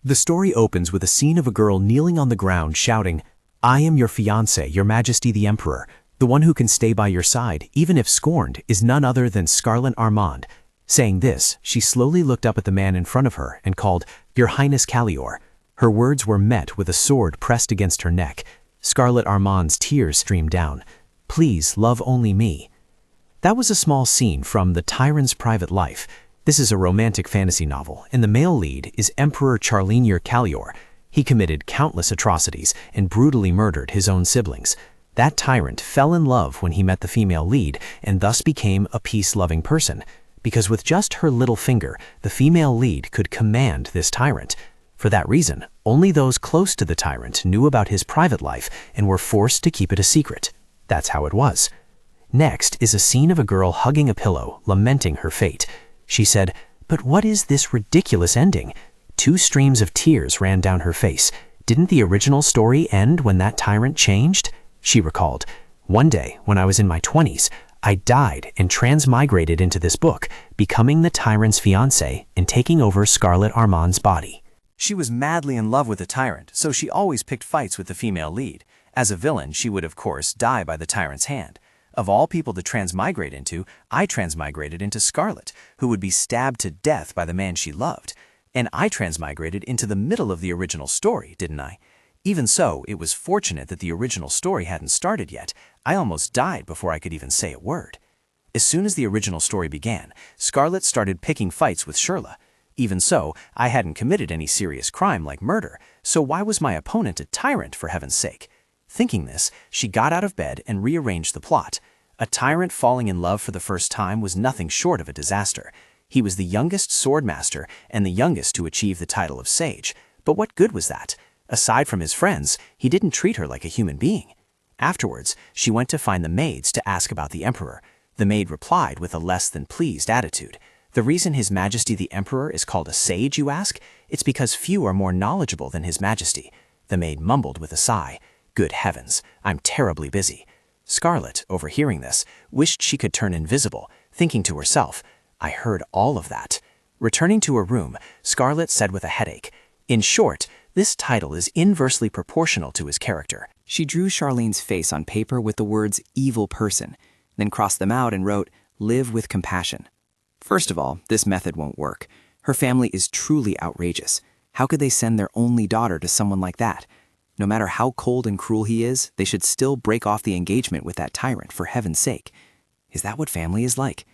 The story opens with a scene of a girl kneeling on the ground shouting, "I am your fiancé, your majesty the emperor. The one who can stay by your side, even if scorned, is none other than Scarlet Armand." Saying this, she slowly looked up at the man in front of her and called, "Your Highness Callior." Her words were met with a sword pressed against her neck. Scarlet Armand's tears streamed down. "Please love only me." That was a small scene from The Tyrant's Private Life. This is a romantic fantasy novel, and the male lead is Emperor Charlenier Callior. He committed countless atrocities and brutally murdered his own siblings. That tyrant fell in love when he met the female lead and thus became a peace-loving person, because with just her little finger, the female lead could command this tyrant. For that reason, only those close to the tyrant knew about his private life and were forced to keep it a secret. That's how it was. Next is a scene of a girl hugging a pillow, lamenting her fate. She said, "But what is this ridiculous ending?" 2 streams of tears ran down her face. Didn't the original story end when that tyrant changed? She recalled, "One day, when I was in my 20s, I died and transmigrated into this book, becoming the tyrant's fiancé and taking over Scarlet Armand's body." She was madly in love with the tyrant, so she always picked fights with the female lead. As a villain, she would of course die by the tyrant's hand. Of all people to transmigrate into, I transmigrated into Scarlet, who would be stabbed to death by the man she loved. And I transmigrated into the middle of the original story, didn't I? Even so, it was fortunate that the original story hadn't started yet. I almost died before I could even say a word. As soon as the original story began, Scarlet started picking fights with Shirla. Even so, I hadn't committed any serious crime like murder, so why was my opponent a tyrant, for heaven's sake? Thinking this, she got out of bed and rearranged the plot. A tyrant falling in love for the first time was nothing short of a disaster. He was the youngest swordmaster and the youngest to achieve the title of sage. But what good was that? Aside from his friends, he didn't treat her like a human being. Afterwards, she went to find the maids to ask about the emperor. The maid replied with a less than pleased attitude. "The reason His Majesty the Emperor is called a sage, you ask? It's because few are more knowledgeable than His Majesty." The maid mumbled with a sigh. "Good heavens, I'm terribly busy." Scarlet, overhearing this, wished she could turn invisible, thinking to herself, "I heard all of that." Returning to her room, Scarlet said with a headache, "In short, this title is inversely proportional to his character." She drew Charlene's face on paper with the words "evil person," then crossed them out and wrote, "Live with compassion." First of all, this method won't work. Her family is truly outrageous. How could they send their only daughter to someone like that? No matter how cold and cruel he is, they should still break off the engagement with that tyrant, for heaven's sake. Is that what family is like?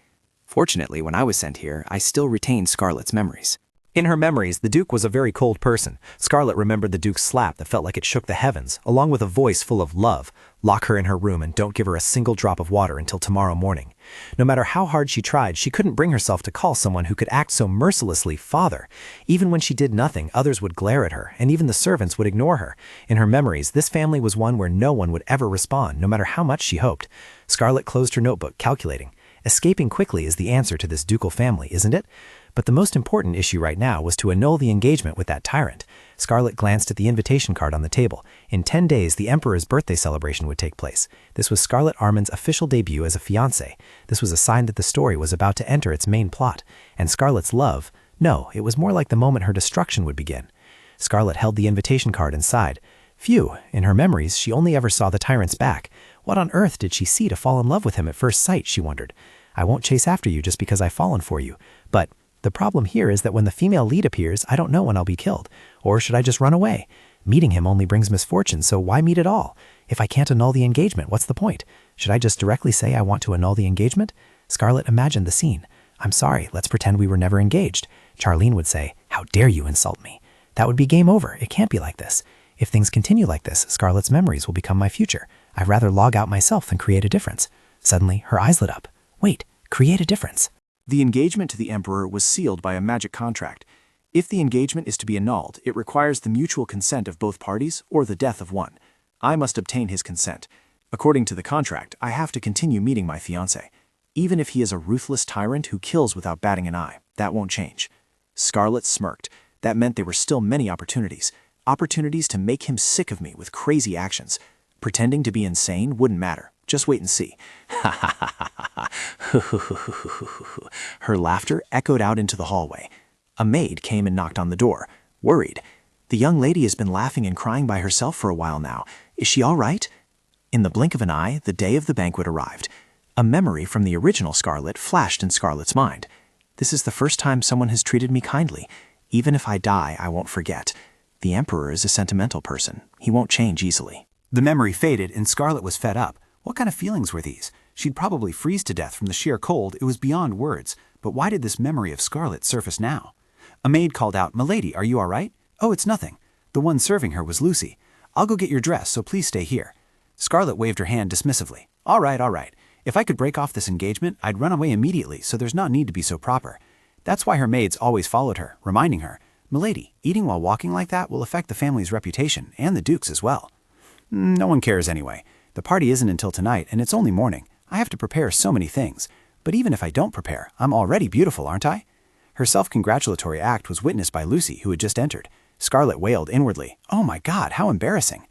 Fortunately, when I was sent here, I still retained Scarlet's memories. In her memories, the Duke was a very cold person. Scarlet remembered the Duke's slap that felt like it shook the heavens, along with a voice full of love. "Lock her in her room and don't give her a single drop of water until tomorrow morning." No matter how hard she tried, she couldn't bring herself to call someone who could act so mercilessly father. Even when she did nothing, others would glare at her, and even the servants would ignore her. In her memories, this family was one where no one would ever respond, no matter how much she hoped. Scarlet closed her notebook, calculating. Escaping quickly is the answer to this ducal family, isn't it? But the most important issue right now was to annul the engagement with that tyrant. Scarlet glanced at the invitation card on the table. In 10 days, the Emperor's birthday celebration would take place. This was Scarlet Armand's official debut as a fiancé. This was a sign that the story was about to enter its main plot. And Scarlet's love, no, it was more like the moment her destruction would begin. Scarlet held the invitation card and sighed. Phew, in her memories, she only ever saw the tyrant's back. What on earth did she see to fall in love with him at first sight, she wondered. "I won't chase after you just because I've fallen for you. But the problem here is that when the female lead appears, I don't know when I'll be killed. Or should I just run away? Meeting him only brings misfortune, so why meet at all? If I can't annul the engagement, what's the point? Should I just directly say I want to annul the engagement?" Scarlet imagined the scene. "I'm sorry, let's pretend we were never engaged." Charlene would say, "How dare you insult me?" That would be game over. It can't be like this. If things continue like this, Scarlet's memories will become my future. I'd rather log out myself than create a difference. Suddenly, her eyes lit up. Wait, create a difference. The engagement to the Emperor was sealed by a magic contract. If the engagement is to be annulled, it requires the mutual consent of both parties or the death of one. I must obtain his consent. According to the contract, I have to continue meeting my fiancé. Even if he is a ruthless tyrant who kills without batting an eye, that won't change. Scarlet smirked. That meant there were still many opportunities. Opportunities to make him sick of me with crazy actions. Pretending to be insane wouldn't matter. Just wait and see. Her laughter echoed out into the hallway. A maid came and knocked on the door. Worried, The young lady has been laughing and crying by herself for a while now. Is she all right?" In the blink of an eye, the day of the banquet arrived. A memory from the original Scarlet flashed in Scarlet's mind. "This is the first time someone has treated me kindly. Even if I die, I won't forget. The Emperor is a sentimental person. He won't change easily." The memory faded, and Scarlet was fed up. What kind of feelings were these? She'd probably freeze to death from the sheer cold. It was beyond words. But why did this memory of Scarlet surface now? A maid called out, "Milady, are you all right?" "Oh, it's nothing." The one serving her was Lucy. "I'll go get your dress, so please stay here." Scarlet waved her hand dismissively. All right. If I could break off this engagement, I'd run away immediately, so there's not need to be so proper." That's why her maids always followed her, reminding her, "Milady, eating while walking like that will affect the family's reputation, and the Duke's as well." No one cares anyway. The party isn't until tonight, and it's only morning. I have to prepare so many things. But even if I don't prepare, I'm already beautiful, aren't I? Her self-congratulatory act was witnessed by Lucy, who had just entered. Scarlet wailed inwardly, "Oh my God, how embarrassing."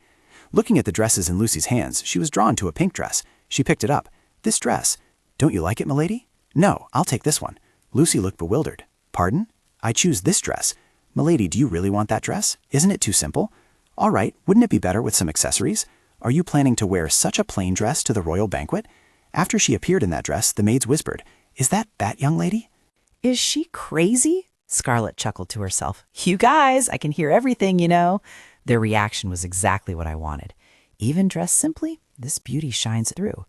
Looking at the dresses in Lucy's hands, she was drawn to a pink dress. She picked it up. "This dress. Don't you like it, milady?" "No, I'll take this one." Lucy looked bewildered. "Pardon? I choose this dress. Milady, do you really want that dress? Isn't it too simple?" "All right, wouldn't it be better with some accessories? Are you planning to wear such a plain dress to the royal banquet?" After she appeared in that dress, the maids whispered, "Is that young lady?" Is she crazy? Scarlet chuckled to herself. You guys, I can hear everything, you know. Their reaction was exactly what I wanted. Even dressed simply, this beauty shines through.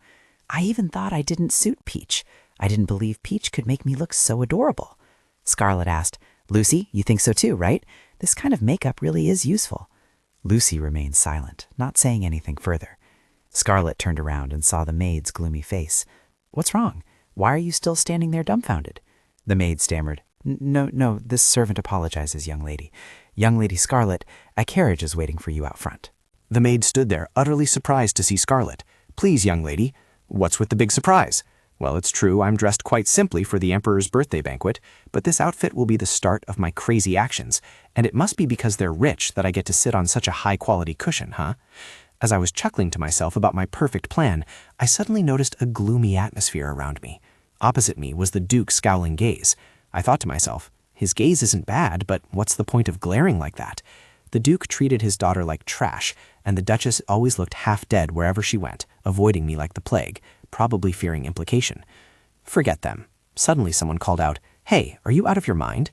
I even thought I didn't suit Peach. I didn't believe Peach could make me look so adorable. Scarlet asked, "Lucy, you think so too, right? This kind of makeup really is useful." Lucy remained silent, not saying anything further. Scarlet turned around and saw the maid's gloomy face. "What's wrong? Why are you still standing there dumbfounded?" The maid stammered, No, this servant apologizes, young lady. Young Lady Scarlet, a carriage is waiting for you out front." The maid stood there, utterly surprised to see Scarlet. "Please, young lady, what's with the big surprise?" "Well, it's true, I'm dressed quite simply for the Emperor's birthday banquet, but this outfit will be the start of my crazy actions, and it must be because they're rich that I get to sit on such a high-quality cushion, huh?" As I was chuckling to myself about my perfect plan, I suddenly noticed a gloomy atmosphere around me. Opposite me was the Duke's scowling gaze. I thought to myself, his gaze isn't bad, but what's the point of glaring like that? The Duke treated his daughter like trash, and the Duchess always looked half dead wherever she went, avoiding me like the plague, probably fearing implication. Forget them. Suddenly someone called out, "Hey, are you out of your mind?"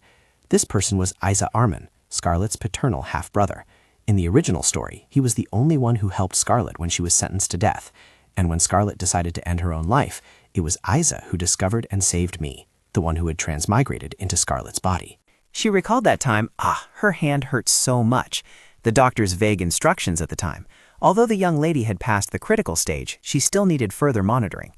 This person was Isa Armin, Scarlet's paternal half-brother. In the original story, he was the only one who helped Scarlet when she was sentenced to death, and when Scarlet decided to end her own life, it was Isa who discovered and saved me, the one who had transmigrated into Scarlet's body. She recalled that time. Her hand hurt so much. The doctor's vague instructions at the time. Although the young lady had passed the critical stage, she still needed further monitoring.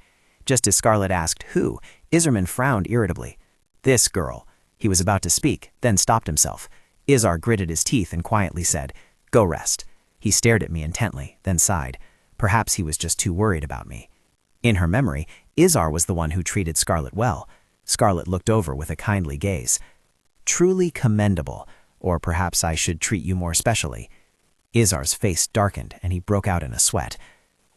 Just as Scarlet asked who, Iserman frowned irritably. "This girl." He was about to speak, then stopped himself. Izar gritted his teeth and quietly said, "Go rest." He stared at me intently, then sighed. Perhaps he was just too worried about me. In her memory, Izar was the one who treated Scarlet well. Scarlet looked over with a kindly gaze. "Truly commendable, or perhaps I should treat you more specially." Izar's face darkened, and he broke out in a sweat.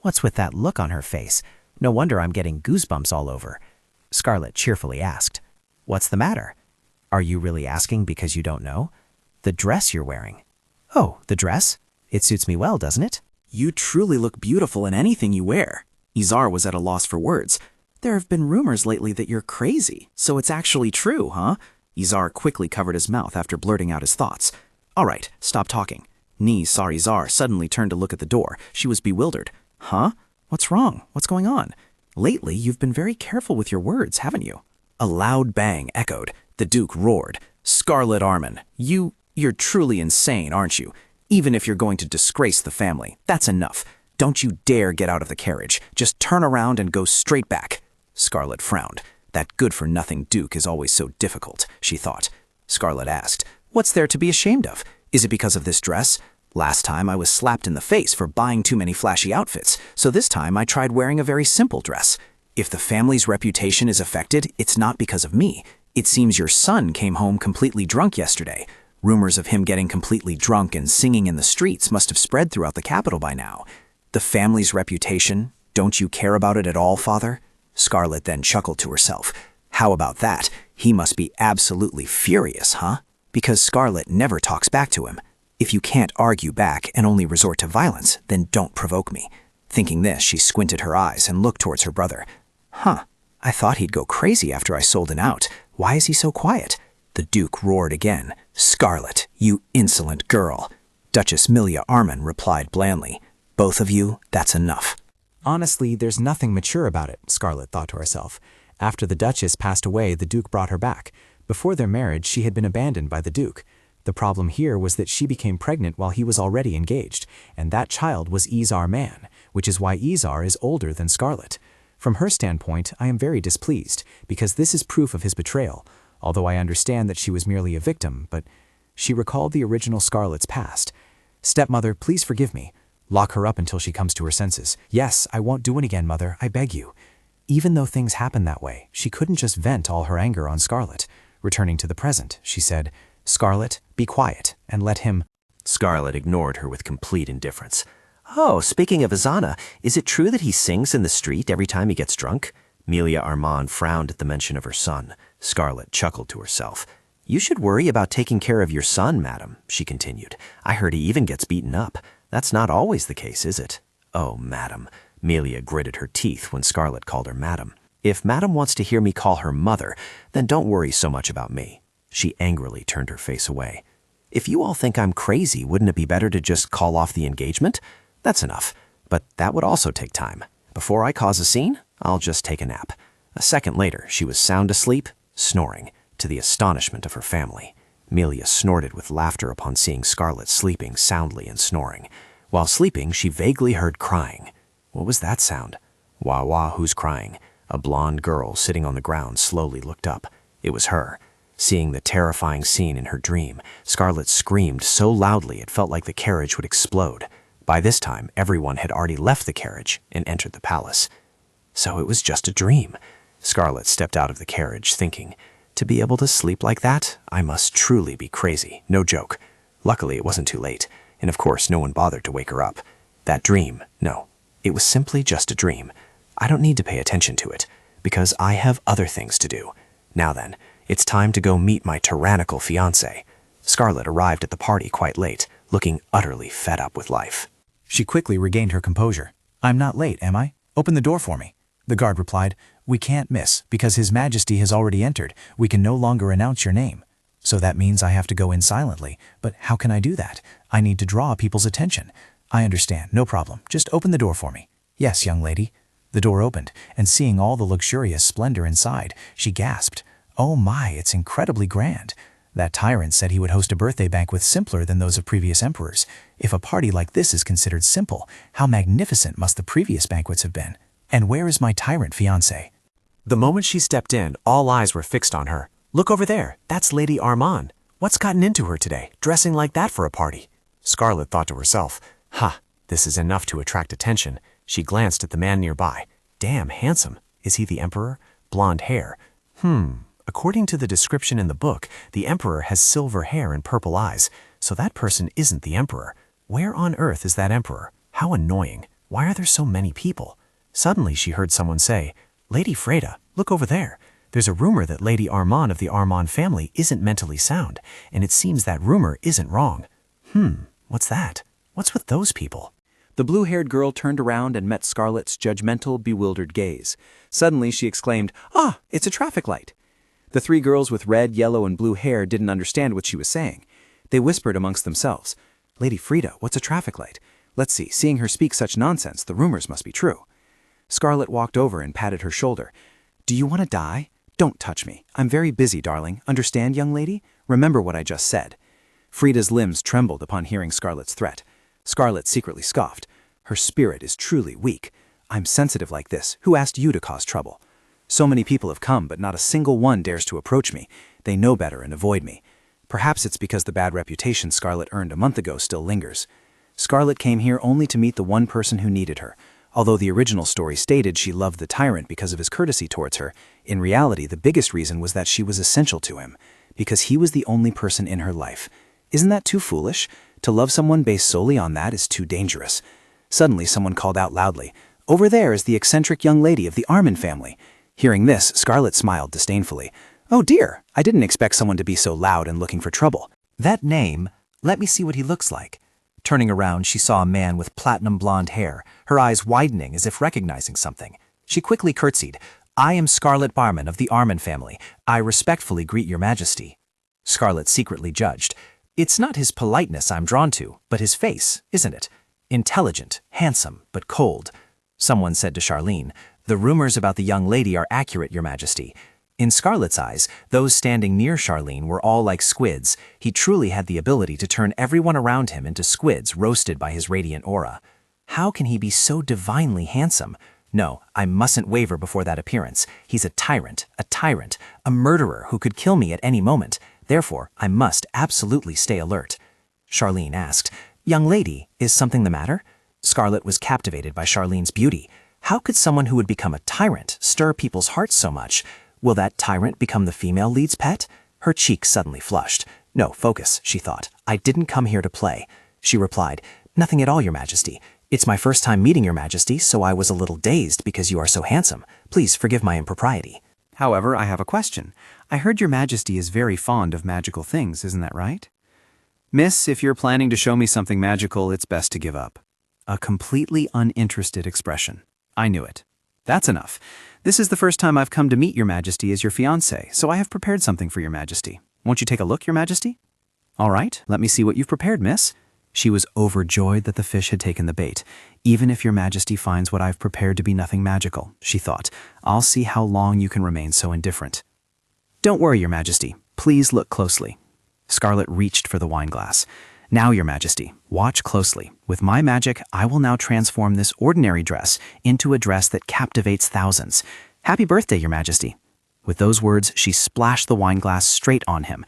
What's with that look on her face? No wonder I'm getting goosebumps all over. Scarlet cheerfully asked, "What's the matter?" "Are you really asking because you don't know?" "The dress you're wearing." "Oh, the dress? It suits me well, doesn't it?" "You truly look beautiful in anything you wear." Izar was at a loss for words. "There have been rumors lately that you're crazy, so it's actually true, huh?" Izar quickly covered his mouth after blurting out his thoughts. "All right, stop talking." Ni saw Izar suddenly turn to look at the door. She was bewildered. "Huh? What's wrong? What's going on?" "Lately, you've been very careful with your words, haven't you?" A loud bang echoed. The Duke roared. "Scarlet Armin, you're truly insane, aren't you? Even if you're going to disgrace the family, that's enough. Don't you dare get out of the carriage. Just turn around and go straight back." Scarlet frowned. That good-for-nothing Duke is always so difficult, she thought. Scarlet asked, "What's there to be ashamed of? Is it because of this dress? Last time I was slapped in the face for buying too many flashy outfits, so this time I tried wearing a very simple dress. If the family's reputation is affected, it's not because of me. It seems your son came home completely drunk yesterday. Rumors of him getting completely drunk and singing in the streets must have spread throughout the capital by now. The family's reputation? Don't you care about it at all, father?" Scarlet then chuckled to herself. How about that? He must be absolutely furious, huh? Because Scarlet never talks back to him. If you can't argue back and only resort to violence, then don't provoke me. Thinking this, she squinted her eyes and looked towards her brother. Huh, I thought he'd go crazy after I sold him out. Why is he so quiet? The Duke roared again. Scarlet, you insolent girl. Duchess Milia Arman replied blandly. Both of you, that's enough. Honestly, there's nothing mature about it, Scarlet thought to herself. After the Duchess passed away, the Duke brought her back. Before their marriage, she had been abandoned by the Duke. The problem here was that she became pregnant while he was already engaged, and that child was Izar Man, which is why Izar is older than Scarlet. From her standpoint, I am very displeased, because this is proof of his betrayal, although I understand that she was merely a victim, but she recalled the original Scarlet's past. Stepmother, please forgive me. Lock her up until she comes to her senses. Yes, I won't do it again, Mother, I beg you. Even though things happened that way, she couldn't just vent all her anger on Scarlet. Returning to the present, she said, Scarlet, be quiet, and let him— Scarlet ignored her with complete indifference. Oh, speaking of Azana, is it true that he sings in the street every time he gets drunk? Milia Arman frowned at the mention of her son. Scarlet chuckled to herself. You should worry about taking care of your son, madam, she continued. I heard he even gets beaten up. That's not always the case, is it? Oh, madam. Milia gritted her teeth when Scarlet called her madam. If madam wants to hear me call her mother, then don't worry so much about me. She angrily turned her face away. If you all think I'm crazy, wouldn't it be better to just call off the engagement? That's enough, but that would also take time. Before I cause a scene, I'll just take a nap. A second later, she was sound asleep, snoring, to the astonishment of her family. Milia snorted with laughter upon seeing Scarlet sleeping soundly and snoring. While sleeping, she vaguely heard crying. What was that sound? Wah wah, who's crying? A blonde girl sitting on the ground slowly looked up. It was her. Seeing the terrifying scene in her dream, Scarlet screamed so loudly it felt like the carriage would explode. By this time, everyone had already left the carriage and entered the palace. So it was just a dream. Scarlet stepped out of the carriage, thinking, to be able to sleep like that, I must truly be crazy, no joke. Luckily, it wasn't too late, and of course, no one bothered to wake her up. That dream, no, it was simply just a dream. I don't need to pay attention to it, because I have other things to do. Now then, it's time to go meet my tyrannical fiancé. Scarlet arrived at the party quite late, looking utterly fed up with life. She quickly regained her composure. I'm not late, am I? Open the door for me. The guard replied, we can't miss, because His Majesty has already entered. We can no longer announce your name. So that means I have to go in silently. But how can I do that? I need to draw people's attention. I understand, no problem. Just open the door for me. Yes, young lady. The door opened, and seeing all the luxurious splendor inside, she gasped. Oh my, it's incredibly grand. That tyrant said he would host a birthday banquet simpler than those of previous emperors. If a party like this is considered simple, how magnificent must the previous banquets have been? And where is my tyrant fiancé? The moment she stepped in, all eyes were fixed on her. Look over there, that's Lady Arman. What's gotten into her today, dressing like that for a party? Scarlet thought to herself, ha, this is enough to attract attention. She glanced at the man nearby. Damn handsome. Is he the emperor? Blonde hair. According to the description in the book, the emperor has silver hair and purple eyes, so that person isn't the emperor. Where on earth is that emperor? How annoying. Why are there so many people? Suddenly she heard someone say, Lady Freda, look over there. There's a rumor that Lady Arman of the Arman family isn't mentally sound, and it seems that rumor isn't wrong. What's that? What's with those people? The blue-haired girl turned around and met Scarlet's judgmental, bewildered gaze. Suddenly she exclaimed, Ah, it's a traffic light. The three girls with red, yellow, and blue hair didn't understand what she was saying. They whispered amongst themselves, Lady Freda, what's a traffic light? Let's see, seeing her speak such nonsense, the rumors must be true. Scarlet walked over and patted her shoulder. Do you want to die? Don't touch me. I'm very busy, darling. Understand, young lady? Remember what I just said. Freda's limbs trembled upon hearing Scarlet's threat. Scarlet secretly scoffed. Her spirit is truly weak. I'm sensitive like this. Who asked you to cause trouble? So many people have come, but not a single one dares to approach me. They know better and avoid me. Perhaps it's because the bad reputation Scarlet earned a month ago still lingers. Scarlet came here only to meet the one person who needed her. Although the original story stated she loved the tyrant because of his courtesy towards her, in reality the biggest reason was that she was essential to him, because he was the only person in her life. Isn't that too foolish? To love someone based solely on that is too dangerous. Suddenly someone called out loudly, Over there is the eccentric young lady of the Arman family. Hearing this, Scarlet smiled disdainfully. Oh dear, I didn't expect someone to be so loud and looking for trouble. That name, Let me see what he looks like. Turning around, she saw a man with platinum blonde hair, her eyes widening as if recognizing something. She quickly curtsied. I am Scarlet Barman of the Arman family. I respectfully greet your majesty. Scarlet secretly judged. It's not his politeness I'm drawn to, but his face, isn't it? Intelligent, handsome, but cold. Someone said to Charlene, the rumors about the young lady are accurate, your majesty. In Scarlet's eyes, those standing near Charlene were all like squids. He truly had the ability to turn everyone around him into squids roasted by his radiant aura. How can he be so divinely handsome? No, I mustn't waver before that appearance. He's a tyrant, a murderer who could kill me at any moment. Therefore, I must absolutely stay alert. Charlene asked, Young lady, is something the matter? Scarlet was captivated by Charlene's beauty. How could someone who would become a tyrant stir people's hearts so much? Will that tyrant become the female lead's pet? Her cheeks suddenly flushed. No, focus, she thought. I didn't come here to play. She replied, Nothing at all, your majesty. It's my first time meeting your majesty, so I was a little dazed because you are so handsome. Please forgive my impropriety. However, I have a question. I heard your majesty is very fond of magical things, isn't that right? Miss, if you're planning to show me something magical, it's best to give up. A completely uninterested expression. I knew it. That's enough. This is the first time I've come to meet your majesty as your fiancé, so I have prepared something for your majesty. Won't you take a look, your majesty? All right, let me see what you've prepared, miss. She was overjoyed that the fish had taken the bait. Even if your majesty finds what I've prepared to be nothing magical, she thought, I'll see how long you can remain so indifferent. Don't worry, your majesty. Please look closely. Scarlet reached for the wine glass. Now, your majesty, watch closely. With my magic, I will now transform this ordinary dress into a dress that captivates thousands. Happy birthday, your majesty. With those words, she splashed the wine glass straight on him.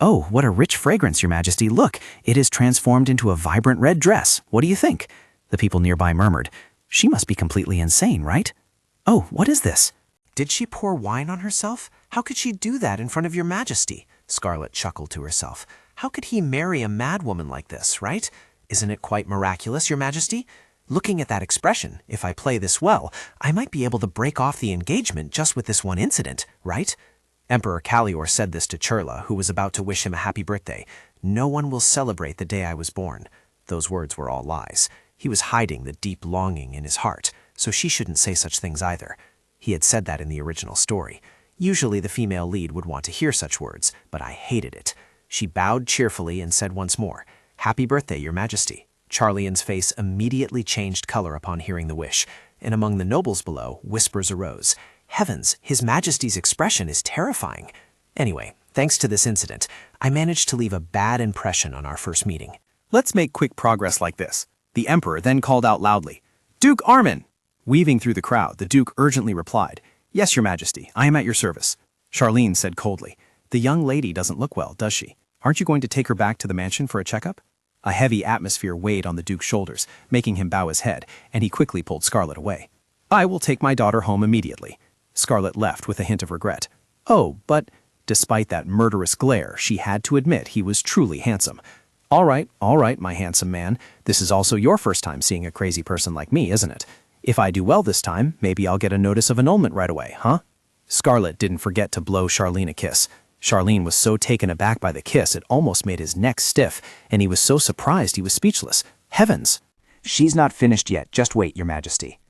Oh, what a rich fragrance, your majesty. Look, it is transformed into a vibrant red dress. What do you think? The people nearby murmured. She must be completely insane, right? Oh, what is this? Did she pour wine on herself? How could she do that in front of your majesty? Scarlet chuckled to herself. How could he marry a madwoman like this, right? Isn't it quite miraculous, your majesty? Looking at that expression, if I play this well, I might be able to break off the engagement just with this one incident, right? Emperor Callior said this to Churla, who was about to wish him a happy birthday. No one will celebrate the day I was born. Those words were all lies. He was hiding the deep longing in his heart, so she shouldn't say such things either. He had said that in the original story. Usually the female lead would want to hear such words, but I hated it. She bowed cheerfully and said once more, Happy birthday, your majesty. Charlian's face immediately changed color upon hearing the wish, and among the nobles below, whispers arose. Heavens, his majesty's expression is terrifying. Anyway, thanks to this incident, I managed to leave a bad impression on our first meeting. Let's make quick progress like this. The emperor then called out loudly, Duke Arman! Weaving through the crowd, the duke urgently replied, Yes, your majesty, I am at your service. Charlene said coldly, The young lady doesn't look well, does she? Aren't you going to take her back to the mansion for a checkup? A heavy atmosphere weighed on the duke's shoulders, making him bow his head, and he quickly pulled Scarlet away. I will take my daughter home immediately. Scarlet left with a hint of regret. Oh, but despite that murderous glare, she had to admit he was truly handsome. All right, my handsome man. This is also your first time seeing a crazy person like me, isn't it? If I do well this time, maybe I'll get a notice of annulment right away, huh? Scarlet didn't forget to blow Charlene a kiss. Charlene was so taken aback by the kiss it almost made his neck stiff, and he was so surprised he was speechless. Heavens! She's not finished yet. Just wait, your majesty.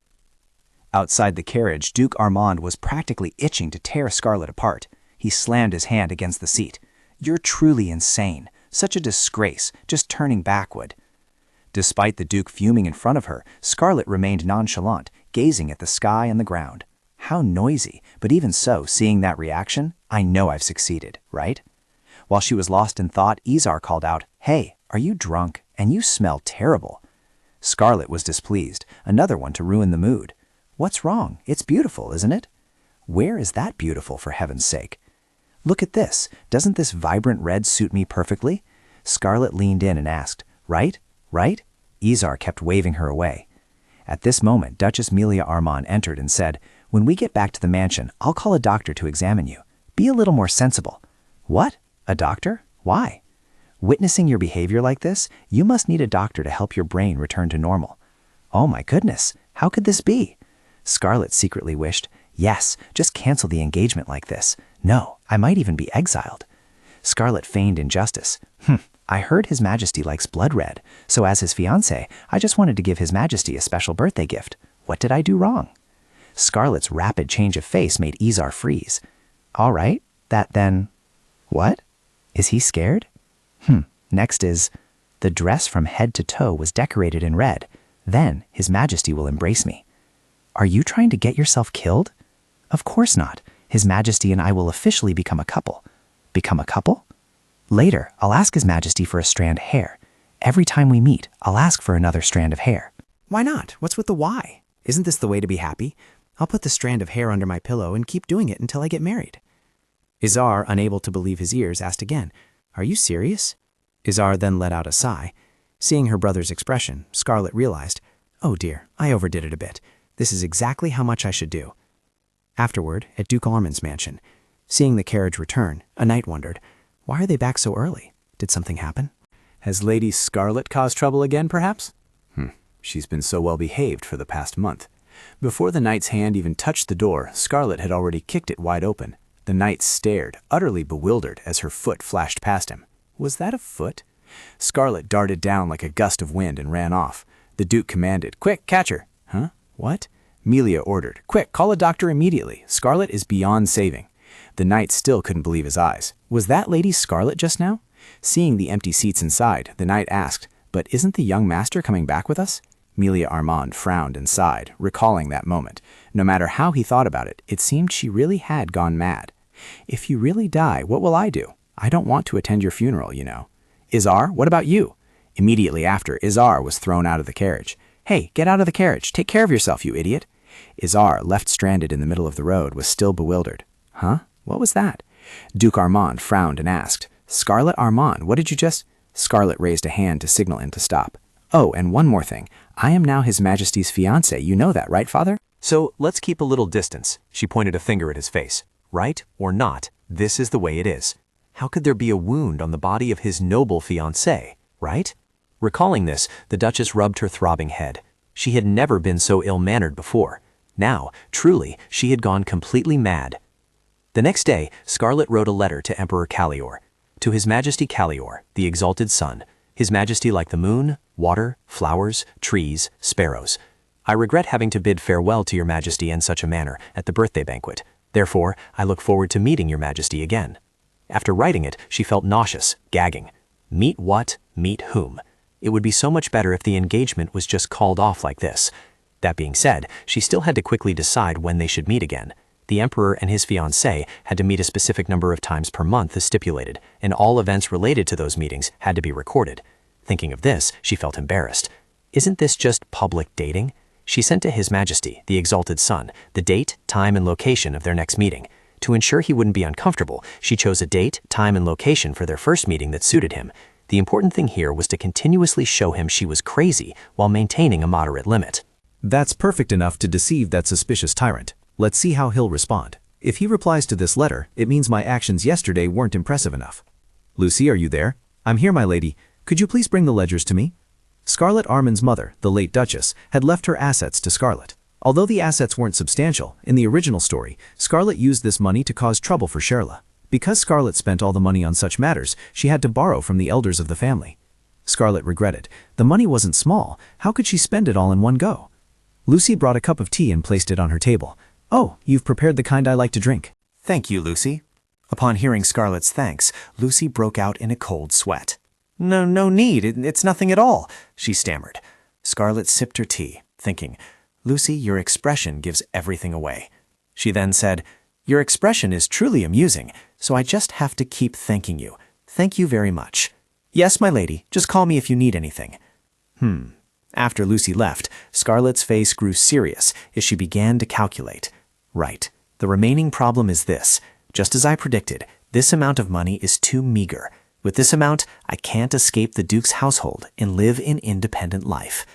Outside the carriage, Duke Armand was practically itching to tear Scarlet apart. He slammed his hand against the seat. You're truly insane. Such a disgrace, just turning back would. Despite the Duke fuming in front of her, Scarlet remained nonchalant, gazing at the sky and the ground. How noisy, but even so, seeing that reaction, I know I've succeeded, right? While she was lost in thought, Izar called out, Hey, are you drunk? And you smell terrible. Scarlet was displeased, another one to ruin the mood. What's wrong? It's beautiful, isn't it? Where is that beautiful, for heaven's sake? Look at this. Doesn't this vibrant red suit me perfectly? Scarlet leaned in and asked, Right? Right? Izar kept waving her away. At this moment, Duchess Melia Armand entered and said, When we get back to the mansion, I'll call a doctor to examine you. Be a little more sensible. What? A doctor? Why? Witnessing your behavior like this, you must need a doctor to help your brain return to normal. Oh my goodness, how could this be? Scarlet secretly wished, Yes, just cancel the engagement like this. No, I might even be exiled. Scarlet feigned injustice. I heard His Majesty likes blood red, so as his fiancé, I just wanted to give His Majesty a special birthday gift. What did I do wrong? Scarlet's rapid change of face made Izar freeze. All right, that then... What? Is he scared? Next is... The dress from head to toe was decorated in red. Then His Majesty will embrace me. Are you trying to get yourself killed? Of course not. His Majesty and I will officially become a couple. Become a couple? Later, I'll ask His Majesty for a strand of hair. Every time we meet, I'll ask for another strand of hair. Why not? What's with the why? Isn't this the way to be happy? I'll put the strand of hair under my pillow and keep doing it until I get married. Izar, unable to believe his ears, asked again, Are you serious? Izar then let out a sigh. Seeing her brother's expression, Scarlet realized, Oh dear, I overdid it a bit. This is exactly how much I should do. Afterward, at Duke Armand's mansion, seeing the carriage return, a knight wondered, Why are they back so early? Did something happen? Has Lady Scarlet caused trouble again, perhaps? She's been so well behaved for the past month. Before the knight's hand even touched the door, Scarlet had already kicked it wide open. The knight stared, utterly bewildered, as her foot flashed past him. Was that a foot? Scarlet darted down like a gust of wind and ran off. The Duke commanded, Quick, catch her. Huh? What? Melia ordered, Quick, call a doctor immediately. Scarlet is beyond saving. The knight still couldn't believe his eyes. Was that Lady Scarlet just now? Seeing the empty seats inside, the knight asked, But isn't the young master coming back with us? Melia Armand frowned and sighed, recalling that moment. No matter how he thought about it, it seemed she really had gone mad. If you really die, what will I do? I don't want to attend your funeral, you know. Izar, what about you? Immediately after, Izar was thrown out of the carriage. Hey, get out of the carriage. Take care of yourself, you idiot. Izar, left stranded in the middle of the road, was still bewildered. Huh? What was that? Duke Armand frowned and asked, Scarlet Armand, what did you just... Scarlet raised a hand to signal him to stop. Oh, and one more thing. I am now His Majesty's fiancé. You know that, right, Father? So let's keep a little distance. She pointed a finger at his face. Right or not, this is the way it is. How could there be a wound on the body of his noble fiancé, right? Recalling this, the Duchess rubbed her throbbing head. She had never been so ill-mannered before. Now, truly, she had gone completely mad. The next day, Scarlet wrote a letter to Emperor Callior. To His Majesty Callior, the exalted sun, His Majesty like the moon, water, flowers, trees, sparrows. I regret having to bid farewell to your Majesty in such a manner at the birthday banquet. Therefore, I look forward to meeting your Majesty again. After writing it, she felt nauseous, gagging. Meet what? Meet whom? It would be so much better if the engagement was just called off like this. That being said, she still had to quickly decide when they should meet again. The Emperor and his fiancée had to meet a specific number of times per month as stipulated, and all events related to those meetings had to be recorded. Thinking of this, she felt embarrassed. Isn't this just public dating? She sent to His Majesty, the exalted sun, the date, time, and location of their next meeting. To ensure he wouldn't be uncomfortable, she chose a date, time, and location for their first meeting that suited him. The important thing here was to continuously show him she was crazy while maintaining a moderate limit. That's perfect enough to deceive that suspicious tyrant. Let's see how he'll respond. If he replies to this letter, it means my actions yesterday weren't impressive enough. Lucy, are you there? I'm here, my lady. Could you please bring the ledgers to me? Scarlet Armand's mother, the late Duchess, had left her assets to Scarlet. Although the assets weren't substantial, in the original story, Scarlet used this money to cause trouble for Sherla. Because Scarlet spent all the money on such matters, she had to borrow from the elders of the family. Scarlet regretted. The money wasn't small. How could she spend it all in one go? Lucy brought a cup of tea and placed it on her table. Oh, you've prepared the kind I like to drink. Thank you, Lucy. Upon hearing Scarlet's thanks, Lucy broke out in a cold sweat. No need. It's nothing at all, she stammered. Scarlet sipped her tea, thinking, Lucy, your expression gives everything away. She then said, Your expression is truly amusing, so I just have to keep thanking you. Thank you very much. Yes, my lady, just call me if you need anything. After Lucy left, Scarlet's face grew serious as she began to calculate. Right, the remaining problem is this. Just as I predicted, this amount of money is too meager. With this amount, I can't escape the Duke's household and live an independent life.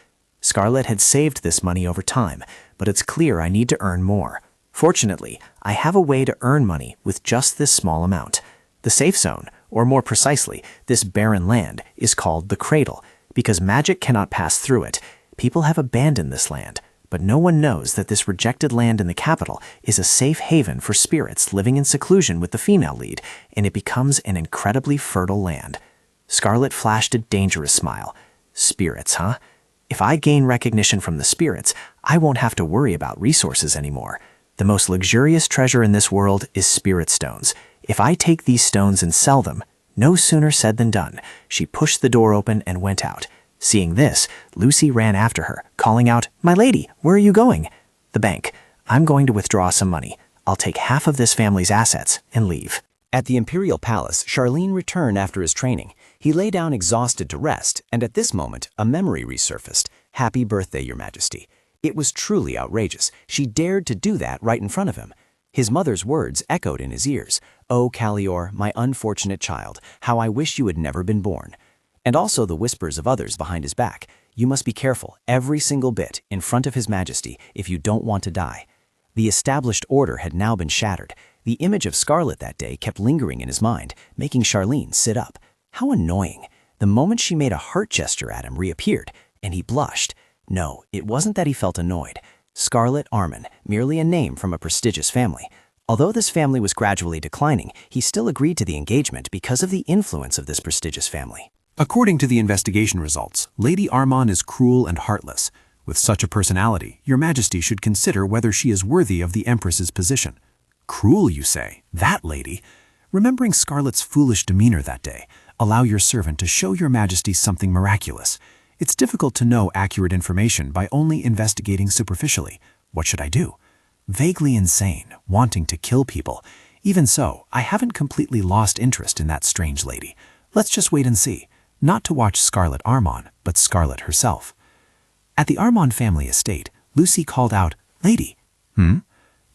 Scarlet had saved this money over time, but it's clear I need to earn more. Fortunately, I have a way to earn money with just this small amount. The safe zone, or more precisely, this barren land, is called the Cradle. Because magic cannot pass through it, people have abandoned this land. But no one knows that this rejected land in the capital is a safe haven for spirits living in seclusion with the female lead, and it becomes an incredibly fertile land. Scarlet flashed a dangerous smile. Spirits, huh? If I gain recognition from the spirits, I won't have to worry about resources anymore. The most luxurious treasure in this world is spirit stones. If I take these stones and sell them, no sooner said than done. She pushed the door open and went out. Seeing this, Lucy ran after her, calling out, "My lady, where are you going?" "The bank. I'm going to withdraw some money. I'll take half of this family's assets and leave." At the Imperial Palace, Charlene returned after his training. He lay down exhausted to rest, and at this moment, a memory resurfaced. "Happy birthday, Your Majesty." It was truly outrageous. She dared to do that right in front of him. His mother's words echoed in his ears. "Oh, Callior, my unfortunate child, how I wish you had never been born." And also the whispers of others behind his back. "You must be careful, every single bit, in front of His Majesty, if you don't want to die." The established order had now been shattered. The image of Scarlet that day kept lingering in his mind, making Charlene sit up. How annoying. The moment she made a heart gesture at him reappeared, and he blushed. No, it wasn't that he felt annoyed. Scarlet Armin, merely a name from a prestigious family. Although this family was gradually declining, he still agreed to the engagement because of the influence of this prestigious family. According to the investigation results, Lady Armand is cruel and heartless. With such a personality, Your Majesty should consider whether she is worthy of the Empress's position. Cruel, you say? That lady? Remembering Scarlet's foolish demeanor that day, allow your servant to show Your Majesty something miraculous. It's difficult to know accurate information by only investigating superficially. What should I do? Vaguely insane, wanting to kill people. Even so, I haven't completely lost interest in that strange lady. Let's just wait and see. Not to watch Scarlet Armand, but Scarlet herself. At the Armand family estate, Lucy called out, "Lady."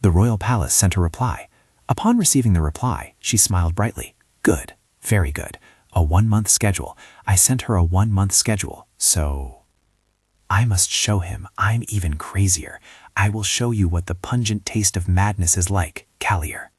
The royal palace sent a reply. Upon receiving the reply, she smiled brightly. "Good, very good. A 1-month schedule. I sent her a 1-month schedule, so I must show him I'm even crazier. I will show you what the pungent taste of madness is like, Callier."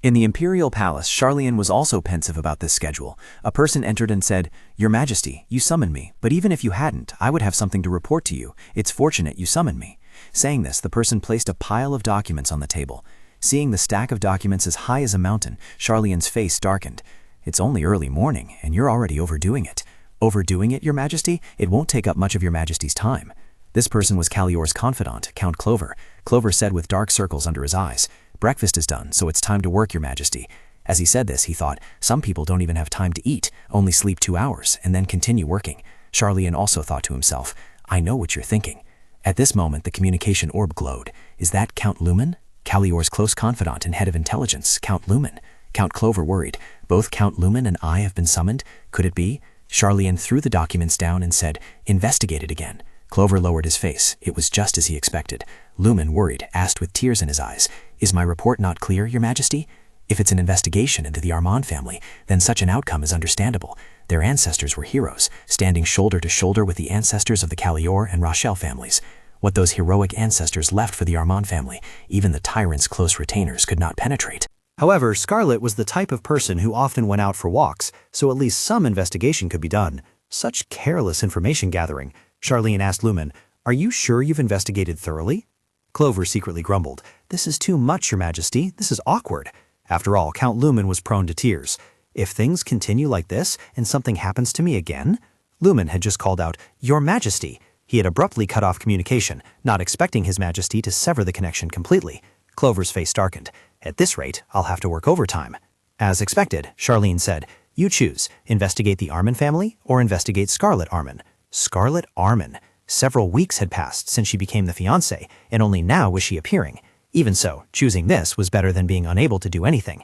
In the Imperial Palace, Charlene was also pensive about this schedule. A person entered and said, "Your Majesty, you summoned me, but even if you hadn't, I would have something to report to you. It's fortunate you summoned me." Saying this, the person placed a pile of documents on the table. Seeing the stack of documents as high as a mountain, Charlene's face darkened. "It's only early morning, and you're already overdoing it." "Overdoing it, Your Majesty? It won't take up much of Your Majesty's time." This person was Callior's confidant, Count Clover. Clover said with dark circles under his eyes, "Breakfast is done, so it's time to work, Your Majesty." As he said this, he thought, some people don't even have time to eat, only sleep 2 hours, and then continue working. Charlene also thought to himself, "I know what you're thinking." At this moment, the communication orb glowed. Is that Count Lumen? Callior's close confidant and head of intelligence, Count Lumen. Count Clover worried. Both Count Lumen and I have been summoned? Could it be? Charlene threw the documents down and said, "Investigate it again." Clover lowered his face. It was just as he expected. Lumen, worried, asked with tears in his eyes, "Is my report not clear, Your Majesty?" If it's an investigation into the Armand family, then such an outcome is understandable. Their ancestors were heroes, standing shoulder to shoulder with the ancestors of the Callior and Rochelle families. What those heroic ancestors left for the Armand family, even the Tyrant's close retainers could not penetrate. However, Scarlet was the type of person who often went out for walks, so at least some investigation could be done. Such careless information gathering. Charlene asked Lumen, "Are you sure you've investigated thoroughly?" Clover secretly grumbled, "This is too much, Your Majesty. This is awkward." After all, Count Lumen was prone to tears. If things continue like this and something happens to me again? Lumen had just called out, "Your Majesty." He had abruptly cut off communication, not expecting His Majesty to sever the connection completely. Clover's face darkened. "At this rate, I'll have to work overtime." As expected, Charlene said, "You choose, investigate the Armin family or investigate Scarlet Armin." Scarlet Armin. Several weeks had passed since she became the fiancée, and only now was she appearing. Even so, choosing this was better than being unable to do anything.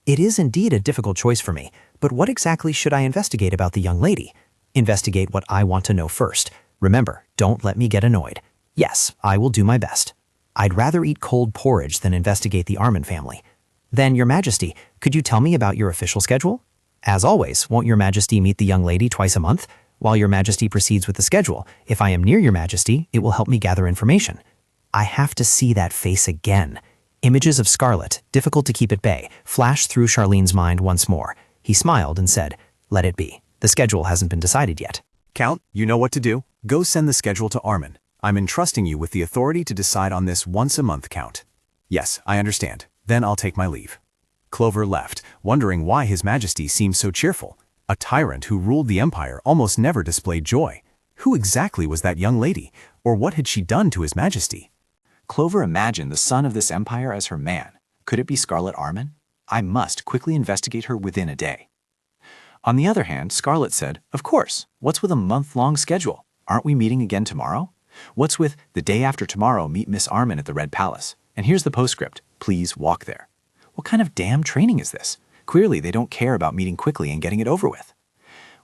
It is indeed a difficult choice for me, but what exactly should I investigate about the young lady? Investigate what I want to know first. Remember, don't let me get annoyed. Yes, I will do my best. I'd rather eat cold porridge than investigate the Armin family. Then, Your Majesty, could you tell me about your official schedule? As always, won't Your Majesty meet the young lady twice a month? While Your Majesty proceeds with the schedule, if I am near Your Majesty, it will help me gather information. I have to see that face again. Images of Scarlet, difficult to keep at bay, flashed through Charlene's mind once more. He smiled and said, "Let it be. The schedule hasn't been decided yet." Count, you know what to do. Go send the schedule to Armin. I'm entrusting you with the authority to decide on this once a month, Count. Yes, I understand. Then I'll take my leave. Clover left, wondering why His Majesty seemed so cheerful. A tyrant who ruled the empire almost never displayed joy. Who exactly was that young lady, or what had she done to His Majesty? Clover imagined the son of this empire as her man. Could it be Scarlet Armin? I must quickly investigate her within a day. On the other hand, Scarlet said, of course, what's with a month-long schedule? Aren't we meeting again tomorrow? What's with the day after tomorrow, meet Miss Armin at the Red Palace? And here's the postscript, please walk there. What kind of damn training is this? Clearly they don't care about meeting quickly and getting it over with.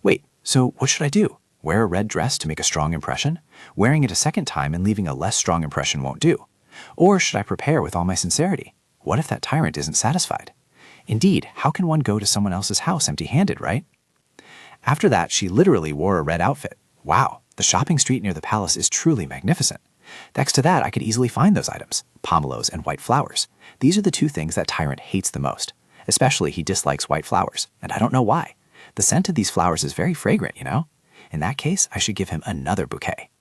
Wait, so what should I do? Wear a red dress to make a strong impression? Wearing it a second time and leaving a less strong impression won't do. Or should I prepare with all my sincerity? What if that tyrant isn't satisfied? Indeed, how can one go to someone else's house empty-handed, right? After that, she literally wore a red outfit. Wow, the shopping street near the palace is truly magnificent. Thanks to that, I could easily find those items, pomelos and white flowers. These are the two things that tyrant hates the most. Especially he dislikes white flowers, and I don't know why. The scent of these flowers is very fragrant, you know? In that case, I should give him another bouquet.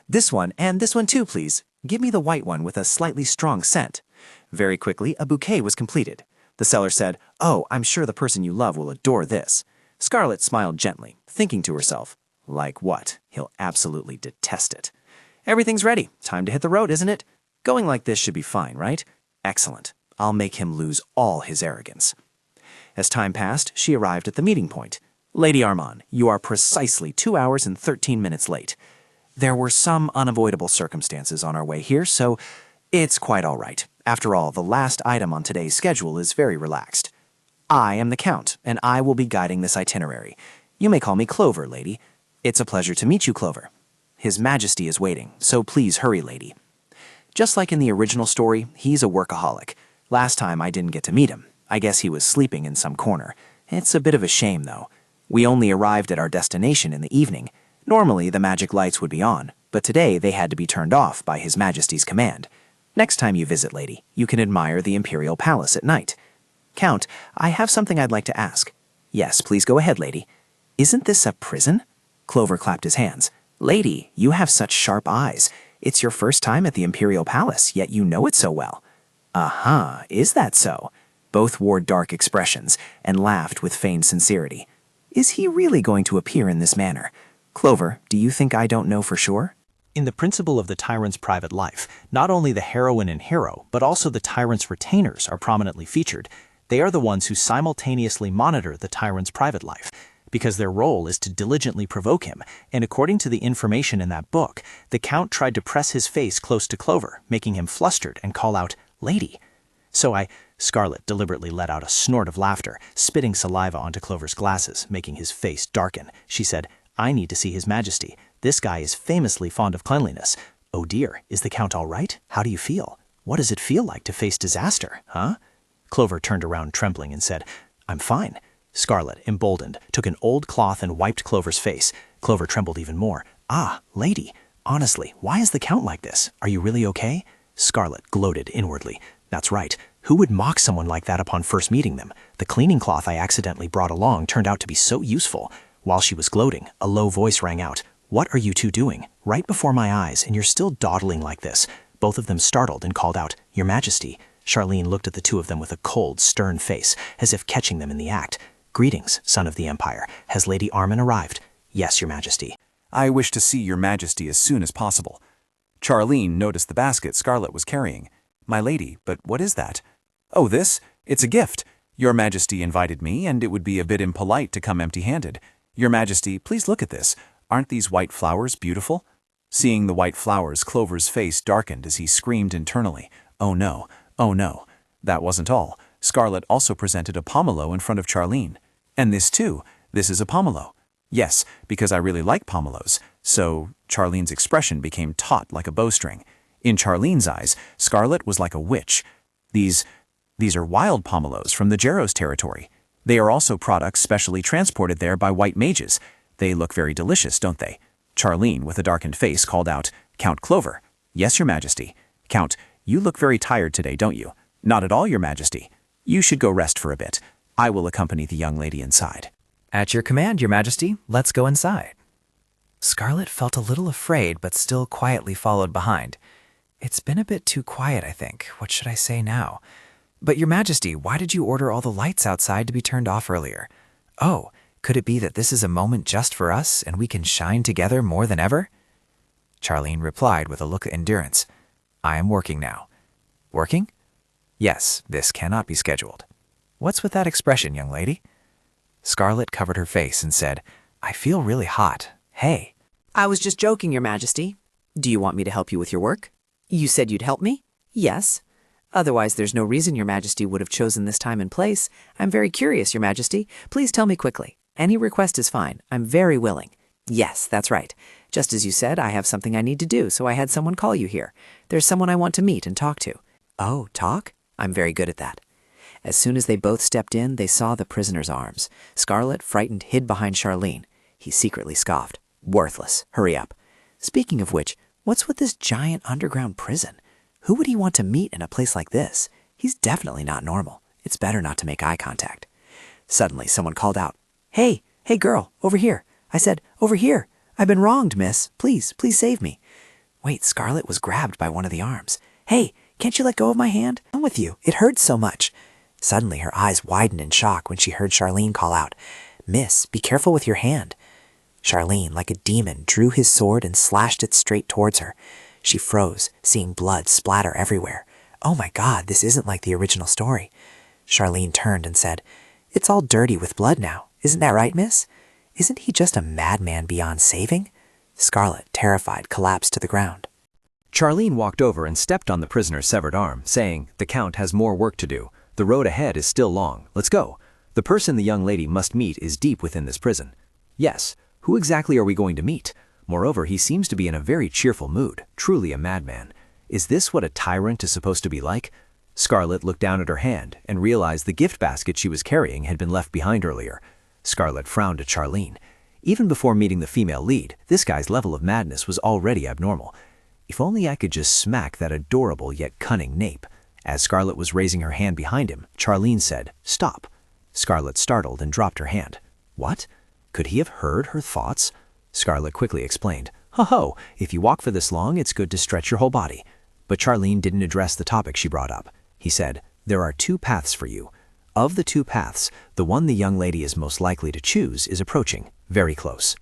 This one and this one too, please. Give me the white one with a slightly strong scent. Very quickly, a bouquet was completed. The seller said, oh, I'm sure the person you love will adore this. Scarlet smiled gently, thinking to herself, like what? He'll absolutely detest it. Everything's ready. Time to hit the road, isn't it? Going like this should be fine, right? Excellent. I'll make him lose all his arrogance. As time passed, she arrived at the meeting point. Lady Armand, you are precisely 2 hours and 13 minutes late. There were some unavoidable circumstances on our way here, so it's quite all right. After all, the last item on today's schedule is very relaxed. I am the Count, and I will be guiding this itinerary. You may call me Clover, lady. It's a pleasure to meet you, Clover. His Majesty is waiting, so please hurry, lady. Just like in the original story, he's a workaholic. Last time I didn't get to meet him. I guess he was sleeping in some corner. It's a bit of a shame, though. We only arrived at our destination in the evening. Normally, the magic lights would be on, but today they had to be turned off by His Majesty's command. Next time you visit, lady, you can admire the Imperial Palace at night. Count, I have something I'd like to ask. Yes, please go ahead, lady. Isn't this a prison? Clover clapped his hands. Lady, you have such sharp eyes. It's your first time at the Imperial Palace, yet you know it so well. Uh-huh, is that so? Both wore dark expressions and laughed with feigned sincerity. Is he really going to appear in this manner? Clover, do you think I don't know for sure? In the principle of the tyrant's private life, not only the heroine and hero, but also the tyrant's retainers are prominently featured. They are the ones who simultaneously monitor the tyrant's private life, because their role is to diligently provoke him, and according to the information in that book, the Count tried to press his face close to Clover, making him flustered and call out, "Lady." Scarlet deliberately let out a snort of laughter, spitting saliva onto Clover's glasses, making his face darken. She said, I need to see His Majesty. This guy is famously fond of cleanliness. Oh dear, is the Count all right? How do you feel? What does it feel like to face disaster, huh? Clover turned around trembling and said, I'm fine. Scarlet, emboldened, took an old cloth and wiped Clover's face. Clover trembled even more. Ah, lady, honestly, why is the Count like this? Are you really okay? Scarlet gloated inwardly. That's right. Who would mock someone like that upon first meeting them? The cleaning cloth I accidentally brought along turned out to be so useful. While she was gloating, a low voice rang out. What are you two doing? Right before my eyes, and you're still dawdling like this. Both of them startled and called out, Your Majesty. Charlene looked at the two of them with a cold, stern face, as if catching them in the act. Greetings, son of the Empire. Has Lady Armin arrived? Yes, Your Majesty. I wish to see Your Majesty as soon as possible. Charlene noticed the basket Scarlet was carrying. My lady, but what is that? Oh, this? It's a gift. Your Majesty invited me, and it would be a bit impolite to come empty-handed. Your Majesty, please look at this. Aren't these white flowers beautiful? Seeing the white flowers, Clover's face darkened as he screamed internally. Oh no, oh no. That wasn't all. Scarlet also presented a pomelo in front of Charlene. And this too. This is a pomelo. Yes, because I really like pomelos. So Charlene's expression became taut like a bowstring. In Charlene's eyes, Scarlet was like a witch. These are wild pomelos from the Jeros territory. They are also products specially transported there by white mages. They look very delicious, don't they? Charlene, with a darkened face, called out, Count Clover. Yes, Your Majesty. Count, you look very tired today, don't you? Not at all, Your Majesty. You should go rest for a bit. I will accompany the young lady inside. At your command, Your Majesty. Let's go inside. Scarlet felt a little afraid, but still quietly followed behind. It's been a bit too quiet, I think. What should I say now? But Your Majesty, why did you order all the lights outside to be turned off earlier? Oh, Could it be that this is a moment just for us and we can shine together more than ever? Charlene replied with a look of endurance. I am working now. Working? Yes, this cannot be scheduled. What's with that expression, young lady? Scarlet covered her face and said, I feel really hot. Hey. I was just joking, Your Majesty. Do you want me to help you with your work? You said you'd help me? Yes. Otherwise, there's no reason Your Majesty would have chosen this time and place. I'm very curious, Your Majesty. Please tell me quickly. Any request is fine. I'm very willing. Yes, that's right. Just as you said, I have something I need to do, so I had someone call you here. There's someone I want to meet and talk to. Oh, talk? I'm very good at that. As soon as they both stepped in, they saw the prisoner's arms. Scarlet, frightened, hid behind Charlene. He secretly scoffed. Worthless. Hurry up. Speaking of which, what's with this giant underground prison? Who would he want to meet in a place like this? He's definitely not normal. It's better not to make eye contact. Suddenly, someone called out, Hey, girl, over here. I said, over here. I've been wronged, miss. Please save me. Wait, Scarlet was grabbed by one of the arms. Hey, can't you let go of my hand? I'm with you. It hurts so much. Suddenly, her eyes widened in shock when she heard Charlene call out, Miss, be careful with your hand. Charlene, like a demon, drew his sword and slashed it straight towards her. She froze, seeing blood splatter everywhere. Oh my God, this isn't like the original story. Charlene turned and said, It's all dirty with blood now. Isn't that right, miss? Isn't he just a madman beyond saving? Scarlet, terrified, collapsed to the ground. Charlene walked over and stepped on the prisoner's severed arm, saying, The Count has more work to do. The road ahead is still long. Let's go. The person the young lady must meet is deep within this prison. Yes, who exactly are we going to meet? Moreover, he seems to be in a very cheerful mood, truly a madman. Is this what a tyrant is supposed to be like? Scarlet looked down at her hand and realized the gift basket she was carrying had been left behind earlier. Scarlet frowned at Charlene. Even before meeting the female lead, this guy's level of madness was already abnormal. If only I could just smack that adorable yet cunning nape. As Scarlet was raising her hand behind him, Charlene said, Stop. Scarlet startled and dropped her hand. What? Could he have heard her thoughts? Scarlet quickly explained, Ho, if you walk for this long, it's good to stretch your whole body. But Charlene didn't address the topic she brought up. He said, There are two paths for you. Of the two paths, the one the young lady is most likely to choose is approaching, very close.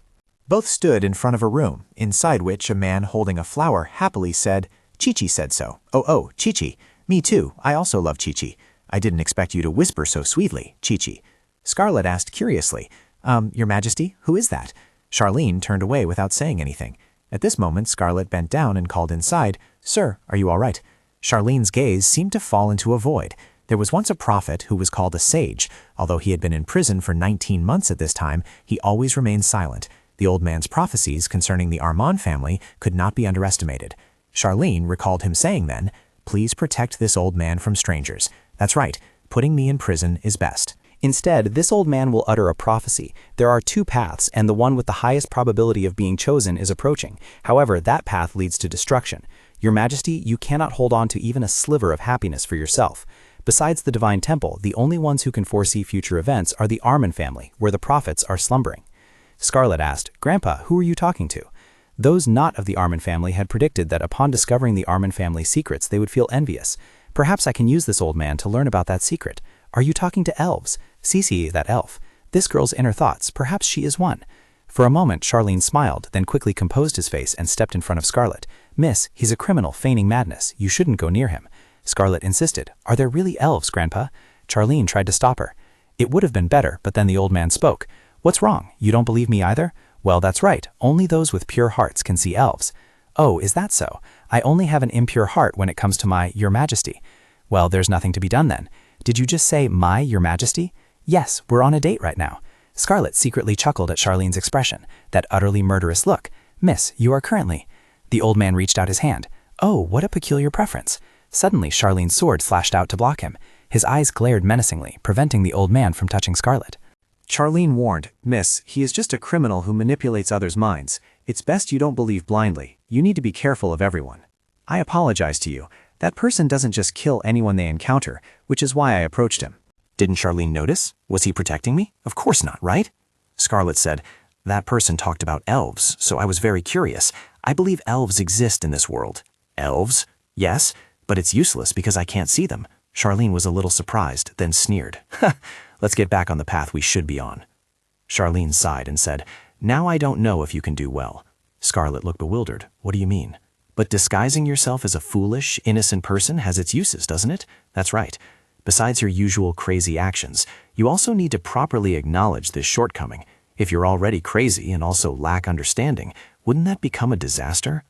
Both stood in front of a room, inside which a man holding a flower happily said, Chi-Chi said so. Oh, Chi-Chi. Me too. I also love Chi-Chi. I didn't expect you to whisper so sweetly, Chi-Chi. Scarlet asked curiously, Your Majesty, who is that? Charlene turned away without saying anything. At this moment, Scarlet bent down and called inside, Sir, are you all right? Charlene's gaze seemed to fall into a void. There was once a prophet who was called a sage. Although he had been in prison for 19 months at this time, he always remained silent. The old man's prophecies concerning the Armand family could not be underestimated. Charlene recalled him saying then, Please protect this old man from strangers. That's right, putting me in prison is best. Instead, this old man will utter a prophecy. There are two paths, and the one with the highest probability of being chosen is approaching. However, that path leads to destruction. Your Majesty, you cannot hold on to even a sliver of happiness for yourself. Besides the Divine Temple, the only ones who can foresee future events are the Armand family, where the prophets are slumbering. Scarlet asked, Grandpa, who are you talking to? Those not of the Armand family had predicted that upon discovering the Armand family's secrets, they would feel envious. Perhaps I can use this old man to learn about that secret. Are you talking to elves? Cece, that elf. This girl's inner thoughts, perhaps she is one. For a moment, Charlene smiled, then quickly composed his face and stepped in front of Scarlet. Miss, he's a criminal feigning madness. You shouldn't go near him. Scarlet insisted, Are there really elves, Grandpa? Charlene tried to stop her. It would have been better, but then the old man spoke. What's wrong? You don't believe me either? Well, that's right. Only those with pure hearts can see elves. Oh, is that so? I only have an impure heart when it comes to my Your Majesty. Well, there's nothing to be done then. Did you just say my Your Majesty? Yes, we're on a date right now. Scarlet secretly chuckled at Charlene's expression, that utterly murderous look. Miss, you are currently. The old man reached out his hand. Oh, what a peculiar preference. Suddenly, Charlene's sword flashed out to block him. His eyes glared menacingly, preventing the old man from touching Scarlet. Charlene warned, Miss, he is just a criminal who manipulates others' minds. It's best you don't believe blindly. You need to be careful of everyone. I apologize to you. That person doesn't just kill anyone they encounter, which is why I approached him. Didn't Charlene notice? Was he protecting me? Of course not, right? Scarlet said, That person talked about elves, so I was very curious. I believe elves exist in this world. Elves? Yes, but it's useless because I can't see them. Charlene was a little surprised, then sneered. Let's get back on the path we should be on. Charlene sighed and said, "Now I don't know if you can do well." Scarlet looked bewildered. "What do you mean?" "But disguising yourself as a foolish, innocent person has its uses, doesn't it?" "That's right. Besides your usual crazy actions, you also need to properly acknowledge this shortcoming. If you're already crazy and also lack understanding, wouldn't that become a disaster?"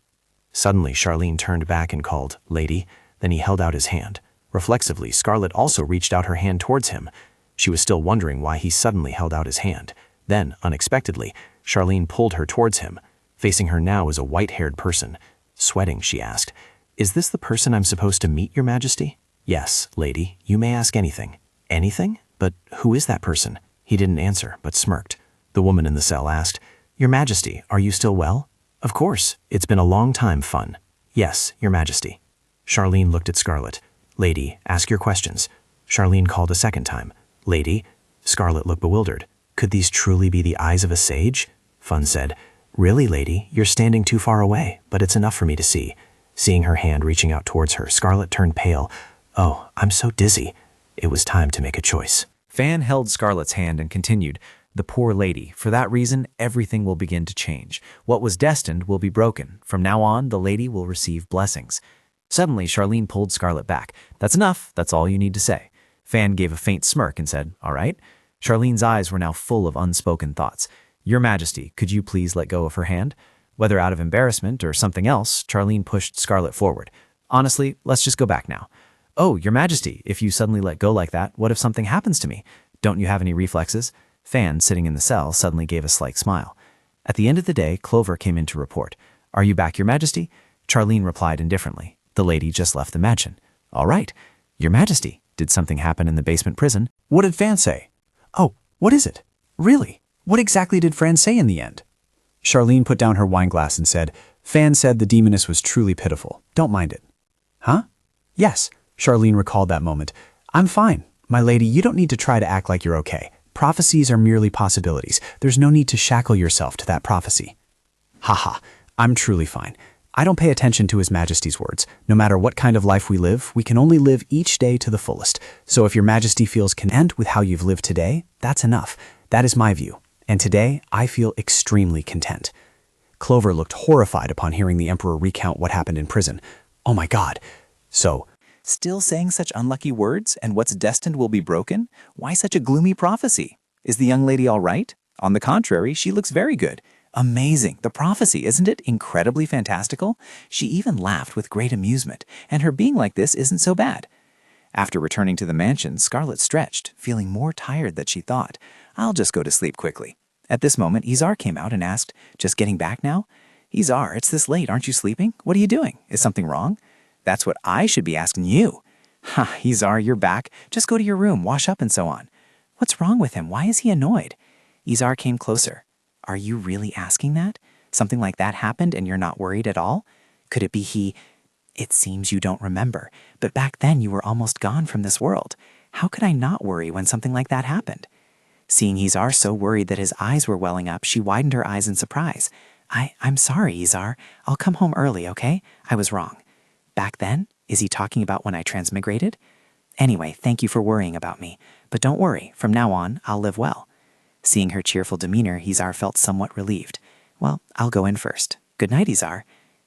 Suddenly, Charlene turned back and called, "Lady." Then he held out his hand. Reflexively, Scarlet also reached out her hand towards him. She was still wondering why he suddenly held out his hand. Then, unexpectedly, Charlene pulled her towards him. Facing her now was a white-haired person. Sweating, she asked, "Is this the person I'm supposed to meet, Your Majesty?" "Yes, lady. You may ask anything." "Anything? But who is that person?" He didn't answer, but smirked. The woman in the cell asked, "Your Majesty, are you still well?" "Of course. It's been a long time, Fun." "Yes, Your Majesty." Charlene looked at Scarlet. "Lady, ask your questions." Charlene called a second time. "Lady." Scarlet looked bewildered. "Could these truly be the eyes of a sage?" Fun said, "Really, lady, you're standing too far away, but it's enough for me to see." Seeing her hand reaching out towards her, Scarlet turned pale. "Oh, I'm so dizzy." It was time to make a choice. Fan held Scarlet's hand and continued, "The poor lady. For that reason, everything will begin to change. What was destined will be broken. From now on, the lady will receive blessings." Suddenly, Charlene pulled Scarlet back. "That's enough. That's all you need to say." Fan gave a faint smirk and said, "All right." Charlene's eyes were now full of unspoken thoughts. "Your Majesty, could you please let go of her hand?" Whether out of embarrassment or something else, Charlene pushed Scarlet forward. "Honestly, let's just go back now." "Oh, Your Majesty, if you suddenly let go like that, what if something happens to me? Don't you have any reflexes?" Fan, sitting in the cell, suddenly gave a slight smile. At the end of the day, Clover came in to report. "Are you back, Your Majesty?" Charlene replied indifferently. "The lady just left the mansion." "All right. Your Majesty, did something happen in the basement prison?" What did Fan say? Oh, what is it? Really? What exactly did Fran say in the end? Charlene put down her wineglass and said, "Fan said the demoness was truly pitiful. Don't mind it." "Huh?" "Yes." Charlene recalled that moment. "I'm fine. My lady, you don't need to try to act like you're okay. Prophecies are merely possibilities. There's no need to shackle yourself to that prophecy." "Haha, I'm truly fine. I don't pay attention to His Majesty's words. No matter what kind of life we live, we can only live each day to the fullest. So if Your Majesty feels content with how you've lived today, that's enough. That is my view. And today, I feel extremely content." Clover looked horrified upon hearing the Emperor recount what happened in prison. "Oh my God." "So, Still saying such unlucky words, and what's destined will be broken? Why such a gloomy prophecy? Is the young lady all right? On the contrary, she looks very good. Amazing. The prophecy, isn't it incredibly fantastical? She even laughed with great amusement, and her being like this isn't so bad." After returning to the mansion, Scarlet stretched, feeling more tired than she thought. "I'll just go to sleep quickly." At this moment, Izar came out and asked, "Just getting back now?" "Izar, it's this late. Aren't you sleeping? What are you doing? Is something wrong?" "That's what I should be asking you." "Ha, Izar, you're back. Just go to your room, wash up and so on." "What's wrong with him? Why is he annoyed?" Izar came closer. "Are you really asking that? Something like that happened and you're not worried at all? Could it be he... It seems you don't remember, but back then you were almost gone from this world. How could I not worry when something like that happened?" Seeing Izar so worried that his eyes were welling up, she widened her eyes in surprise. I'm sorry, Izar. I'll come home early, okay? I was wrong." "Back then? Is he talking about when I transmigrated?" "Anyway, thank you for worrying about me. But don't worry, from now on, I'll live well." Seeing her cheerful demeanor, Izar felt somewhat relieved. "Well, I'll go in first. Good night, Izar."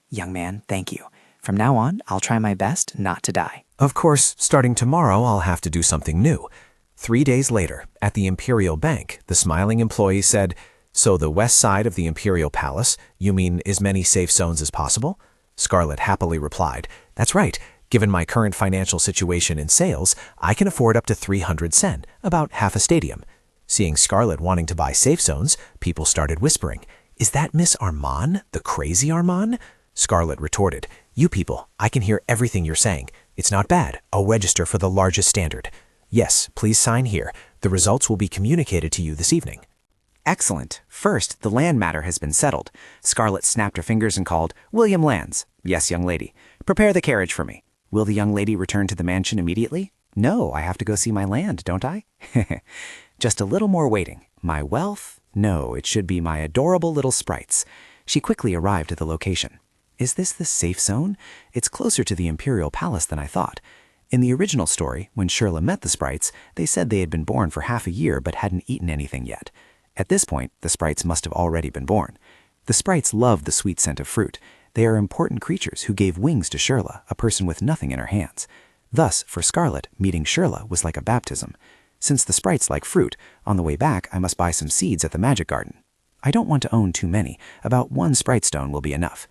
"Young man, thank you. From now on, I'll try my best not to die." Of course, starting tomorrow, I'll have to do something new. 3 days later, at the Imperial Bank, the smiling employee said, "So the west side of the Imperial Palace, you mean as many safe zones as possible?" Scarlet happily replied, "That's right. Given my current financial situation in sales, I can afford up to 300 sen, about half a stadium." Seeing Scarlet wanting to buy safe zones, people started whispering, "Is that Miss Armand, the crazy Armand?" Scarlet retorted, "You people, I can hear everything you're saying. It's not bad. I'll register for the largest standard. Yes, please sign here. The results will be communicated to you this evening." Excellent. First, the land matter has been settled. Scarlet snapped her fingers and called, "William Lands." "Yes, young lady." "Prepare the carriage for me." "Will the young lady return to the mansion immediately?" "No, I have to go see my land, don't I?" "Just a little more waiting. My wealth? No, it should be my adorable little sprites." She quickly arrived at the location. Is this the safe zone? It's closer to the Imperial Palace than I thought. In the original story, when Shirla met the sprites, they said they had been born for half a year but hadn't eaten anything yet. At this point, the sprites must have already been born. The sprites love the sweet scent of fruit. They are important creatures who gave wings to Shirla, a person with nothing in her hands. Thus, for Scarlet, meeting Shirla was like a baptism. Since the sprites like fruit, on the way back I must buy some seeds at the magic garden. I don't want to own too many. About 1 sprite stone will be enough.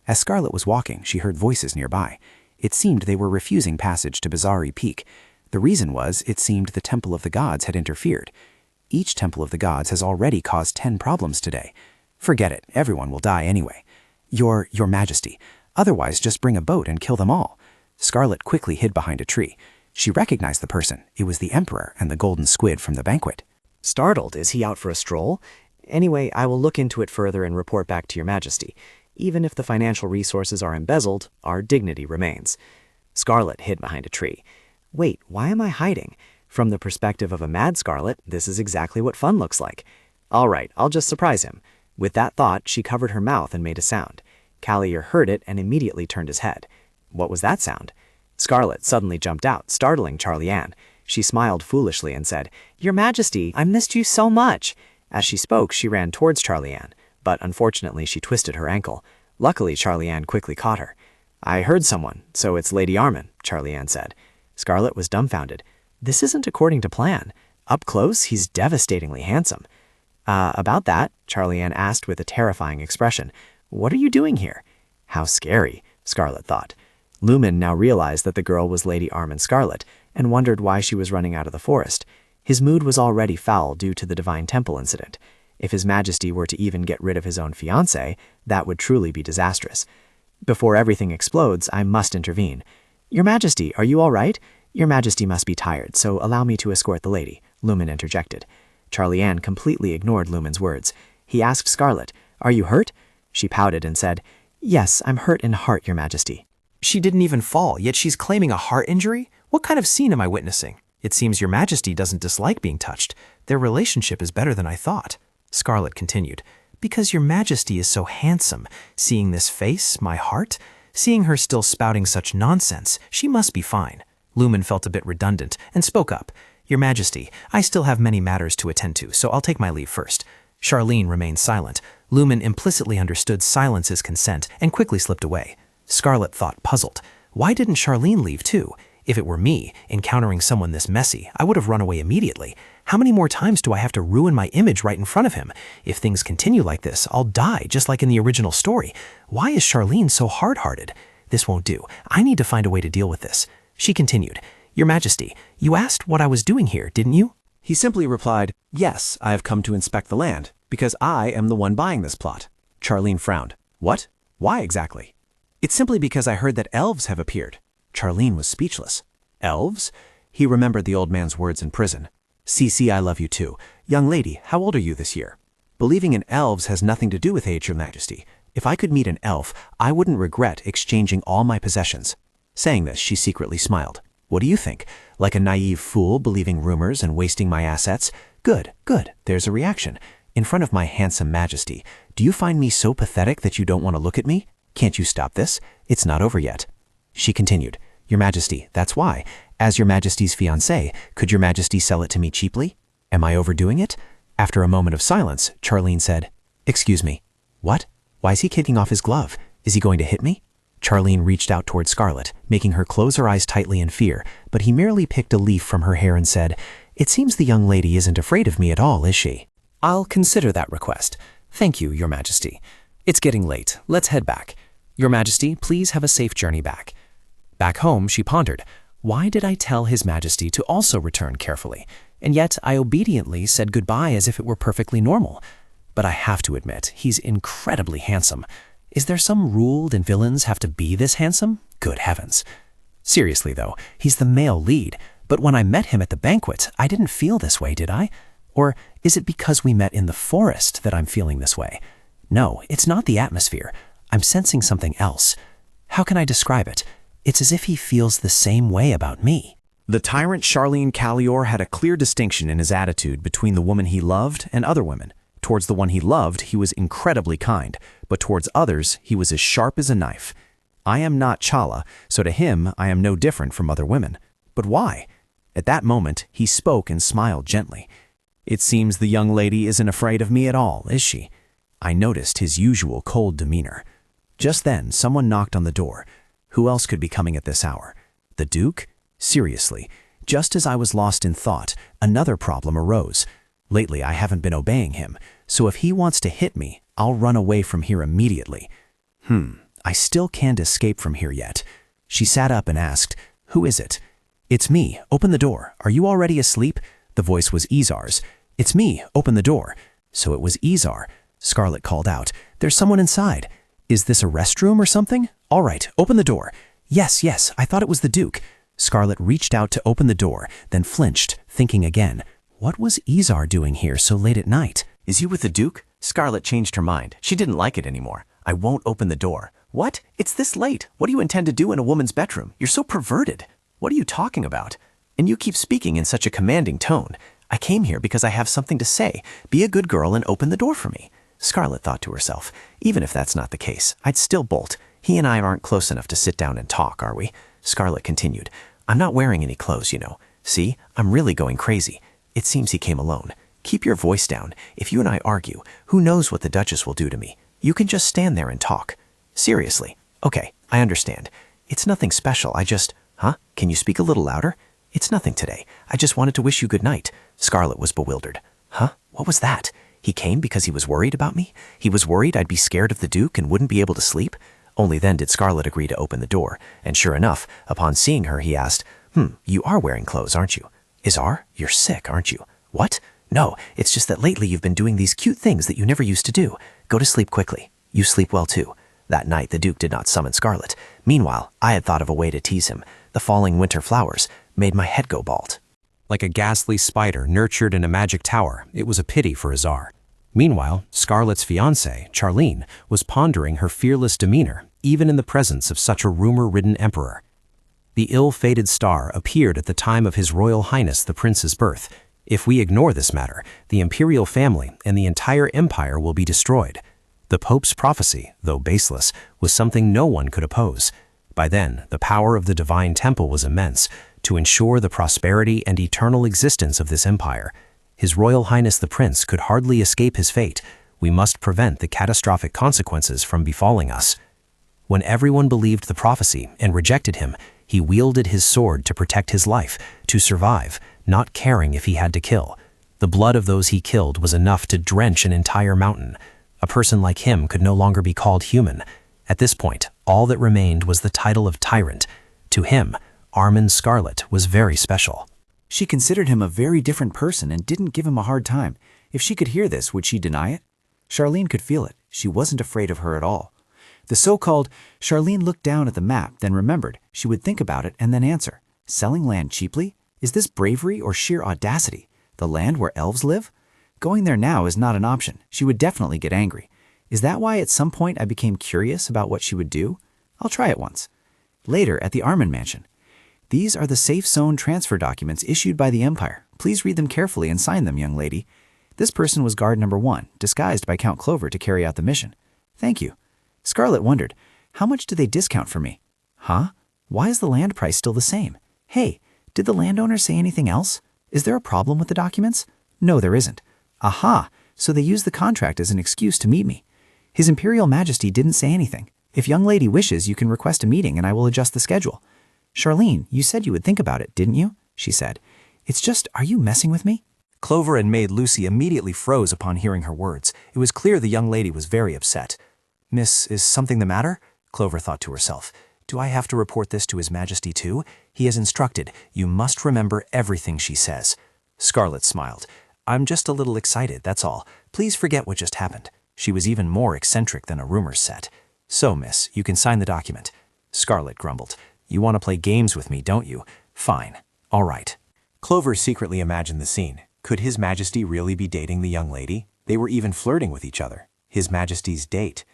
As Scarlet was walking, she heard voices nearby. It seemed they were refusing passage to Bizarre Peak. The reason was, it seemed the Temple of the Gods had interfered. Each Temple of the Gods has already caused 10 problems today. Forget it, everyone will die anyway. Your Majesty, otherwise just bring a boat and kill them all. Scarlet quickly hid behind a tree. She recognized the person. It was the Emperor and the golden squid from the banquet. Startled, is he out for a stroll? Anyway, I will look into it further and report back to your Majesty. Even if the financial resources are embezzled, our dignity remains. Scarlet hid behind a tree. Wait, why am I hiding? From the perspective of a mad Scarlet, this is exactly what fun looks like. All right, I'll just surprise him. With that thought, she covered her mouth and made a sound. Callier heard it and immediately turned his head. What was that sound? Scarlet suddenly jumped out, startling Charlie Ann. She smiled foolishly and said, "Your Majesty, I missed you so much." As she spoke, she ran towards Charlie Ann, but unfortunately she twisted her ankle. Luckily, Charlie Ann quickly caught her. "I heard someone, so it's Lady Armin," Charlie Ann said. Scarlet was dumbfounded. This isn't according to plan. Up close, he's devastatingly handsome. About that, Charlie Ann asked with a terrifying expression. "What are you doing here?" How scary, Scarlet thought. Lumen now realized that the girl was Lady Armin Scarlet and wondered why she was running out of the forest. His mood was already foul due to the Divine Temple incident. If His Majesty were to even get rid of his own fiancée, that would truly be disastrous. Before everything explodes, I must intervene. "Your Majesty, are you all right? Your Majesty must be tired, so allow me to escort the lady," Lumen interjected. Charlie Ann completely ignored Lumen's words. He asked Scarlet, "Are you hurt?" She pouted and said, "Yes, I'm hurt in heart, Your Majesty." She didn't even fall, yet she's claiming a heart injury? What kind of scene am I witnessing? It seems Your Majesty doesn't dislike being touched. Their relationship is better than I thought. Scarlet continued, "Because Your Majesty is so handsome. Seeing this face, my heart, seeing her still spouting such nonsense, she must be fine." Lumen felt a bit redundant and spoke up. "Your Majesty, I still have many matters to attend to, so I'll take my leave first." Charlene remained silent. Lumen implicitly understood silence is consent and quickly slipped away. Scarlet thought puzzled. Why didn't Charlene leave too? If it were me, encountering someone this messy, I would have run away immediately. How many more times do I have to ruin my image right in front of him? If things continue like this, I'll die just like in the original story. Why is Charlene so hard-hearted? This won't do. I need to find a way to deal with this. She continued, "Your Majesty, you asked what I was doing here, didn't you?" He simply replied, "Yes, I have come to inspect the land, because I am the one buying this plot." Charlene frowned. "What? Why exactly?" "It's simply because I heard that elves have appeared." Charlene was speechless. "Elves?" He remembered the old man's words in prison. "Cece, I love you too. Young lady, how old are you this year?" "Believing in elves has nothing to do with age, Your Majesty. If I could meet an elf, I wouldn't regret exchanging all my possessions." Saying this, she secretly smiled. "What do you think? Like a naive fool believing rumors and wasting my assets? Good, good, there's a reaction. In front of my handsome Majesty, do you find me so pathetic that you don't want to look at me? Can't you stop this? It's not over yet." She continued, "Your Majesty, that's why. As Your Majesty's fiancé, could Your Majesty sell it to me cheaply? Am I overdoing it?" After a moment of silence, Charlene said, "Excuse me. What? Why is he kicking off his glove? Is he going to hit me?" Charlene reached out toward Scarlet, making her close her eyes tightly in fear, but he merely picked a leaf from her hair and said, "It seems the young lady isn't afraid of me at all, is she?" "I'll consider that request. Thank you, Your Majesty. It's getting late. Let's head back. Your Majesty, please have a safe journey back." Back home, she pondered, why did I tell His Majesty to also return carefully? And yet I obediently said goodbye as if it were perfectly normal. But I have to admit, he's incredibly handsome. Is there some rule that villains have to be this handsome? Good heavens. Seriously though, he's the male lead, but when I met him at the banquet, I didn't feel this way, did I? Or is it because we met in the forest that I'm feeling this way? No, it's not the atmosphere. I'm sensing something else. How can I describe it? It's as if he feels the same way about me. The tyrant Charlene Callior had a clear distinction in his attitude between the woman he loved and other women. Towards the one he loved, he was incredibly kind, but towards others, he was as sharp as a knife. I am not Chala, so to him, I am no different from other women. But why? At that moment, he spoke and smiled gently. It seems the young lady isn't afraid of me at all, is she? I noticed his usual cold demeanor. Just then, someone knocked on the door. Who else could be coming at this hour? The Duke? Seriously, just as I was lost in thought, another problem arose. Lately, I haven't been obeying him, so if he wants to hit me, I'll run away from here immediately. I still can't escape from here yet. She sat up and asked, "Who is it?" "It's me. Open the door. Are you already asleep?" The voice was Izar's. "It's me. Open the door." So it was Izar. Scarlet called out, "There's someone inside. Is this a restroom or something? All right, open the door." Yes, I thought it was the Duke." Scarlet reached out to open the door, then flinched, thinking again. What was Izar doing here so late at night? "Is you with the Duke?" Scarlet changed her mind. She didn't like it anymore. "I won't open the door." "What? It's this late. What do you intend to do in a woman's bedroom? You're so perverted." "What are you talking about? And you keep speaking in such a commanding tone. I came here because I have something to say. Be a good girl and open the door for me." Scarlet thought to herself, even if that's not the case, I'd still bolt. He and I aren't close enough to sit down and talk, are we? Scarlet continued, "I'm not wearing any clothes, you know. See, I'm really going crazy. It seems he came alone. Keep your voice down. If you and I argue, who knows what the Duchess will do to me? You can just stand there and talk." "Seriously? Okay, I understand. It's nothing special. Can you speak a little louder?" "It's nothing today. I just wanted to wish you good night." Scarlet was bewildered. What was that? He came because he was worried about me? He was worried I'd be scared of the Duke and wouldn't be able to sleep? Only then did Scarlet agree to open the door, and sure enough, upon seeing her, he asked, "You are wearing clothes, aren't you?" "Izar, you're sick, aren't you?" "What? No, it's just that lately you've been doing these cute things that you never used to do. Go to sleep quickly. You sleep well too." That night, the Duke did not summon Scarlet. Meanwhile, I had thought of a way to tease him. The falling winter flowers made my head go bald. Like a ghastly spider nurtured in a magic tower, it was a pity for Izar. Meanwhile, Scarlet's fiancée, Charlene, was pondering her fearless demeanor, even in the presence of such a rumor-ridden emperor. The ill-fated star appeared at the time of His Royal Highness the Prince's birth. If we ignore this matter, the imperial family and the entire empire will be destroyed. The Pope's prophecy, though baseless, was something no one could oppose. By then, the power of the divine temple was immense, to ensure the prosperity and eternal existence of this empire. His Royal Highness the Prince could hardly escape his fate. We must prevent the catastrophic consequences from befalling us. When everyone believed the prophecy and rejected him, he wielded his sword to protect his life, to survive, not caring if he had to kill. The blood of those he killed was enough to drench an entire mountain. A person like him could no longer be called human. At this point, all that remained was the title of Tyrant. To him, Armand Scarlet was very special. She considered him a very different person and didn't give him a hard time. If she could hear this, would she deny it? Charlene could feel it. She wasn't afraid of her at all. The so-called Charlene looked down at the map, then remembered. She would think about it and then answer. Selling land cheaply? Is this bravery or sheer audacity? The land where elves live? Going there now is not an option. She would definitely get angry. Is that why at some point I became curious about what she would do? I'll try it once. Later, at the Armand mansion. These are the safe zone transfer documents issued by the Empire. Please read them carefully and sign them, young lady. This person was guard number 1, disguised by Count Clover to carry out the mission. Thank you. Scarlet wondered, how much do they discount for me? Why is the land price still the same? Hey, did the landowner say anything else? Is there a problem with the documents? No, there isn't. Aha, so they used the contract as an excuse to meet me. His Imperial Majesty didn't say anything. If young lady wishes, you can request a meeting and I will adjust the schedule. Charlene, you said you would think about it, didn't you? She said. It's just, are you messing with me? Clover and maid Lucy immediately froze upon hearing her words. It was clear the young lady was very upset. Miss, is something the matter? Clover thought to herself. Do I have to report this to His Majesty too? He has instructed, you must remember everything she says. Scarlet smiled. I'm just a little excited, that's all. Please forget what just happened. She was even more eccentric than a rumors set. So, miss, you can sign the document. Scarlet grumbled. You want to play games with me, don't you? Fine. All right. Clover secretly imagined the scene. Could His Majesty really be dating the young lady? They were even flirting with each other. His Majesty's date.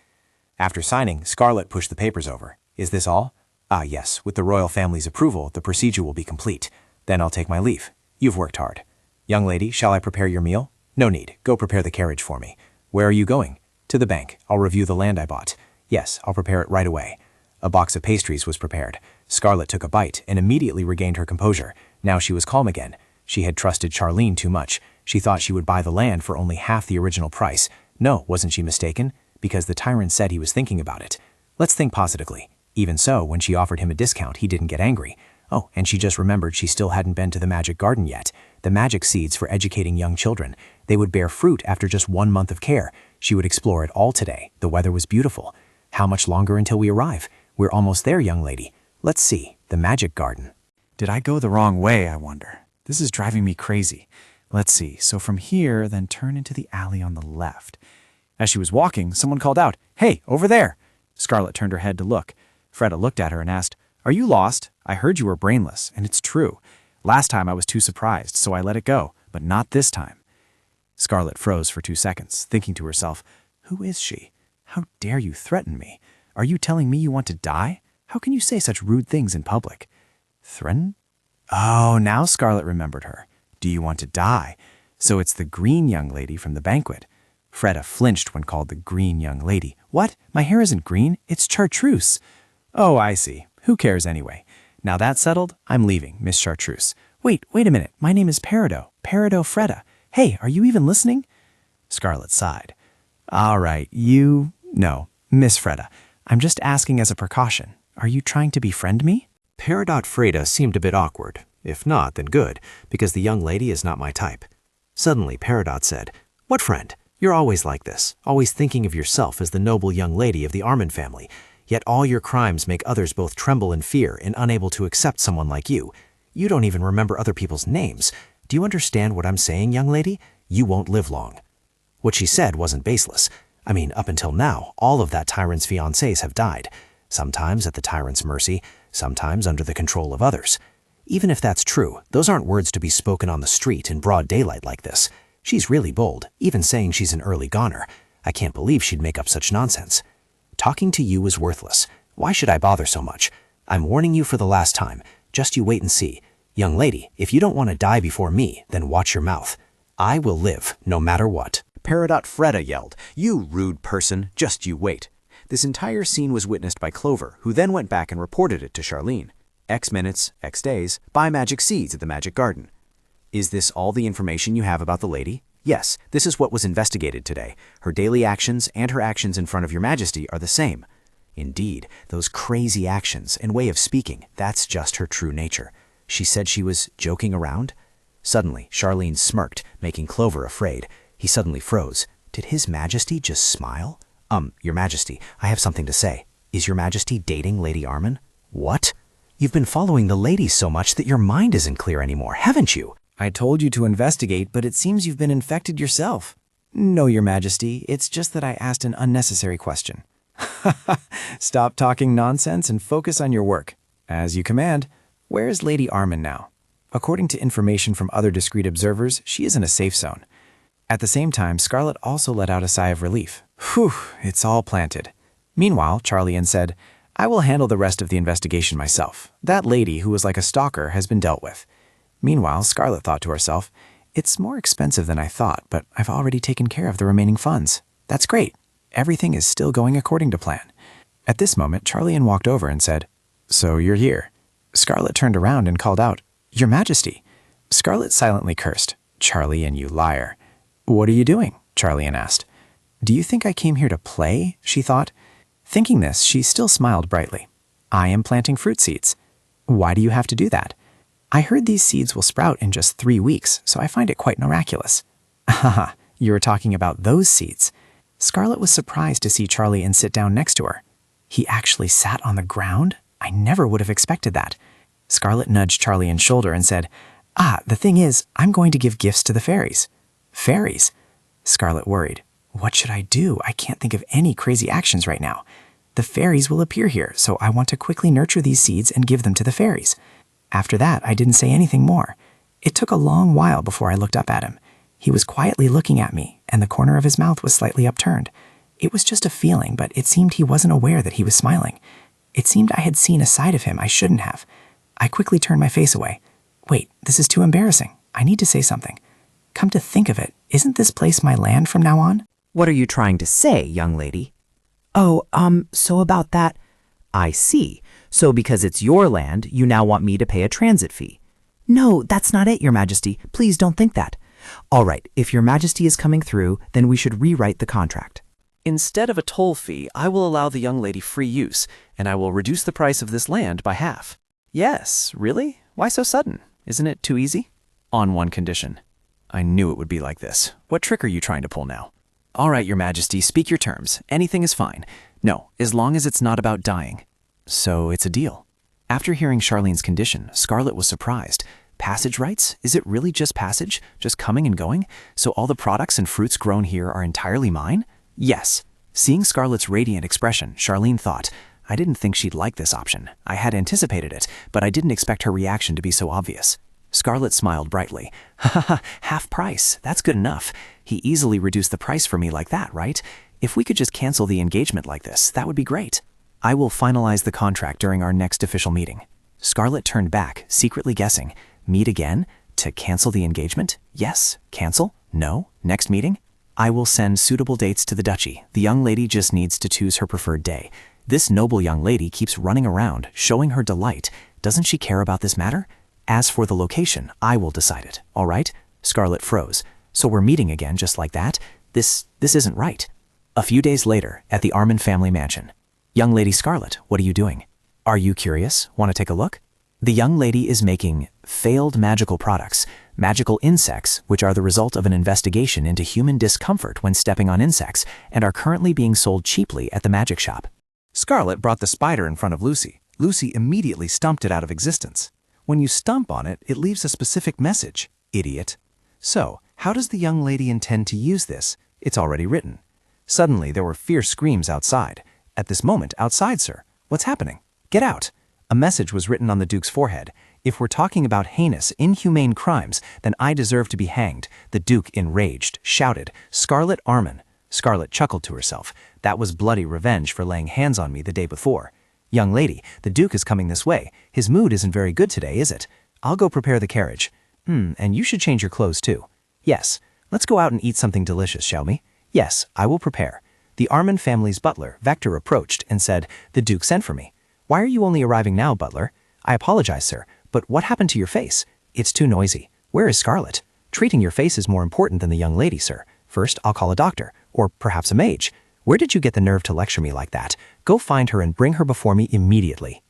After signing, Scarlet pushed the papers over. Is this all? Ah, yes. With the royal family's approval, the procedure will be complete. Then I'll take my leave. You've worked hard. Young lady, shall I prepare your meal? No need. Go prepare the carriage for me. Where are you going? To the bank. I'll review the land I bought. Yes, I'll prepare it right away. A box of pastries was prepared. Scarlet took a bite and immediately regained her composure. Now she was calm again. She had trusted Charlene too much. She thought she would buy the land for only half the original price. No, wasn't she mistaken? Because the tyrant said he was thinking about it. Let's think positively. Even so, when she offered him a discount, he didn't get angry. Oh, and she just remembered she still hadn't been to the magic garden yet. The magic seeds for educating young children. They would bear fruit after just 1 month of care. She would explore it all today. The weather was beautiful. How much longer until we arrive? We're almost there, young lady. Let's see. The magic garden. Did I go the wrong way, I wonder? This is driving me crazy. Let's see. So from here, then turn into the alley on the left. As she was walking, someone called out, "Hey, over there!" Scarlet turned her head to look. Freda looked at her and asked, "Are you lost? I heard you were brainless, and it's true. Last time I was too surprised, so I let it go, but not this time." Scarlet froze for 2 seconds, thinking to herself, "Who is she? How dare you threaten me? Are you telling me you want to die? How can you say such rude things in public?" Threaten? Oh, now Scarlet remembered her. Do you want to die? So it's the green young lady from the banquet. Freda flinched when called the green young lady. What? My hair isn't green, it's chartreuse. Oh, I see. Who cares anyway? Now that's settled, I'm leaving, Miss Chartreuse. Wait a minute. My name is Peridot Freda. Hey, are you even listening? Scarlet sighed. All right, No, Miss Freda. I'm just asking as a precaution. Are you trying to befriend me? Peridot Freda seemed a bit awkward. If not, then good, because the young lady is not my type. Suddenly, Peridot said, "What friend? You're always like this, always thinking of yourself as the noble young lady of the Armand family, yet all your crimes make others both tremble in fear and unable to accept someone like you. You don't even remember other people's names. Do you understand what I'm saying, young lady? You won't live long." What she said wasn't baseless. I mean, up until now, all of that tyrant's fiancés have died, sometimes at the tyrant's mercy, sometimes under the control of others. Even if that's true, those aren't words to be spoken on the street in broad daylight like this. She's really bold, even saying she's an early goner. I can't believe she'd make up such nonsense. Talking to you is worthless. Why should I bother so much? I'm warning you for the last time. Just you wait and see. Young lady, if you don't want to die before me, then watch your mouth. I will live, no matter what. Peridot Freda yelled, "You rude person, just you wait." This entire scene was witnessed by Clover, who then went back and reported it to Charlene. X minutes, X days, buy magic seeds at the magic garden. Is this all the information you have about the lady? Yes, this is what was investigated today. Her daily actions and her actions in front of your majesty are the same. Indeed, those crazy actions and way of speaking, that's just her true nature. She said she was joking around. Suddenly, Charlene smirked, making Clover afraid. He suddenly froze. Did His Majesty just smile? Your Majesty, I have something to say. Is Your Majesty dating Lady Armand? What? You've been following the lady so much that your mind isn't clear anymore, haven't you? I told you to investigate, but it seems you've been infected yourself. No, Your Majesty, it's just that I asked an unnecessary question. Stop talking nonsense and focus on your work. As you command. Where's Lady Armand now? According to information from other discreet observers, she is in a safe zone. At the same time, Scarlet also let out a sigh of relief. Whew, it's all planted. Meanwhile, Charlene said, I will handle the rest of the investigation myself. That lady who was like a stalker has been dealt with. Meanwhile, Scarlet thought to herself, it's more expensive than I thought, but I've already taken care of the remaining funds. That's great. Everything is still going according to plan. At this moment, Charlene walked over and said, So you're here. Scarlet turned around and called out, Your Majesty. Scarlet silently cursed, Charlene, you liar. What are you doing? Charlene asked. Do you think I came here to play? She thought. Thinking this, she still smiled brightly. I am planting fruit seeds. Why do you have to do that? I heard these seeds will sprout in just 3 weeks, so I find it quite miraculous. Haha, you were talking about those seeds. Scarlet was surprised to see Charlene sit down next to her. He actually sat on the ground? I never would have expected that. Scarlet nudged Charlene's shoulder and said, the thing is, I'm going to give gifts to the fairies. Fairies? Scarlet worried. What should I do? I can't think of any crazy actions right now. The fairies will appear here, so I want to quickly nurture these seeds and give them to the fairies. After that, I didn't say anything more. It took a long while before I looked up at him. He was quietly looking at me, and the corner of his mouth was slightly upturned. It was just a feeling, but it seemed he wasn't aware that he was smiling. It seemed I had seen a side of him I shouldn't have. I quickly turned my face away. Wait, this is too embarrassing. I need to say something. Come to think of it, isn't this place my land from now on? What are you trying to say, young lady? So about that. I see. So because it's your land, you now want me to pay a transit fee. No, that's not it, Your Majesty. Please don't think that. All right, if your majesty is coming through, then we should rewrite the contract. Instead of a toll fee, I will allow the young lady free use, and I will reduce the price of this land by half. Yes, really? Why so sudden? Isn't it too easy? On one condition. I knew it would be like this. What trick are you trying to pull now? All right, your majesty, speak your terms. Anything is fine. No, as long as it's not about dying. So it's a deal. After hearing Charlene's condition, Scarlet was surprised. Passage rights? Is it really just passage? Just coming and going? So all the products and fruits grown here are entirely mine? Yes. Seeing Scarlet's radiant expression, Charlene thought, I didn't think she'd like this option. I had anticipated it, but I didn't expect her reaction to be so obvious. Scarlet smiled brightly. Ha ha ha, half price. That's good enough. He easily reduced the price for me like that, right? If we could just cancel the engagement like this, that would be great. I will finalize the contract during our next official meeting. Scarlet turned back, secretly guessing. Meet again? To cancel the engagement? Yes. Cancel? No. Next meeting? I will send suitable dates to the duchy. The young lady just needs to choose her preferred day. This noble young lady keeps running around, showing her delight. Doesn't she care about this matter? As for the location, I will decide it, all right? Scarlet froze. So we're meeting again just like that? This isn't right. A few days later, at the Armand family mansion. Young lady Scarlet, what are you doing? Are you curious? Want to take a look? The young lady is making failed magical products, magical insects, which are the result of an investigation into human discomfort when stepping on insects and are currently being sold cheaply at the magic shop. Scarlet brought the spider in front of Lucy. Lucy immediately stumped it out of existence. When you stump on it, it leaves a specific message, idiot. So, how does the young lady intend to use this? It's already written. Suddenly, there were fierce screams outside. At this moment, outside, sir. What's happening? Get out. A message was written on the Duke's forehead. If we're talking about heinous, inhumane crimes, then I deserve to be hanged. The Duke, enraged, shouted, Scarlet Armand. Scarlet chuckled to herself. That was bloody revenge for laying hands on me the day before. Young lady, the Duke is coming this way. His mood isn't very good today, is it? I'll go prepare the carriage. And you should change your clothes too. Yes. Let's go out and eat something delicious, shall we? Yes, I will prepare. The Armand family's butler, Vector, approached and said, The Duke sent for me. Why are you only arriving now, butler? I apologize, sir, but what happened to your face? It's too noisy. Where is Scarlet? Treating your face is more important than the young lady, sir. First, I'll call a doctor, or perhaps a mage. Where did you get the nerve to lecture me like that? Go find her and bring her before me immediately.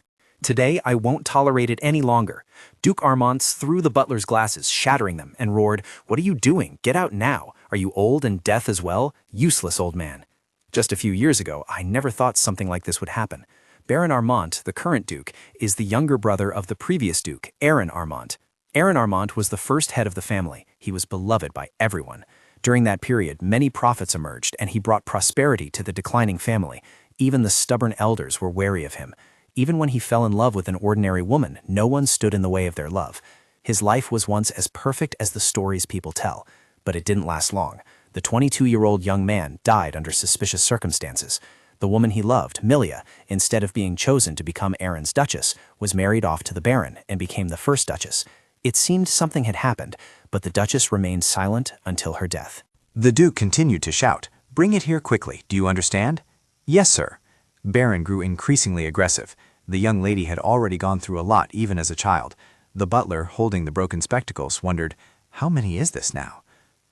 Today, I won't tolerate it any longer. Duke Armand threw the butler's glasses, shattering them, and roared, What are you doing? Get out now. Are you old and deaf as well? Useless old man. Just a few years ago, I never thought something like this would happen. Baron Armand, the current Duke, is the younger brother of the previous Duke, Aaron Armand. Aaron Armand was the first head of the family. He was beloved by everyone. During that period, many prophets emerged, and he brought prosperity to the declining family. Even the stubborn elders were wary of him. Even when he fell in love with an ordinary woman, no one stood in the way of their love. His life was once as perfect as the stories people tell, but it didn't last long. The 22-year-old young man died under suspicious circumstances. The woman he loved, Milia, instead of being chosen to become Aaron's duchess, was married off to the baron and became the first duchess. It seemed something had happened, but the duchess remained silent until her death. The Duke continued to shout, Bring it here quickly, do you understand? Yes, sir. Baron grew increasingly aggressive. The young lady had already gone through a lot, even as a child. The butler, holding the broken spectacles, wondered, How many is this now?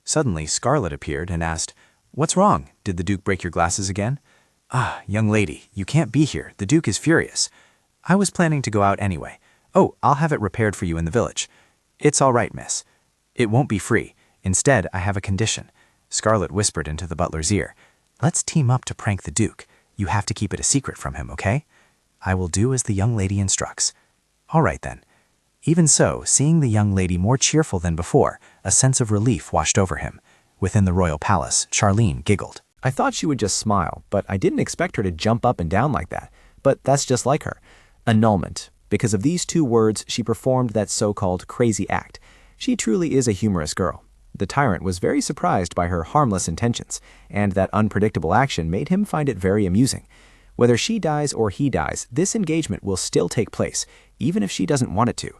Suddenly, Scarlet appeared and asked, What's wrong? Did the Duke break your glasses again? Ah, young lady, you can't be here. The Duke is furious. I was planning to go out anyway. Oh, I'll have it repaired for you in the village. It's all right, miss. It won't be free. Instead, I have a condition. Scarlet whispered into the butler's ear. Let's team up to prank the Duke. You have to keep it a secret from him, okay? I will do as the young lady instructs. All right, then. Even so, seeing the young lady more cheerful than before, a sense of relief washed over him. Within the royal palace, Charlene giggled. I thought she would just smile, but I didn't expect her to jump up and down like that. But that's just like her. Annulment. Because of these two words, she performed that so-called crazy act. She truly is a humorous girl. The tyrant was very surprised by her harmless intentions, and that unpredictable action made him find it very amusing. Whether she dies or he dies, this engagement will still take place, even if she doesn't want it to.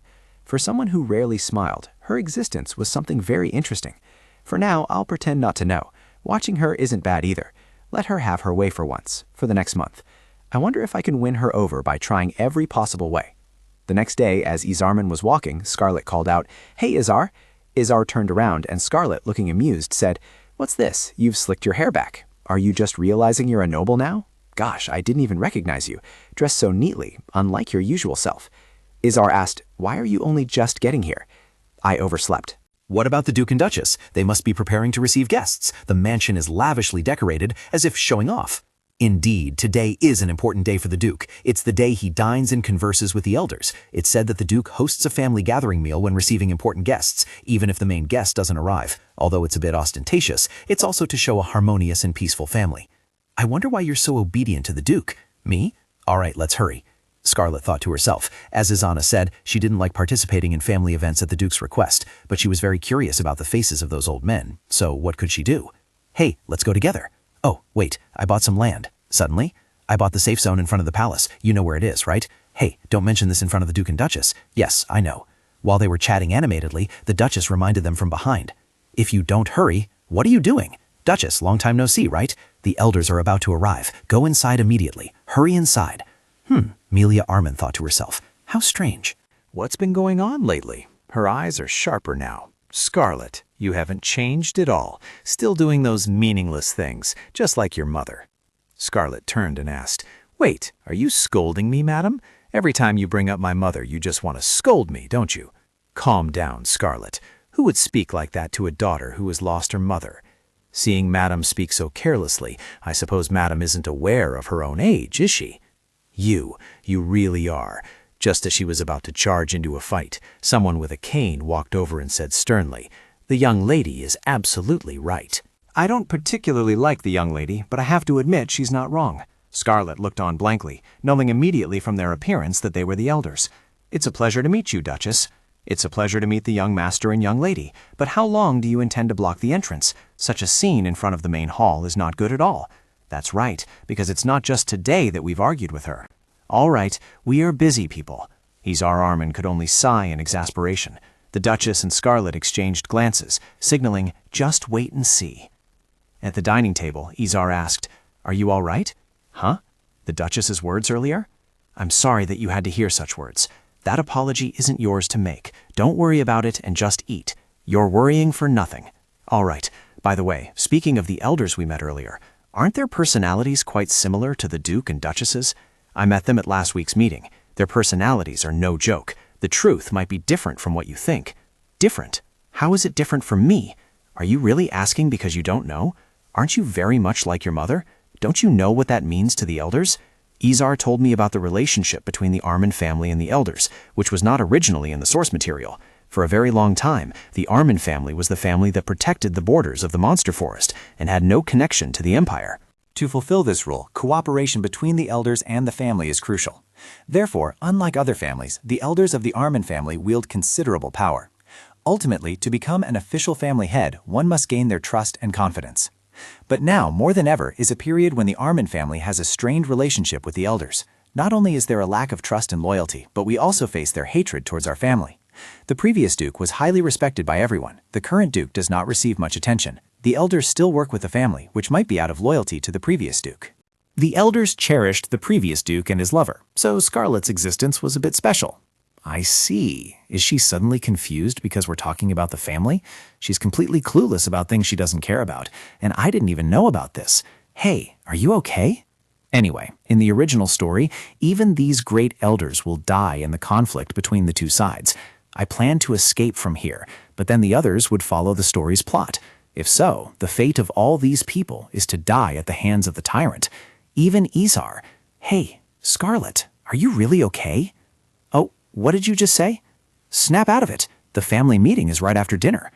For someone who rarely smiled, her existence was something very interesting. For now, I'll pretend not to know. Watching her isn't bad either. Let her have her way for once, for the next month. I wonder if I can win her over by trying every possible way. The next day, as Izarman was walking, Scarlet called out, Hey, Izar! Izar turned around and Scarlet, looking amused, said, "What's this? You've slicked your hair back. Are you just realizing you're a noble now? Gosh, I didn't even recognize you. Dressed so neatly, unlike your usual self." Izar asked, "Why are you only just getting here?" "I overslept." What about the Duke and Duchess? They must be preparing to receive guests. The mansion is lavishly decorated, as if showing off. Indeed, today is an important day for the Duke. It's the day he dines and converses with the elders. It's said that the Duke hosts a family gathering meal when receiving important guests, even if the main guest doesn't arrive. Although it's a bit ostentatious, it's also to show a harmonious and peaceful family. I wonder why you're so obedient to the Duke. Me? All right, let's hurry. Scarlet thought to herself. As Izana said, she didn't like participating in family events at the Duke's request, but she was very curious about the faces of those old men. So what could she do? Hey, let's go together. Oh, wait, I bought some land. Suddenly, I bought the safe zone in front of the palace. You know where it is, right? Hey, don't mention this in front of the Duke and Duchess. Yes, I know. While they were chatting animatedly, the Duchess reminded them from behind. If you don't hurry, what are you doing? Duchess, long time no see, right? The elders are about to arrive. Go inside immediately. Hurry inside. Amelia Armand thought to herself. How strange. What's been going on lately? Her eyes are sharper now. Scarlet, you haven't changed at all. Still doing those meaningless things, just like your mother. Scarlet turned and asked, "Wait, are you scolding me, madam? Every time you bring up my mother, you just want to scold me, don't you?" "Calm down, Scarlet. Who would speak like that to a daughter who has lost her mother? Seeing madam speak so carelessly, I suppose madam isn't aware of her own age, is she?" You really are." Just as she was about to charge into a fight, someone with a cane walked over and said sternly, "The young lady is absolutely right." "I don't particularly like the young lady, but I have to admit she's not wrong." Scarlet looked on blankly, knowing immediately from their appearance that they were the elders. "It's a pleasure to meet you, Duchess." "It's a pleasure to meet the young master and young lady, but how long do you intend to block the entrance? Such a scene in front of the main hall is not good at all." "That's right, because it's not just today that we've argued with her." "All right, we are busy people." Izar Armand could only sigh in exasperation. The Duchess and Scarlet exchanged glances, signaling, "Just wait and see." At the dining table, Izar asked, "Are you all right?" "Huh? The Duchess's words earlier?" "I'm sorry that you had to hear such words. That apology isn't yours to make. Don't worry about it and just eat. You're worrying for nothing." "All right. By the way, speaking of the elders we met earlier, aren't their personalities quite similar to the Duke and Duchess's? I met them at last week's meeting. Their personalities are no joke. The truth might be different from what you think." "Different? How is it different from me? Are you really asking because you don't know? Aren't you very much like your mother? Don't you know what that means to the elders? Izar told me about the relationship between the Armand family and the elders, which was not originally in the source material. For a very long time, the Armand family was the family that protected the borders of the monster forest and had no connection to the Empire. To fulfill this rule, cooperation between the elders and the family is crucial. Therefore, unlike other families, the elders of the Armand family wield considerable power. Ultimately, to become an official family head, one must gain their trust and confidence. But now, more than ever, is a period when the Armand family has a strained relationship with the elders. Not only is there a lack of trust and loyalty, but we also face their hatred towards our family. The previous Duke was highly respected by everyone. The current Duke does not receive much attention. The elders still work with the family, which might be out of loyalty to the previous Duke. The elders cherished the previous Duke and his lover, so Scarlet's existence was a bit special. I see. Is she suddenly confused because we're talking about the family? She's completely clueless about things she doesn't care about, and I didn't even know about this. Hey, are you okay? Anyway, in the original story, even these great elders will die in the conflict between the two sides. I planned to escape from here, but then the others would follow the story's plot. If so, the fate of all these people is to die at the hands of the Tyrant. Even Izar. Hey, Scarlet, are you really okay? Oh, what did you just say? Snap out of it. The family meeting is right after dinner.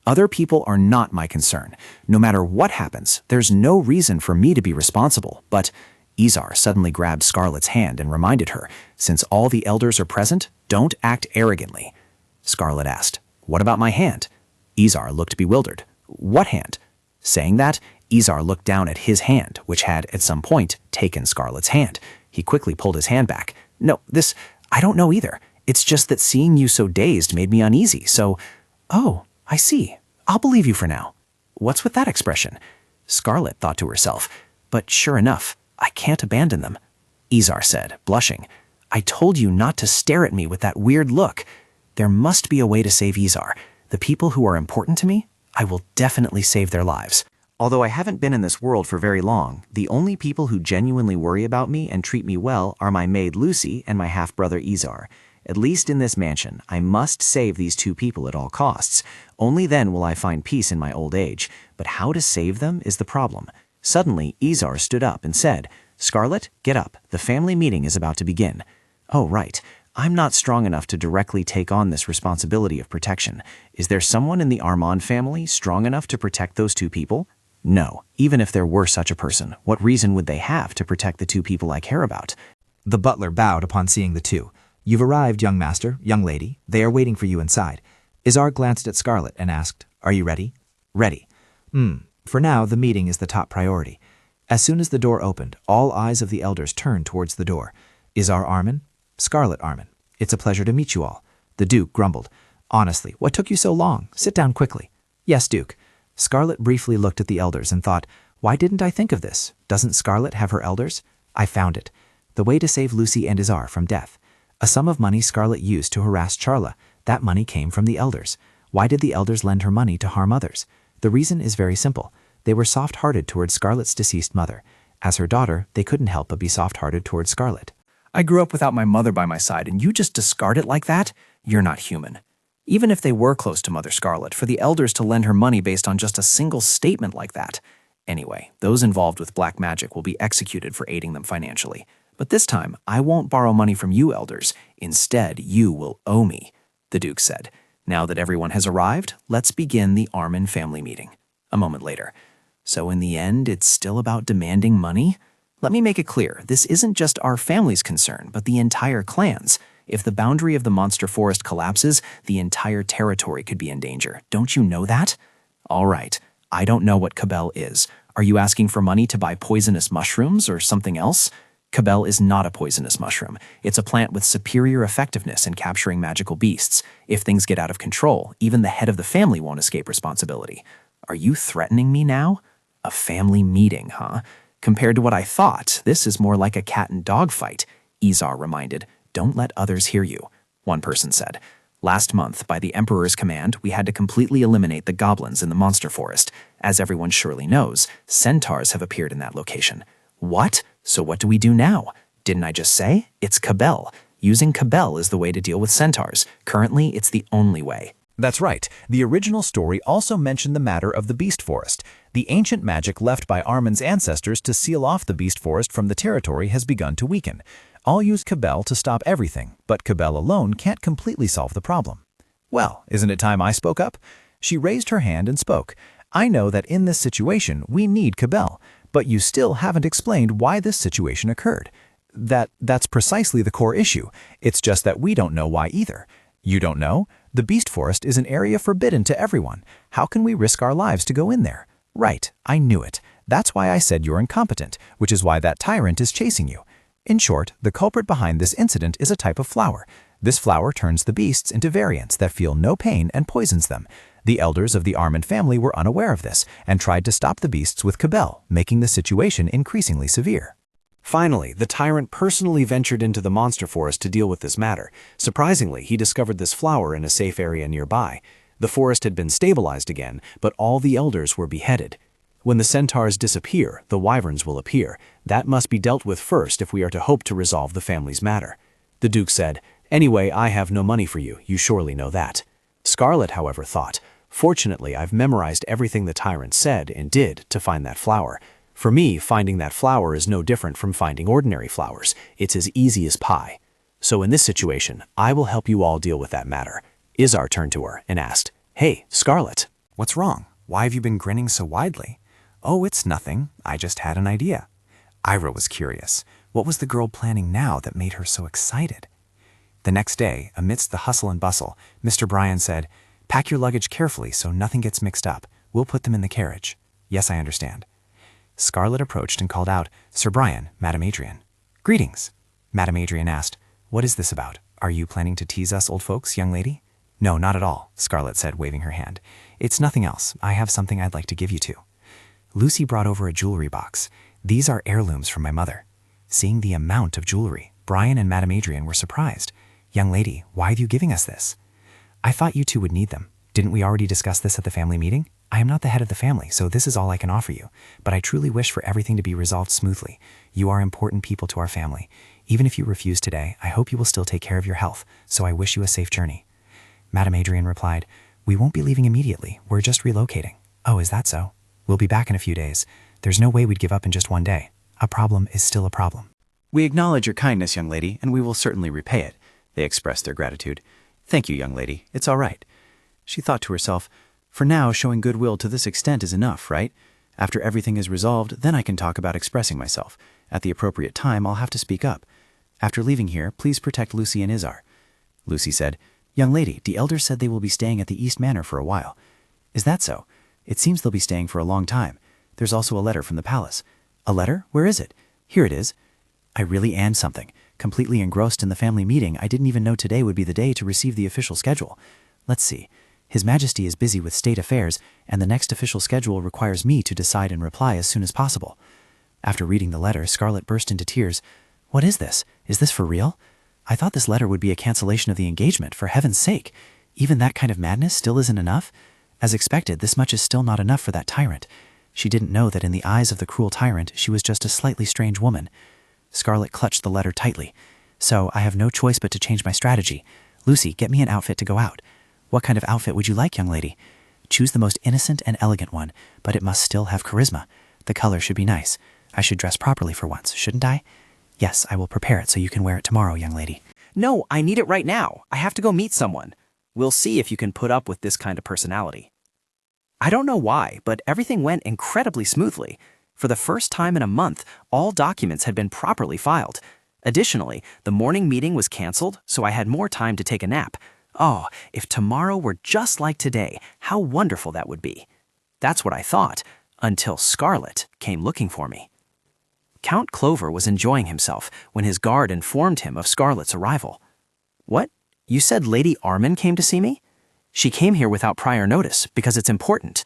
Other people are not my concern. No matter what happens, there's no reason for me to be responsible, but Izar suddenly grabbed Scarlet's hand and reminded her, since all the elders are present, don't act arrogantly. Scarlet asked, "What about my hand?" Izar looked bewildered. "What hand?" Saying that, Izar looked down at his hand, which had, at some point, taken Scarlet's hand. He quickly pulled his hand back. "No, I don't know either. It's just that seeing you so dazed made me uneasy, so—" "Oh, I see. I'll believe you for now." "What's with that expression?" Scarlet thought to herself, but sure enough, I can't abandon them. Izar said, blushing, "I told you not to stare at me with that weird look. There must be a way to save Izar. The people who are important to me, I will definitely save their lives. Although I haven't been in this world for very long, the only people who genuinely worry about me and treat me well are my maid Lucy and my half-brother Izar. At least in this mansion, I must save these two people at all costs. Only then will I find peace in my old age. But how to save them is the problem. Suddenly, Izar stood up and said, "Scarlet, get up. The family meeting is about to begin." Oh, right. I'm not strong enough to directly take on this responsibility of protection. Is there someone in the Armand family strong enough to protect those two people? No. Even if there were such a person, what reason would they have to protect the two people I care about? The butler bowed upon seeing the two. "You've arrived, young master, young lady. They are waiting for you inside." Izar glanced at Scarlet and asked, "Are you ready?" "Ready." For now, the meeting is the top priority." As soon as the door opened, all eyes of the elders turned towards the door. "Izar Armin?" "Scarlet Armin. It's a pleasure to meet you all." The Duke grumbled. "Honestly, what took you so long? Sit down quickly." "Yes, Duke." Scarlet briefly looked at the elders and thought, "Why didn't I think of this? Doesn't Scarlet have her elders?" "I found it. The way to save Lucy and Izar from death. A sum of money Scarlet used to harass Charla. That money came from the elders. Why did the elders lend her money to harm others? The reason is very simple. They were soft-hearted towards Scarlet's deceased mother. As her daughter, they couldn't help but be soft-hearted towards Scarlet. I grew up without my mother by my side, and you just discard it like that? You're not human. Even if they were close to Mother Scarlet, for the elders to lend her money based on just a single statement like that. Anyway, those involved with black magic will be executed for aiding them financially. But this time, I won't borrow money from you elders. Instead, you will owe me, the Duke said. Now that everyone has arrived, let's begin the Armin family meeting. A moment later. So in the end, it's still about demanding money? Let me make it clear, this isn't just our family's concern, but the entire clan's. If the boundary of the monster forest collapses, the entire territory could be in danger. Don't you know that? All right, I don't know what Cabell is. Are you asking for money to buy poisonous mushrooms or something else? Cabell is not a poisonous mushroom. It's a plant with superior effectiveness in capturing magical beasts. If things get out of control, even the head of the family won't escape responsibility. Are you threatening me now? A family meeting, huh? Compared to what I thought, this is more like a cat and dog fight. Izar reminded. Don't let others hear you, one person said. Last month, by the Emperor's command, we had to completely eliminate the goblins in the monster forest. As everyone surely knows, centaurs have appeared in that location. What? So what do we do now? Didn't I just say? It's Cabell. Using Cabell is the way to deal with centaurs. Currently, it's the only way. That's right. The original story also mentioned the matter of the Beast Forest. The ancient magic left by Armin's ancestors to seal off the Beast Forest from the territory has begun to weaken. I'll use Cabell to stop everything, but Cabell alone can't completely solve the problem. Well, isn't it time I spoke up? She raised her hand and spoke. I know that in this situation we need Cabell, but you still haven't explained why this situation occurred. That's precisely the core issue. It's just that we don't know why either. You don't know? The Beast Forest is an area forbidden to everyone. How can we risk our lives to go in there? Right, I knew it. That's why I said you're incompetent, which is why that tyrant is chasing you. In short, the culprit behind this incident is a type of flower. This flower turns the beasts into variants that feel no pain and poisons them. The elders of the Armin family were unaware of this and tried to stop the beasts with Cabell, making the situation increasingly severe. Finally, the tyrant personally ventured into the monster forest to deal with this matter. Surprisingly, he discovered this flower in a safe area nearby. The forest had been stabilized again, but all the elders were beheaded. When the centaurs disappear, the wyverns will appear. That must be dealt with first if we are to hope to resolve the family's matter. The Duke said, Anyway, I have no money for you. You surely know that. Scarlet, however, thought, Fortunately, I've memorized everything the tyrant said and did to find that flower. For me, finding that flower is no different from finding ordinary flowers. It's as easy as pie. So in this situation, I will help you all deal with that matter. Izar turned to her and asked, Hey, Scarlet. What's wrong? Why have you been grinning so widely? Oh, it's nothing. I just had an idea. Ira was curious. What was the girl planning now that made her so excited? The next day, amidst the hustle and bustle, Mr. Bryan said, Pack your luggage carefully so nothing gets mixed up. We'll put them in the carriage. Yes, I understand. Scarlet approached and called out, Sir Bryan, Madame Adrian. Greetings. Madame Adrian asked, What is this about? Are you planning to tease us old folks, young lady? No, not at all, Scarlet said, waving her hand. It's nothing else. I have something I'd like to give you two. Lucy brought over a jewelry box. These are heirlooms from my mother. Seeing the amount of jewelry, Bryan and Madame Adrian were surprised. Young lady, why are you giving us this? I thought you two would need them. Didn't we already discuss this at the family meeting? I am not the head of the family, so this is all I can offer you. But I truly wish for everything to be resolved smoothly. You are important people to our family. Even if you refuse today, I hope you will still take care of your health, so I wish you a safe journey. Madame Adrian replied, we won't be leaving immediately. We're just relocating. Oh, is that so? We'll be back in a few days. There's no way we'd give up in just one day. A problem is still a problem. We acknowledge your kindness, young lady, and we will certainly repay it. They expressed their gratitude. Thank you, young lady. It's all right. She thought to herself, for now, showing goodwill to this extent is enough, right? After everything is resolved, then I can talk about expressing myself. At the appropriate time, I'll have to speak up. After leaving here, please protect Lucy and Izar. Lucy said, young lady, the elders said they will be staying at the East Manor for a while. Is that so? It seems they'll be staying for a long time. There's also a letter from the palace. A letter? Where is it? Here it is. I really am something. Completely engrossed in the family meeting, I didn't even know today would be the day to receive the official schedule. Let's see. His Majesty is busy with state affairs, and the next official schedule requires me to decide and reply as soon as possible. After reading the letter, Scarlet burst into tears. What is this? Is this for real? I thought this letter would be a cancellation of the engagement, for heaven's sake. Even that kind of madness still isn't enough? As expected, this much is still not enough for that tyrant. She didn't know that in the eyes of the cruel tyrant, she was just a slightly strange woman. Scarlet clutched the letter tightly. So I have no choice but to change my strategy. Lucy, get me an outfit to go out. What kind of outfit would you like, young lady? Choose the most innocent and elegant one, but it must still have charisma. The color should be nice. I should dress properly for once, shouldn't I? Yes, I will prepare it so you can wear it tomorrow, young lady. No, I need it right now. I have to go meet someone. We'll see if you can put up with this kind of personality. I don't know why, but everything went incredibly smoothly. For the first time in a month, all documents had been properly filed. Additionally, the morning meeting was canceled, so I had more time to take a nap. Oh, if tomorrow were just like today, how wonderful that would be. That's what I thought, until Scarlet came looking for me. Count Clover was enjoying himself when his guard informed him of Scarlet's arrival. What? You said Lady Armin came to see me? She came here without prior notice because it's important.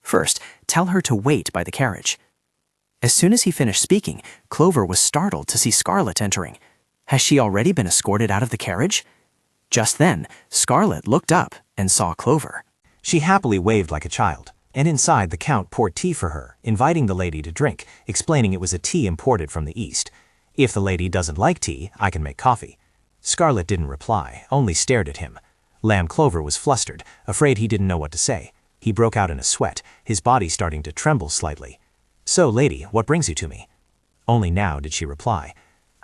First, tell her to wait by the carriage. As soon as he finished speaking, Clover was startled to see Scarlet entering. Has she already been escorted out of the carriage? Just then, Scarlet looked up and saw Clover. She happily waved like a child, and inside the Count poured tea for her, inviting the lady to drink, explaining it was a tea imported from the East. If the lady doesn't like tea, I can make coffee. Scarlet didn't reply, only stared at him. Lamb Clover was flustered, afraid he didn't know what to say. He broke out in a sweat, his body starting to tremble slightly. So, lady, what brings you to me? Only now did she reply.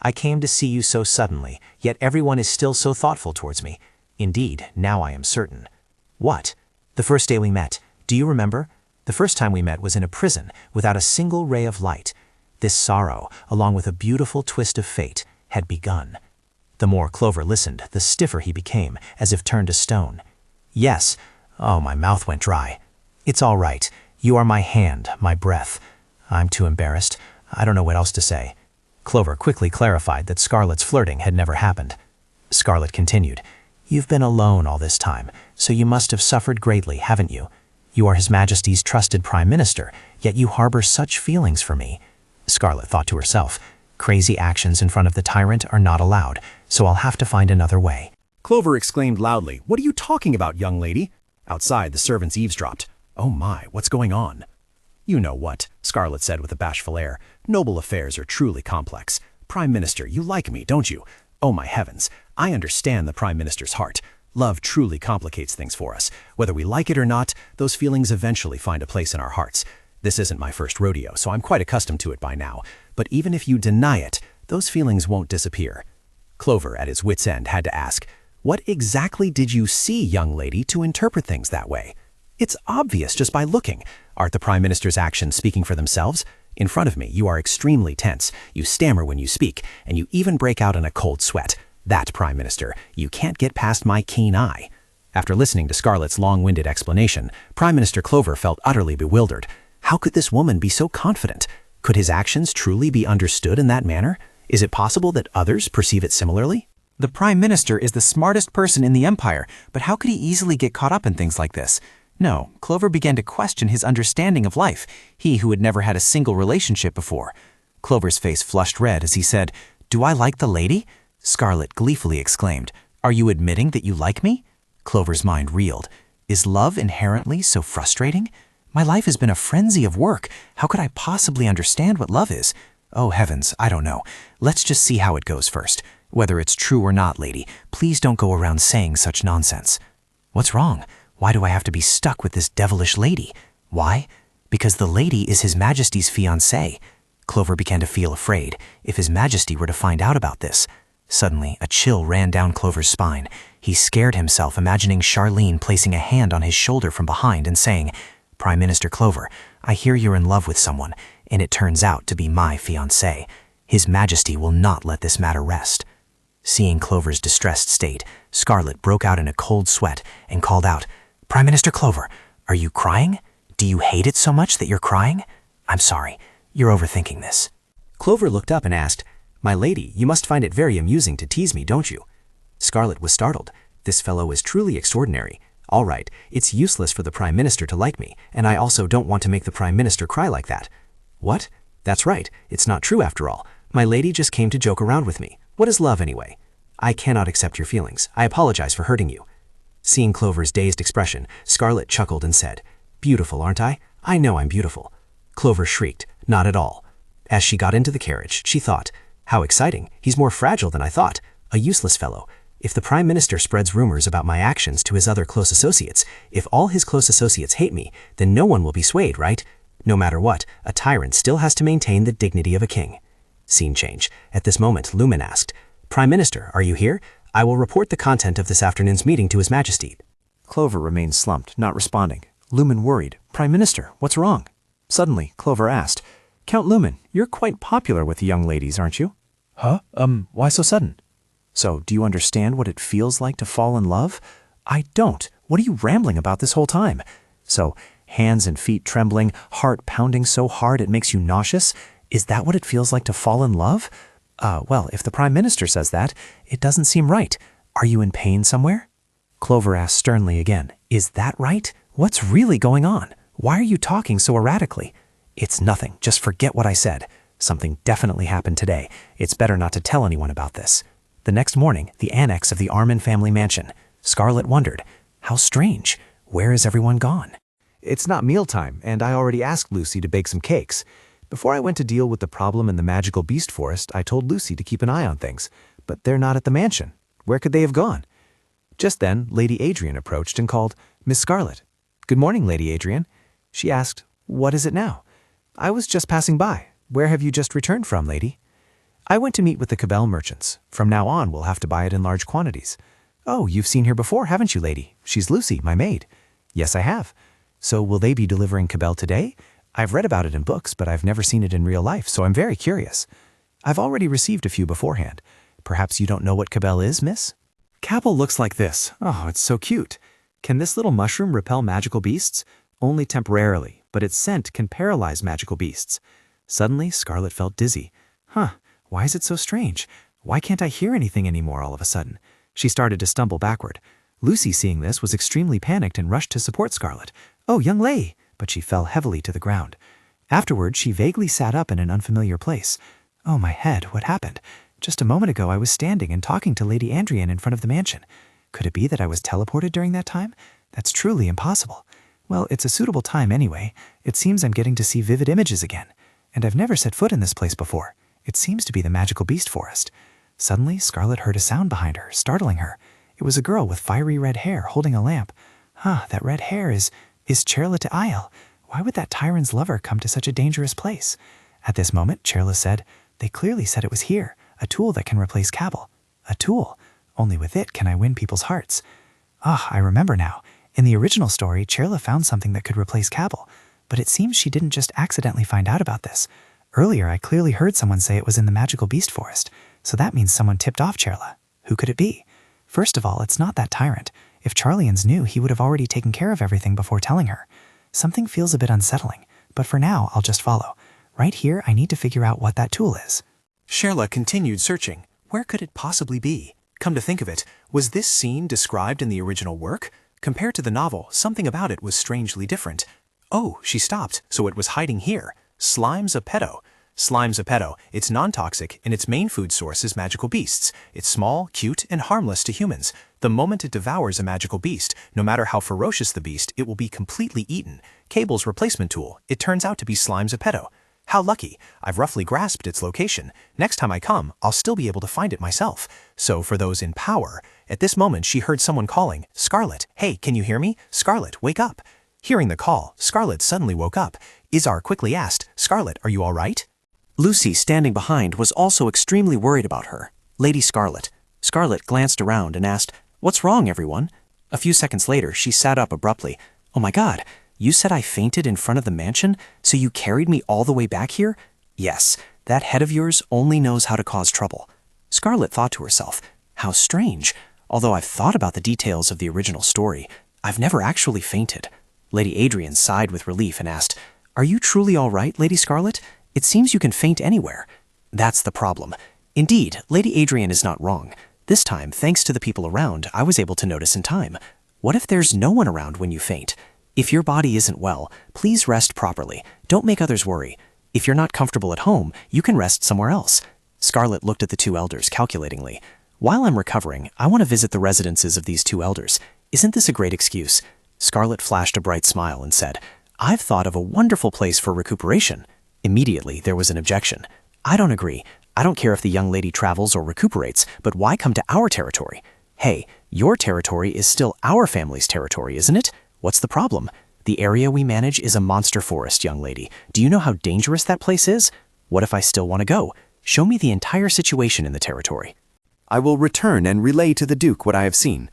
I came to see you so suddenly, yet everyone is still so thoughtful towards me. Indeed, now I am certain. What? The first day we met. Do you remember? The first time we met was in a prison, without a single ray of light. This sorrow, along with a beautiful twist of fate, had begun. The more Clover listened, the stiffer he became, as if turned to stone. Yes. Oh, my mouth went dry. It's all right. You are my hand, my breath. I'm too embarrassed. I don't know what else to say. Clover quickly clarified that Scarlet's flirting had never happened. Scarlet continued, You've been alone all this time, so you must have suffered greatly, haven't you? You are His Majesty's trusted Prime Minister, yet you harbor such feelings for me. Scarlet thought to herself, crazy actions in front of the tyrant are not allowed, so I'll have to find another way. Clover exclaimed loudly, What are you talking about, young lady? Outside, the servants eavesdropped. Oh my, what's going on? You know what, Scarlet said with a bashful air. Noble affairs are truly complex. Prime Minister, you like me, don't you? Oh my heavens, I understand the Prime Minister's heart. Love truly complicates things for us. Whether we like it or not, those feelings eventually find a place in our hearts. This isn't my first rodeo, so I'm quite accustomed to it by now. But even if you deny it, those feelings won't disappear. Clover, at his wit's end, had to ask, What exactly did you see, young lady, to interpret things that way? It's obvious just by looking. Aren't the Prime Minister's actions speaking for themselves? In front of me, you are extremely tense. You stammer when you speak, and you even break out in a cold sweat. That, Prime Minister, you can't get past my keen eye. After listening to Scarlet's long-winded explanation, Prime Minister Clover felt utterly bewildered. How could this woman be so confident? Could his actions truly be understood in that manner? Is it possible that others perceive it similarly? The Prime Minister is the smartest person in the Empire, but how could he easily get caught up in things like this? No, Clover began to question his understanding of life, he who had never had a single relationship before. Clover's face flushed red as he said, Do I like the lady? Scarlet gleefully exclaimed, Are you admitting that you like me? Clover's mind reeled. Is love inherently so frustrating? My life has been a frenzy of work. How could I possibly understand what love is? Oh heavens, I don't know. Let's just see how it goes first. Whether it's true or not, lady, please don't go around saying such nonsense. What's wrong? Why do I have to be stuck with this devilish lady? Why? Because the lady is His Majesty's fiancée. Clover began to feel afraid if His Majesty were to find out about this. Suddenly, a chill ran down Clover's spine. He scared himself, imagining Charlene placing a hand on his shoulder from behind and saying, "Prime Minister Clover, I hear you're in love with someone, and it turns out to be my fiancé. His Majesty will not let this matter rest." Seeing Clover's distressed state, Scarlet broke out in a cold sweat and called out, "Prime Minister Clover, are you crying? Do you hate it so much that you're crying? I'm sorry, you're overthinking this." Clover looked up and asked, "My lady, you must find it very amusing to tease me, don't you?" Scarlet was startled. This fellow is truly extraordinary. All right, it's useless for the Prime Minister to like me, and I also don't want to make the Prime Minister cry like that. What? That's right, it's not true after all. My lady just came to joke around with me. What is love anyway? I cannot accept your feelings. I apologize for hurting you. Seeing Clover's dazed expression, Scarlet chuckled and said, "Beautiful, aren't I? I know I'm beautiful." Clover shrieked, "Not at all." As she got into the carriage, she thought, "How exciting, he's more fragile than I thought. A useless fellow. If the Prime Minister spreads rumors about my actions to his other close associates, if all his close associates hate me, then no one will be swayed, right? No matter what, a tyrant still has to maintain the dignity of a king." Scene change. At this moment, Lumen asked, "Prime Minister, are you here? I will report the content of this afternoon's meeting to His Majesty." Clover remained slumped, not responding. Lumen worried. "Prime Minister, what's wrong?" Suddenly, Clover asked, "Count Lumen, you're quite popular with the young ladies, aren't you?" "Huh? Why so sudden?" "So, do you understand what it feels like to fall in love?" "I don't. What are you rambling about this whole time?" "So, hands and feet trembling, heart pounding so hard it makes you nauseous? Is that what it feels like to fall in love?" Well, if the Prime Minister says that, it doesn't seem right. Are you in pain somewhere?" Clover asked sternly again, "Is that right? What's really going on? Why are you talking so erratically?" "It's nothing. Just forget what I said. Something definitely happened today. It's better not to tell anyone about this." The next morning, the annex of the Armin family mansion. Scarlet wondered, "How strange. Where is everyone gone?" It's not mealtime, and I already asked Lucy to bake some cakes. Before I went to deal with the problem in the magical beast forest, I told Lucy to keep an eye on things, but they're not at the mansion. Where could they have gone? Just then, Lady Adrian approached and called, "Miss Scarlet." "Good morning, Lady Adrian." She asked, "What is it now?" "I was just passing by. Where have you just returned from, lady?" "I went to meet with the Cabell merchants. From now on, we'll have to buy it in large quantities." "Oh, you've seen her before, haven't you, lady? She's Lucy, my maid." "Yes, I have." "So will they be delivering Cabell today? I've read about it in books, but I've never seen it in real life, so I'm very curious." "I've already received a few beforehand. Perhaps you don't know what Cabell is, miss?" "Cabell looks like this. Oh, it's so cute. Can this little mushroom repel magical beasts?" "Only temporarily, but its scent can paralyze magical beasts." Suddenly, Scarlet felt dizzy. Why is it so strange? Why can't I hear anything anymore all of a sudden? She started to stumble backward. Lucy, seeing this, was extremely panicked and rushed to support Scarlet. "Oh, young lady!" But she fell heavily to the ground. Afterward, she vaguely sat up in an unfamiliar place. "Oh, my head, what happened? Just a moment ago I was standing and talking to Lady Adrian in front of the mansion. Could it be that I was teleported during that time? That's truly impossible. Well, it's a suitable time anyway. It seems I'm getting to see vivid images again. And I've never set foot in this place before. It seems to be the magical beast forest." Suddenly, Scarlet heard a sound behind her, startling her. It was a girl with fiery red hair holding a lamp. That red hair is Charlotte Isle. Why would that tyrant's lover come to such a dangerous place? At this moment, Charlotte said, "They clearly said it was here, a tool that can replace Cabell. A tool. Only with it can I win people's hearts." I remember now. In the original story, Charlotte found something that could replace Cabell, but it seems she didn't just accidentally find out about this. Earlier, I clearly heard someone say it was in the magical beast forest, so that means someone tipped off Charlotte. Who could it be? First of all, it's not that tyrant. If Charlians knew, he would have already taken care of everything before telling her. Something feels a bit unsettling, but for now, I'll just follow. Right here, I need to figure out what that tool is. Charlotte continued searching. Where could it possibly be? Come to think of it, was this scene described in the original work? Compared to the novel, something about it was strangely different. Oh, she stopped, so it was hiding here. Slime's a pedo. Slime Zepeto. It's non-toxic, and its main food source is magical beasts. It's small, cute, and harmless to humans. The moment it devours a magical beast, no matter how ferocious the beast, it will be completely eaten. Cable's replacement tool. It turns out to be Slime Zepeto. How lucky. I've roughly grasped its location. Next time I come, I'll still be able to find it myself. So for those in power, at this moment she heard someone calling, "Scarlet, hey, can you hear me? Scarlet, wake up." Hearing the call, Scarlet suddenly woke up. Izar quickly asked, "Scarlet, are you all right?" Lucy, standing behind, was also extremely worried about her. Lady Scarlet. Scarlet glanced around and asked, "What's wrong, everyone?" A few seconds later, she sat up abruptly. "Oh my God, you said I fainted in front of the mansion, so you carried me all the way back here?" "Yes, that head of yours only knows how to cause trouble." Scarlet thought to herself, "How strange. Although I've thought about the details of the original story, I've never actually fainted." Lady Adrian sighed with relief and asked, "Are you truly all right, Lady Scarlet? It seems you can faint anywhere." "That's the problem. Indeed, Lady Adrian is not wrong. This time, thanks to the people around, I was able to notice in time. What if there's no one around when you faint? If your body isn't well, please rest properly. Don't make others worry. If you're not comfortable at home, you can rest somewhere else." Scarlet looked at the two elders calculatingly. "While I'm recovering, I want to visit the residences of these two elders. Isn't this a great excuse?" Scarlet flashed a bright smile and said, "I've thought of a wonderful place for recuperation." Immediately, there was an objection. "I don't agree. I don't care if the young lady travels or recuperates, but why come to our territory? Hey, your territory is still our family's territory, isn't it? What's the problem? The area we manage is a monster forest, young lady. Do you know how dangerous that place is? What if I still want to go? Show me the entire situation in the territory." I will return and relay to the Duke what I have seen.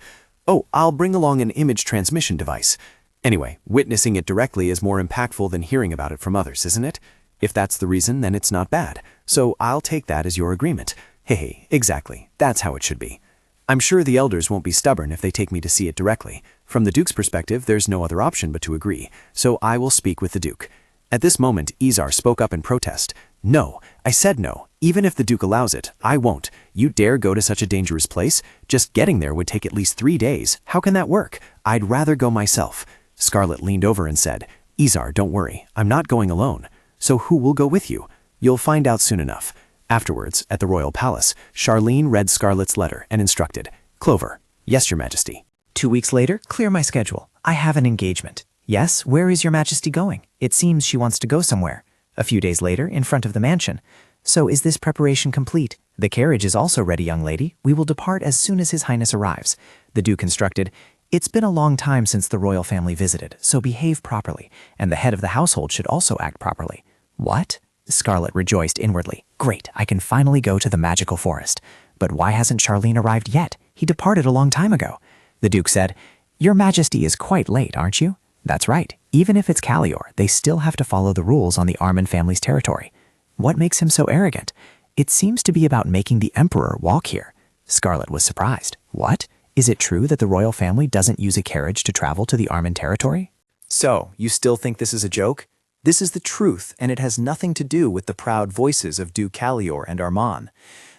Oh, I'll bring along an image transmission device. Anyway, witnessing it directly is more impactful than hearing about it from others, isn't it? If that's the reason, then it's not bad. So I'll take that as your agreement. Hey, exactly. That's how it should be. I'm sure the elders won't be stubborn if they take me to see it directly. From the Duke's perspective, there's no other option but to agree. So I will speak with the Duke. At this moment, Izar spoke up in protest. "No, I said no. Even if the Duke allows it, I won't. You dare go to such a dangerous place? Just getting there would take at least 3 days. How can that work? I'd rather go myself." Scarlet leaned over and said, "Izar, don't worry. I'm not going alone. So who will go with you? You'll find out soon enough." Afterwards, at the royal palace, Charlene read Scarlet's letter and instructed, "Clover, yes, your majesty." 2 weeks later, clear my schedule. I have an engagement. Yes, where is your majesty going? It seems she wants to go somewhere. A few days later, in front of the mansion. So is this preparation complete? The carriage is also ready, young lady. We will depart as soon as his highness arrives. The Duke instructed, "It's been a long time since the royal family visited, so behave properly, and the head of the household should also act properly." "What?" Scarlet rejoiced inwardly. "Great, I can finally go to the magical forest. But why hasn't Charlene arrived yet? He departed a long time ago." The Duke said, "Your majesty is quite late, aren't you?" "That's right. Even if it's Callior, they still have to follow the rules on the Armand family's territory." "What makes him so arrogant?" "It seems to be about making the emperor walk here." Scarlet was surprised. "What? Is it true that the royal family doesn't use a carriage to travel to the Armand territory?" So, you still think this is a joke? This is the truth, and it has nothing to do with the proud voices of Duke Callior and Armand.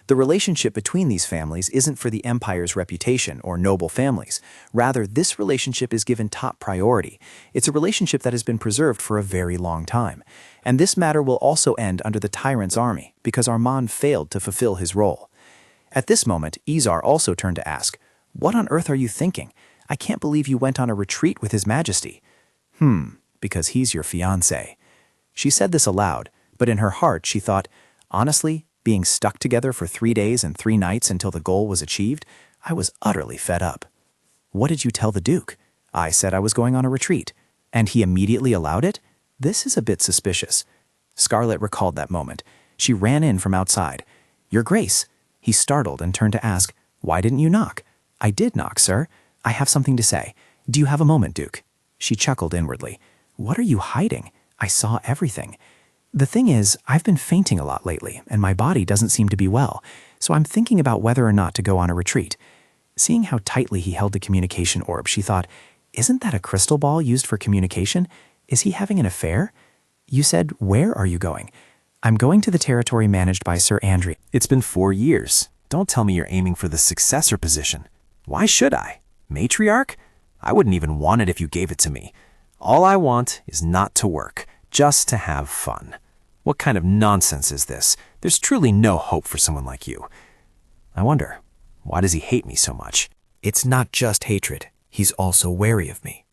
The relationship between these families isn't for the empire's reputation or noble families. Rather, this relationship is given top priority. It's a relationship that has been preserved for a very long time. And this matter will also end under the Tyrant's army, because Armand failed to fulfill his role. At this moment, Izar also turned to ask, "What on earth are you thinking? I can't believe you went on a retreat with His Majesty." Because he's your fiancé. She said this aloud, but in her heart she thought, honestly, being stuck together for 3 days and 3 nights until the goal was achieved, I was utterly fed up. "What did you tell the Duke?" "I said I was going on a retreat." "And he immediately allowed it?" This is a bit suspicious. Scarlet recalled that moment. She ran in from outside. "Your Grace." He startled and turned to ask, "Why didn't you knock?" "I did knock, sir. I have something to say. Do you have a moment, Duke?" She chuckled inwardly. "What are you hiding? I saw everything. The thing is, I've been fainting a lot lately, and my body doesn't seem to be well, so I'm thinking about whether or not to go on a retreat." Seeing how tightly he held the communication orb, she thought, "Isn't that a crystal ball used for communication? Is he having an affair?" "You said, where are you going?" "I'm going to the territory managed by Sir Andrew." It's been 4 years. Don't tell me you're aiming for the successor position. Why should I? Matriarch? I wouldn't even want it if you gave it to me. All I want is not to work, just to have fun. What kind of nonsense is this? There's truly no hope for someone like you. I wonder, why does he hate me so much? It's not just hatred. He's also wary of me.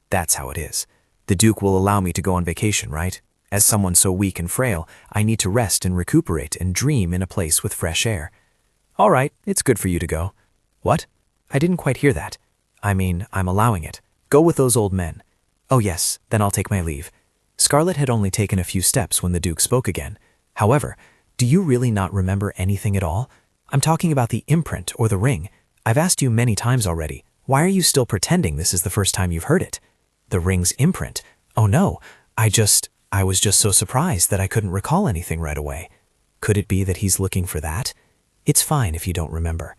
That's how it is. The Duke will allow me to go on vacation, right? As someone so weak and frail, I need to rest and recuperate and dream in a place with fresh air. All right, it's good for you to go. What? I didn't quite hear that. I mean, I'm allowing it. Go with those old men. Oh yes, then I'll take my leave. Scarlet had only taken a few steps when the Duke spoke again. However, do you really not remember anything at all? I'm talking about the imprint or the ring. I've asked you many times already. Why are you still pretending this is the first time you've heard it? The ring's imprint. Oh no, I was just so surprised that I couldn't recall anything right away. Could it be that he's looking for that? It's fine if you don't remember.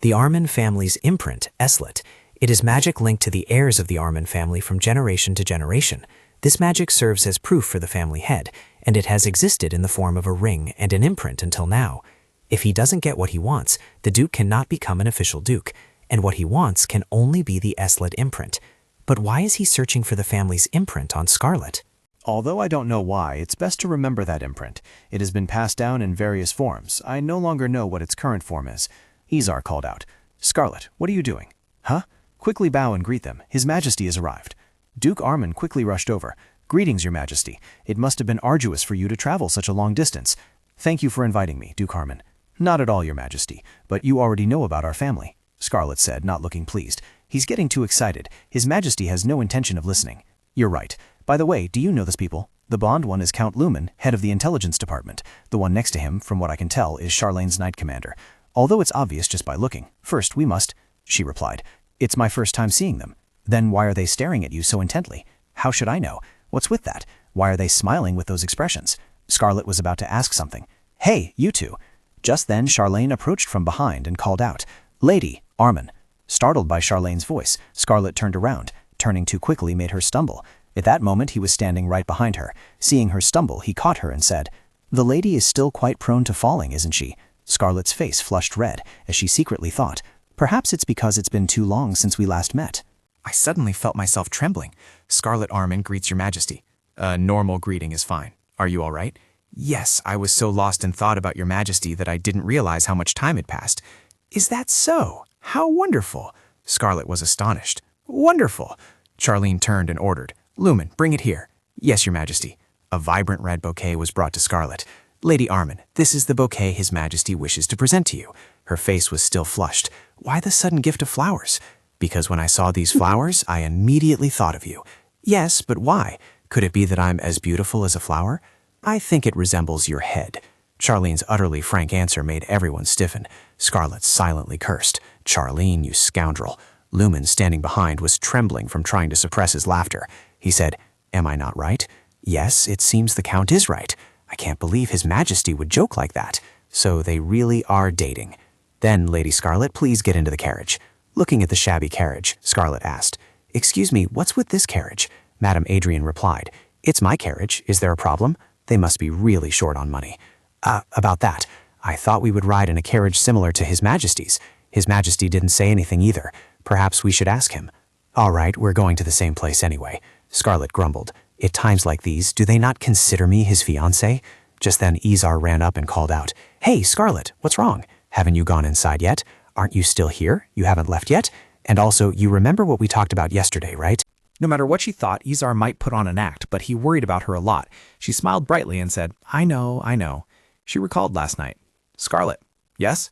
The Armin family's imprint, Eslet. It is magic linked to the heirs of the Armin family from generation to generation. This magic serves as proof for the family head, and it has existed in the form of a ring and an imprint until now. If he doesn't get what he wants, the Duke cannot become an official Duke, and what he wants can only be the Eslet imprint. But why is he searching for the family's imprint on Scarlet? Although I don't know why, it's best to remember that imprint. It has been passed down in various forms. I no longer know what its current form is. Izar called out. Scarlet, what are you doing? Huh? Quickly bow and greet them. His Majesty has arrived. Duke Armin quickly rushed over. Greetings, Your Majesty. It must have been arduous for you to travel such a long distance. Thank you for inviting me, Duke Armin. Not at all, Your Majesty, but you already know about our family, Scarlet said, not looking pleased. He's getting too excited. His Majesty has no intention of listening. You're right. By the way, do you know this people? The blonde one is Count Lumen, head of the intelligence department. The one next to him, from what I can tell, is Charlene's knight commander. Although it's obvious just by looking. First, we must, she replied. It's my first time seeing them. Then why are they staring at you so intently? How should I know? What's with that? Why are they smiling with those expressions? Scarlet was about to ask something. Hey, you two. Just then, Charlene approached from behind and called out, Lady, Armin. Startled by Charlene's voice, Scarlet turned around. Turning too quickly made her stumble. At that moment, he was standing right behind her. Seeing her stumble, he caught her and said, The lady is still quite prone to falling, isn't she? Scarlet's face flushed red, as she secretly thought, Perhaps it's because it's been too long since we last met. I suddenly felt myself trembling. Scarlet Armin greets Your Majesty. A normal greeting is fine. Are you all right? Yes, I was so lost in thought about Your Majesty that I didn't realize how much time had passed. Is that so? How wonderful. Scarlet was astonished. Wonderful. Charlene turned and ordered, Lumen, bring it here. Yes, Your Majesty. A vibrant red bouquet was brought to Scarlet. Lady Armin, this is the bouquet His Majesty wishes to present to you. Her face was still flushed. Why the sudden gift of flowers? Because when I saw these flowers, I immediately thought of you. Yes, but why? Could it be that I'm as beautiful as a flower? I think it resembles your head. Charlene's utterly frank answer made everyone stiffen. Scarlet silently cursed. Charlene, you scoundrel. Lumen, standing behind, was trembling from trying to suppress his laughter. He said, Am I not right? Yes, it seems the Count is right. I can't believe His Majesty would joke like that. So they really are dating. Then, Lady Scarlet, please get into the carriage. Looking at the shabby carriage, Scarlet asked, Excuse me, what's with this carriage? Madame Adrian replied, It's my carriage. Is there a problem? They must be really short on money. About that, I thought we would ride in a carriage similar to His Majesty's. His Majesty didn't say anything either. Perhaps we should ask him. All right, we're going to the same place anyway. Scarlet grumbled. At times like these, do they not consider me his fiancé? Just then Izar ran up and called out, Hey, Scarlet, what's wrong? Haven't you gone inside yet? Aren't you still here? You haven't left yet? And also, you remember what we talked about yesterday, right? No matter what she thought, Izar might put on an act, but he worried about her a lot. She smiled brightly and said, I know. She recalled last night. Scarlet, yes?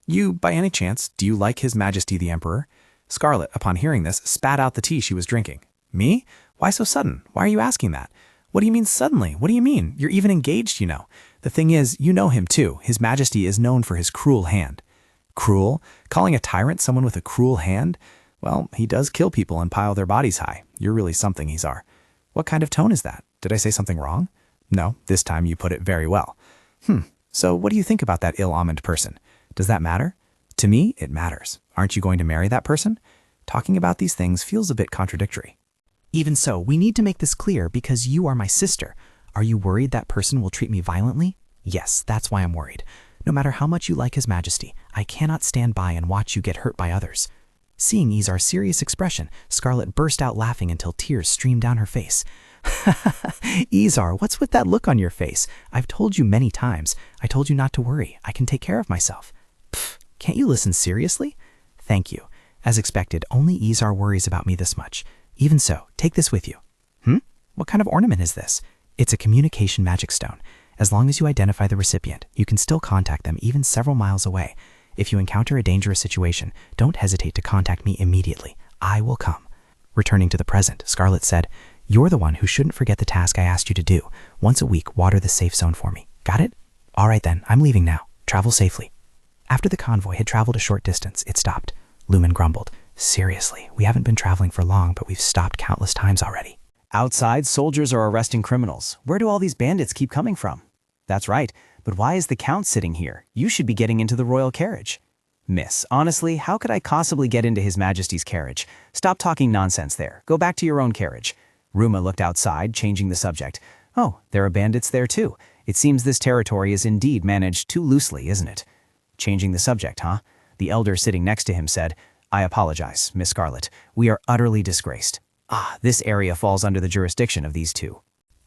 You, by any chance, do you like His Majesty the Emperor? Scarlet, upon hearing this, spat out the tea she was drinking. Me? Why so sudden? Why are you asking that? What do you mean suddenly? What do you mean? You're even engaged, you know. The thing is, you know him too. His Majesty is known for his cruel hand. Cruel? Calling a tyrant someone with a cruel hand? Well, he does kill people and pile their bodies high. You're really something, Izar. What kind of tone is that? Did I say something wrong? No, this time you put it very well. So what do you think about that ill-omened person? Does that matter? To me, it matters. Aren't you going to marry that person? Talking about these things feels a bit contradictory. Even so, we need to make this clear because you are my sister. Are you worried that person will treat me violently? Yes, that's why I'm worried. No matter how much you like His Majesty, I cannot stand by and watch you get hurt by others. Seeing Izar's serious expression, Scarlet burst out laughing until tears streamed down her face. Izar, what's with that look on your face? I've told you many times. I told you not to worry. I can take care of myself. Pfft, can't you listen seriously? Thank you. As expected, only Izar worries about me this much. Even so, take this with you. What kind of ornament is this? It's a communication magic stone. As long as you identify the recipient, you can still contact them even several miles away. If you encounter a dangerous situation, don't hesitate to contact me immediately. I will come. Returning to the present, Scarlet said, "You're the one who shouldn't forget the task I asked you to do. Once a week, water the safe zone for me. Got it? All right then, I'm leaving now. Travel safely." After the convoy had traveled a short distance, it stopped. Lumen grumbled, "Seriously, we haven't been traveling for long, but we've stopped countless times already." Outside, soldiers are arresting criminals. Where do all these bandits keep coming from? That's right, but why is the Count sitting here? You should be getting into the royal carriage. Miss, honestly, how could I possibly get into His Majesty's carriage? Stop talking nonsense there. Go back to your own carriage. Ruma looked outside, changing the subject. Oh, there are bandits there too. It seems this territory is indeed managed too loosely, isn't it? Changing the subject, huh? The elder sitting next to him said, "I apologize, Miss Scarlet. We are utterly disgraced. This area falls under the jurisdiction of these two."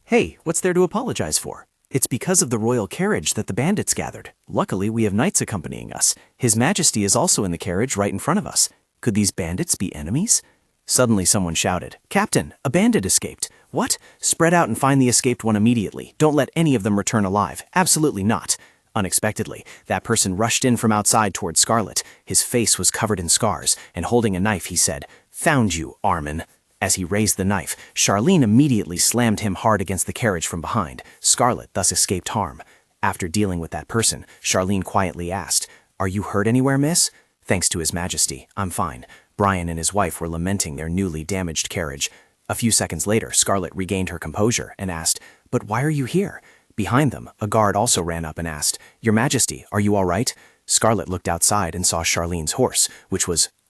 Hey, what's there to apologize for? It's because of the royal carriage that the bandits gathered. Luckily, we have knights accompanying us. His Majesty is also in the carriage right in front of us. Could these bandits be enemies? Suddenly someone shouted, "Captain, a bandit escaped." "What? Spread out and find the escaped one immediately. Don't let any of them return alive. Absolutely not." Unexpectedly, that person rushed in from outside toward Scarlet. His face was covered in scars, and holding a knife, he said, "Found you, Armin." As he raised the knife, Charlene immediately slammed him hard against the carriage from behind. Scarlet thus escaped harm. After dealing with that person, Charlene quietly asked, "Are you hurt anywhere, miss?" "Thanks to His Majesty, I'm fine." Brian and his wife were lamenting their newly damaged carriage. A few seconds later, Scarlet regained her composure and asked, "But why are you here?" Behind them, a guard also ran up and asked, "Your Majesty, are you all right?" Scarlet looked outside and saw Charlene's horse,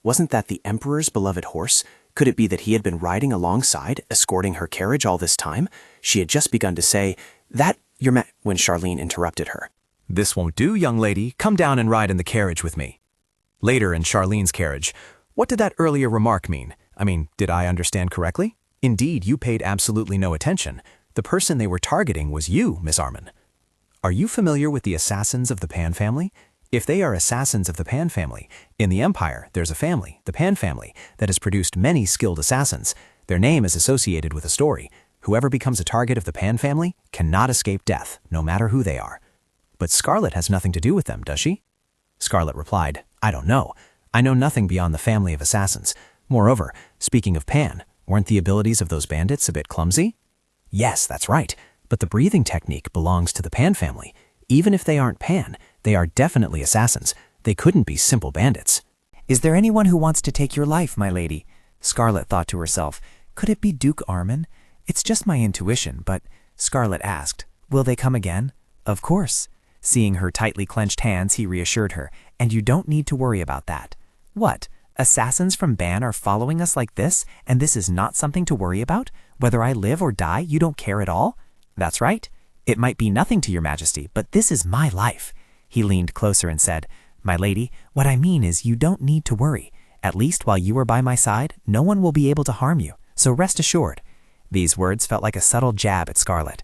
wasn't that the Emperor's beloved horse? Could it be that he had been riding alongside, escorting her carriage all this time? She had just begun to say, when Charlene interrupted her. "This won't do, young lady. Come down and ride in the carriage with me." Later in Charlene's carriage, "What did that earlier remark mean? Did I understand correctly? Indeed, you paid absolutely no attention. The person they were targeting was you, Miss Armin. Are you familiar with the assassins of the Pan family? If they are assassins of the Pan family, in the Empire, there's a family, the Pan family, that has produced many skilled assassins. Their name is associated with a story. Whoever becomes a target of the Pan family cannot escape death, no matter who they are." "But Scarlet has nothing to do with them, does she?" Scarlet replied, "I don't know. I know nothing beyond the family of assassins. Moreover, speaking of Pan, weren't the abilities of those bandits a bit clumsy?" "Yes, that's right. But the breathing technique belongs to the Pan family. Even if they aren't Pan, they are definitely assassins. They couldn't be simple bandits." "Is there anyone who wants to take your life, my lady?" Scarlet thought to herself. Could it be Duke Armin? It's just my intuition, but Scarlet asked, "Will they come again?" "Of course." Seeing her tightly clenched hands, he reassured her, "And you don't need to worry about that." "What? Assassins from Ban are following us like this, and this is not something to worry about? Whether I live or die, you don't care at all?" "That's right. It might be nothing to your Majesty, but this is my life." He leaned closer and said, "My lady, what I mean is you don't need to worry. At least while you are by my side, no one will be able to harm you, so rest assured." These words felt like a subtle jab at Scarlet.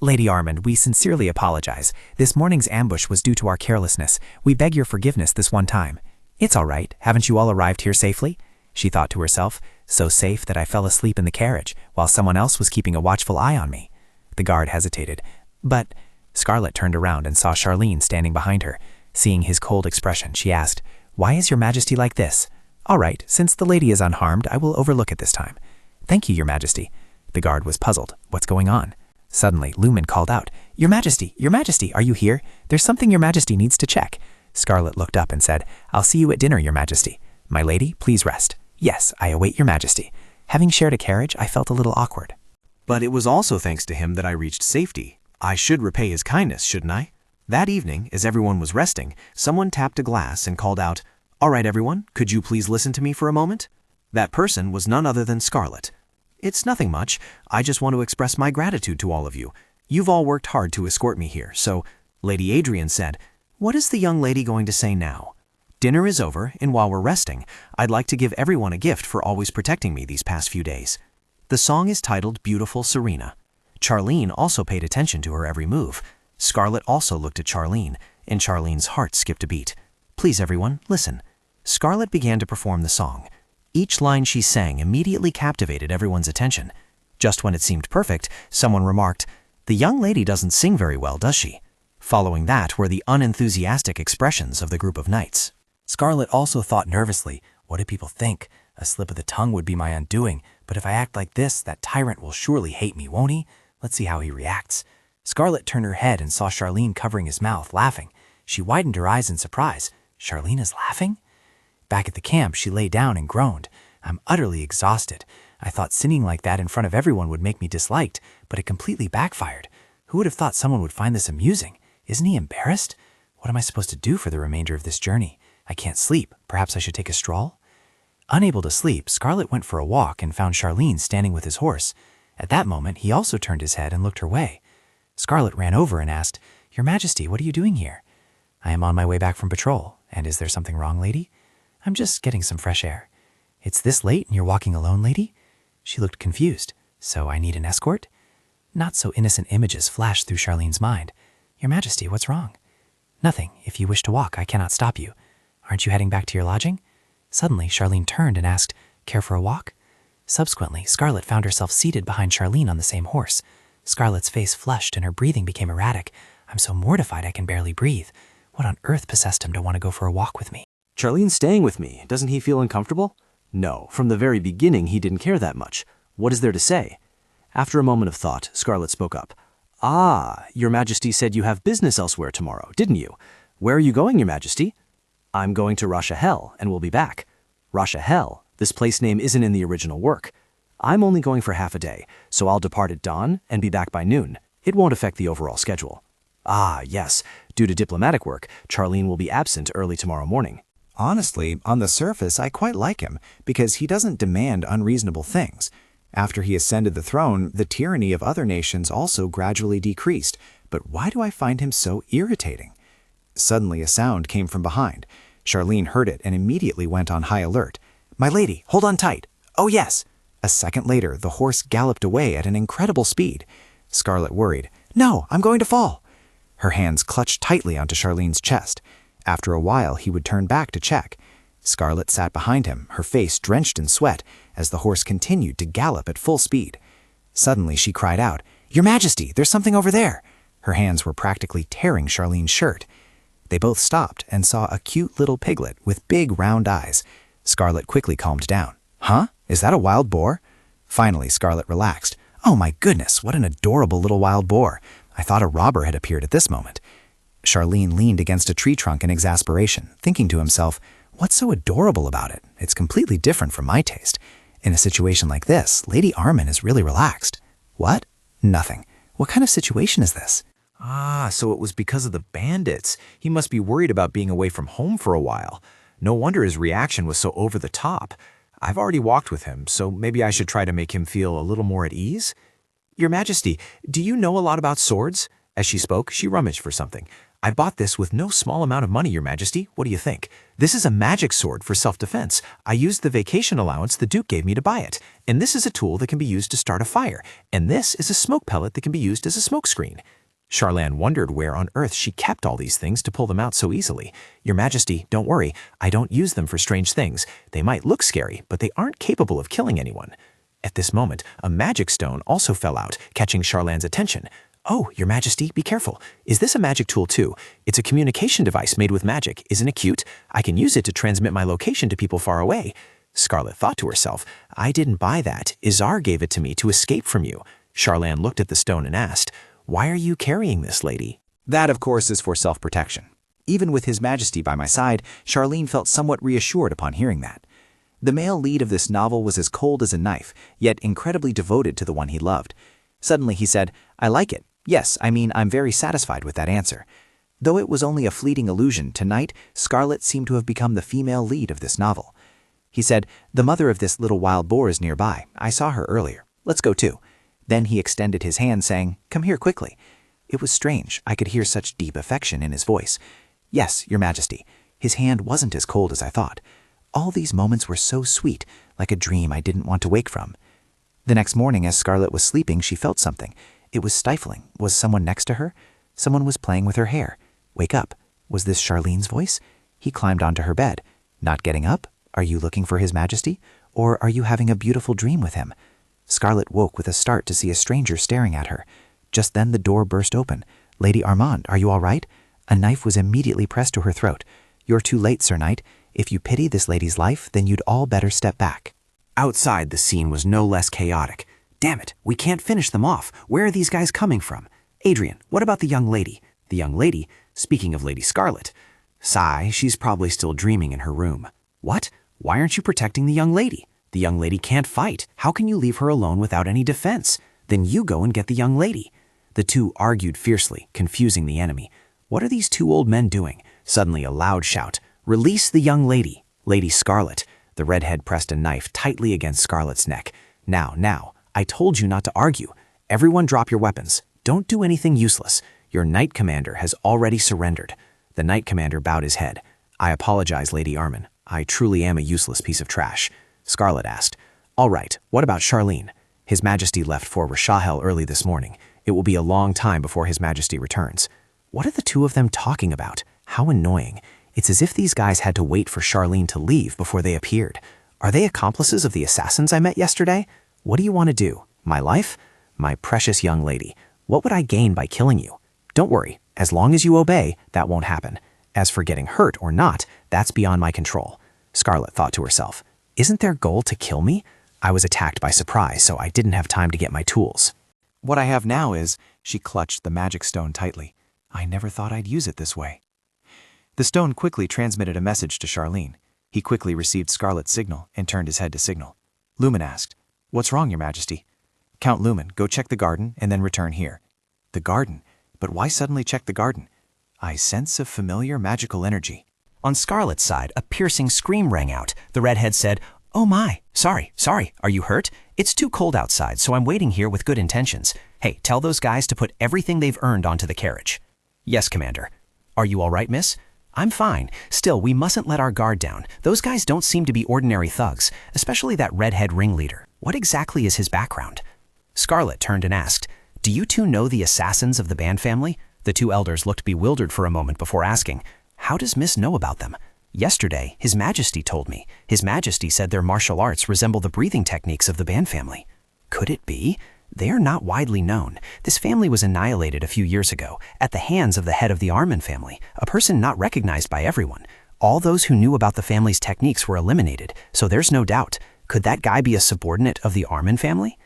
"Lady Armand, we sincerely apologize. This morning's ambush was due to our carelessness. We beg your forgiveness this one time." "It's all right. Haven't you all arrived here safely?" She thought to herself, "So safe that I fell asleep in the carriage, while someone else was keeping a watchful eye on me." The guard hesitated. "But—" Scarlet turned around and saw Charlene standing behind her. Seeing his cold expression, she asked, "Why is your Majesty like this?" "All right, since the lady is unharmed, I will overlook it this time." "Thank you, your Majesty." The guard was puzzled. What's going on? Suddenly, Lumen called out, Your Majesty, are you here? There's something your Majesty needs to check." Scarlet looked up and said, "I'll see you at dinner, your Majesty." "My lady, please rest." "Yes, I await your Majesty." Having shared a carriage, I felt a little awkward. But it was also thanks to him that I reached safety. I should repay his kindness, shouldn't I? That evening, as everyone was resting, someone tapped a glass and called out, "All right, everyone, could you please listen to me for a moment?" That person was none other than Scarlet. "It's nothing much. I just want to express my gratitude to all of you. You've all worked hard to escort me here, so—" Lady Adrian said, "What is the young lady going to say now?" "Dinner is over, and while we're resting, I'd like to give everyone a gift for always protecting me these past few days." The song is titled Beautiful Serena. Charlene also paid attention to her every move. Scarlet also looked at Charlene, and Charlene's heart skipped a beat. Please everyone, listen. Scarlet began to perform the song. Each line she sang immediately captivated everyone's attention. Just when it seemed perfect, someone remarked, "The young lady doesn't sing very well, does she?" Following that were the unenthusiastic expressions of the group of knights. Scarlet also thought nervously, what do people think? A slip of the tongue would be my undoing, but if I act like this, that tyrant will surely hate me, won't he? Let's see how he reacts. Scarlet turned her head and saw Charlene covering his mouth, laughing. She widened her eyes in surprise. Charlene is laughing? Back at the camp, she lay down and groaned. I'm utterly exhausted. I thought singing like that in front of everyone would make me disliked, but it completely backfired. Who would have thought someone would find this amusing? Isn't he embarrassed? What am I supposed to do for the remainder of this journey? I can't sleep. Perhaps I should take a stroll? Unable to sleep, Scarlet went for a walk and found Charlene standing with his horse. At that moment, he also turned his head and looked her way. Scarlet ran over and asked, Your Majesty, what are you doing here? I am on my way back from patrol. And is there something wrong, lady? I'm just getting some fresh air. It's this late and you're walking alone, lady? She looked confused. So I need an escort? Not so innocent images flashed through Charlene's mind. Your Majesty, what's wrong? Nothing. If you wish to walk, I cannot stop you. Aren't you heading back to your lodging? Suddenly, Charlene turned and asked, Care for a walk? Subsequently, Scarlet found herself seated behind Charlene on the same horse. Scarlet's face flushed and her breathing became erratic. I'm so mortified I can barely breathe. What on earth possessed him to want to go for a walk with me? Charlene's staying with me. Doesn't he feel uncomfortable? No, from the very beginning he didn't care that much. What is there to say? After a moment of thought, Scarlet spoke up. Ah, Your Majesty said you have business elsewhere tomorrow, didn't you? Where are you going, Your Majesty? I'm going to Hell and will be back. Hell? This place name isn't in the original work. I'm only going for half a day, so I'll depart at dawn and be back by noon. It won't affect the overall schedule. Ah, yes. Due to diplomatic work, Charlene will be absent early tomorrow morning. Honestly, on the surface, I quite like him, because he doesn't demand unreasonable things. After he ascended the throne, the tyranny of other nations also gradually decreased. But why do I find him so irritating? Suddenly, a sound came from behind. Charlene heard it and immediately went on high alert. My lady, hold on tight. Oh, yes. A second later, the horse galloped away at an incredible speed. Scarlet worried. No, I'm going to fall. Her hands clutched tightly onto Charlene's chest. After a while, he would turn back to check. Scarlet sat behind him, her face drenched in sweat, as the horse continued to gallop at full speed. Suddenly, she cried out, Your Majesty, there's something over there. Her hands were practically tearing Charlene's shirt. They both stopped and saw a cute little piglet with big round eyes. Scarlet quickly calmed down. Huh? Is that a wild boar? Finally, Scarlet relaxed. Oh my goodness, what an adorable little wild boar. I thought a robber had appeared at this moment. Charlene leaned against a tree trunk in exasperation, thinking to himself, what's so adorable about it? It's completely different from my taste. In a situation like this, Lady Armin is really relaxed. What? Nothing. What kind of situation is this? Ah, so it was because of the bandits. He must be worried about being away from home for a while. No wonder his reaction was so over the top. I've already walked with him, so maybe I should try to make him feel a little more at ease. Your Majesty, do you know a lot about swords? As she spoke, she rummaged for something. I bought this with no small amount of money, Your Majesty. What do you think? This is a magic sword for self-defense. I used the vacation allowance the Duke gave me to buy it. And this is a tool that can be used to start a fire. And this is a smoke pellet that can be used as a smokescreen. Charlene wondered where on earth she kept all these things to pull them out so easily. Your Majesty, don't worry. I don't use them for strange things. They might look scary, but they aren't capable of killing anyone. At this moment, a magic stone also fell out, catching Charlene's attention. Oh, Your Majesty, be careful. Is this a magic tool too? It's a communication device made with magic. Isn't it cute? I can use it to transmit my location to people far away. Scarlet thought to herself, I didn't buy that. Izar gave it to me to escape from you. Charlene looked at the stone and asked, Why are you carrying this, lady? That, of course, is for self-protection. Even with His Majesty by my side, Charlene felt somewhat reassured upon hearing that. The male lead of this novel was as cold as a knife, yet incredibly devoted to the one he loved. Suddenly he said, I like it. Yes, I'm very satisfied with that answer. Though it was only a fleeting illusion, tonight, Scarlet seemed to have become the female lead of this novel. He said, The mother of this little wild boar is nearby. I saw her earlier. Let's go too. Then he extended his hand, saying, Come here quickly. It was strange. I could hear such deep affection in his voice. Yes, Your Majesty. His hand wasn't as cold as I thought. All these moments were so sweet, like a dream I didn't want to wake from. The next morning, as Scarlet was sleeping, she felt something. It was stifling. Was someone next to her? Someone was playing with her hair. Wake up. Was this Charlene's voice? He climbed onto her bed. Not getting up? Are you looking for His Majesty? Or are you having a beautiful dream with him? Scarlet woke with a start to see a stranger staring at her. Just then the door burst open. Lady Armand, are you all right? A knife was immediately pressed to her throat. You're too late, Sir Knight. If you pity this lady's life, then you'd all better step back. Outside, the scene was no less chaotic. Damn it, we can't finish them off. Where are these guys coming from? Adrian, what about the young lady? The young lady? Speaking of Lady Scarlet. Sigh, she's probably still dreaming in her room. What? Why aren't you protecting the young lady? The young lady can't fight. How can you leave her alone without any defense? Then you go and get the young lady. The two argued fiercely, confusing the enemy. What are these two old men doing? Suddenly a loud shout. Release the young lady. Lady Scarlet. The redhead pressed a knife tightly against Scarlet's neck. Now, I told you not to argue. Everyone drop your weapons. Don't do anything useless. Your knight commander has already surrendered. The knight commander bowed his head. I apologize, Lady Armand. I truly am a useless piece of trash. Scarlet asked. All right, what about Charlene? His Majesty left for Rashahel early this morning. It will be a long time before His Majesty returns. What are the two of them talking about? How annoying. It's as if these guys had to wait for Charlene to leave before they appeared. Are they accomplices of the assassins I met yesterday? What do you want to do? My life? My precious young lady. What would I gain by killing you? Don't worry. As long as you obey, that won't happen. As for getting hurt or not, that's beyond my control. Scarlet thought to herself. Isn't their goal to kill me? I was attacked by surprise, so I didn't have time to get my tools. What I have now is, she clutched the magic stone tightly. I never thought I'd use it this way. The stone quickly transmitted a message to Charlene. He quickly received Scarlet's signal and turned his head to signal. Lumen asked, What's wrong, Your Majesty? Count Lumen, go check the garden and then return here. The garden? But why suddenly check the garden? I sense a familiar magical energy. On Scarlet's side, a piercing scream rang out. The redhead said, Oh my, sorry, are you hurt? It's too cold outside, so I'm waiting here with good intentions. Hey, tell those guys to put everything they've earned onto the carriage. Yes, Commander. Are you all right, miss? I'm fine. Still, we mustn't let our guard down. Those guys don't seem to be ordinary thugs, especially that redhead ringleader. What exactly is his background? Scarlet turned and asked, Do you two know the assassins of the Band family? The two elders looked bewildered for a moment before asking, How does Miss know about them? Yesterday, His Majesty told me. His Majesty said their martial arts resemble the breathing techniques of the Band family. Could it be? They are not widely known. This family was annihilated a few years ago at the hands of the head of the Armand family, a person not recognized by everyone. All those who knew about the family's techniques were eliminated, so there's no doubt. Could that guy be a subordinate of the Armand family?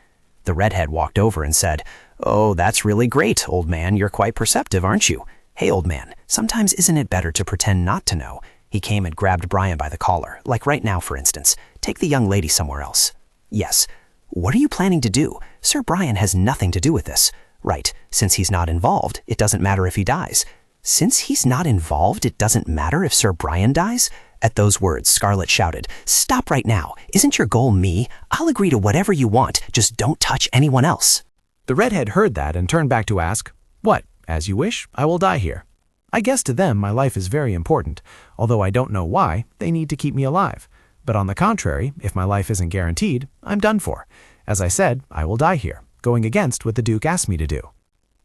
The redhead walked over and said, Oh, that's really great, old man. You're quite perceptive, aren't you? Hey, old man, sometimes isn't it better to pretend not to know? He came and grabbed Brian by the collar, like right now, for instance. Take the young lady somewhere else. Yes. What are you planning to do? Sir Brian has nothing to do with this. Right, since he's not involved, it doesn't matter if he dies. Since he's not involved, it doesn't matter if Sir Brian dies? At those words, Scarlet shouted, Stop right now. Isn't your goal me? I'll agree to whatever you want. Just don't touch anyone else. The redhead heard that and turned back to ask, What? As you wish, I will die here. I guess to them my life is very important, although I don't know why they need to keep me alive. But on the contrary, if my life isn't guaranteed, I'm done for. As I said, I will die here, going against what the Duke asked me to do.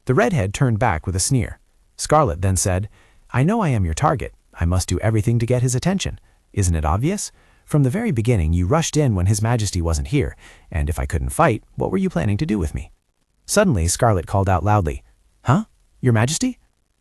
The redhead turned back with a sneer. Scarlet then said, I know I am your target. I must do everything to get his attention. Isn't it obvious? From the very beginning, you rushed in when His Majesty wasn't here, and if I couldn't fight, what were you planning to do with me? Suddenly, Scarlet called out loudly, Huh? Your Majesty?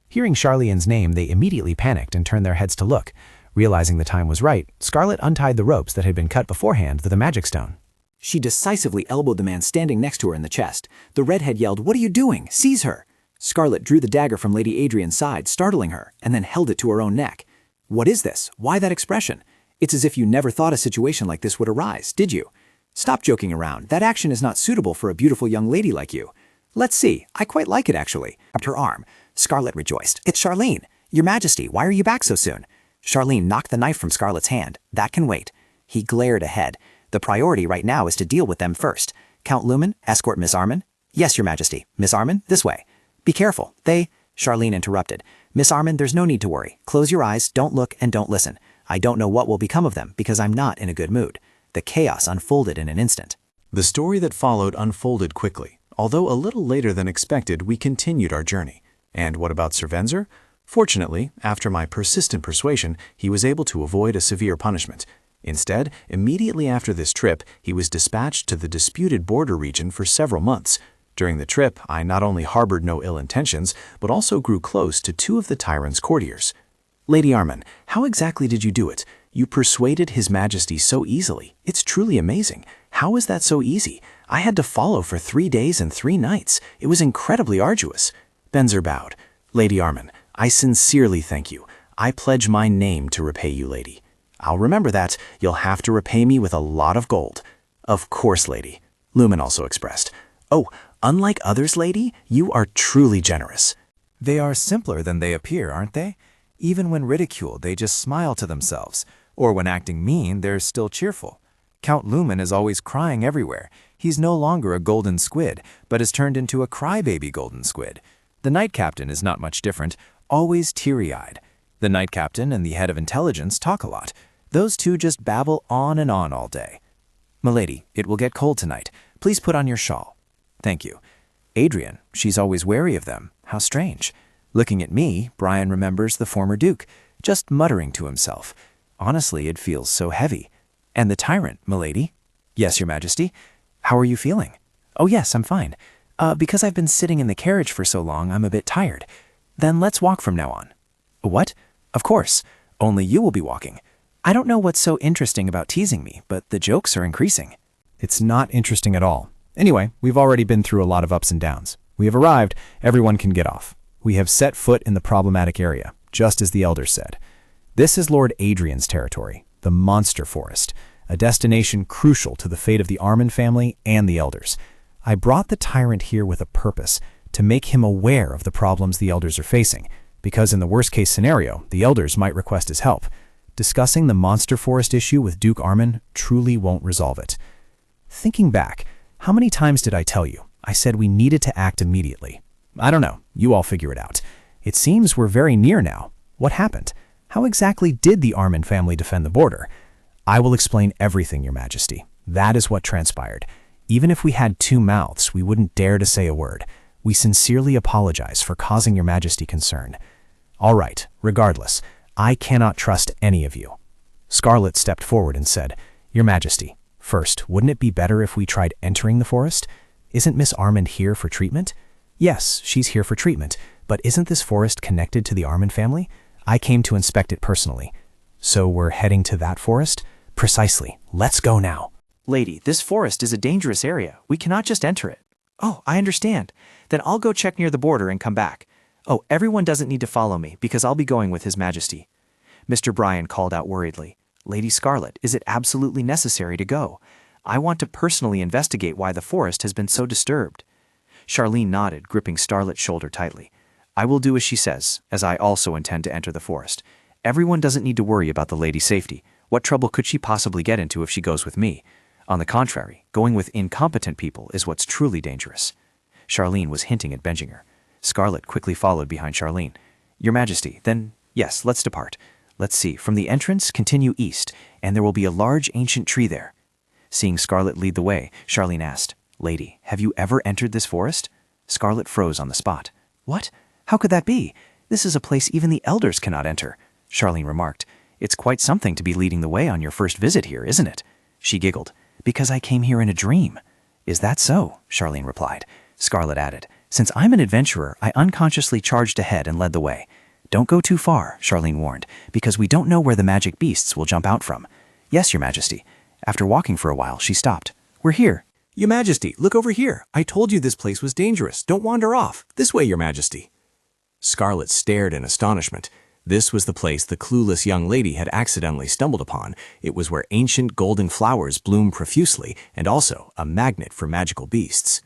Hearing Charlene's name, they immediately panicked and turned their heads to look. Realizing the time was right, Scarlet untied the ropes that had been cut beforehand with the magic stone. She decisively elbowed the man standing next to her in the chest. The redhead yelled, What are you doing? Seize her! Scarlet drew the dagger from Lady Adrian's side, startling her, and then held it to her own neck. What is this? Why that expression? It's as if you never thought a situation like this would arise, did you? Stop joking around. That action is not suitable for a beautiful young lady like you. Let's see. I quite like it, actually. Grabbed her arm. Scarlet rejoiced. It's Charlene. Your Majesty, why are you back so soon? Charlene knocked the knife from Scarlet's hand. That can wait. He glared ahead. The priority right now is to deal with them first. Count Lumen, escort Miss Armand. Yes, Your Majesty. Miss Armand, this way. Be careful. Charlene interrupted. Miss Armand, there's no need to worry. Close your eyes, don't look, and don't listen. I don't know what will become of them because I'm not in a good mood. The chaos unfolded in an instant. The story that followed unfolded quickly. Although a little later than expected, we continued our journey. And what about Svenzer? Fortunately, after my persistent persuasion, he was able to avoid a severe punishment. Instead, immediately after this trip, he was dispatched to the disputed border region for several months. During the trip, I not only harbored no ill intentions, but also grew close to two of the tyrant's courtiers. Lady Armin, how exactly did you do it? You persuaded His Majesty so easily. It's truly amazing. How is that so easy? I had to follow for 3 days and 3 nights. It was incredibly arduous. Benzer bowed. Lady Armin, I sincerely thank you. I pledge my name to repay you, lady. I'll remember that. You'll have to repay me with a lot of gold. Of course, lady. Lumen also expressed. Oh, unlike others, lady, you are truly generous. They are simpler than they appear, aren't they? Even when ridiculed, they just smile to themselves. Or when acting mean, they're still cheerful. Count Lumen is always crying everywhere. He's no longer a golden squid, but has turned into a crybaby golden squid. The Knight Captain is not much different, always teary-eyed. The Knight Captain and the Head of Intelligence talk a lot. Those two just babble on and on all day. Milady, it will get cold tonight. Please put on your shawl. Thank you. Adrian, she's always wary of them. How strange. Looking at me, Brian remembers the former Duke, just muttering to himself. Honestly, it feels so heavy. And the Tyrant, milady? Yes, Your Majesty. How are you feeling? Oh yes, I'm fine. Because I've been sitting in the carriage for so long, I'm a bit tired. Then let's walk from now on. What? Of course. Only you will be walking. I don't know what's so interesting about teasing me, but the jokes are increasing. It's not interesting at all. Anyway, we've already been through a lot of ups and downs. We have arrived, everyone can get off. We have set foot in the problematic area, just as the elders said. This is Lord Adrian's territory, the Monster Forest, a destination crucial to the fate of the Armin family and the elders. I brought the Tyrant here with a purpose, to make him aware of the problems the elders are facing, because in the worst-case scenario, the elders might request his help. Discussing the Monster Forest issue with Duke Armin truly won't resolve it. Thinking back, how many times did I tell you? I said we needed to act immediately. I don't know, you all figure it out. It seems we're very near now. What happened? How exactly did the Armin family defend the border? I will explain everything, Your Majesty. That is what transpired. Even if we had 2 mouths, we wouldn't dare to say a word. We sincerely apologize for causing Your Majesty concern. All right, regardless, I cannot trust any of you. Scarlet stepped forward and said, Your Majesty, first, wouldn't it be better if we tried entering the forest? Isn't Miss Armin here for treatment? Yes, she's here for treatment, but isn't this forest connected to the Armin family? I came to inspect it personally. So we're heading to that forest? Precisely. Let's go now. Lady, this forest is a dangerous area. We cannot just enter it. Oh, I understand. Then I'll go check near the border and come back. Oh, everyone doesn't need to follow me because I'll be going with His Majesty. Mr. Brian called out worriedly. Lady Scarlet, is it absolutely necessary to go? I want to personally investigate why the forest has been so disturbed. Charlene nodded, gripping Starlet's shoulder tightly. I will do as she says, as I also intend to enter the forest. Everyone doesn't need to worry about the lady's safety. What trouble could she possibly get into if she goes with me? On the contrary, going with incompetent people is what's truly dangerous. Charlene was hinting at Benjinger. Scarlet quickly followed behind Charlene. Your Majesty, then, yes, let's depart. Let's see, from the entrance, continue east, and there will be a large ancient tree there. Seeing Scarlet lead the way, Charlene asked, Lady, have you ever entered this forest? Scarlet froze on the spot. What? How could that be? This is a place even the elders cannot enter. Charlene remarked, It's quite something to be leading the way on your first visit here, isn't it? She giggled, Because I came here in a dream. Is that so? Charlene replied. Scarlet added, Since I'm an adventurer, I unconsciously charged ahead and led the way. Don't go too far, Charlene warned, because we don't know where the magic beasts will jump out from. Yes, Your Majesty. After walking for a while, she stopped. We're here. Your Majesty, look over here. I told you this place was dangerous. Don't wander off. This way, Your Majesty. Scarlet stared in astonishment. This was the place the clueless young lady had accidentally stumbled upon. It was where ancient golden flowers bloom profusely and also a magnet for magical beasts.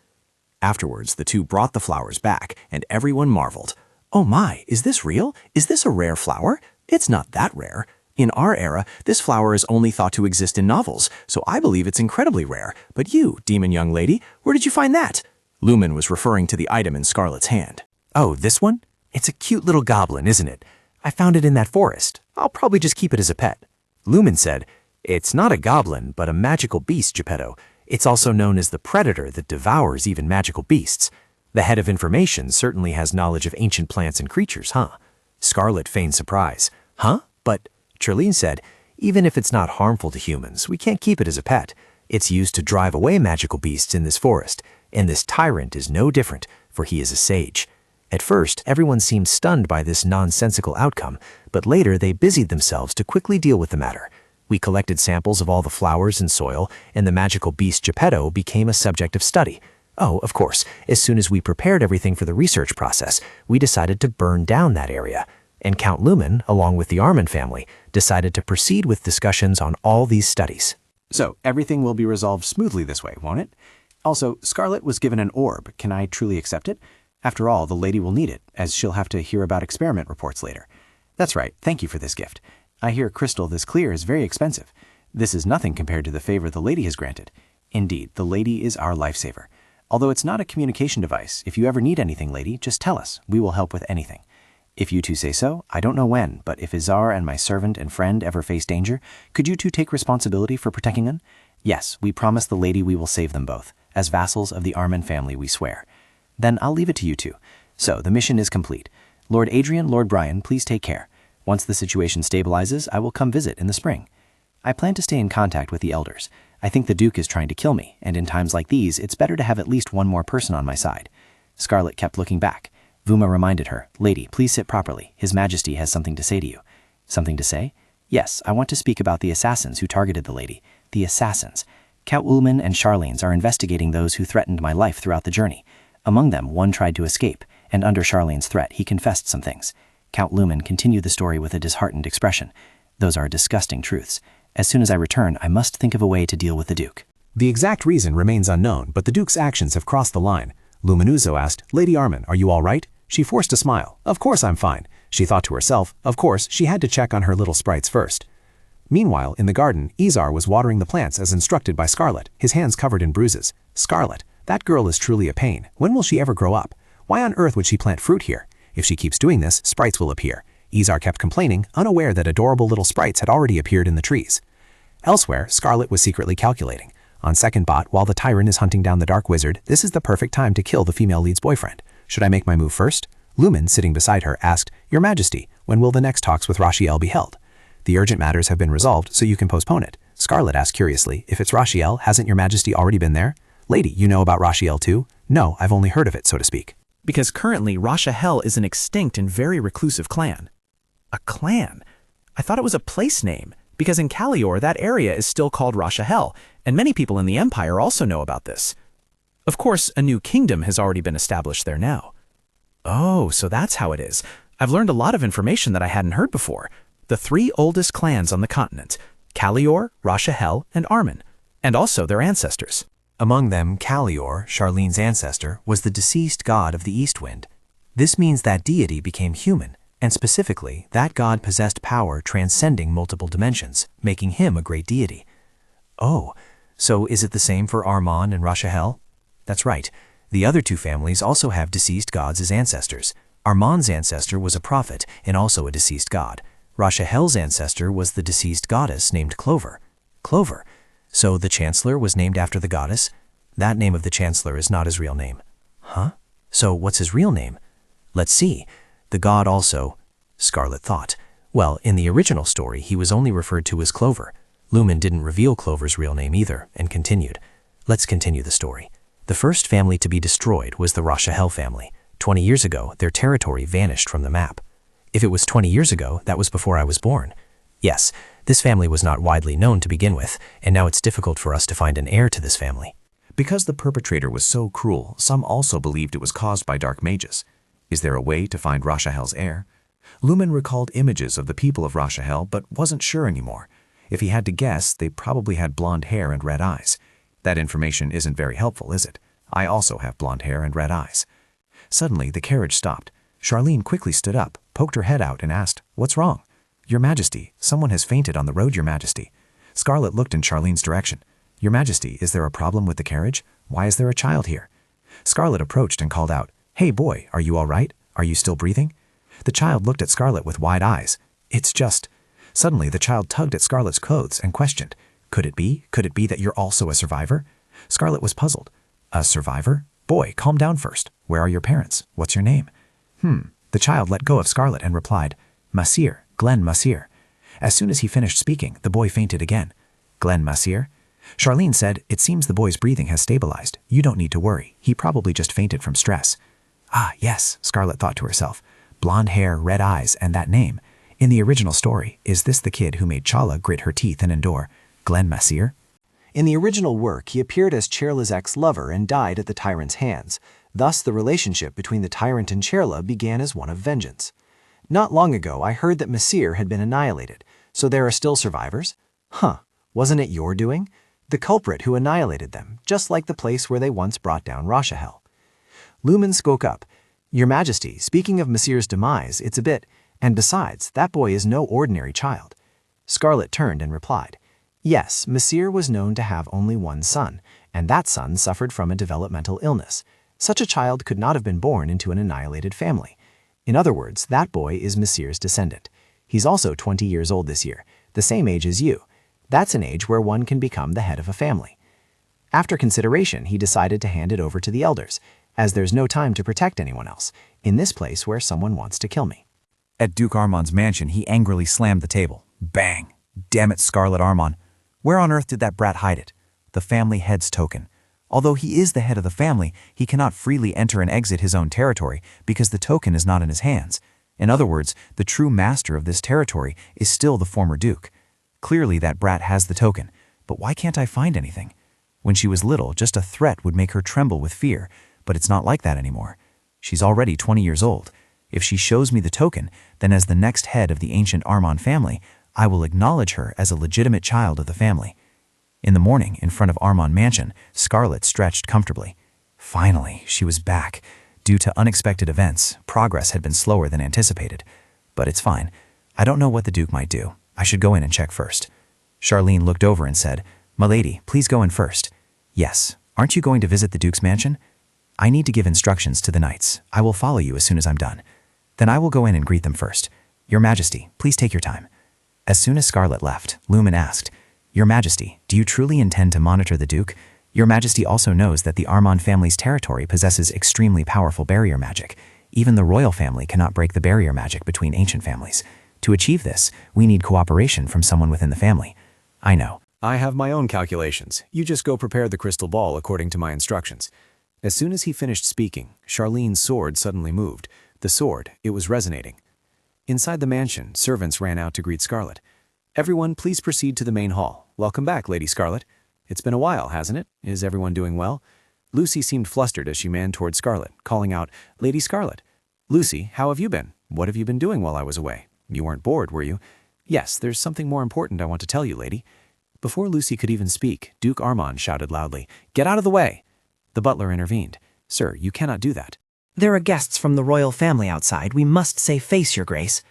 Afterwards, the two brought the flowers back, and everyone marveled. Oh my, is this real? Is this a rare flower? It's not that rare. In our era, this flower is only thought to exist in novels, so I believe it's incredibly rare. But you, demon young lady, where did you find that? Lumen was referring to the item in Scarlet's hand. Oh, this one? It's a cute little goblin, isn't it? I found it in that forest. I'll probably just keep it as a pet. Lumen said, It's not a goblin, but a magical beast, Geppetto. It's also known as the predator that devours even magical beasts. The head of information certainly has knowledge of ancient plants and creatures, huh? Scarlet feigned surprise. Huh? But, Charlene said, even if it's not harmful to humans, we can't keep it as a pet. It's used to drive away magical beasts in this forest, and this tyrant is no different, for he is a sage. At first, everyone seemed stunned by this nonsensical outcome, but later they busied themselves to quickly deal with the matter. We collected samples of all the flowers and soil, and the magical beast Geppetto became a subject of study. Oh, of course, as soon as we prepared everything for the research process, we decided to burn down that area. And Count Lumen, along with the Armand family, decided to proceed with discussions on all these studies. So, everything will be resolved smoothly this way, won't it? Also, Scarlet was given an orb. Can I truly accept it? After all, the lady will need it, as she'll have to hear about experiment reports later. That's right, thank you for this gift. I hear crystal this clear is very expensive. This is nothing compared to the favor the lady has granted. Indeed, the lady is our lifesaver. Although it's not a communication device, if you ever need anything, lady, just tell us. We will help with anything. If you two say so, I don't know when, but if Izar and my servant and friend ever face danger, could you two take responsibility for protecting them? Yes, we promise the lady we will save them both. As vassals of the Armand family, we swear. Then I'll leave it to you two. So, the mission is complete. Lord Adrian, Lord Brian, please take care. Once the situation stabilizes, I will come visit in the spring. I plan to stay in contact with the elders. I think the Duke is trying to kill me, and in times like these, it's better to have at least one more person on my side. Scarlet kept looking back. Vuma reminded her, Lady, please sit properly. His Majesty has something to say to you. Something to say? Yes, I want to speak about the assassins who targeted the lady. The assassins. Count Ullman and Charlene's are investigating those who threatened my life throughout the journey. Among them, one tried to escape, and under Charlene's threat, he confessed some things. Count Lumen continued the story with a disheartened expression. Those are disgusting truths. As soon as I return, I must think of a way to deal with the Duke. The exact reason remains unknown, but the Duke's actions have crossed the line. Luminuzo asked, Lady Armand, are you all right? She forced a smile. Of course I'm fine. She thought to herself, of course, she had to check on her little sprites first. Meanwhile, in the garden, Izar was watering the plants as instructed by Scarlet, his hands covered in bruises. Scarlet, that girl is truly a pain. When will she ever grow up? Why on earth would she plant fruit here? If she keeps doing this, sprites will appear. Izar kept complaining, unaware that adorable little sprites had already appeared in the trees. Elsewhere, Scarlet was secretly calculating. On second bot, while the Tyrant is hunting down the Dark Wizard, this is the perfect time to kill the female lead's boyfriend. Should I make my move first? Lumen, sitting beside her, asked, Your Majesty, when will the next talks with Rachiel be held? The urgent matters have been resolved, so you can postpone it. Scarlet asked curiously, If it's Rachiel, hasn't Your Majesty already been there? Lady, you know about Rachiel too? No, I've only heard of it, so to speak. Because currently Rachiel is an extinct and very reclusive clan. A clan? I thought it was a place name, because in Kalior that area is still called Rachiel, and many people in the Empire also know about this. Of course, a new kingdom has already been established there now. Oh, so that's how it is. I've learned a lot of information that I hadn't heard before. The 3 oldest clans on the continent, Kalior, Rachiel, and Armand, and also their ancestors. Among them, Kalior, Charlene's ancestor, was the deceased god of the East Wind. This means that deity became human, and specifically, that god possessed power transcending multiple dimensions, making him a great deity. Oh, so is it the same for Armand and Rachiel? That's right. The other 2 families also have deceased gods as ancestors. Armand's ancestor was a prophet and also a deceased god. Rachiel's ancestor was the deceased goddess named Clover. Clover. So the Chancellor was named after the goddess? That name of the Chancellor is not his real name. Huh? So what's his real name? Let's see. The god also... Scarlet thought. Well, in the original story, he was only referred to as Clover. Lumen didn't reveal Clover's real name either, and continued. Let's continue the story. The first family to be destroyed was the Rachiel family. 20 years ago, their territory vanished from the map. If it was 20 years ago, that was before I was born. Yes, this family was not widely known to begin with, and now it's difficult for us to find an heir to this family. Because the perpetrator was so cruel, some also believed it was caused by dark mages. Is there a way to find Rachiel's heir? Lumen recalled images of the people of Rachiel, but wasn't sure anymore. If he had to guess, they probably had blonde hair and red eyes. That information isn't very helpful, is it? I also have blonde hair and red eyes. Suddenly, the carriage stopped. Charlene quickly stood up, poked her head out, and asked, What's wrong? Your Majesty, someone has fainted on the road, Your Majesty. Scarlet looked in Charlene's direction. Your Majesty, is there a problem with the carriage? Why is there a child here? Scarlet approached and called out, Hey boy, are you all right? Are you still breathing? The child looked at Scarlet with wide eyes. It's just... Suddenly, the child tugged at Scarlet's clothes and questioned, Could it be that you're also a survivor? Scarlet was puzzled. A survivor? Boy, calm down first. Where are your parents? What's your name? The child let go of Scarlet and replied, Masir, Glenn Masir. As soon as he finished speaking, the boy fainted again. Glenn Masir? Charlene said, it seems the boy's breathing has stabilized. You don't need to worry. He probably just fainted from stress. Ah, yes, Scarlet thought to herself. Blonde hair, red eyes, and that name. In the original story, is this the kid who made Chala grit her teeth and endure? Glenn Masir? In the original work, he appeared as Cherla's ex-lover and died at the Tyrant's hands. Thus, the relationship between the Tyrant and Cherla began as one of vengeance. Not long ago, I heard that Masir had been annihilated, so there are still survivors? Huh, wasn't it your doing? The culprit who annihilated them, just like the place where they once brought down Rashahel. Lumen spoke up. Your Majesty, speaking of Masir's demise, it's a bit, and besides, that boy is no ordinary child. Scarlet turned and replied, yes, Masir was known to have only one son, and that son suffered from a developmental illness. Such a child could not have been born into an annihilated family. In other words, that boy is Masir's descendant. He's also 20 years old this year, the same age as you. That's an age where one can become the head of a family. After consideration, he decided to hand it over to the elders, as there's no time to protect anyone else, in this place where someone wants to kill me. At Duke Armand's mansion, he angrily slammed the table. Bang! Damn it, Scarlet Armand. Where on earth did that brat hide it? The family head's token. Although he is the head of the family, he cannot freely enter and exit his own territory because the token is not in his hands. In other words, the true master of this territory is still the former duke. Clearly that brat has the token, but why can't I find anything? When she was little, just a threat would make her tremble with fear, but it's not like that anymore. She's already 20 years old. If she shows me the token, then as the next head of the ancient Armand family, I will acknowledge her as a legitimate child of the family. In the morning, in front of Armand Mansion, Scarlet stretched comfortably. Finally, she was back. Due to unexpected events, progress had been slower than anticipated. But it's fine. I don't know what the Duke might do. I should go in and check first. Charlene looked over and said, My lady, please go in first. Yes. Aren't you going to visit the Duke's mansion? I need to give instructions to the knights. I will follow you as soon as I'm done. Then I will go in and greet them first. Your Majesty, please take your time. As soon as Scarlet left, Lumen asked, Your Majesty, do you truly intend to monitor the Duke? Your Majesty also knows that the Armand family's territory possesses extremely powerful barrier magic. Even the royal family cannot break the barrier magic between ancient families. To achieve this, we need cooperation from someone within the family. I know. I have my own calculations. You just go prepare the crystal ball according to my instructions. As soon as he finished speaking, Charlene's sword suddenly moved. The sword, it was resonating. Inside the mansion, servants ran out to greet Scarlet. Everyone, please proceed to the main hall. Welcome back, Lady Scarlet. It's been a while, hasn't it? Is everyone doing well? Lucy seemed flustered as she manned toward Scarlet, calling out, Lady Scarlet. Lucy, how have you been? What have you been doing while I was away? You weren't bored, were you? Yes, there's something more important I want to tell you, lady. Before Lucy could even speak, Duke Armand shouted loudly, Get out of the way! The butler intervened. Sir, you cannot do that. There are guests from the royal family outside. We must save face, your grace.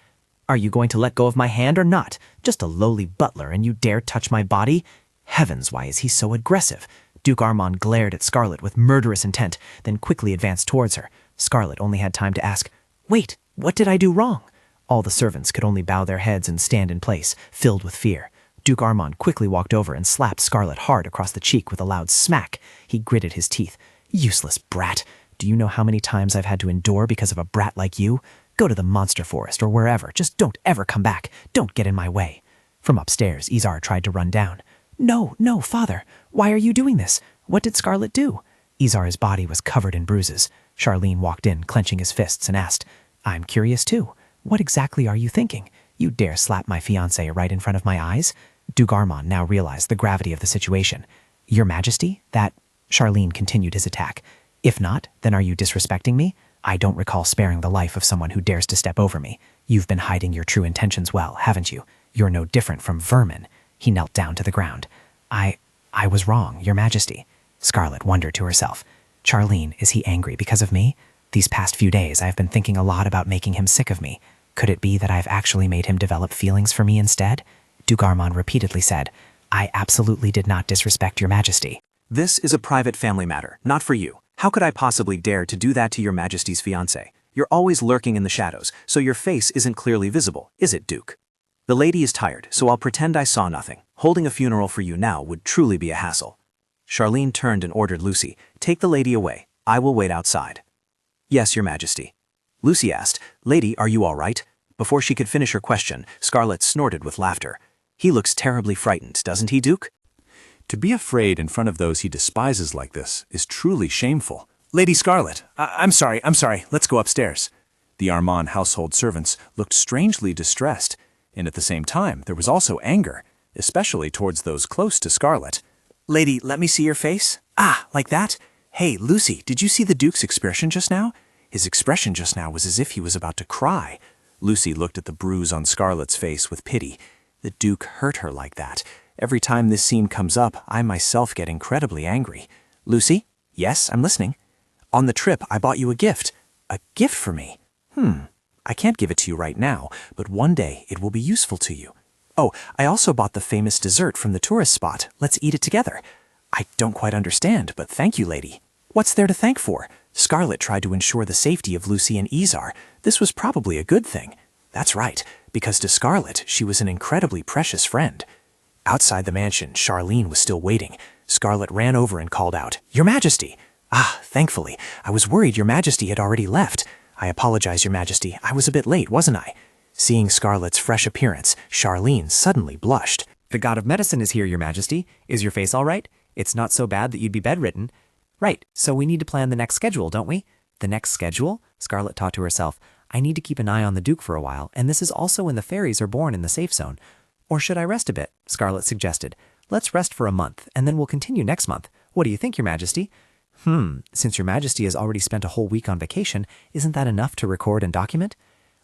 Are you going to let go of my hand or not? Just a lowly butler, and you dare touch my body? Heavens, why is he so aggressive? Duke Armand glared at Scarlet with murderous intent, then quickly advanced towards her. Scarlet only had time to ask, Wait, what did I do wrong? All the servants could only bow their heads and stand in place, filled with fear. Duke Armand quickly walked over and slapped Scarlet hard across the cheek with a loud smack. He gritted his teeth. Useless brat. Do you know how many times I've had to endure because of a brat like you? Go to the monster forest or wherever. Just don't ever come back. Don't get in my way. From upstairs, Izar tried to run down. No, no, father. Why are you doing this? What did Scarlet do? Izar's body was covered in bruises. Charlene walked in, clenching his fists, and asked, I'm curious too. What exactly are you thinking? You dare slap my fiancée right in front of my eyes? Duke Armand now realized the gravity of the situation. Your Majesty, that... Charlene continued his attack. If not, then are you disrespecting me? I don't recall sparing the life of someone who dares to step over me. You've been hiding your true intentions well, haven't you? You're no different from vermin. He knelt down to the ground. I was wrong, Your Majesty. Scarlet wondered to herself. Charlene, is he angry because of me? These past few days, I've been thinking a lot about making him sick of me. Could it be that I've actually made him develop feelings for me instead? Duke Armand repeatedly said, I absolutely did not disrespect Your Majesty. This is a private family matter, not for you. How could I possibly dare to do that to Your Majesty's fiancé? You're always lurking in the shadows, so your face isn't clearly visible, is it, Duke? The lady is tired, so I'll pretend I saw nothing. Holding a funeral for you now would truly be a hassle. Charlene turned and ordered Lucy, "Take the lady away. I will wait outside." "Yes, Your Majesty." Lucy asked, "Lady, are you all right?" Before she could finish her question, Scarlet snorted with laughter. "He looks terribly frightened, doesn't he, Duke?" To be afraid in front of those he despises like this is truly shameful. "Lady Scarlet, I'm sorry, let's go upstairs." The Armand household servants looked strangely distressed, and at the same time there was also anger, especially towards those close to Scarlet. "Lady, let me see your face. Ah, like that? Hey, Lucy, did you see the Duke's expression just now? His expression just now was as if he was about to cry." Lucy looked at the bruise on Scarlet's face with pity. The Duke hurt her like that. Every time this scene comes up, I myself get incredibly angry. "Lucy?" "Yes, I'm listening." "On the trip, I bought you a gift." "A gift for me? I can't give it to you right now, but one day it will be useful to you." "Oh, I also bought the famous dessert from the tourist spot. Let's eat it together." "I don't quite understand, but thank you, lady." "What's there to thank for? Scarlet tried to ensure the safety of Lucy and Izar. This was probably a good thing." "That's right, because to Scarlet, she was an incredibly precious friend." Outside the mansion, Charlene was still waiting. Scarlet ran over and called out, "Your Majesty!" "Ah, thankfully. I was worried Your Majesty had already left." "I apologize, Your Majesty. I was a bit late, wasn't I?" Seeing Scarlet's fresh appearance, Charlene suddenly blushed. The god of medicine is here, Your Majesty. Is your face all right? It's not so bad that you'd be bedridden. Right, so we need to plan the next schedule, don't we? The next schedule? Scarlet thought to herself. I need to keep an eye on the Duke for a while, and this is also when the fairies are born in the safe zone. Or should I rest a bit? Scarlet suggested. Let's rest for a month, and then we'll continue next month. What do you think, Your Majesty? Since Your Majesty has already spent a whole week on vacation, isn't that enough to record and document?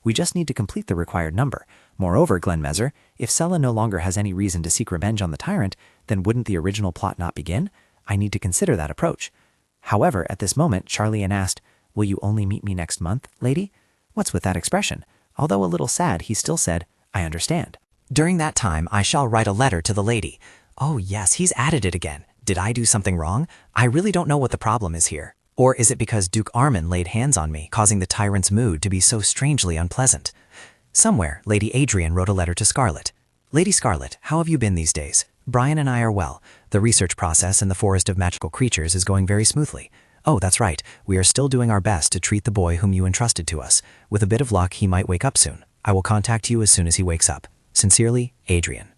We just need to complete the required number. Moreover, Glenmesser, if Sella no longer has any reason to seek revenge on the tyrant, then wouldn't the original plot not begin? I need to consider that approach. However, at this moment, Charlene asked, "Will you only meet me next month, lady?" What's with that expression? Although a little sad, he still said, "I understand." During that time, I shall write a letter to the lady. Oh yes, he's added it again. Did I do something wrong? I really don't know what the problem is here. Or is it because Duke Armand laid hands on me, causing the tyrant's mood to be so strangely unpleasant? Somewhere, Lady Adrian wrote a letter to Scarlet. Lady Scarlet, how have you been these days? Brian and I are well. The research process in the Forest of Magical Creatures is going very smoothly. Oh, that's right. We are still doing our best to treat the boy whom you entrusted to us. With a bit of luck, he might wake up soon. I will contact you as soon as he wakes up. Sincerely, Adrian.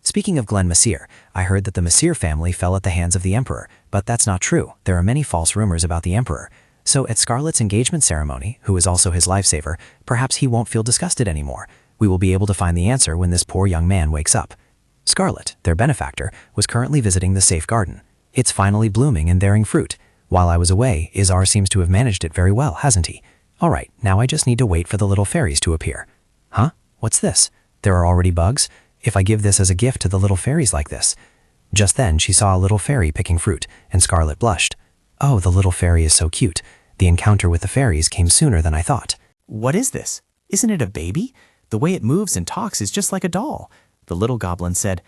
Speaking of Glen Messire, I heard that the Messire family fell at the hands of the Emperor, but that's not true. There are many false rumors about the Emperor. So at Scarlet's engagement ceremony, who is also his lifesaver, perhaps he won't feel disgusted anymore. We will be able to find the answer when this poor young man wakes up. Scarlet, their benefactor, was currently visiting the safe garden. It's finally blooming and bearing fruit. While I was away, Izar seems to have managed it very well, hasn't he? All right, now I just need to wait for the little fairies to appear. Huh? What's this? There are already bugs? If I give this as a gift to the little fairies like this. Just then, she saw a little fairy picking fruit, and Scarlet blushed. Oh, the little fairy is so cute. The encounter with the fairies came sooner than I thought. "What is this? Isn't it a baby? The way it moves and talks is just like a doll." The little goblin said,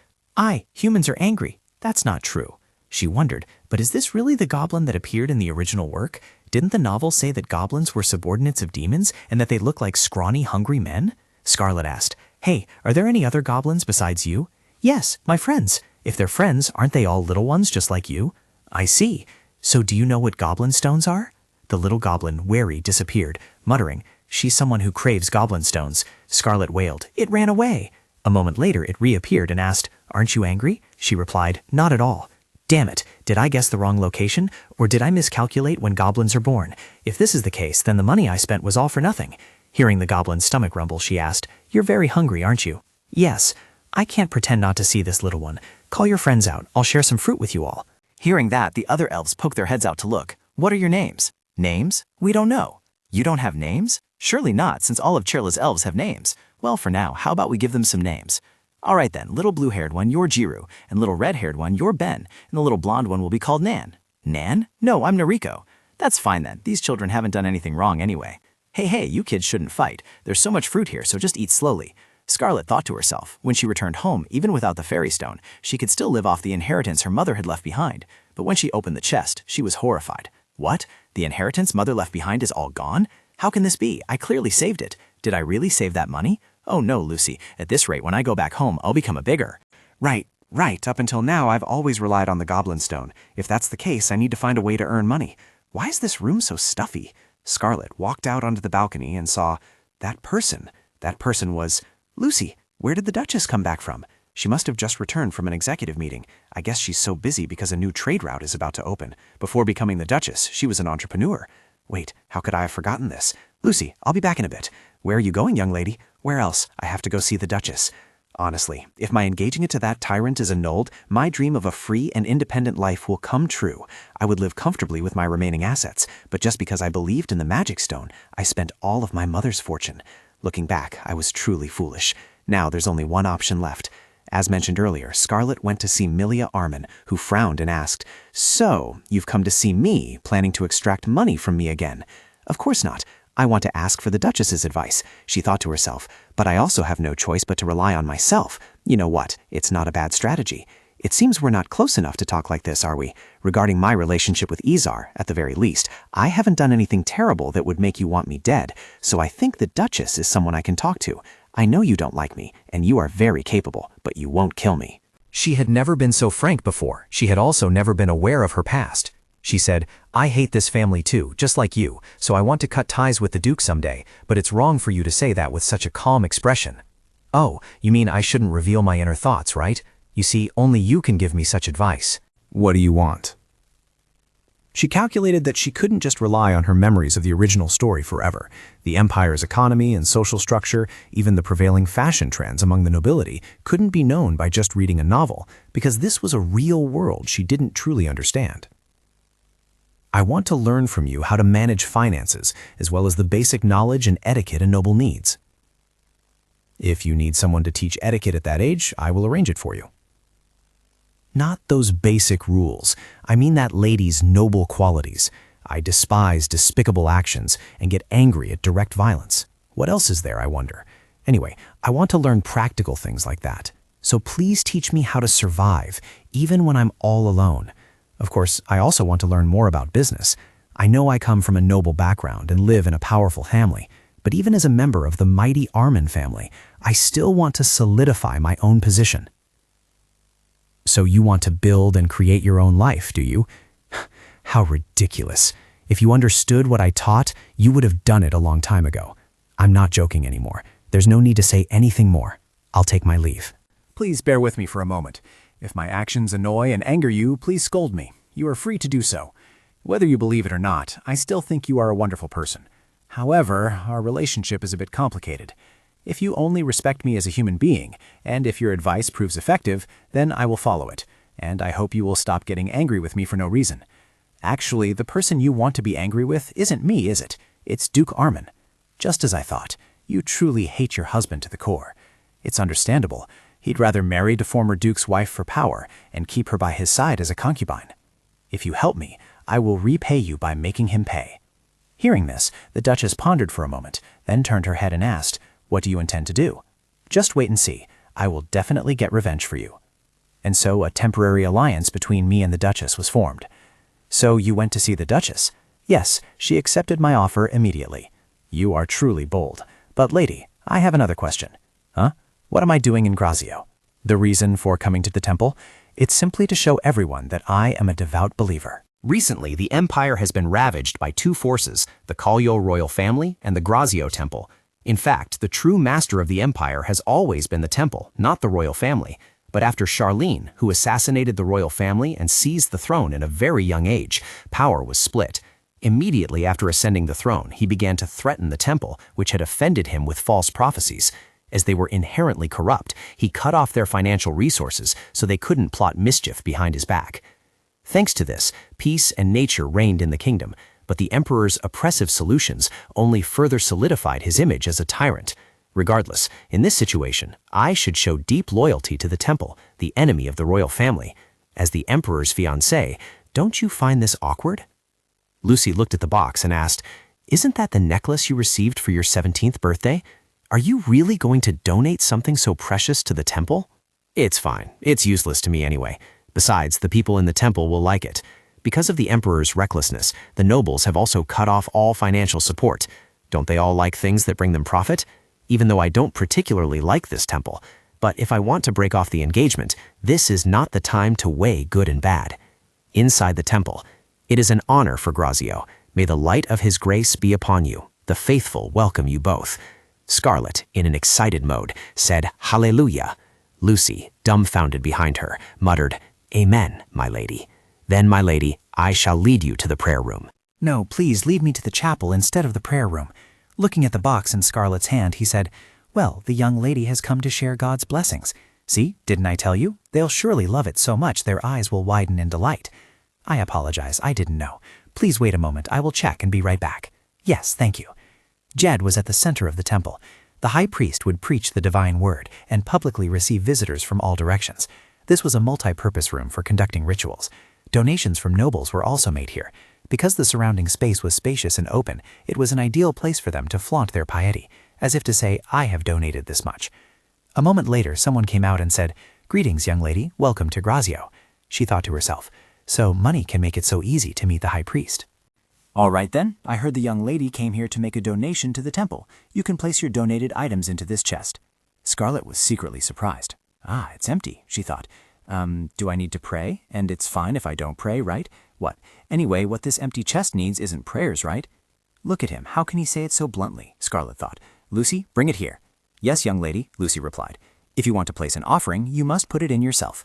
Humans are angry." That's not true. She wondered, but is this really the goblin that appeared in the original work? Didn't the novel say that goblins were subordinates of demons and that they look like scrawny, hungry men? Scarlet asked, "Hey, are there any other goblins besides you?" "Yes, my friends." "If they're friends, aren't they all little ones just like you?" "I see. So do you know what goblin stones are?" The little goblin, wary, disappeared, muttering, "She's someone who craves goblin stones." Scarlet wailed, "It ran away." A moment later, it reappeared and asked, "Aren't you angry?" She replied, "Not at all." "Damn it, did I guess the wrong location? Or did I miscalculate when goblins are born? If this is the case, then the money I spent was all for nothing." Hearing the goblin's stomach rumble, she asked, "You're very hungry, aren't you?" "Yes. I can't pretend not to see this little one. Call your friends out. I'll share some fruit with you all." Hearing that, the other elves poked their heads out to look. "What are your names?" "Names? We don't know." "You don't have names?" "Surely not, since all of Chirla's elves have names." "Well, for now, how about we give them some names?" "All right then, little blue-haired one, you're Jiru, and little red-haired one, you're Ben, and the little blonde one will be called Nan." "Nan? No, I'm Nariko." "That's fine then. These children haven't done anything wrong anyway." Hey, you kids shouldn't fight. There's so much fruit here, so just eat slowly." Scarlet thought to herself, when she returned home, even without the fairy stone, she could still live off the inheritance her mother had left behind. But when she opened the chest, she was horrified. What? The inheritance mother left behind is all gone? How can this be? I clearly saved it. Did I really save that money? Oh no, Lucy. At this rate, when I go back home, I'll become a bigger. Right, Right, up until now I've always relied on the goblin stone. If that's the case, I need to find a way to earn money. Why is this room so stuffy? Scarlet walked out onto the balcony and saw that person. That person was Lucy. Where did the Duchess come back from? She must have just returned from an executive meeting. I guess she's so busy because a new trade route is about to open. Before becoming the Duchess, she was an entrepreneur. Wait, how could I have forgotten this? Lucy, I'll be back in a bit. Where are you going, young lady? Where else? I have to go see the Duchess. Honestly, if my engaging it to that tyrant is annulled, my dream of a free and independent life will come true. I would live comfortably with my remaining assets, but just because I believed in the magic stone, I spent all of my mother's fortune. Looking back, I was truly foolish. Now there's only one option left. As mentioned earlier, Scarlet went to see Milia Armin, who frowned and asked, "So, you've come to see me, planning to extract money from me again?" Of course not. I want to ask for the Duchess's advice, she thought to herself, but I also have no choice but to rely on myself. You know what? It's not a bad strategy. It seems we're not close enough to talk like this, are we? Regarding my relationship with Izar, at the very least, I haven't done anything terrible that would make you want me dead, so I think the Duchess is someone I can talk to. I know you don't like me, and you are very capable, but you won't kill me. She had never been so frank before. She had also never been aware of her past. She said, "I hate this family too, just like you, so I want to cut ties with the Duke someday, but it's wrong for you to say that with such a calm expression." "Oh, you mean I shouldn't reveal my inner thoughts, right? You see, only you can give me such advice." What do you want? She calculated that she couldn't just rely on her memories of the original story forever. The empire's economy and social structure, even the prevailing fashion trends among the nobility, couldn't be known by just reading a novel, because this was a real world she didn't truly understand. "I want to learn from you how to manage finances, as well as the basic knowledge and etiquette a noble needs. If you need someone to teach etiquette at that age, I will arrange it for you." "Not those basic rules. I mean that lady's noble qualities. I despise despicable actions and get angry at direct violence. What else is there, I wonder? Anyway, I want to learn practical things like that. So please teach me how to survive, even when I'm all alone. Of course, I also want to learn more about business. I know I come from a noble background and live in a powerful family, but even as a member of the mighty Armin family, I still want to solidify my own position." "So you want to build and create your own life, do you? How ridiculous. If you understood what I taught, you would have done it a long time ago. I'm not joking anymore. There's no need to say anything more. I'll take my leave." Please bear with me for a moment. If my actions annoy and anger you, please scold me. You are free to do so. Whether you believe it or not, I still think you are a wonderful person. However, our relationship is a bit complicated. If you only respect me as a human being, and if your advice proves effective, then I will follow it, and I hope you will stop getting angry with me for no reason. Actually, the person you want to be angry with isn't me, is it? It's Duke Armin. Just as I thought, you truly hate your husband to the core. It's understandable. He'd rather marry the former Duke's wife for power and keep her by his side as a concubine. If you help me, I will repay you by making him pay." Hearing this, the Duchess pondered for a moment, then turned her head and asked, "What do you intend to do?" "Just wait and see. I will definitely get revenge for you." And so a temporary alliance between me and the Duchess was formed. "So you went to see the Duchess?" "Yes, she accepted my offer immediately." "You are truly bold. But lady, I have another question." "Huh? What am I doing in Grazio?" "The reason for coming to the temple? It's simply to show everyone that I am a devout believer." Recently, the empire has been ravaged by two forces, the Kallyo royal family and the Grazio temple. In fact, the true master of the empire has always been the temple, not the royal family. But after Charlene, who assassinated the royal family and seized the throne in a very young age, power was split. Immediately after ascending the throne, he began to threaten the temple, which had offended him with false prophecies. As they were inherently corrupt, he cut off their financial resources so they couldn't plot mischief behind his back. Thanks to this, peace and nature reigned in the kingdom, but the emperor's oppressive solutions only further solidified his image as a tyrant. Regardless, in this situation, I should show deep loyalty to the temple, the enemy of the royal family. As the emperor's fiancée, don't you find this awkward? Lucy looked at the box and asked, "Isn't that the necklace you received for your 17th birthday? Are you really going to donate something so precious to the temple?" "It's fine. It's useless to me anyway. Besides, the people in the temple will like it. Because of the emperor's recklessness, the nobles have also cut off all financial support. Don't they all like things that bring them profit? Even though I don't particularly like this temple, But if I want to break off the engagement, this is not the time to weigh good and bad. Inside the temple, it is an honor for Grazio. May the light of his grace be upon you. The faithful welcome you both. Scarlet, in an excited mode, said, Hallelujah. Lucy, dumbfounded behind her, muttered, Amen, my lady. Then, my lady, I shall lead you to the prayer room. No, please lead me to the chapel instead of the prayer room. Looking at the box in Scarlet's hand, he said, Well, the young lady has come to share God's blessings. See, didn't I tell you? They'll surely love it so much their eyes will widen in delight. I apologize, I didn't know. Please wait a moment, I will check and be right back. Yes, thank you. Jed was at the center of the temple. The high priest would preach the divine word and publicly receive visitors from all directions. This was a multi-purpose room for conducting rituals. Donations from nobles were also made here. Because the surrounding space was spacious and open, it was an ideal place for them to flaunt their piety, as if to say, I have donated this much. A moment later, someone came out and said, Greetings, young lady, welcome to Grazio. She thought to herself, so money can make it so easy to meet the high priest. All right then, I heard the young lady came here to make a donation to the temple. You can place your donated items into this chest. Scarlet was secretly surprised. Ah, it's empty, she thought. Do I need to pray? And it's fine if I don't pray, right? What? Anyway, what this empty chest needs isn't prayers, right? Look at him, how can he say it so bluntly? Scarlet thought. Lucy, bring it here. Yes, young lady, Lucy replied. If you want to place an offering, you must put it in yourself.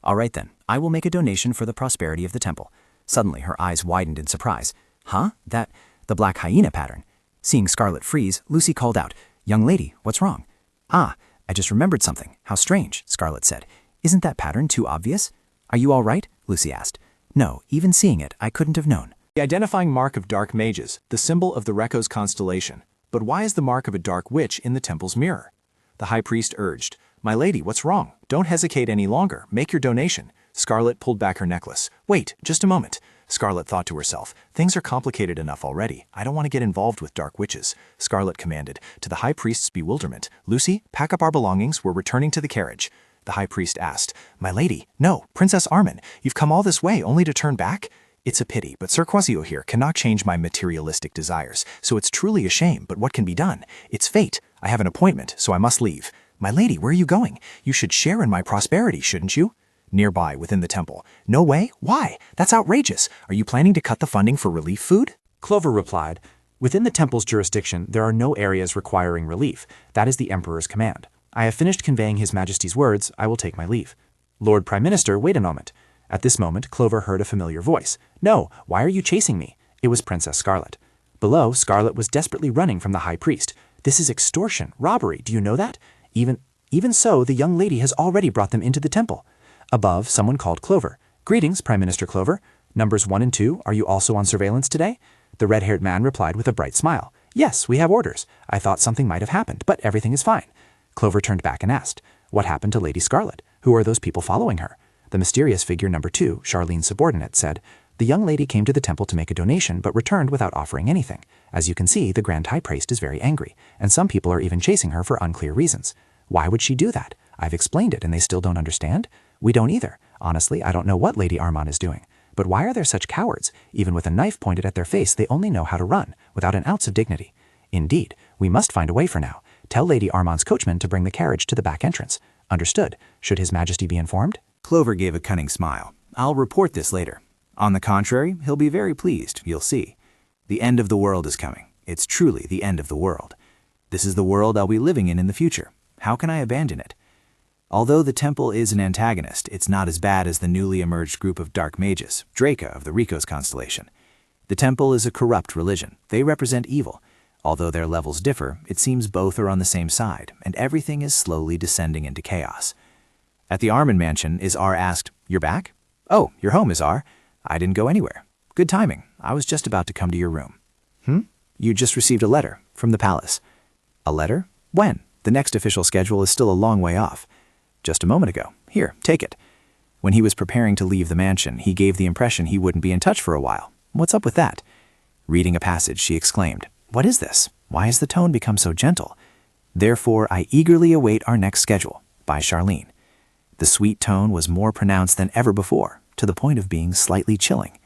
All right then, I will make a donation for the prosperity of the temple. Suddenly, her eyes widened in surprise. Huh? The black hyena pattern. Seeing Scarlet freeze, Lucy called out, Young lady, what's wrong? Ah, I just remembered something. How strange, Scarlet said. Isn't that pattern too obvious? Are you all right? Lucy asked. No, even seeing it, I couldn't have known. The identifying mark of dark mages, the symbol of the Recco's constellation. But why is the mark of a dark witch in the temple's mirror? The high priest urged, My lady, what's wrong? Don't hesitate any longer. Make your donation. Scarlet pulled back her necklace. Wait, just a moment. Scarlet thought to herself, things are complicated enough already. I don't want to get involved with dark witches. Scarlet commanded. To the high priest's bewilderment, Lucy, pack up our belongings. We're returning to the carriage. The high priest asked, My lady, no, Princess Armin, you've come all this way only to turn back? It's a pity, but Sir Quasio here cannot change my materialistic desires, so it's truly a shame, but what can be done? It's fate. I have an appointment, so I must leave. My lady, where are you going? You should share in my prosperity, shouldn't you? Nearby, within the temple. No way? Why? That's outrageous. Are you planning to cut the funding for relief food? Clover replied, Within the temple's jurisdiction, there are no areas requiring relief. That is the Emperor's command. I have finished conveying His Majesty's words. I will take my leave. Lord Prime Minister, wait a moment. At this moment, Clover heard a familiar voice. No, why are you chasing me? It was Princess Scarlet. Below, Scarlet was desperately running from the high priest. This is extortion, robbery, do you know that? Even so, the young lady has already brought them into the temple. Above, someone called Clover. Greetings, Prime Minister Clover. Numbers 1 and 2, are you also on surveillance today? The red-haired man replied with a bright smile. Yes, we have orders. I thought something might have happened, but everything is fine. Clover turned back and asked, What happened to Lady Scarlet? Who are those people following her? The mysterious figure number 2, Charlene's subordinate, said, The young lady came to the temple to make a donation, but returned without offering anything. As you can see, the Grand High Priest is very angry, and some people are even chasing her for unclear reasons. Why would she do that? I've explained it, and they still don't understand? We don't either. Honestly, I don't know what Lady Armand is doing. But why are there such cowards? Even with a knife pointed at their face, they only know how to run, without an ounce of dignity. Indeed, we must find a way for now. Tell Lady Armand's coachman to bring the carriage to the back entrance. Understood. Should His Majesty be informed? Clover gave a cunning smile. I'll report this later. On the contrary, he'll be very pleased, you'll see. The end of the world is coming. It's truly the end of the world. This is the world I'll be living in the future. How can I abandon it? Although the temple is an antagonist, it's not as bad as the newly emerged group of dark mages, Draca of the Recco's constellation. The temple is a corrupt religion. They represent evil. Although their levels differ, it seems both are on the same side, and everything is slowly descending into chaos. At the Armin mansion, Izar asked, You're back? Oh, you're home, Izar. I didn't go anywhere. Good timing. I was just about to come to your room. You just received a letter from the palace. A letter? When? The next official schedule is still a long way off. Just a moment ago. Here, take it. When he was preparing to leave the mansion, he gave the impression he wouldn't be in touch for a while. What's up with that? Reading a passage, she exclaimed, What is this? Why has the tone become so gentle? Therefore, I eagerly await our next schedule, by Charlene. The sweet tone was more pronounced than ever before, to the point of being slightly chilling.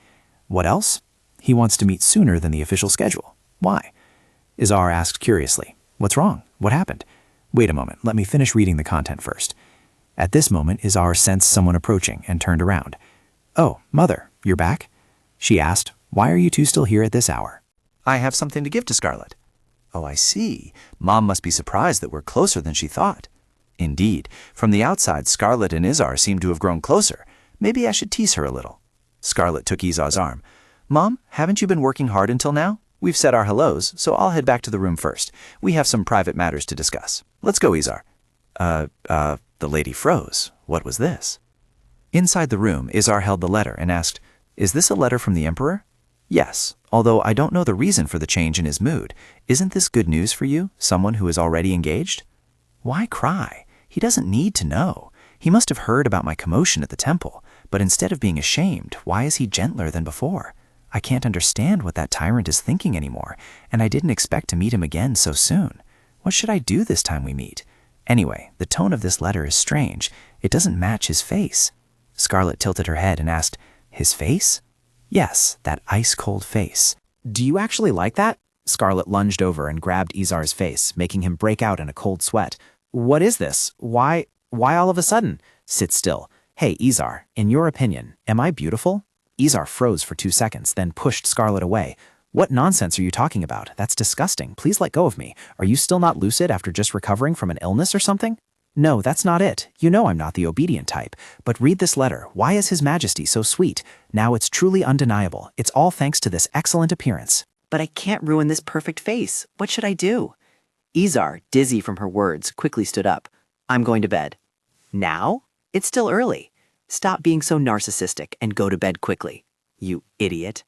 What else? He wants to meet sooner than the official schedule. Why? Izar asked curiously. What's wrong? What happened? Wait a moment, let me finish reading the content first. At this moment, Izar sensed someone approaching and turned around. "Oh, Mother, you're back?" she asked. "Why are you two still here at this hour?" I have something to give to Scarlet. Oh, I see. Mom must be surprised that we're closer than she thought. Indeed, from the outside, Scarlet and Izar seem to have grown closer. Maybe I should tease her a little. Scarlet took Izar's arm. Mom, haven't you been working hard until now? We've said our hellos, so I'll head back to the room first. We have some private matters to discuss. Let's go, Izar. The lady froze. What was this? Inside the room, Izar held the letter and asked, "Is this a letter from the Emperor?" "Yes, although I don't know the reason for the change in his mood. Isn't this good news for you, someone who is already engaged?" Why cry? He doesn't need to know. He must have heard about my commotion at the temple, but instead of being ashamed, why is he gentler than before? I can't understand what that tyrant is thinking anymore, and I didn't expect to meet him again so soon. What should I do this time we meet? Anyway, the tone of this letter is strange. It doesn't match his face. Scarlet tilted her head and asked, "His face?" "Yes, that ice-cold face." Do you actually like that? Scarlet lunged over and grabbed Izar's face, making him break out in a cold sweat. What is this? Why all of a sudden? Sit still. Hey, Izar, in your opinion, am I beautiful? Izar froze for 2 seconds, then pushed Scarlet away. What nonsense are you talking about? That's disgusting. Please let go of me. Are you still not lucid after just recovering from an illness or something? No, that's not it. You know I'm not the obedient type. But read this letter. Why is His Majesty so sweet? Now it's truly undeniable. It's all thanks to this excellent appearance. But I can't ruin this perfect face. What should I do? Izar, dizzy from her words, quickly stood up. I'm going to bed. Now? It's still early. Stop being so narcissistic and go to bed quickly. You idiot.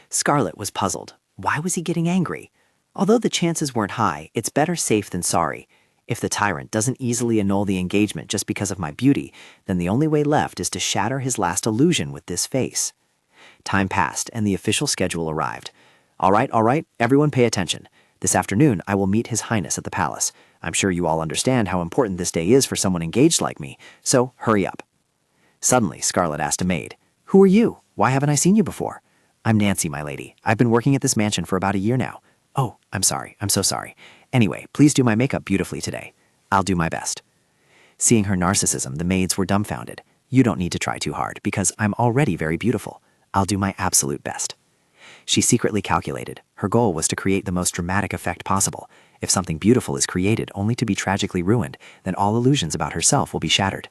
Scarlet was puzzled. Why was he getting angry? Although the chances weren't high, it's better safe than sorry. If the tyrant doesn't easily annul the engagement just because of my beauty, then the only way left is to shatter his last illusion with this face. Time passed, and the official schedule arrived. All right, everyone pay attention. This afternoon, I will meet His Highness at the palace. I'm sure you all understand how important this day is for someone engaged like me, so hurry up. Suddenly, Scarlet asked a maid, "Who are you? Why haven't I seen you before?" "I'm Nancy, my lady. I've been working at this mansion for about a year now." "Oh, I'm sorry. I'm so sorry. Anyway, please do my makeup beautifully today. I'll do my best." Seeing her narcissism, the maids were dumbfounded. "You don't need to try too hard, because I'm already very beautiful. I'll do my absolute best." She secretly calculated. Her goal was to create the most dramatic effect possible. If something beautiful is created only to be tragically ruined, then all illusions about herself will be shattered.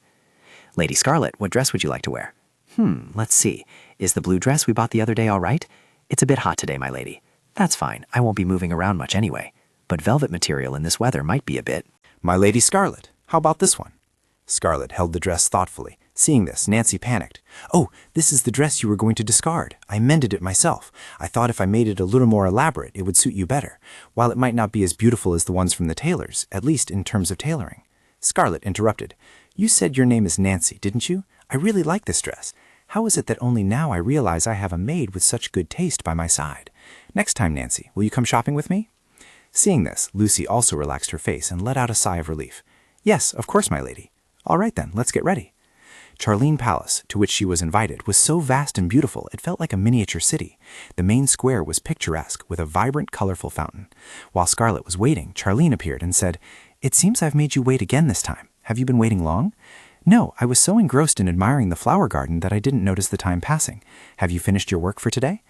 "Lady Scarlet, what dress would you like to wear?" Let's see. Is the blue dress we bought the other day all right? It's a bit hot today, my lady." "That's fine. I won't be moving around much anyway. But velvet material in this weather might be a bit." "My Lady Scarlet, how about this one?" Scarlet held the dress thoughtfully. Seeing this, Nancy panicked. "Oh, this is the dress you were going to discard. I mended it myself. I thought if I made it a little more elaborate, it would suit you better. While it might not be as beautiful as the ones from the tailors, at least in terms of tailoring." Scarlet interrupted. "You said your name is Nancy, didn't you? I really like this dress. How is it that only now I realize I have a maid with such good taste by my side? Next time, Nancy, will you come shopping with me?" Seeing this, Lucy also relaxed her face and let out a sigh of relief. "Yes, of course, my lady." "All right then, let's get ready." Charlene Palace, to which she was invited, was so vast and beautiful it felt like a miniature city. The main square was picturesque, with a vibrant, colorful fountain. While Scarlet was waiting, Charlene appeared and said, "It seems I've made you wait again this time. Have you been waiting long?" "No, I was so engrossed in admiring the flower garden that I didn't notice the time passing. Have you finished your work for today?"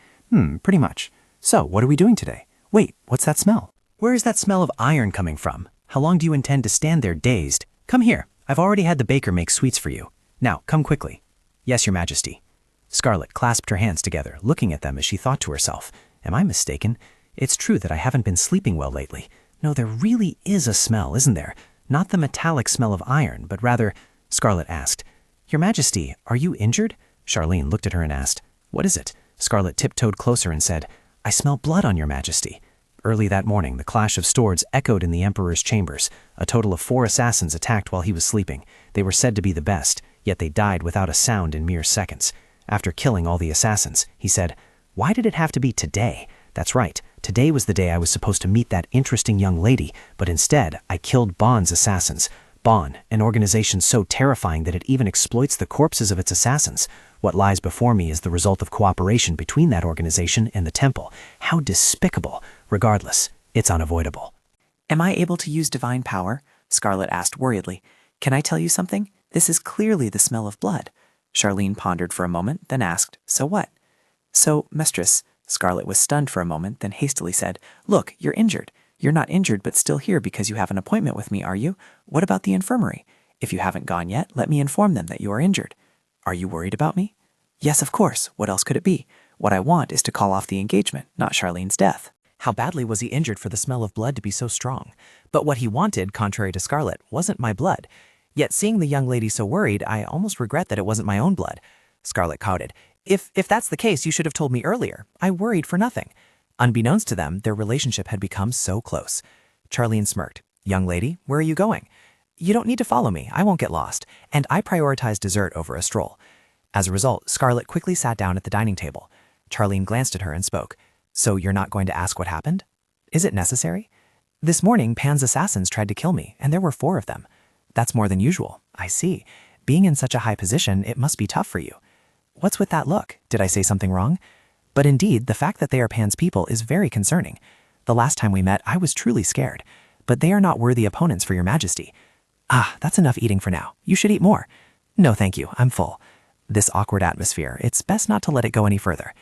Pretty much. So, what are we doing today? Wait, what's that smell?" "Where is that smell of iron coming from? How long do you intend to stand there dazed? Come here. I've already had the baker make sweets for you. Now, come quickly." "Yes, Your Majesty." Scarlet clasped her hands together, looking at them as she thought to herself, "Am I mistaken? It's true that I haven't been sleeping well lately. No, there really is a smell, isn't there? Not the metallic smell of iron, but rather—" Scarlet asked, "Your Majesty, are you injured?" Charlene looked at her and asked, "What is it?" Scarlet tiptoed closer and said, "I smell blood on Your Majesty." Early that morning, the clash of swords echoed in the Emperor's chambers. A total of 4 assassins attacked while he was sleeping. They were said to be the best, yet they died without a sound in mere seconds. After killing all the assassins, he said, "Why did it have to be today? That's right, today was the day I was supposed to meet that interesting young lady, but instead, I killed Bond's assassins. Bond, an organization so terrifying that it even exploits the corpses of its assassins. What lies before me is the result of cooperation between that organization and the temple. How despicable! Regardless, it's unavoidable." Am I able to use divine power? Scarlet asked worriedly. Can I tell you something? This is clearly the smell of blood. Charlene pondered for a moment, then asked, So what? So, mistress, Scarlet was stunned for a moment, then hastily said, Look, you're injured. You're not injured but still here because you have an appointment with me, are you? What about the infirmary? If you haven't gone yet, let me inform them that you are injured. Are you worried about me? Yes, of course. What else could it be? What I want is to call off the engagement, not Charlene's death. How badly was he injured for the smell of blood to be so strong? But what he wanted, contrary to Scarlet, wasn't my blood. Yet seeing the young lady so worried, I almost regret that it wasn't my own blood. Scarlet pouted. If that's the case, you should have told me earlier. I worried for nothing. Unbeknownst to them, their relationship had become so close. Charlene smirked. Young lady, where are you going? You don't need to follow me. I won't get lost. And I prioritize dessert over a stroll. As a result, Scarlet quickly sat down at the dining table. Charlene glanced at her and spoke. So you're not going to ask what happened? Is it necessary? This morning, Pan's assassins tried to kill me, and there were 4 of them. That's more than usual. I see. Being in such a high position, it must be tough for you. What's with that look? Did I say something wrong? But indeed, the fact that they are Pan's people is very concerning. The last time we met, I was truly scared. But they are not worthy opponents for your majesty. Ah, that's enough eating for now. You should eat more. No, thank you. I'm full. This awkward atmosphere, it's best not to let it go any further.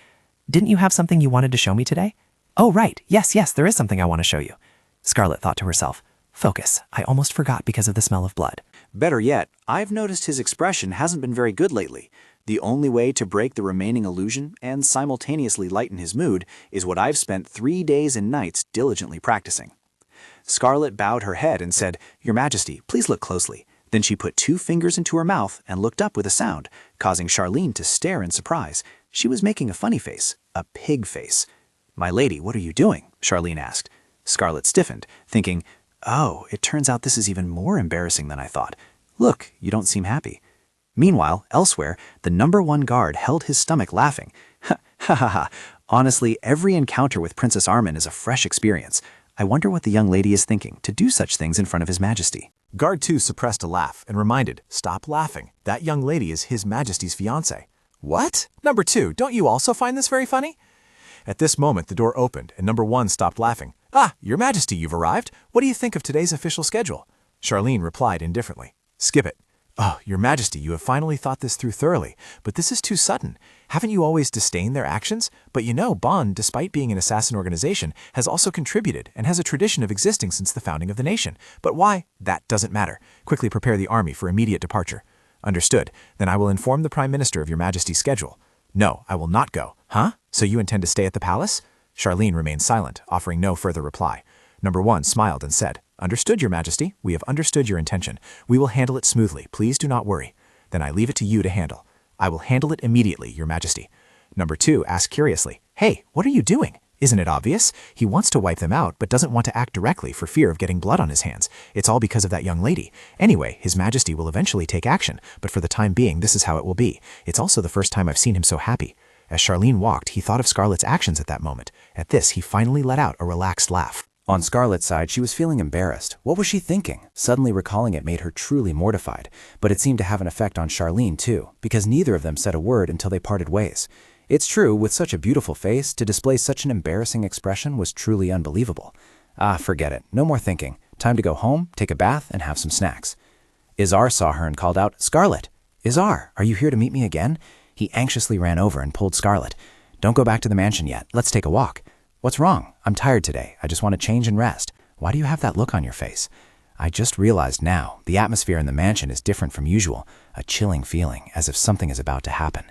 Didn't you have something you wanted to show me today? Oh, right. Yes, there is something I want to show you. Scarlet thought to herself. Focus. I almost forgot because of the smell of blood. Better yet, I've noticed his expression hasn't been very good lately. The only way to break the remaining illusion and simultaneously lighten his mood is what I've spent 3 days and nights diligently practicing. Scarlet bowed her head and said, Your Majesty, please look closely. Then she put 2 fingers into her mouth and looked up with a sound, causing Charlene to stare in surprise. She was making a funny face, a pig face. My lady, what are you doing? Charlene asked. Scarlet stiffened, thinking, Oh, it turns out this is even more embarrassing than I thought. Look, you don't seem happy. Meanwhile, elsewhere, the #1 guard held his stomach laughing. Ha ha ha. Honestly, every encounter with Princess Armin is a fresh experience. I wonder what the young lady is thinking to do such things in front of His Majesty. Guard 2 suppressed a laugh and reminded, Stop laughing. That young lady is His Majesty's fiancée. What? Number 2, don't you also find this very funny? At this moment, the door opened and #1 stopped laughing. Ah, Your Majesty, you've arrived. What do you think of today's official schedule? Charlene replied indifferently. Skip it. Oh, Your Majesty, you have finally thought this through thoroughly, but this is too sudden. Haven't you always disdained their actions? But you know, Bond, despite being an assassin organization, has also contributed and has a tradition of existing since the founding of the nation. But why? That doesn't matter. Quickly prepare the army for immediate departure. Understood. Then I will inform the Prime Minister of Your Majesty's schedule. No, I will not go. Huh? So you intend to stay at the palace? Charlene remained silent, offering no further reply. #1 smiled and said, Understood, Your Majesty. We have understood your intention. We will handle it smoothly. Please do not worry. Then I leave it to you to handle. I will handle it immediately, Your Majesty. #2 asked curiously, Hey, what are you doing? Isn't it obvious? He wants to wipe them out, but doesn't want to act directly for fear of getting blood on his hands. It's all because of that young lady. Anyway, His Majesty will eventually take action, but for the time being, this is how it will be. It's also the first time I've seen him so happy. As Charlene walked, he thought of Scarlet's actions at that moment. At this, he finally let out a relaxed laugh. On Scarlet's side, she was feeling embarrassed. What was she thinking? Suddenly recalling it made her truly mortified. But it seemed to have an effect on Charlene, too, because neither of them said a word until they parted ways. It's true, with such a beautiful face, to display such an embarrassing expression was truly unbelievable. Ah, forget it. No more thinking. Time to go home, take a bath, and have some snacks. Izar saw her and called out, Scarlet! Izar, are you here to meet me again? He anxiously ran over and pulled Scarlet. Don't go back to the mansion yet. Let's take a walk. What's wrong? I'm tired today. I just want to change and rest. Why do you have that look on your face? I just realized now, the atmosphere in the mansion is different from usual, a chilling feeling, as if something is about to happen.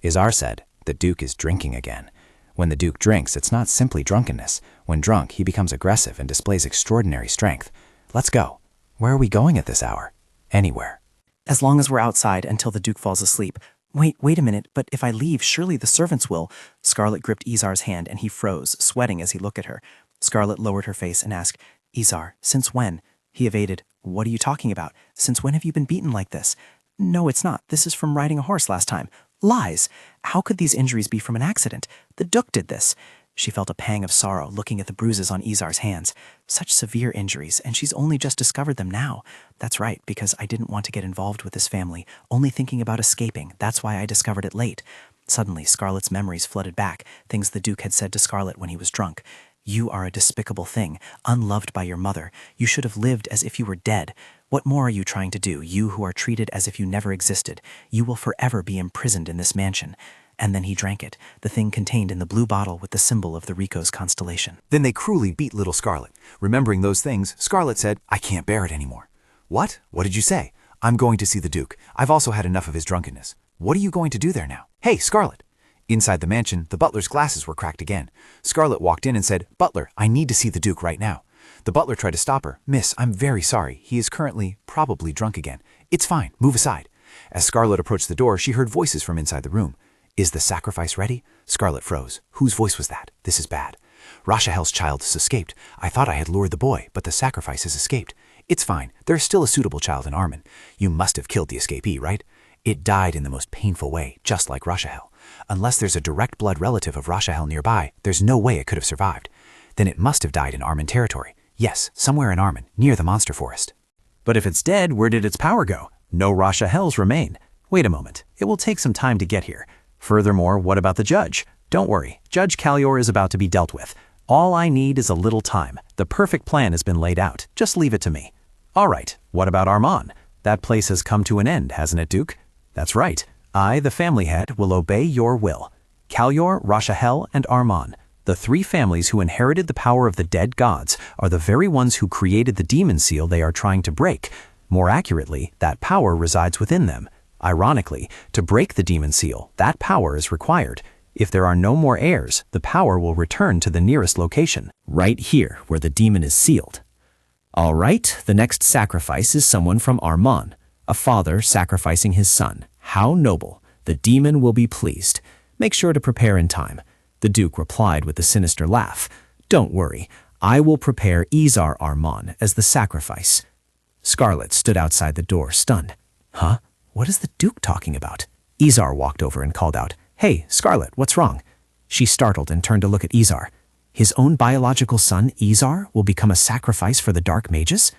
Izar said, the Duke is drinking again. When the Duke drinks, it's not simply drunkenness. When drunk, he becomes aggressive and displays extraordinary strength. Let's go. Where are we going at this hour? Anywhere. As long as we're outside until the Duke falls asleep. Wait a minute, but if I leave, surely the servants will. Scarlet gripped Izar's hand and he froze, sweating as he looked at her. Scarlet lowered her face and asked, Izar, since when? He evaded. What are you talking about? Since when have you been beaten like this? No, it's not. This is from riding a horse last time. Lies. How could these injuries be from an accident? The Duke did this. She felt a pang of sorrow looking at the bruises on Izar's hands. Such severe injuries, and she's only just discovered them now. That's right, because I didn't want to get involved with this family, only thinking about escaping. That's why I discovered it late. Suddenly, Scarlet's memories flooded back, things the Duke had said to Scarlet when he was drunk. You are a despicable thing, unloved by your mother. You should have lived as if you were dead. What more are you trying to do, you who are treated as if you never existed? You will forever be imprisoned in this mansion." And then he drank it, the thing contained in the blue bottle with the symbol of the Rico's constellation. Then they cruelly beat little Scarlet. Remembering those things, Scarlet said, "I can't bear it anymore." "What? What did you say?" "I'm going to see the Duke. I've also had enough of his drunkenness." "What are you going to do there now?" "Hey, Scarlet!" Inside the mansion, the butler's glasses were cracked again. Scarlet walked in and said, "Butler, I need to see the Duke right now." The butler tried to stop her. "Miss, I'm very sorry. He is currently, probably drunk again." "It's fine. Move aside." As Scarlet approached the door, she heard voices from inside the room. "Is the sacrifice ready?" Scarlet froze. Whose voice was that? This is bad. "Rashahel's child has escaped. I thought I had lured the boy, but the sacrifice has escaped." "It's fine. There's still a suitable child in Armin." "You must have killed the escapee, right?" "It died in the most painful way, just like Rashahel. Unless there's a direct blood relative of Rashahel nearby, there's no way it could have survived." "Then it must have died in Armin territory." "Yes, somewhere in Armin, near the monster forest." But if it's dead, where did its power go? No Rashahel's remain. Wait a moment. It will take some time to get here. Furthermore, what about the judge? Don't worry. Judge Kalyor is about to be dealt with. All I need is a little time. The perfect plan has been laid out. Just leave it to me. All right. What about Arman? That place has come to an end, hasn't it, Duke? That's right. I, the family head, will obey your will. Kalyor, Rashahel, and Arman, the three families who inherited the power of the dead gods, are the very ones who created the demon seal they are trying to break. More accurately, that power resides within them. Ironically, to break the demon seal, that power is required. If there are no more heirs, the power will return to the nearest location, right here where the demon is sealed. All right, the next sacrifice is someone from Arman, a father sacrificing his son. How noble. The demon will be pleased. Make sure to prepare in time. The Duke replied with a sinister laugh. Don't worry, I will prepare Izar Arman as the sacrifice. Scarlet stood outside the door, stunned. Huh? What is the Duke talking about? Izar walked over and called out, Hey, Scarlet, what's wrong? She startled and turned to look at Izar. His own biological son, Izar, will become a sacrifice for the dark mages?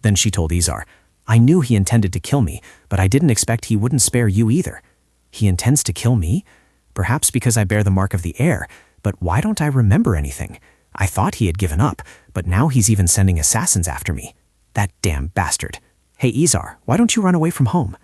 Then she told Izar, I knew he intended to kill me, but I didn't expect he wouldn't spare you either. He intends to kill me? Perhaps because I bear the mark of the heir, but why don't I remember anything? I thought he had given up, but now he's even sending assassins after me. That damn bastard. Hey, Izar, why don't you run away from home?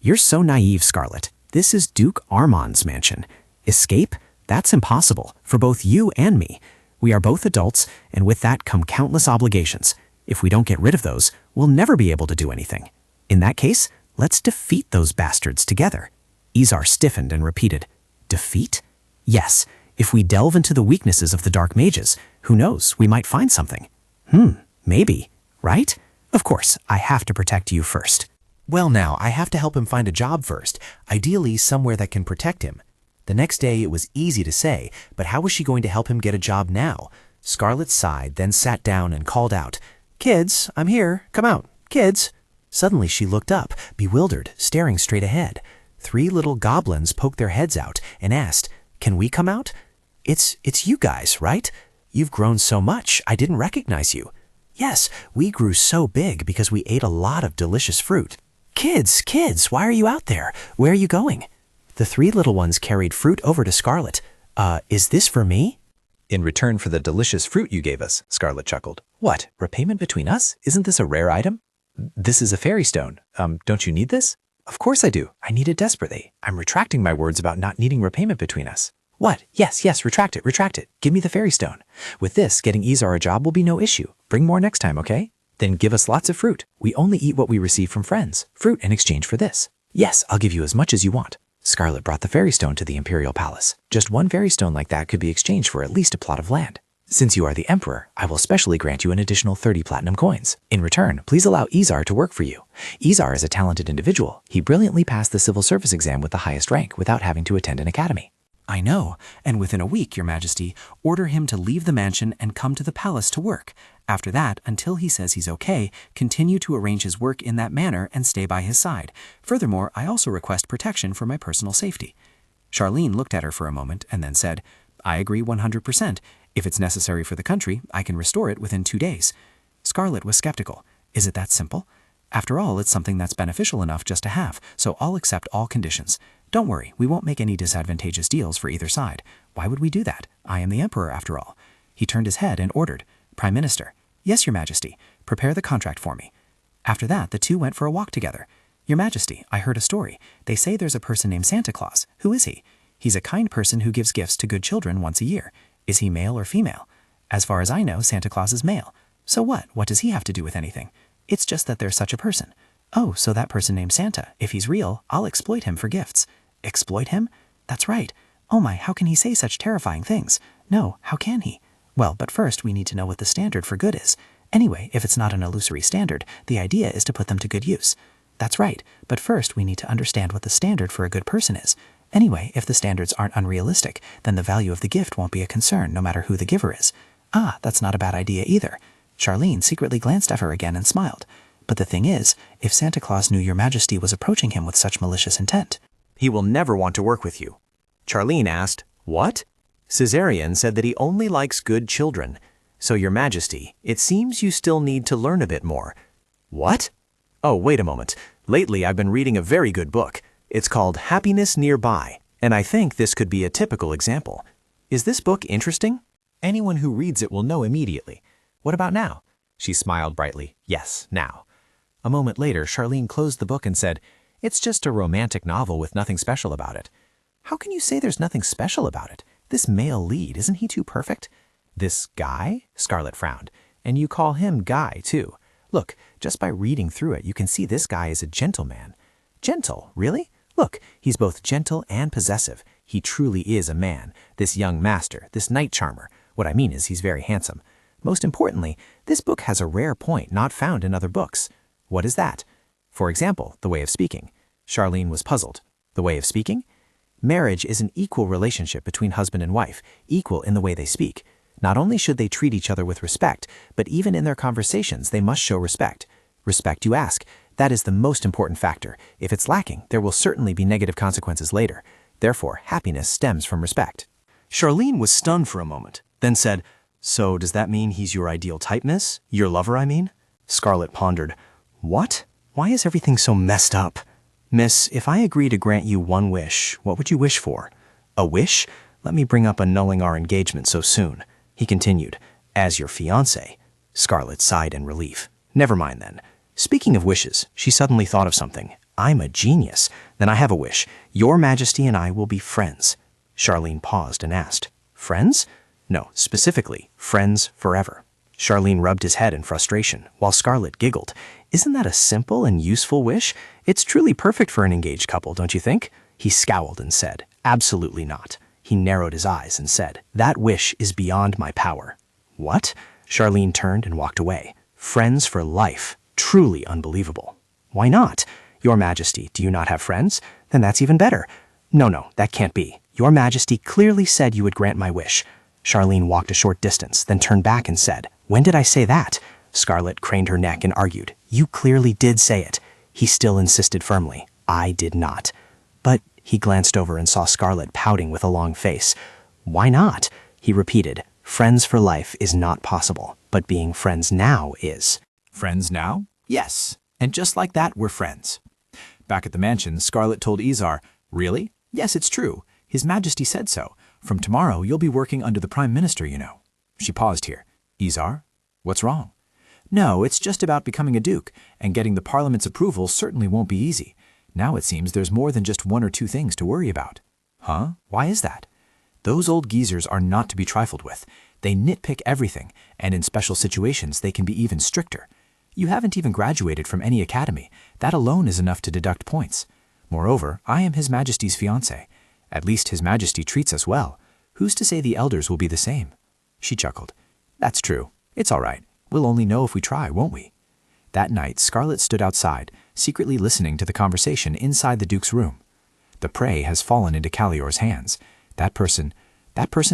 You're so naive, Scarlet. This is Duke Arman's mansion. Escape? That's impossible, for both you and me. We are both adults, and with that come countless obligations. If we don't get rid of those, we'll never be able to do anything. In that case, let's defeat those bastards together. Izar stiffened and repeated, Defeat? Yes, if we delve into the weaknesses of the dark mages, who knows, we might find something. Maybe, right? Of course, I have to protect you first. Well now, I have to help him find a job first, ideally somewhere that can protect him. The next day it was easy to say, but how was she going to help him get a job now? Scarlet sighed, then sat down and called out, Kids, I'm here, come out, kids. Suddenly she looked up, bewildered, staring straight ahead. 3 little goblins poked their heads out and asked, Can we come out? It's you guys, right? You've grown so much, I didn't recognize you. Yes, we grew so big because we ate a lot of delicious fruit. Kids, why are you out there? Where are you going? The 3 little ones carried fruit over to Scarlet. Is this for me? In return for the delicious fruit you gave us, Scarlet chuckled. What, repayment between us? Isn't this a rare item? This is a fairy stone. Don't you need this? Of course I do. I need it desperately. I'm retracting my words about not needing repayment between us. What? Yes, retract it. Give me the fairy stone. With this, getting Izar a job will be no issue. Bring more next time, okay? Then give us lots of fruit. We only eat what we receive from friends. Fruit in exchange for this. Yes, I'll give you as much as you want. Scarlet brought the fairy stone to the Imperial Palace. Just 1 fairy stone like that could be exchanged for at least a plot of land. Since you are the Emperor, I will specially grant you an additional 30 platinum coins. In return, please allow Izar to work for you. Izar is a talented individual. He brilliantly passed the civil service exam with the highest rank without having to attend an academy. I know, and within a week, Your Majesty, order him to leave the mansion and come to the palace to work. After that, until he says he's okay, continue to arrange his work in that manner and stay by his side. Furthermore, I also request protection for my personal safety. Charlene looked at her for a moment and then said, I agree 100%. If it's necessary for the country, I can restore it within 2 days. Scarlet was skeptical. Is it that simple? After all, it's something that's beneficial enough just to have, so I'll accept all conditions. Don't worry, we won't make any disadvantageous deals for either side. Why would we do that? I am the Emperor, after all. He turned his head and ordered, "Prime Minister." "Yes, Your Majesty. Prepare the contract for me." After that, the two went for a walk together. "Your Majesty, I heard a story. They say there's a person named Santa Claus. Who is he?" "He's a kind person who gives gifts to good children once a year." "Is he male or female?" "As far as I know, Santa Claus is male." "So what? What does he have to do with anything?" "It's just that there's such a person." "Oh, so that person named Santa. If he's real, I'll exploit him for gifts." "Exploit him?" "That's right." "Oh my, how can he say such terrifying things?" "No, how can he?" "Well, but first we need to know what the standard for good is. Anyway, if it's not an illusory standard, the idea is to put them to good use." "That's right, but first we need to understand what the standard for a good person is. Anyway, if the standards aren't unrealistic, then the value of the gift won't be a concern no matter who the giver is." "Ah, that's not a bad idea either." Charlene secretly glanced at her again and smiled. "But the thing is, if Santa Claus knew Your Majesty was approaching him with such malicious intent..." He will never want to work with you. Charlene asked, "What?" Caesarion said that he only likes good children. So, Your Majesty, it seems you still need to learn a bit more. What? Oh, wait a moment. Lately, I've been reading a very good book. It's called Happiness Nearby, and I think this could be a typical example. Is this book interesting? Anyone who reads it will know immediately. What about now? She smiled brightly. Yes, now. A moment later, Charlene closed the book and said, "It's just a romantic novel with nothing special about it." "How can you say there's nothing special about it? This male lead, isn't he too perfect?" "This guy?" Scarlet frowned. "And you call him Guy, too. Look, just by reading through it, you can see this guy is a gentleman." "Gentle? Really? Look, he's both gentle and possessive. He truly is a man, this young master, this knight charmer. What I mean is he's very handsome. Most importantly, this book has a rare point not found in other books." "What is that?" "For example, the way of speaking." Charlene was puzzled. "The way of speaking?" "Marriage is an equal relationship between husband and wife, equal in the way they speak. Not only should they treat each other with respect, but even in their conversations they must show respect. Respect, you ask. That is the most important factor. If it's lacking, there will certainly be negative consequences later. Therefore, happiness stems from respect." Charlene was stunned for a moment, then said, "So does that mean he's your ideal type, miss? Your lover, I mean?" Scarlet pondered. "What? Why is everything so messed up?" "Miss, if I agree to grant you one wish, what would you wish for?" "A wish? Let me bring up annulling our engagement so soon." He continued, "As your fiancé." Scarlet sighed in relief. "Never mind then. Speaking of wishes," she suddenly thought of something. "I'm a genius. Then I have a wish. Your Majesty and I will be friends." Charlene paused and asked, "Friends?" "No, specifically, friends forever." Charlene rubbed his head in frustration, while Scarlet giggled. "Isn't that a simple and useful wish? It's truly perfect for an engaged couple, don't you think?" He scowled and said, "Absolutely not." He narrowed his eyes and said, "That wish is beyond my power." "What?" Charlene turned and walked away. "Friends for life. Truly unbelievable." "Why not?" "Your Majesty, do you not have friends? Then that's even better." No, that can't be. Your Majesty clearly said you would grant my wish." Charlene walked a short distance, then turned back and said, "When did I say that?" Scarlet craned her neck and argued, "You clearly did say it." He still insisted firmly, "I did not." "But," he glanced over and saw Scarlet pouting with a long face. "Why not?" He repeated, "Friends for life is not possible, but being friends now is." Friends now? Yes. And just like that, we're friends. Back at the mansion, Scarlet told Izar, "Really? Yes, it's true. His Majesty said so. From tomorrow, you'll be working under the Prime Minister, you know." She paused here. "Izar? What's wrong?" "No, it's just about becoming a duke, and getting the Parliament's approval certainly won't be easy. Now it seems there's more than just one or two things to worry about." "Huh? Why is that?" "Those old geezers are not to be trifled with. They nitpick everything, and in special situations they can be even stricter. You haven't even graduated from any academy. That alone is enough to deduct points. Moreover, I am His Majesty's fiancé. At least His Majesty treats us well. Who's to say the elders will be the same?" She chuckled. "That's true. It's all right. We'll only know if we try, won't we?" That night, Scarlet stood outside, secretly listening to the conversation inside the Duke's room. "The prey has fallen into Calior's hands. That person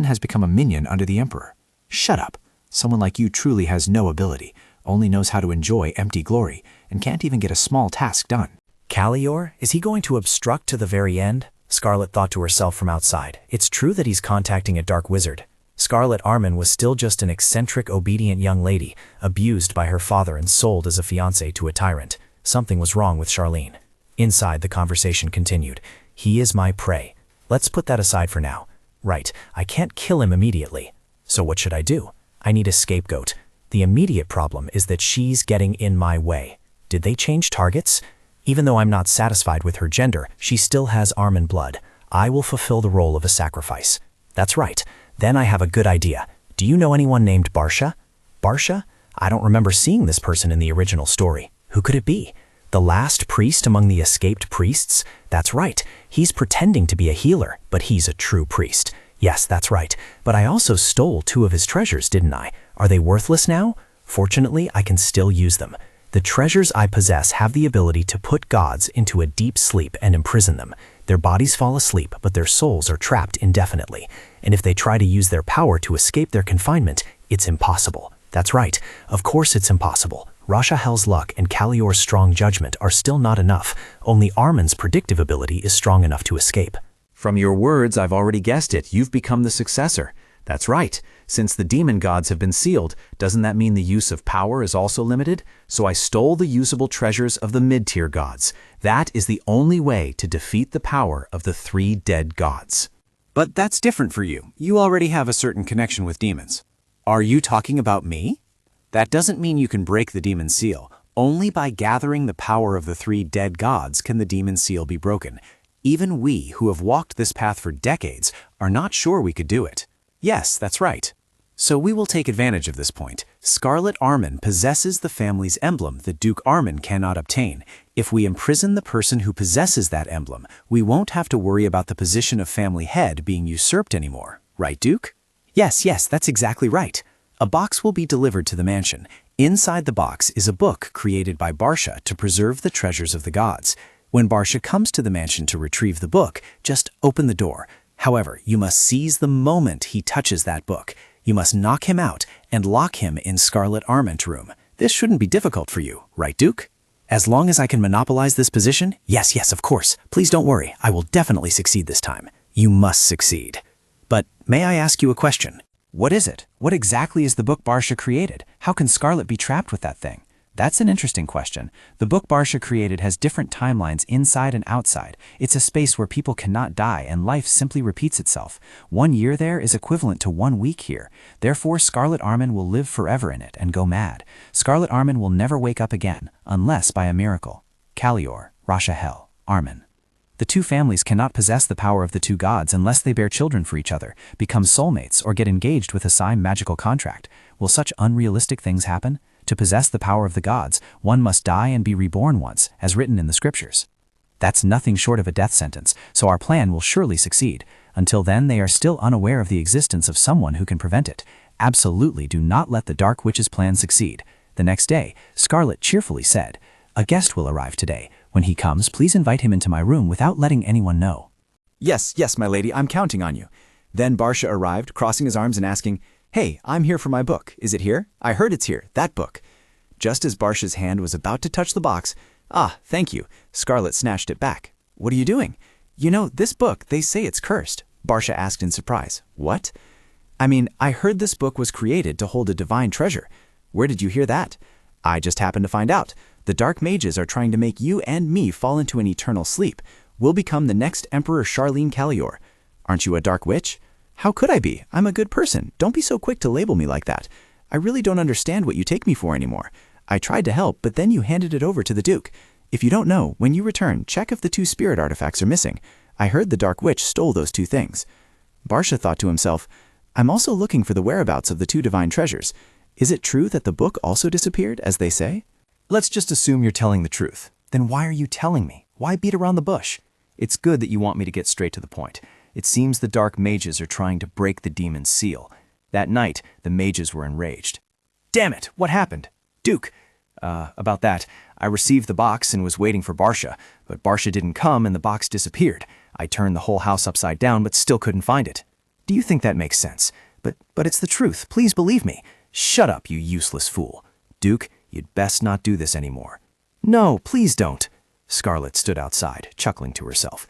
has become a minion under the Emperor." "Shut up. Someone like you truly has no ability, only knows how to enjoy empty glory, and can't even get a small task done." Calior? Is he going to obstruct to the very end? Scarlet thought to herself from outside. It's true that he's contacting a dark wizard. Scarlet Armin was still just an eccentric, obedient young lady, abused by her father and sold as a fiancé to a tyrant. Something was wrong with Charlene. Inside, the conversation continued. "He is my prey. Let's put that aside for now. Right, I can't kill him immediately." So what should I do? I need a scapegoat. The immediate problem is that she's getting in my way. Did they change targets? Even though I'm not satisfied with her gender, she still has arm and blood. I will fulfill the role of a sacrifice. That's right. Then I have a good idea. Do you know anyone named Barsha? Barsha? I don't remember seeing this person in the original story. Who could it be? The last priest among the escaped priests? That's right. He's pretending to be a healer, but he's a true priest. Yes, that's right. But I also stole 2 of his treasures, didn't I? Are they worthless now? Fortunately, I can still use them. The treasures I possess have the ability to put gods into a deep sleep and imprison them. Their bodies fall asleep, but their souls are trapped indefinitely. And if they try to use their power to escape their confinement, it's impossible. That's right. Of course it's impossible. Rashahel's luck and Kalior's strong judgment are still not enough. Only Armin's predictive ability is strong enough to escape. From your words, I've already guessed it. You've become the successor. That's right. Since the demon gods have been sealed, doesn't that mean the use of power is also limited? So I stole the usable treasures of the mid-tier gods. That is the only way to defeat the power of the 3 dead gods. But that's different for you. You already have a certain connection with demons. Are you talking about me? That doesn't mean you can break the demon seal. Only by gathering the power of the 3 dead gods can the demon seal be broken. Even we, who have walked this path for decades, are not sure we could do it. Yes, that's right. So we will take advantage of this point. Scarlet Armin possesses the family's emblem that Duke Armin cannot obtain. If we imprison the person who possesses that emblem, we won't have to worry about the position of family head being usurped anymore. Right, Duke? Yes, that's exactly right. A box will be delivered to the mansion. Inside the box is a book created by Barsha to preserve the treasures of the gods. When Barsha comes to the mansion to retrieve the book, just open the door. However, you must seize the moment he touches that book. You must knock him out and lock him in Scarlet Armint's room. This shouldn't be difficult for you, right, Duke? As long as I can monopolize this position? Yes, of course. Please don't worry. I will definitely succeed this time. You must succeed. But may I ask you a question? What is it? What exactly is the book Barsha created? How can Scarlet be trapped with that thing? That's an interesting question. The book Barsha created has different timelines inside and outside. It's a space where people cannot die and life simply repeats itself. 1 year there is equivalent to 1 week here. Therefore, Scarlet Armin will live forever in it and go mad. Scarlet Armin will never wake up again, unless by a miracle. Kalior, Rashahel, Armin. The 2 families cannot possess the power of the 2 gods unless they bear children for each other, become soulmates, or get engaged with a signed magical contract. Will such unrealistic things happen? To possess the power of the gods, one must die and be reborn once, as written in the scriptures. That's nothing short of a death sentence, so our plan will surely succeed. Until then, they are still unaware of the existence of someone who can prevent it. Absolutely do not let the Dark Witch's plan succeed. The next day, Scarlet cheerfully said, "A guest will arrive today. When he comes, please invite him into my room without letting anyone know." Yes, my lady, I'm counting on you. Then Barsha arrived, crossing his arms and asking, "Hey, I'm here for my book. Is it here? I heard it's here, that book." Just as Barsha's hand was about to touch the box, "Ah, thank you," Scarlet snatched it back. "What are you doing?" "You know, this book, they say it's cursed," Barsha asked in surprise. "What?" "I mean, I heard this book was created to hold a divine treasure." "Where did you hear that?" "I just happened to find out. The dark mages are trying to make you and me fall into an eternal sleep. We'll become the next Emperor Charlene Kalior." "Aren't you a dark witch?" "How could I be? I'm a good person. Don't be so quick to label me like that. I really don't understand what you take me for anymore. I tried to help, but then you handed it over to the Duke. If you don't know, when you return, check if the 2 spirit artifacts are missing. I heard the Dark Witch stole those 2 things." Barsha thought to himself, "I'm also looking for the whereabouts of the 2 divine treasures. Is it true that the book also disappeared, as they say?" Let's just assume you're telling the truth. Then why are you telling me? Why beat around the bush? It's good that you want me to get straight to the point. It seems the dark mages are trying to break the demon's seal. That night, the mages were enraged. "Damn it, what happened?" "Duke, about that. I received the box and was waiting for Barsha, but Barsha didn't come and the box disappeared. I turned the whole house upside down but still couldn't find it." "Do you think that makes sense? But it's the truth. Please believe me." "Shut up, you useless fool. Duke, you'd best not do this anymore." "No, please don't." Scarlet stood outside, chuckling to herself.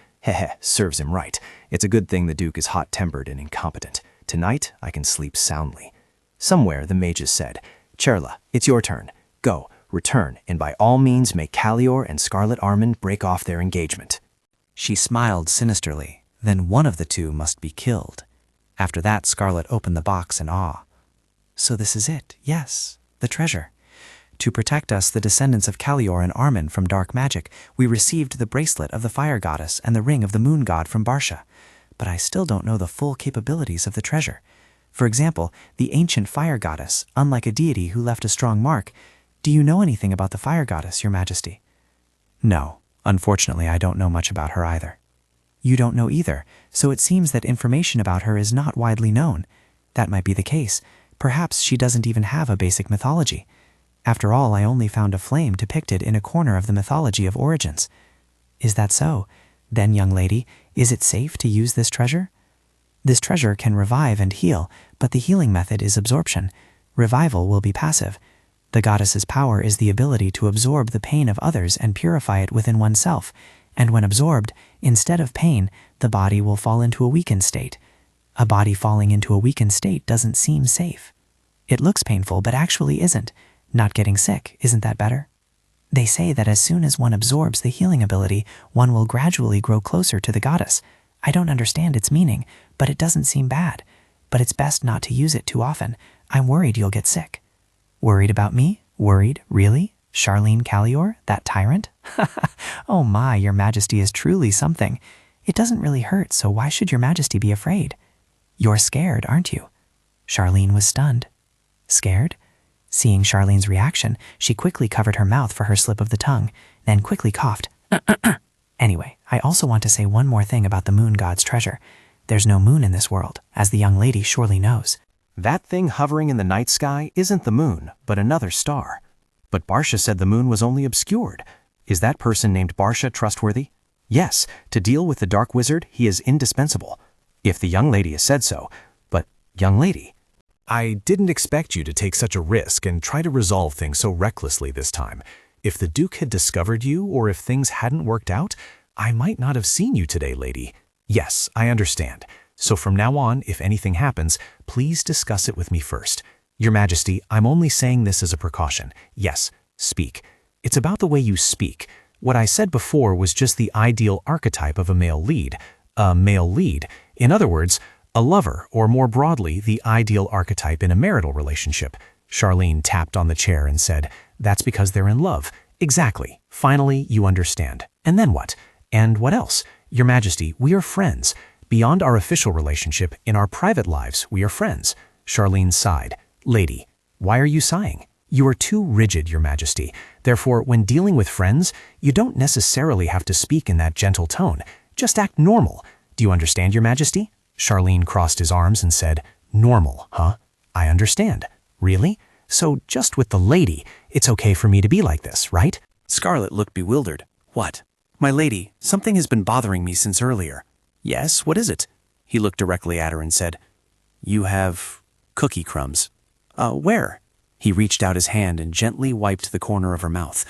Serves him right. It's a good thing the Duke is hot-tempered and incompetent. Tonight, I can sleep soundly. Somewhere, the mages said, "Cherla, it's your turn. Go, return, and by all means make Kalior and Scarlet Armin break off their engagement." She smiled sinisterly. Then one of the 2 must be killed. After that, Scarlet opened the box in awe. So this is it, yes, the treasure. To protect us, the descendants of Kalior and Armin from dark magic, we received the bracelet of the fire goddess and the ring of the moon god from Barsha. But I still don't know the full capabilities of the treasure. For example, the ancient fire goddess, unlike a deity who left a strong mark. Do you know anything about the fire goddess, Your Majesty? No, unfortunately I don't know much about her either. You don't know either, so it seems that information about her is not widely known. That might be the case. Perhaps she doesn't even have a basic mythology. After all, I only found a flame depicted in a corner of the mythology of origins. Is that so? Then, young lady, is it safe to use this treasure? This treasure can revive and heal, but the healing method is absorption. Revival will be passive. The goddess's power is the ability to absorb the pain of others and purify it within oneself, and when absorbed, instead of pain, the body will fall into a weakened state. A body falling into a weakened state doesn't seem safe. It looks painful, but actually isn't. Not getting sick, isn't that better? They say that as soon as one absorbs the healing ability, one will gradually grow closer to the goddess. I don't understand its meaning, but it doesn't seem bad. But it's best not to use it too often. I'm worried you'll get sick. Worried about me? Worried? Really? Charlene Kalior? That tyrant? Oh my, Your Majesty is truly something. It doesn't really hurt, so why should Your Majesty be afraid? You're scared, aren't you? Charlene was stunned. Scared? Seeing Charlene's reaction, she quickly covered her mouth for her slip of the tongue, then quickly coughed. Anyway, I also want to say one more thing about the moon god's treasure. There's no moon in this world, as the young lady surely knows. That thing hovering in the night sky isn't the moon, but another star. But Barsha said the moon was only obscured. Is that person named Barsha trustworthy? Yes, to deal with the dark wizard, he is indispensable. If the young lady has said so. But, young lady, I didn't expect you to take such a risk and try to resolve things so recklessly this time. If the Duke had discovered you, or if things hadn't worked out, I might not have seen you today, lady. Yes, I understand. So from now on, if anything happens, please discuss it with me first. Your Majesty, I'm only saying this as a precaution. Yes, speak. It's about the way you speak. What I said before was just the ideal archetype of a male lead. A male lead. In other words, a lover, or more broadly, the ideal archetype in a marital relationship. Charlene tapped on the chair and said, "That's because they're in love." Exactly. Finally, you understand. And then what? And what else? Your Majesty, we are friends. Beyond our official relationship, in our private lives, we are friends. Charlene sighed. Lady, why are you sighing? You are too rigid, Your Majesty. Therefore, when dealing with friends, you don't necessarily have to speak in that gentle tone. Just act normal. Do you understand, Your Majesty? Charlene crossed his arms and said, "Normal, huh? I understand. Really? So just with the lady, it's okay for me to be like this, right?" Scarlet looked bewildered. What? My lady, something has been bothering me since earlier. Yes, what is it? He looked directly at her and said, "You have cookie crumbs." Where? He reached out his hand and gently wiped the corner of her mouth.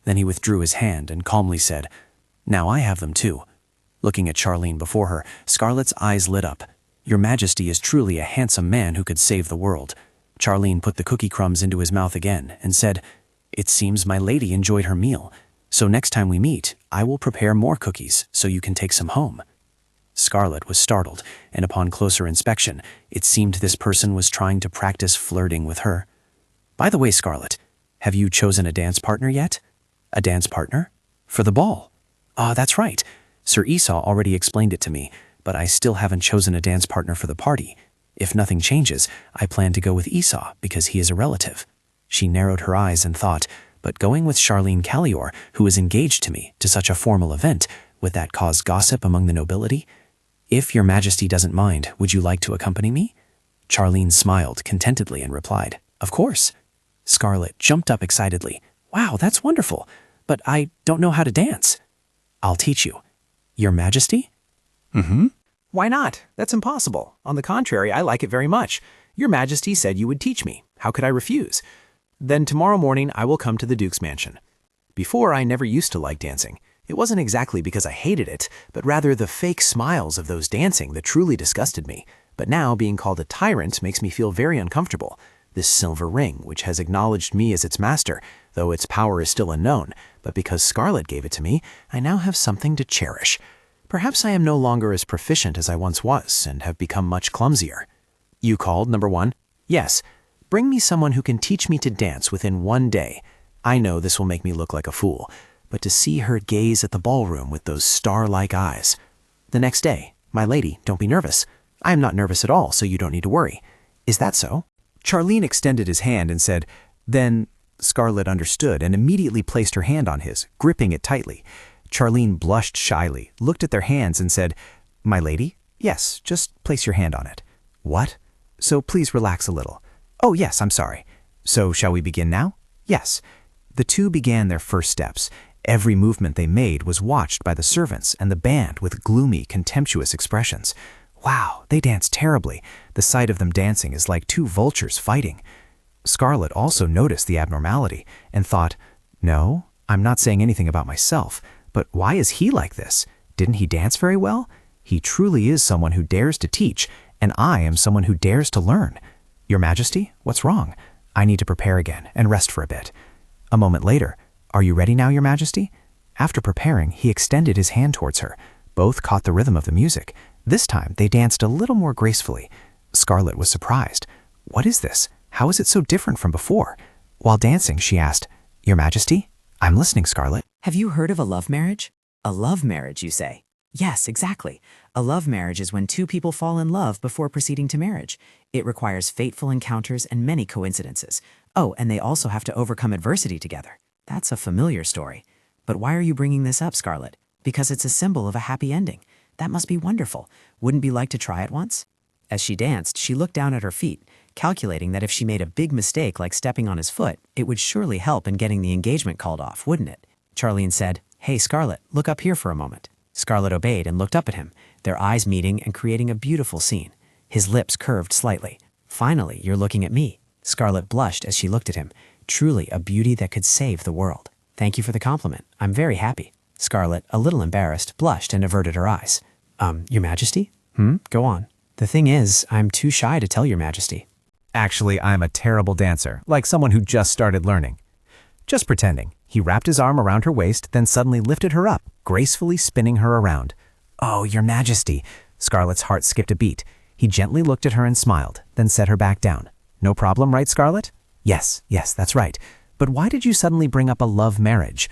Then he withdrew his hand and calmly said, "Now I have them too." Looking at Charlene before her, Scarlet's eyes lit up. Your Majesty is truly a handsome man who could save the world. Charlene put the cookie crumbs into his mouth again and said, "It seems my lady enjoyed her meal, so next time we meet, I will prepare more cookies so you can take some home." Scarlet was startled, and upon closer inspection, it seemed this person was trying to practice flirting with her. By the way, Scarlet, have you chosen a dance partner yet? A dance partner? For the ball? That's right. Sir Esau already explained it to me, but I still haven't chosen a dance partner for the party. If nothing changes, I plan to go with Esau because he is a relative. She narrowed her eyes and thought, but going with Charlene Kalior, who is engaged to me, to such a formal event, would that cause gossip among the nobility? If Your Majesty doesn't mind, would you like to accompany me? Charlene smiled contentedly and replied, "Of course." Scarlet jumped up excitedly. "Wow, that's wonderful, but I don't know how to dance." "I'll teach you." "Your Majesty?" Why not? That's impossible. On the contrary, I like it very much. Your Majesty said you would teach me. How could I refuse? Then tomorrow morning I will come to the Duke's mansion. Before, I never used to like dancing. It wasn't exactly because I hated it, but rather the fake smiles of those dancing that truly disgusted me. But now, being called a tyrant makes me feel very uncomfortable. This silver ring, which has acknowledged me as its master, though its power is still unknown, but because Scarlet gave it to me, I now have something to cherish. Perhaps I am no longer as proficient as I once was and have become much clumsier. You called, number 1? Yes. Bring me someone who can teach me to dance within 1 day. I know this will make me look like a fool, but to see her gaze at the ballroom with those star-like eyes. The next day, my lady, don't be nervous. I am not nervous at all, so you don't need to worry. Is that so? Charlene extended his hand and said, then Scarlet understood and immediately placed her hand on his, gripping it tightly. Charlene blushed shyly, looked at their hands and said, my lady? Yes, just place your hand on it. What? So please relax a little. Oh yes, I'm sorry. So shall we begin now? Yes. The two began their first steps. Every movement they made was watched by the servants and the band with gloomy, contemptuous expressions. Wow, they dance terribly. The sight of them dancing is like two vultures fighting. Scarlet also noticed the abnormality and thought, no, I'm not saying anything about myself, but why is he like this? Didn't he dance very well? He truly is someone who dares to teach, and I am someone who dares to learn. Your Majesty, what's wrong? I need to prepare again and rest for a bit. A moment later, are you ready now, Your Majesty? After preparing, he extended his hand towards her. Both caught the rhythm of the music. This time, they danced a little more gracefully. Scarlet was surprised. What is this? How is it so different from before? While dancing, she asked, Your Majesty? I'm listening, Scarlet. Have you heard of a love marriage? A love marriage, you say? Yes, exactly. A love marriage is when two people fall in love before proceeding to marriage. It requires fateful encounters and many coincidences. Oh, and they also have to overcome adversity together. That's a familiar story. But why are you bringing this up, Scarlet? Because it's a symbol of a happy ending. That must be wonderful. Wouldn't you like to try it once? As she danced, she looked down at her feet, calculating that if she made a big mistake like stepping on his foot, it would surely help in getting the engagement called off, wouldn't it? Charlene said, Hey, Scarlet, look up here for a moment. Scarlet obeyed and looked up at him, their eyes meeting and creating a beautiful scene. His lips curved slightly. Finally, you're looking at me. Scarlet blushed as she looked at him. Truly a beauty that could save the world. Thank you for the compliment. I'm very happy. Scarlet, a little embarrassed, blushed and averted her eyes. Your Majesty? Go on. The thing is, I'm too shy to tell Your Majesty. Actually, I'm a terrible dancer, like someone who just started learning. Just pretending. He wrapped his arm around her waist, then suddenly lifted her up, gracefully spinning her around. Oh, Your Majesty. Scarlet's heart skipped a beat. He gently looked at her and smiled, then set her back down. No problem, right, Scarlet? Yes, that's right. But why did you suddenly bring up a love marriage?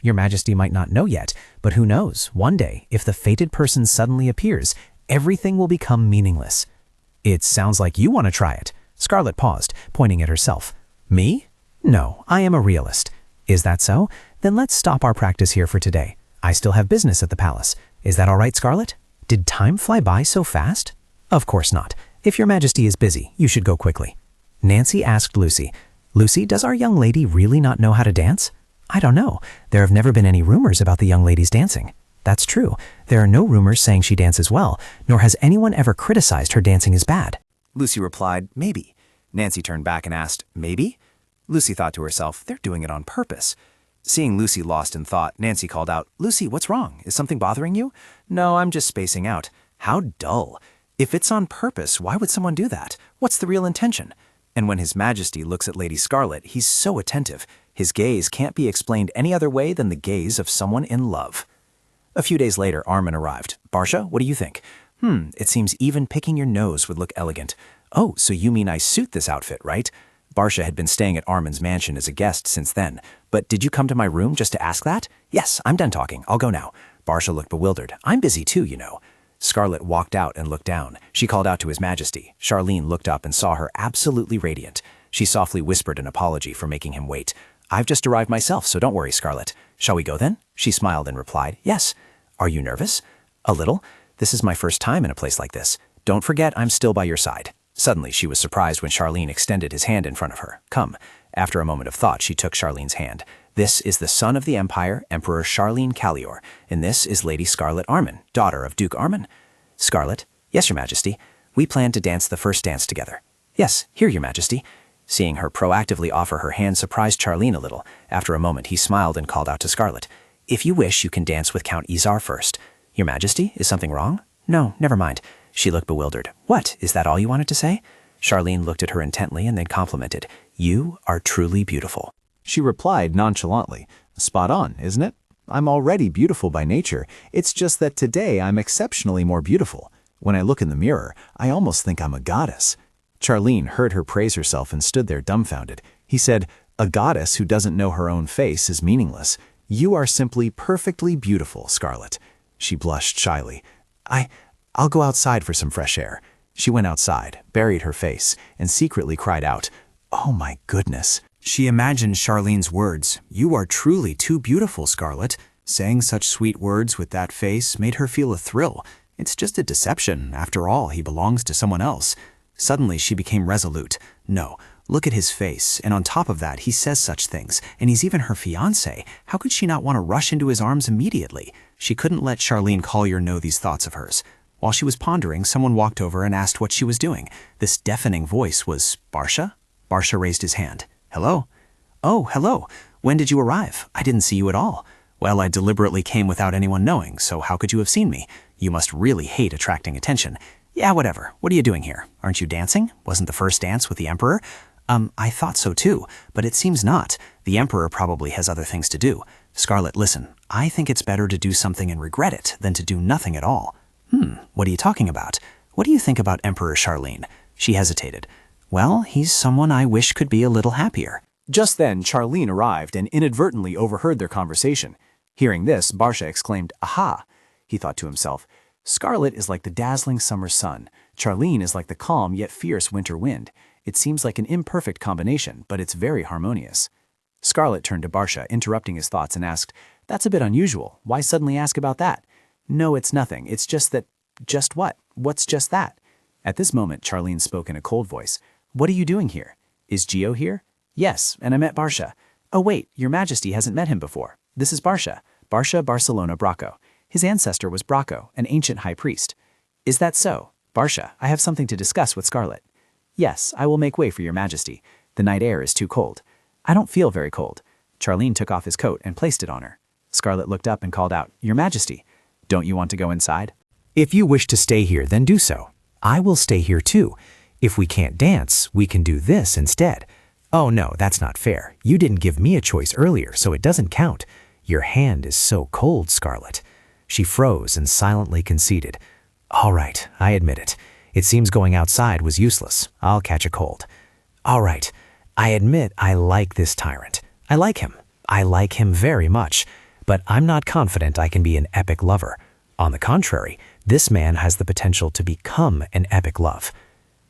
Your Majesty might not know yet, but who knows, one day, if the fated person suddenly appears, everything will become meaningless. It sounds like you want to try it. Scarlet paused, pointing at herself. Me? No, I am a realist. Is that so? Then let's stop our practice here for today. I still have business at the palace. Is that all right, Scarlet? Did time fly by so fast? Of course not. If Your Majesty is busy, you should go quickly. Nancy asked Lucy, Lucy, does our young lady really not know how to dance? I don't know. There have never been any rumors about the young lady's dancing. That's true. There are no rumors saying she dances well, nor has anyone ever criticized her dancing as bad. Lucy replied, maybe. Nancy turned back and asked, maybe? Lucy thought to herself, they're doing it on purpose. Seeing Lucy lost in thought, Nancy called out, Lucy, what's wrong? Is something bothering you? No, I'm just spacing out. How dull. If it's on purpose, why would someone do that? What's the real intention? And when His Majesty looks at Lady Scarlet, he's so attentive. His gaze can't be explained any other way than the gaze of someone in love. A few days later, Armin arrived. Barsha, what do you think? It seems even picking your nose would look elegant. Oh, so you mean I suit this outfit, right? Barsha had been staying at Armin's mansion as a guest since then. But did you come to my room just to ask that? Yes, I'm done talking. I'll go now. Barsha looked bewildered. I'm busy too, you know. Scarlet walked out and looked down. She called out to His Majesty. Charlene looked up and saw her absolutely radiant. She softly whispered an apology for making him wait. I've just arrived myself, so don't worry, Scarlet. Shall we go then? She smiled and replied, yes. Are you nervous? A little. This is my first time in a place like this. Don't forget, I'm still by your side. Suddenly, she was surprised when Charlene extended his hand in front of her. Come. After a moment of thought, she took Charlene's hand. This is the son of the Empire, Emperor Charlene Callior, and this is Lady Scarlet Armin, daughter of Duke Armin. Scarlet, yes, Your Majesty. We plan to dance the first dance together. Yes, here, Your Majesty. Seeing her proactively offer her hand surprised Charlene a little. After a moment, he smiled and called out to Scarlet. If you wish, you can dance with Count Izar first. Your Majesty, is something wrong? No, never mind. She looked bewildered. What, is that all you wanted to say? Charlene looked at her intently and then complimented. You are truly beautiful. She replied nonchalantly, spot on, isn't it? I'm already beautiful by nature. It's just that today I'm exceptionally more beautiful. When I look in the mirror, I almost think I'm a goddess." Charlene heard her praise herself and stood there dumbfounded. He said, "A goddess who doesn't know her own face is meaningless. You are simply perfectly beautiful, Scarlet." She blushed shyly. I'll go outside for some fresh air." She went outside, buried her face, and secretly cried out, "Oh my goodness." She imagined Charlene's words, "You are truly too beautiful, Scarlet." Saying such sweet words with that face made her feel a thrill. It's just a deception. After all, he belongs to someone else. Suddenly, she became resolute. No, look at his face, and on top of that, he says such things, and he's even her fiancé. How could she not want to rush into his arms immediately? She couldn't let Charlene Collier know these thoughts of hers. While she was pondering, someone walked over and asked what she was doing. This deafening voice was Barsha? Barsha raised his hand. "Hello?" "Oh, hello. When did you arrive? I didn't see you at all." "Well, I deliberately came without anyone knowing, so how could you have seen me? You must really hate attracting attention." "Yeah, whatever. What are you doing here? Aren't you dancing? Wasn't the first dance with the Emperor?" I thought so too, but it seems not. The Emperor probably has other things to do." "Scarlet, listen. I think it's better to do something and regret it than to do nothing at all." What are you talking about? What do you think about Emperor Charlene?" She hesitated. "Well, he's someone I wish could be a little happier." Just then, Charlene arrived and inadvertently overheard their conversation. Hearing this, Barsha exclaimed, "Aha!" He thought to himself, "Scarlet is like the dazzling summer sun. Charlene is like the calm yet fierce winter wind. It seems like an imperfect combination, but it's very harmonious." Scarlet turned to Barsha, interrupting his thoughts, and asked, "That's a bit unusual. Why suddenly ask about that?" "No, it's nothing. It's just that—" "Just what? What's just that?" At this moment, Charlene spoke in a cold voice. "What are you doing here? Is Gio here?" "Yes, and I met Barsha." "Oh wait, your Majesty hasn't met him before. This is Barsha, Barsha Barcelona Bracco. His ancestor was Bracco, an ancient high priest." "Is that so? Barsha, I have something to discuss with Scarlet." "Yes, I will make way for your Majesty. The night air is too cold." "I don't feel very cold." Charlene took off his coat and placed it on her. Scarlet looked up and called out, "Your Majesty, don't you want to go inside?" If you wish to stay here, then do so. I will stay here too. If we can't dance, we can do this instead. Oh no, that's not fair. You didn't give me a choice earlier, so it doesn't count. Your hand is so cold, Scarlet." She froze and silently conceded. "All right, I admit it. It seems going outside was useless. I'll catch a cold. All right, I admit I like this tyrant. I like him. I like him very much. But I'm not confident I can be an epic lover. On the contrary, this man has the potential to become an epic love."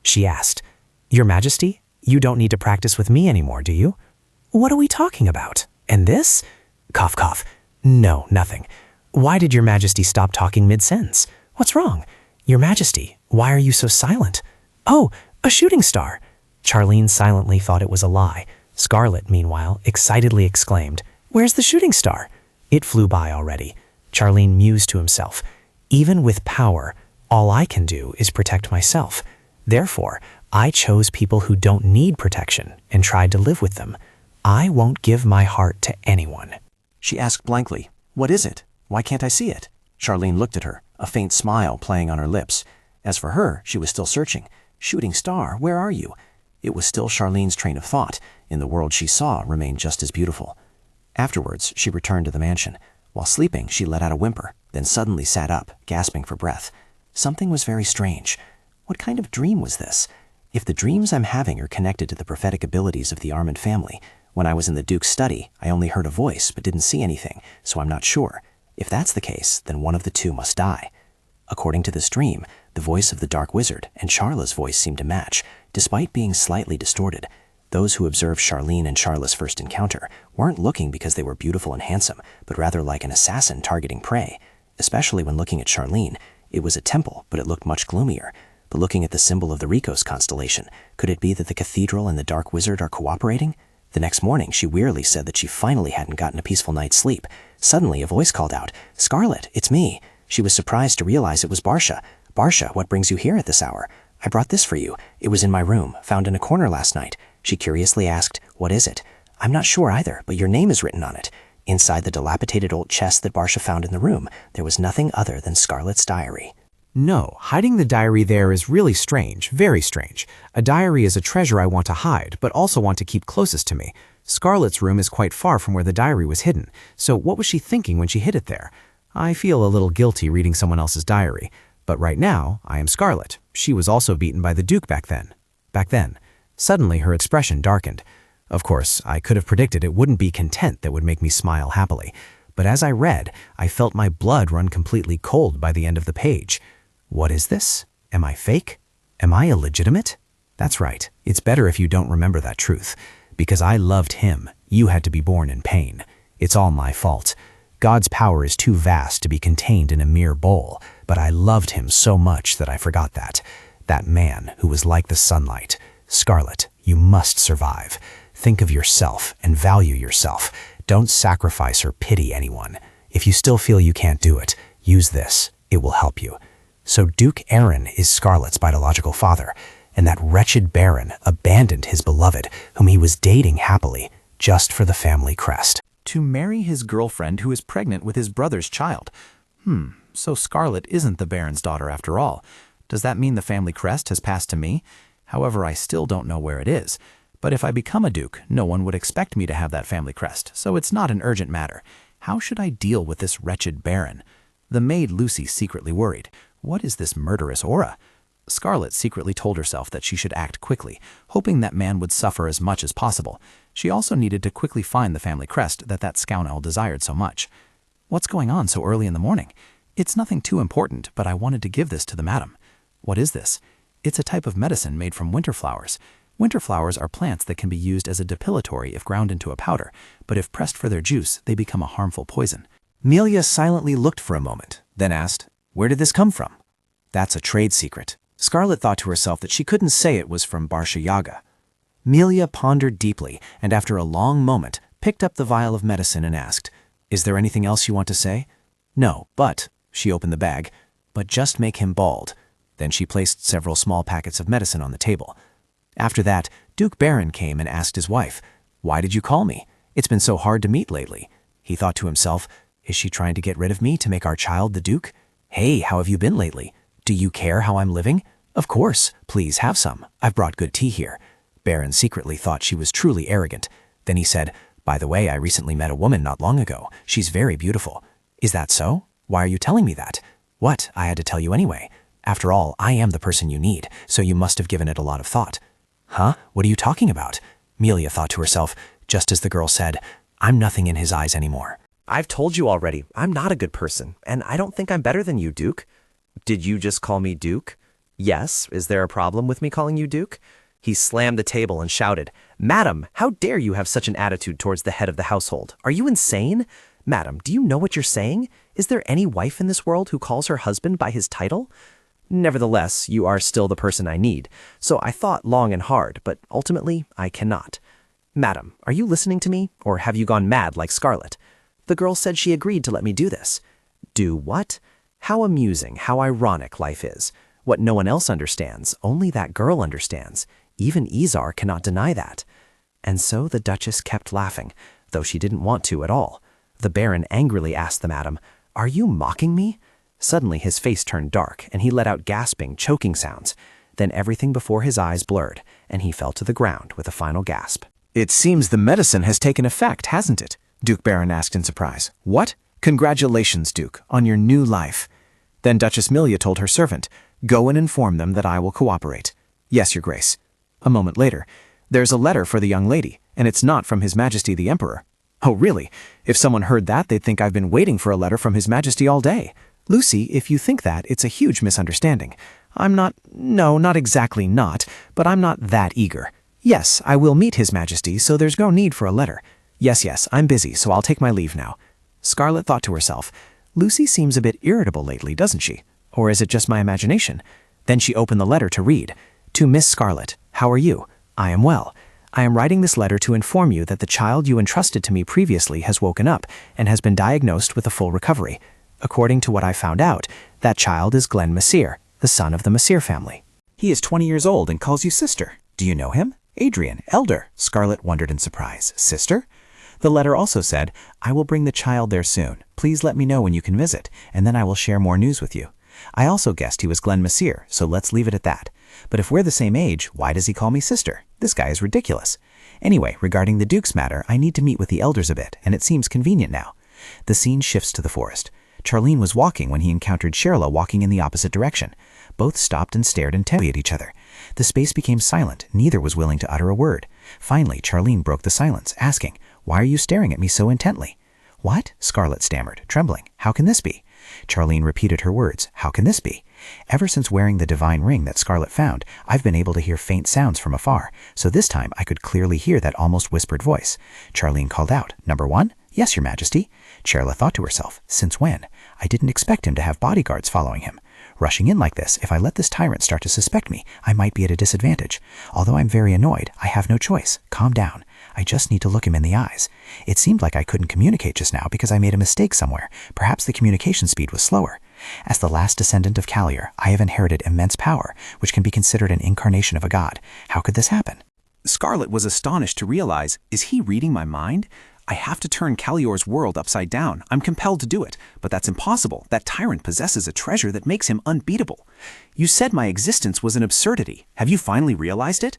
She asked, "Your Majesty, you don't need to practice with me anymore, do you?" "What are we talking about? And this?" Cough, cough. "No, nothing. Why did your Majesty stop talking mid-sentence? What's wrong? Your Majesty, why are you so silent?" "Oh, a shooting star." Charlene silently thought it was a lie. Scarlet, meanwhile, excitedly exclaimed, "Where's the shooting star?" It flew by already. Charlene mused to himself, "Even with power, all I can do is protect myself. Therefore, I chose people who don't need protection and tried to live with them. I won't give my heart to anyone." She asked blankly, "What is it? Why can't I see it?" Charlene looked at her, a faint smile playing on her lips. As for her, she was still searching. "Shooting star, where are you?" It was still Charlene's train of thought. In the world she saw remained just as beautiful. Afterwards, she returned to the mansion. While sleeping, she let out a whimper, then suddenly sat up, gasping for breath. Something was very strange. What kind of dream was this? If the dreams I'm having are connected to the prophetic abilities of the Armand family, when I was in the Duke's study, I only heard a voice but didn't see anything, so I'm not sure. If that's the case, then one of the two must die. According to this dream, the voice of the Dark Wizard and Charla's voice seemed to match, despite being slightly distorted. Those who observed Charlene and Charla's first encounter weren't looking because they were beautiful and handsome, but rather like an assassin targeting prey. Especially when looking at Charlene, it was a temple, but it looked much gloomier. But looking at the symbol of the Ricos constellation, could it be that the cathedral and the Dark Wizard are cooperating? The next morning, she wearily said that she finally hadn't gotten a peaceful night's sleep. Suddenly, a voice called out, "Scarlet, it's me." She was surprised to realize it was Barsha. "Barsha, what brings you here at this hour?" "I brought this for you. It was in my room, found in a corner last night." She curiously asked, "What is it?" "I'm not sure either, but your name is written on it." Inside the dilapidated old chest that Barsha found in the room, there was nothing other than Scarlet's diary. No, hiding the diary there is really strange, very strange. A diary is a treasure I want to hide, but also want to keep closest to me. Scarlet's room is quite far from where the diary was hidden, so what was she thinking when she hid it there? I feel a little guilty reading someone else's diary, but right now, I am Scarlet. She was also beaten by the Duke back then. Suddenly her expression darkened. Of course, I could have predicted it wouldn't be content that would make me smile happily, but as I read, I felt my blood run completely cold by the end of the page. What is this? Am I fake? Am I illegitimate? That's right, it's better if you don't remember that truth. Because I loved him, you had to be born in pain. It's all my fault. God's power is too vast to be contained in a mere bowl, but I loved him so much that I forgot that. That man who was like the sunlight. Scarlet, you must survive. Think of yourself and value yourself. Don't sacrifice or pity anyone. If you still feel you can't do it, use this. It will help you. So Duke Aaron is Scarlet's biological father, and that wretched Baron abandoned his beloved, whom he was dating happily, just for the family crest. To marry his girlfriend who is pregnant with his brother's child. So Scarlet isn't the Baron's daughter after all. Does that mean the family crest has passed to me? However, I still don't know where it is. But if I become a duke, no one would expect me to have that family crest, so it's not an urgent matter. How should I deal with this wretched Baron? The maid Lucy secretly worried. What is this murderous aura? Scarlet secretly told herself that she should act quickly, hoping that man would suffer as much as possible. She also needed to quickly find the family crest that scoundrel desired so much. What's going on so early in the morning? It's nothing too important, but I wanted to give this to the madam. What is this? It's a type of medicine made from winter flowers. Winter flowers are plants that can be used as a depilatory if ground into a powder, but if pressed for their juice, they become a harmful poison. Melia silently looked for a moment, then asked, "Where did this come from?" "That's a trade secret." Scarlet thought to herself that she couldn't say it was from Barsha Yaga. Melia pondered deeply, and after a long moment, picked up the vial of medicine and asked, "Is there anything else you want to say?" "No, but," she opened the bag, "but just make him bald." Then she placed several small packets of medicine on the table. After that, Duke Baron came and asked his wife, "Why did you call me? It's been so hard to meet lately." He thought to himself, "Is she trying to get rid of me to make our child the Duke? Hey, how have you been lately? Do you care how I'm living? Of course, please have some. I've brought good tea here." Baron secretly thought she was truly arrogant. Then he said, "By the way, I recently met a woman not long ago. She's very beautiful." "Is that so? Why are you telling me that?" "What? I had to tell you anyway. After all, I am the person you need, so you must have given it a lot of thought." "Huh? What are you talking about?" Melia thought to herself, just as the girl said, "I'm nothing in his eyes anymore." I've told you already, I'm not a good person, and I don't think I'm better than you, Duke. Did you just call me Duke? Yes, is there a problem with me calling you Duke? He slammed the table and shouted, "Madam, how dare you have such an attitude towards the head of the household? Are you insane? Madam, do you know what you're saying? Is there any wife in this world who calls her husband by his title? Nevertheless, you are still the person I need, so I thought long and hard, but ultimately I cannot. Madam, are you listening to me, or have you gone mad like Scarlet? The girl said she agreed to let me do this." "Do what? How amusing, how ironic life is. What no one else understands, only that girl understands. Even Izar cannot deny that." And so the Duchess kept laughing, though she didn't want to at all. The Baron angrily asked the madam, "Are you mocking me?" Suddenly his face turned dark, and he let out gasping, choking sounds. Then everything before his eyes blurred, and he fell to the ground with a final gasp. "It seems the medicine has taken effect, hasn't it?" Duke Baron asked in surprise. "What? Congratulations, Duke, on your new life." Then Duchess Melia told her servant, "Go and inform them that I will cooperate." "Yes, Your Grace." A moment later, "There's a letter for the young lady, and it's not from His Majesty the Emperor." "Oh, really? If someone heard that, they'd think I've been waiting for a letter from His Majesty all day." "Lucy, if you think that, it's a huge misunderstanding. Not exactly not, but I'm not that eager. Yes, I will meet His Majesty, so there's no need for a letter. Yes, I'm busy, so I'll take my leave now." Scarlet thought to herself, "Lucy seems a bit irritable lately, doesn't she? Or is it just my imagination?" Then she opened the letter to read. "To Miss Scarlet, how are you? I am well. I am writing this letter to inform you that the child you entrusted to me previously has woken up and has been diagnosed with a full recovery. According to what I found out, that child is Glenn Messere, the son of the Messere family." He is 20 years old and calls you sister. Do you know him? Adrian, elder. Scarlet wondered in surprise. Sister? The letter also said, "I will bring the child there soon. Please let me know when you can visit, and then I will share more news with you. I also guessed he was Glenn Messere, so let's leave it at that. But if we're the same age, why does he call me sister? This guy is ridiculous. Anyway, regarding the Duke's matter, I need to meet with the elders a bit, and it seems convenient now. The scene shifts to the forest. Charlene was walking when he encountered Sherla walking in the opposite direction. Both stopped and stared intently at each other. The space became silent. Neither was willing to utter a word. Finally, Charlene broke the silence, asking, "Why are you staring at me so intently?" "What?" Scarlet stammered, trembling. "How can this be?" Charlene repeated her words. "How can this be?" Ever since wearing the divine ring that Scarlet found, I've been able to hear faint sounds from afar, so this time I could clearly hear that almost whispered voice. Charlene called out, "Number 1? "Yes, Your Majesty." Sherla thought to herself, "Since when? I didn't expect him to have bodyguards following him. Rushing in like this, if I let this tyrant start to suspect me, I might be at a disadvantage. Although I'm very annoyed, I have no choice. Calm down. I just need to look him in the eyes. It seemed like I couldn't communicate just now because I made a mistake somewhere. Perhaps the communication speed was slower. As the last descendant of Callier, I have inherited immense power, which can be considered an incarnation of a god. How could this happen?" Scarlet was astonished to realize, is he reading my mind? I have to turn Callior's world upside down. I'm compelled to do it, but that's impossible. That tyrant possesses a treasure that makes him unbeatable. You said my existence was an absurdity. Have you finally realized it?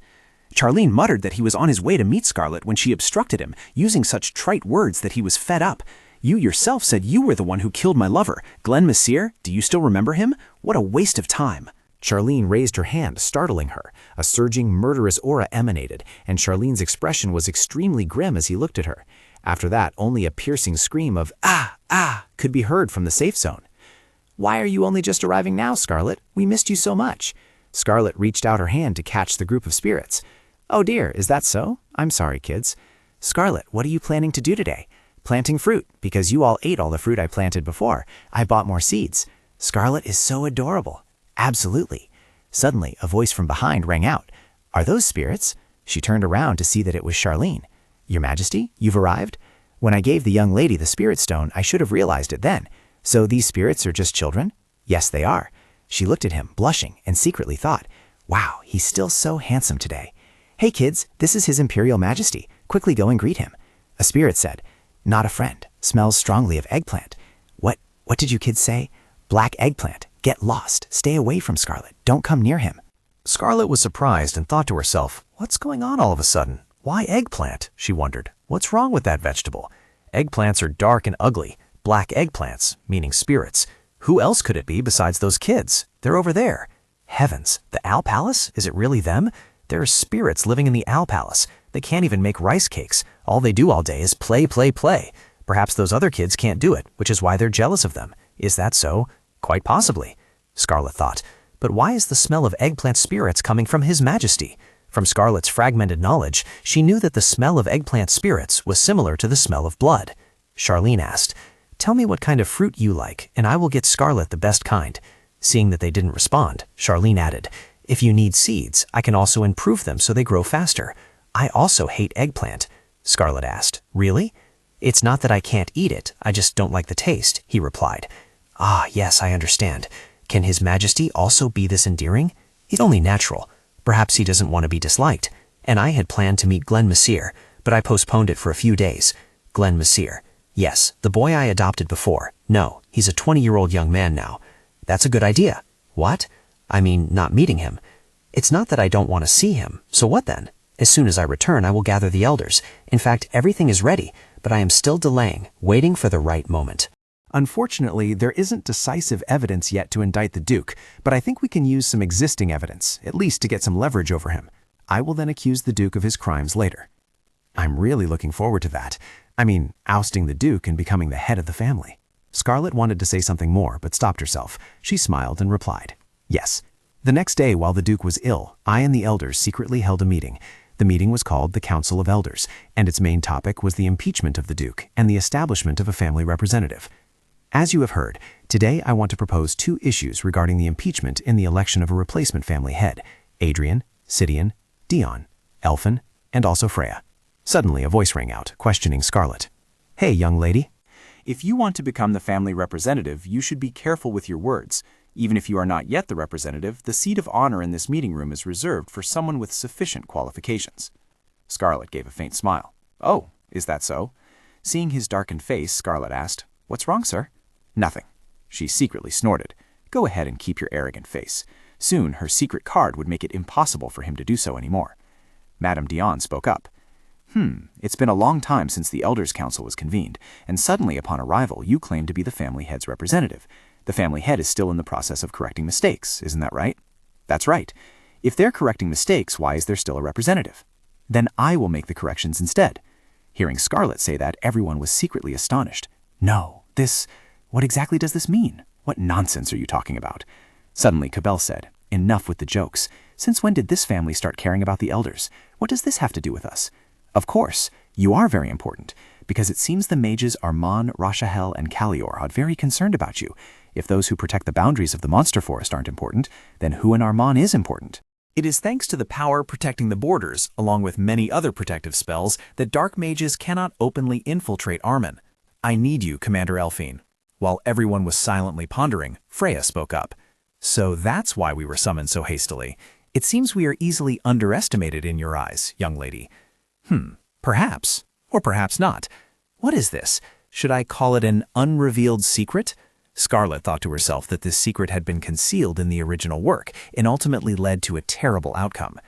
Charlene muttered that he was on his way to meet Scarlet when she obstructed him, using such trite words that he was fed up. You yourself said you were the one who killed my lover. Glenn Messier, do you still remember him? What a waste of time. Charlene raised her hand, startling her. A surging, murderous aura emanated, and Charlene's expression was extremely grim as he looked at her. After that, only a piercing scream of "ah, ah" could be heard from the safe zone. "Why are you only just arriving now, Scarlet? We missed you so much." Scarlet reached out her hand to catch the group of spirits. "Oh dear, is that so? I'm sorry, kids." "Scarlet, what are you planning to do today?" "Planting fruit, because you all ate all the fruit I planted before. I bought more seeds." "Scarlet is so adorable." "Absolutely." Suddenly, a voice from behind rang out. "Are those spirits?" She turned around to see that it was Charlene. "Your Majesty, you've arrived? When I gave the young lady the spirit stone, I should have realized it then. So these spirits are just children?" "Yes, they are." She looked at him, blushing, and secretly thought, "Wow, he's still so handsome today. Hey kids, this is His Imperial Majesty. Quickly go and greet him." A spirit said, "Not a friend. Smells strongly of eggplant." What did you kids say?" "Black eggplant. Get lost. Stay away from Scarlet. Don't come near him." Scarlet was surprised and thought to herself, "What's going on all of a sudden? Why eggplant?" she wondered. "What's wrong with that vegetable? Eggplants are dark and ugly. Black eggplants, meaning spirits. Who else could it be besides those kids? They're over there. Heavens, the Owl Palace? Is it really them? There are spirits living in the Owl Palace. They can't even make rice cakes. All they do all day is play, play, play. Perhaps those other kids can't do it, which is why they're jealous of them. Is that so? Quite possibly," Scarlet thought. But why is the smell of eggplant spirits coming from His Majesty? From Scarlet's fragmented knowledge, she knew that the smell of eggplant spirits was similar to the smell of blood. Charlene asked, "Tell me what kind of fruit you like, and I will get Scarlet the best kind." Seeing that they didn't respond, Charlene added, "If you need seeds, I can also improve them so they grow faster." "I also hate eggplant," Scarlet asked. "Really?" "It's not that I can't eat it, I just don't like the taste," he replied. "Ah, yes, I understand. Can His Majesty also be this endearing? It's only natural. Perhaps he doesn't want to be disliked. And I had planned to meet Glenn Messier, but I postponed it for a few days." "Glenn Messier. Yes, the boy I adopted before. No, he's a 20-year-old young man now." "That's a good idea." "What?" "I mean, not meeting him." "It's not that I don't want to see him. So what then? As soon as I return, I will gather the elders. In fact, everything is ready, but I am still delaying, waiting for the right moment." Unfortunately, there isn't decisive evidence yet to indict the Duke, but I think we can use some existing evidence, at least to get some leverage over him. I will then accuse the Duke of his crimes later. I'm really looking forward to that. I mean, ousting the Duke and becoming the head of the family. Scarlet wanted to say something more, but stopped herself. She smiled and replied, "Yes." The next day, while the Duke was ill, I and the elders secretly held a meeting. The meeting was called the Council of Elders, and its main topic was the impeachment of the Duke and the establishment of a family representative. As you have heard, today I want to propose 2 issues regarding the impeachment in the election of a replacement family head, Adrian, Sidian, Dion, Elfin, and also Freya. Suddenly a voice rang out, questioning Scarlet. "Hey, young lady. If you want to become the family representative, you should be careful with your words. Even if you are not yet the representative, the seat of honor in this meeting room is reserved for someone with sufficient qualifications." Scarlet gave a faint smile. "Oh, is that so?" Seeing his darkened face, Scarlet asked, "What's wrong, sir?" "Nothing." She secretly snorted. "Go ahead and keep your arrogant face. Soon her secret card would make it impossible for him to do so anymore." Madame Dion spoke up. It's been a long time since the Elders' Council was convened, and suddenly upon arrival you claim to be the family head's representative. The family head is still in the process of correcting mistakes, isn't that right? That's right. If they're correcting mistakes, why is there still a representative? Then I will make the corrections instead. Hearing Scarlet say that, everyone was secretly astonished. No, what exactly does this mean? What nonsense are you talking about? Suddenly Cabell said, enough with the jokes. Since when did this family start caring about the elders? What does this have to do with us? Of course, you are very important, because it seems the mages Armand, Rashahel, and Callior are very concerned about you. If those who protect the boundaries of the monster forest aren't important, then who in Armand is important? It is thanks to the power protecting the borders, along with many other protective spells, that dark mages cannot openly infiltrate Armand. I need you, Commander Elphine. While everyone was silently pondering, Freya spoke up. So that's why we were summoned so hastily. It seems we are easily underestimated in your eyes, young lady. Perhaps. Or perhaps not. What is this? Should I call it an unrevealed secret? Scarlet thought to herself that this secret had been concealed in the original work and ultimately led to a terrible outcome.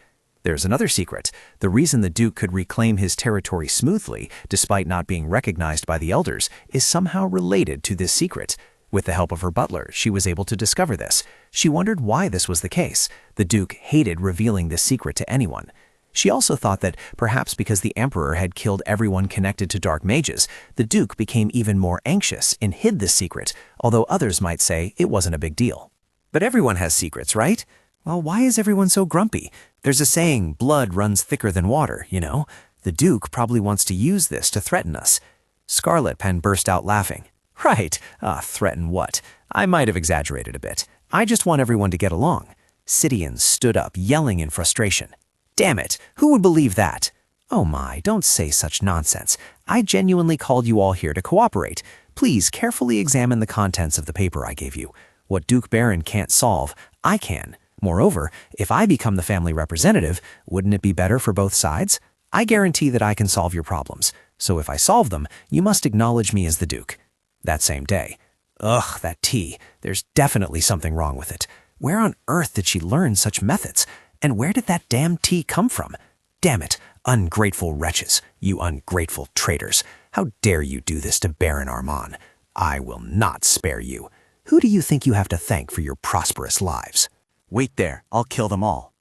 There's another secret. The reason the Duke could reclaim his territory smoothly, despite not being recognized by the elders, is somehow related to this secret. With the help of her butler, she was able to discover this. She wondered why this was the case. The Duke hated revealing this secret to anyone. She also thought that perhaps because the Emperor had killed everyone connected to dark mages, the Duke became even more anxious and hid this secret, although others might say it wasn't a big deal. But everyone has secrets, right? Well, why is everyone so grumpy? There's a saying, blood runs thicker than water, you know? The Duke probably wants to use this to threaten us. Scarlet Pen burst out laughing. Right. Threaten what? I might have exaggerated a bit. I just want everyone to get along. Sidian stood up, yelling in frustration. Damn it, who would believe that? Oh my, don't say such nonsense. I genuinely called you all here to cooperate. Please carefully examine the contents of the paper I gave you. What Duke Baron can't solve, I can. Moreover, if I become the family representative, wouldn't it be better for both sides? I guarantee that I can solve your problems. So if I solve them, you must acknowledge me as the Duke. That same day. Ugh, that tea. There's definitely something wrong with it. Where on earth did she learn such methods? And where did that damn tea come from? Damn it, ungrateful wretches, you ungrateful traitors. How dare you do this to Baron Armand? I will not spare you. Who do you think you have to thank for your prosperous lives? Wait there, I'll kill them all.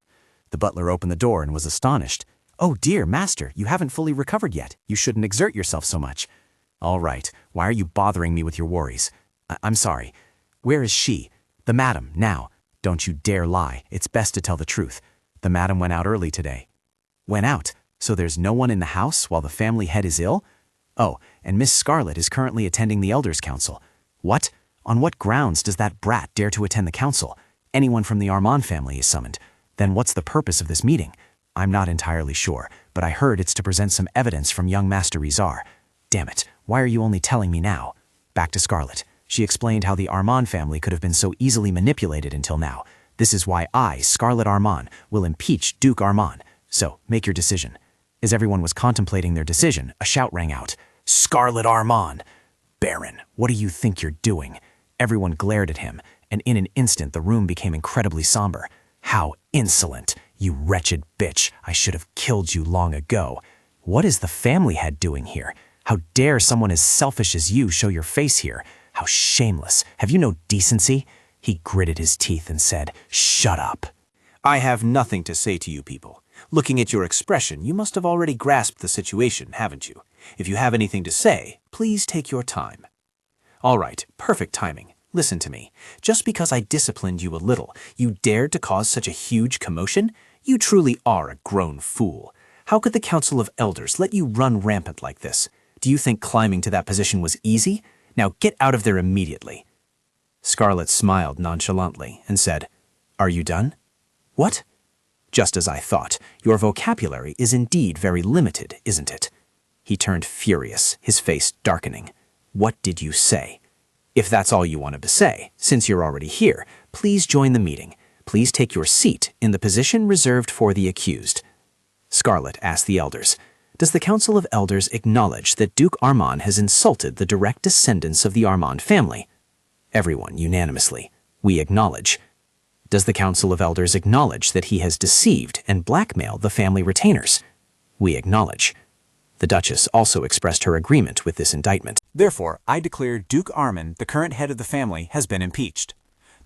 The butler opened the door and was astonished. Oh dear, master, you haven't fully recovered yet. You shouldn't exert yourself so much. All right, why are you bothering me with your worries? I'm sorry. Where is she? The madam, now. Don't you dare lie. It's best to tell the truth. The madam went out early today. Went out? So there's no one in the house while the family head is ill? Oh, and Miss Scarlet is currently attending the Elders' Council. What? On what grounds does that brat dare to attend the council? Anyone from the Armand family is summoned. Then what's the purpose of this meeting? I'm not entirely sure, but I heard it's to present some evidence from young Master Rizar. Damn it, why are you only telling me now? Back to Scarlet. She explained how the Armand family could have been so easily manipulated until now. This is why I, Scarlet Armand, will impeach Duke Armand. So, make your decision. As everyone was contemplating their decision, a shout rang out. Scarlet Armand! Baron, what do you think you're doing? Everyone glared at him, and in an instant the room became incredibly somber. How insolent! You wretched bitch! I should have killed you long ago. What is the family head doing here? How dare someone as selfish as you show your face here? How shameless! Have you no decency? He gritted his teeth and said, Shut up. I have nothing to say to you people. Looking at your expression, you must have already grasped the situation, haven't you? If you have anything to say, please take your time. All right, perfect timing. Listen to me. Just because I disciplined you a little, you dared to cause such a huge commotion? You truly are a grown fool. How could the Council of Elders let you run rampant like this? Do you think climbing to that position was easy? Now get out of there immediately. Scarlet smiled nonchalantly and said, Are you done? What? Just as I thought, your vocabulary is indeed very limited, isn't it? He turned furious, his face darkening. What did you say? If that's all you wanted to say, since you're already here, please join the meeting. Please take your seat in the position reserved for the accused. Scarlet asked the elders, Does the Council of Elders acknowledge that Duke Armand has insulted the direct descendants of the Armand family? Everyone unanimously. We acknowledge. Does the Council of Elders acknowledge that he has deceived and blackmailed the family retainers? We acknowledge. The Duchess also expressed her agreement with this indictment. Therefore, I declare Duke Armand, the current head of the family, has been impeached.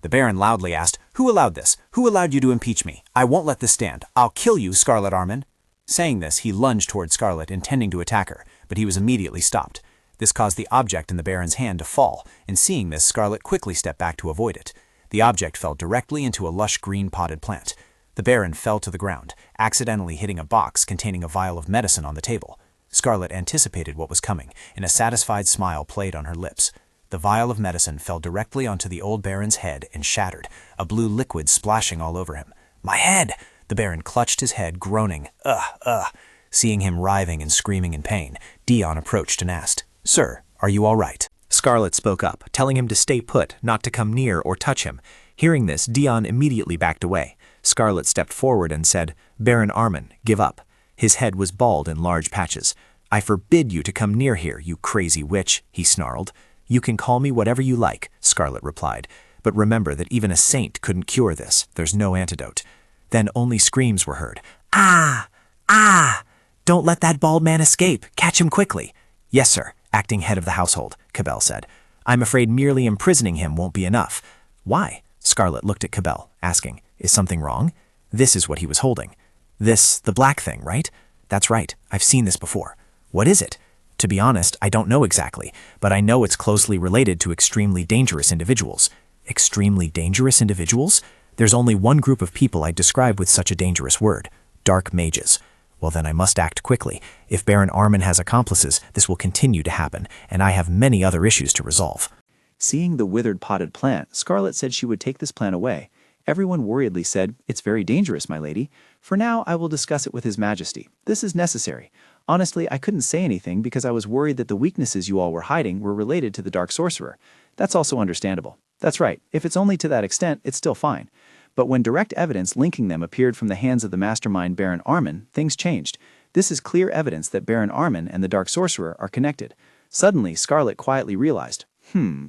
The Baron loudly asked, "Who allowed this? Who allowed you to impeach me? I won't let this stand. I'll kill you, Scarlet Armand." Saying this, he lunged toward Scarlet, intending to attack her, but he was immediately stopped. This caused the object in the Baron's hand to fall, and seeing this, Scarlet quickly stepped back to avoid it. The object fell directly into a lush green potted plant. The Baron fell to the ground, accidentally hitting a box containing a vial of medicine on the table. Scarlet anticipated what was coming, and a satisfied smile played on her lips. The vial of medicine fell directly onto the old Baron's head and shattered, a blue liquid splashing all over him. "My head!" The Baron clutched his head, groaning, Ugh. Seeing him writhing and screaming in pain, Dion approached and asked, "Sir, are you all right?" Scarlet spoke up, telling him to stay put, not to come near or touch him. Hearing this, Dion immediately backed away. Scarlet stepped forward and said, "Baron Armand, give up." His head was bald in large patches. "I forbid you to come near here, you crazy witch," he snarled. "You can call me whatever you like," Scarlet replied. "But remember that even a saint couldn't cure this. There's no antidote." Then only screams were heard. "Ah! Ah! Don't let that bald man escape. Catch him quickly." "Yes, sir, acting head of the household," Cabell said. "I'm afraid merely imprisoning him won't be enough." "Why?" Scarlet looked at Cabell, asking, "Is something wrong?" This is what he was holding. "This, the black thing, right?" "That's right. I've seen this before." "What is it?" "To be honest, I don't know exactly, but I know it's closely related to extremely dangerous individuals." "Extremely dangerous individuals?" "There's only one group of people I'd describe with such a dangerous word: dark mages." "Well, then I must act quickly. If Baron Armand has accomplices, this will continue to happen, and I have many other issues to resolve." Seeing the withered potted plant, Scarlet said she would take this plant away. Everyone worriedly said, "It's very dangerous, my lady. For now, I will discuss it with His Majesty. This is necessary. Honestly, I couldn't say anything because I was worried that the weaknesses you all were hiding were related to the Dark Sorcerer. That's also understandable. That's right. If it's only to that extent, it's still fine. But when direct evidence linking them appeared from the hands of the mastermind Baron Armand, things changed. This is clear evidence that Baron Armand and the Dark Sorcerer are connected." Suddenly, Scarlet quietly realized,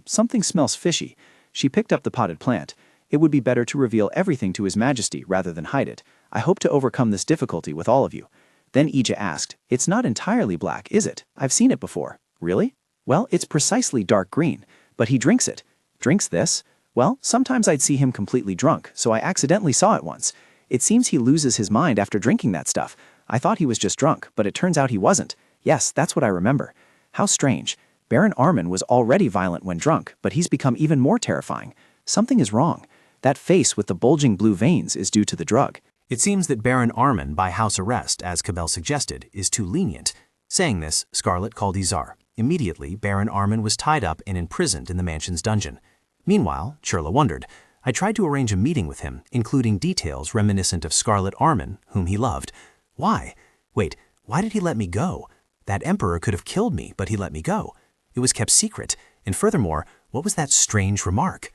something smells fishy. She picked up the potted plant. It would be better to reveal everything to His Majesty rather than hide it. I hope to overcome this difficulty with all of you. Then Ija asked, "It's not entirely black, is it? I've seen it before." "Really?" "Well, it's precisely dark green. But he drinks it." "Drinks this?" "Well, sometimes I'd see him completely drunk, so I accidentally saw it once. It seems he loses his mind after drinking that stuff. I thought he was just drunk, but it turns out he wasn't. Yes, that's what I remember. How strange. Baron Armand was already violent when drunk, but he's become even more terrifying. Something is wrong. That face with the bulging blue veins is due to the drug." It seems that Baron Armand, by house arrest, as Cabell suggested, is too lenient. Saying this, Scarlet called Izar. Immediately, Baron Armand was tied up and imprisoned in the mansion's dungeon. Meanwhile, Churla wondered. I tried to arrange a meeting with him, including details reminiscent of Scarlet Armand, whom he loved. Why? Wait, why did he let me go? That emperor could have killed me, but he let me go. It was kept secret, and furthermore, what was that strange remark?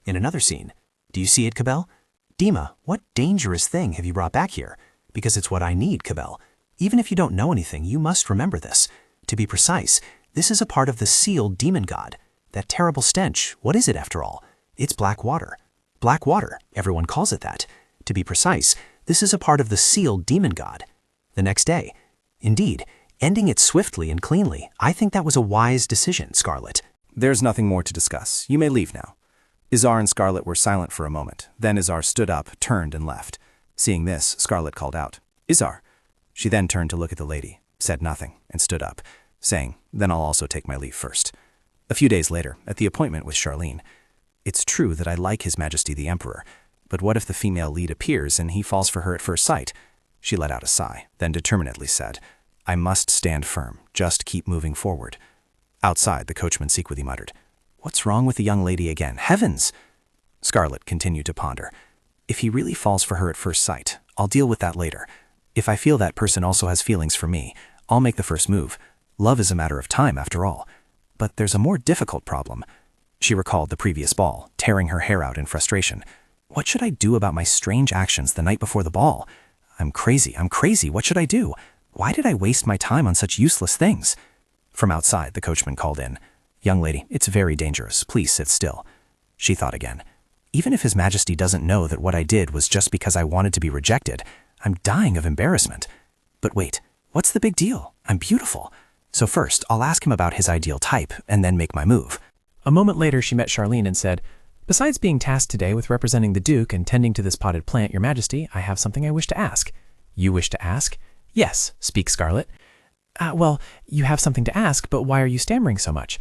In another scene, do you see it, Cabell? Dima, what dangerous thing have you brought back here? Because it's what I need, Cabell. Even if you don't know anything, you must remember this. To be precise, this is a part of the sealed demon god. That terrible stench, what is it after all? It's black water. Black water, everyone calls it that. To be precise, this is a part of the sealed demon god. The next day. Indeed, ending it swiftly and cleanly, I think that was a wise decision, Scarlet. "There's nothing more to discuss. You may leave now." Izar and Scarlet were silent for a moment. Then Izar stood up, turned, and left. Seeing this, Scarlet called out, "Izar." She then turned to look at the lady, said nothing, and stood up, saying, "Then I'll also take my leave first." A few days later, at the appointment with Charlene, "It's true that I like His Majesty the Emperor, but what if the female lead appears and he falls for her at first sight?" She let out a sigh, then determinedly said, "I must stand firm, just keep moving forward." Outside, the coachman secretly muttered, "What's wrong with the young lady again? Heavens!" Scarlet continued to ponder. "If he really falls for her at first sight, I'll deal with that later. If I feel that person also has feelings for me, I'll make the first move. Love is a matter of time, after all. But there's a more difficult problem." She recalled the previous ball, tearing her hair out in frustration. "What should I do about my strange actions the night before the ball? I'm crazy. What should I do? Why did I waste my time on such useless things?" From outside, the coachman called in, "Young lady, it's very dangerous. Please sit still." She thought again. "Even if His Majesty doesn't know that what I did was just because I wanted to be rejected, I'm dying of embarrassment. But wait, What's the big deal? I'm beautiful. So first, I'll ask him about his ideal type, and then make my move. A moment later, she met Charlene and said, "Besides being tasked today with representing the Duke and tending to this potted plant, Your Majesty, I have something I wish to ask." "You wish to ask?" "Yes," speaks Scarlet. Well, you have something to ask, but why are you stammering so much?"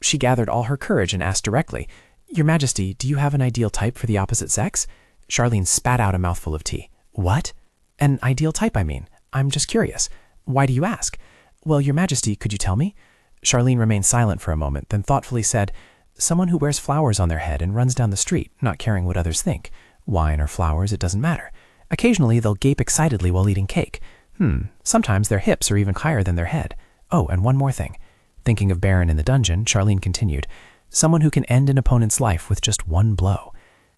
She gathered all her courage and asked directly, "Your Majesty, do you have an ideal type for the opposite sex?" Charlene spat out a mouthful of tea. "What?" "An ideal type, I mean. I'm just curious. Why do you ask?" "Well, Your Majesty, could you tell me?" Charlene remained silent for a moment, then thoughtfully said, "Someone who wears flowers on their head and runs down the street, not caring what others think. Wine or flowers, it doesn't matter. Occasionally, they'll gape excitedly while eating cake. Sometimes their hips are even higher than their head. Oh, and one more thing." Thinking of Baron in the dungeon, Charlene continued, "Someone who can end an opponent's life with just one blow."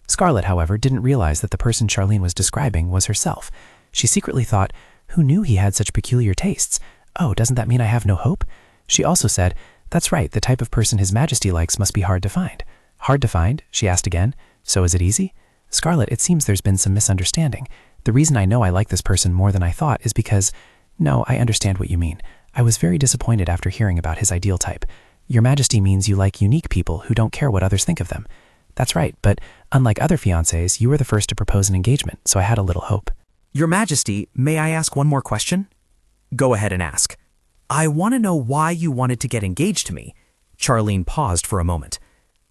Scarlet, however, didn't realize that the person Charlene was describing was herself. She secretly thought, who knew he had such peculiar tastes? Oh, doesn't that mean I have no hope? She also said, "That's right, the type of person His Majesty likes must be hard to find." "Hard to find?" she asked again. "So is it easy?" "Scarlet, it seems there's been some misunderstanding. The reason I know I like this person more than I thought is because— No, I understand what you mean. I was very disappointed after hearing about his ideal type. Your Majesty means you like unique people who don't care what others think of them." "That's right, but unlike other fiancés, you were the first to propose an engagement, so I had a little hope." Your Majesty, may I ask one more question? Go ahead and ask. I want to know why you wanted to get engaged to me. Charlene paused for a moment.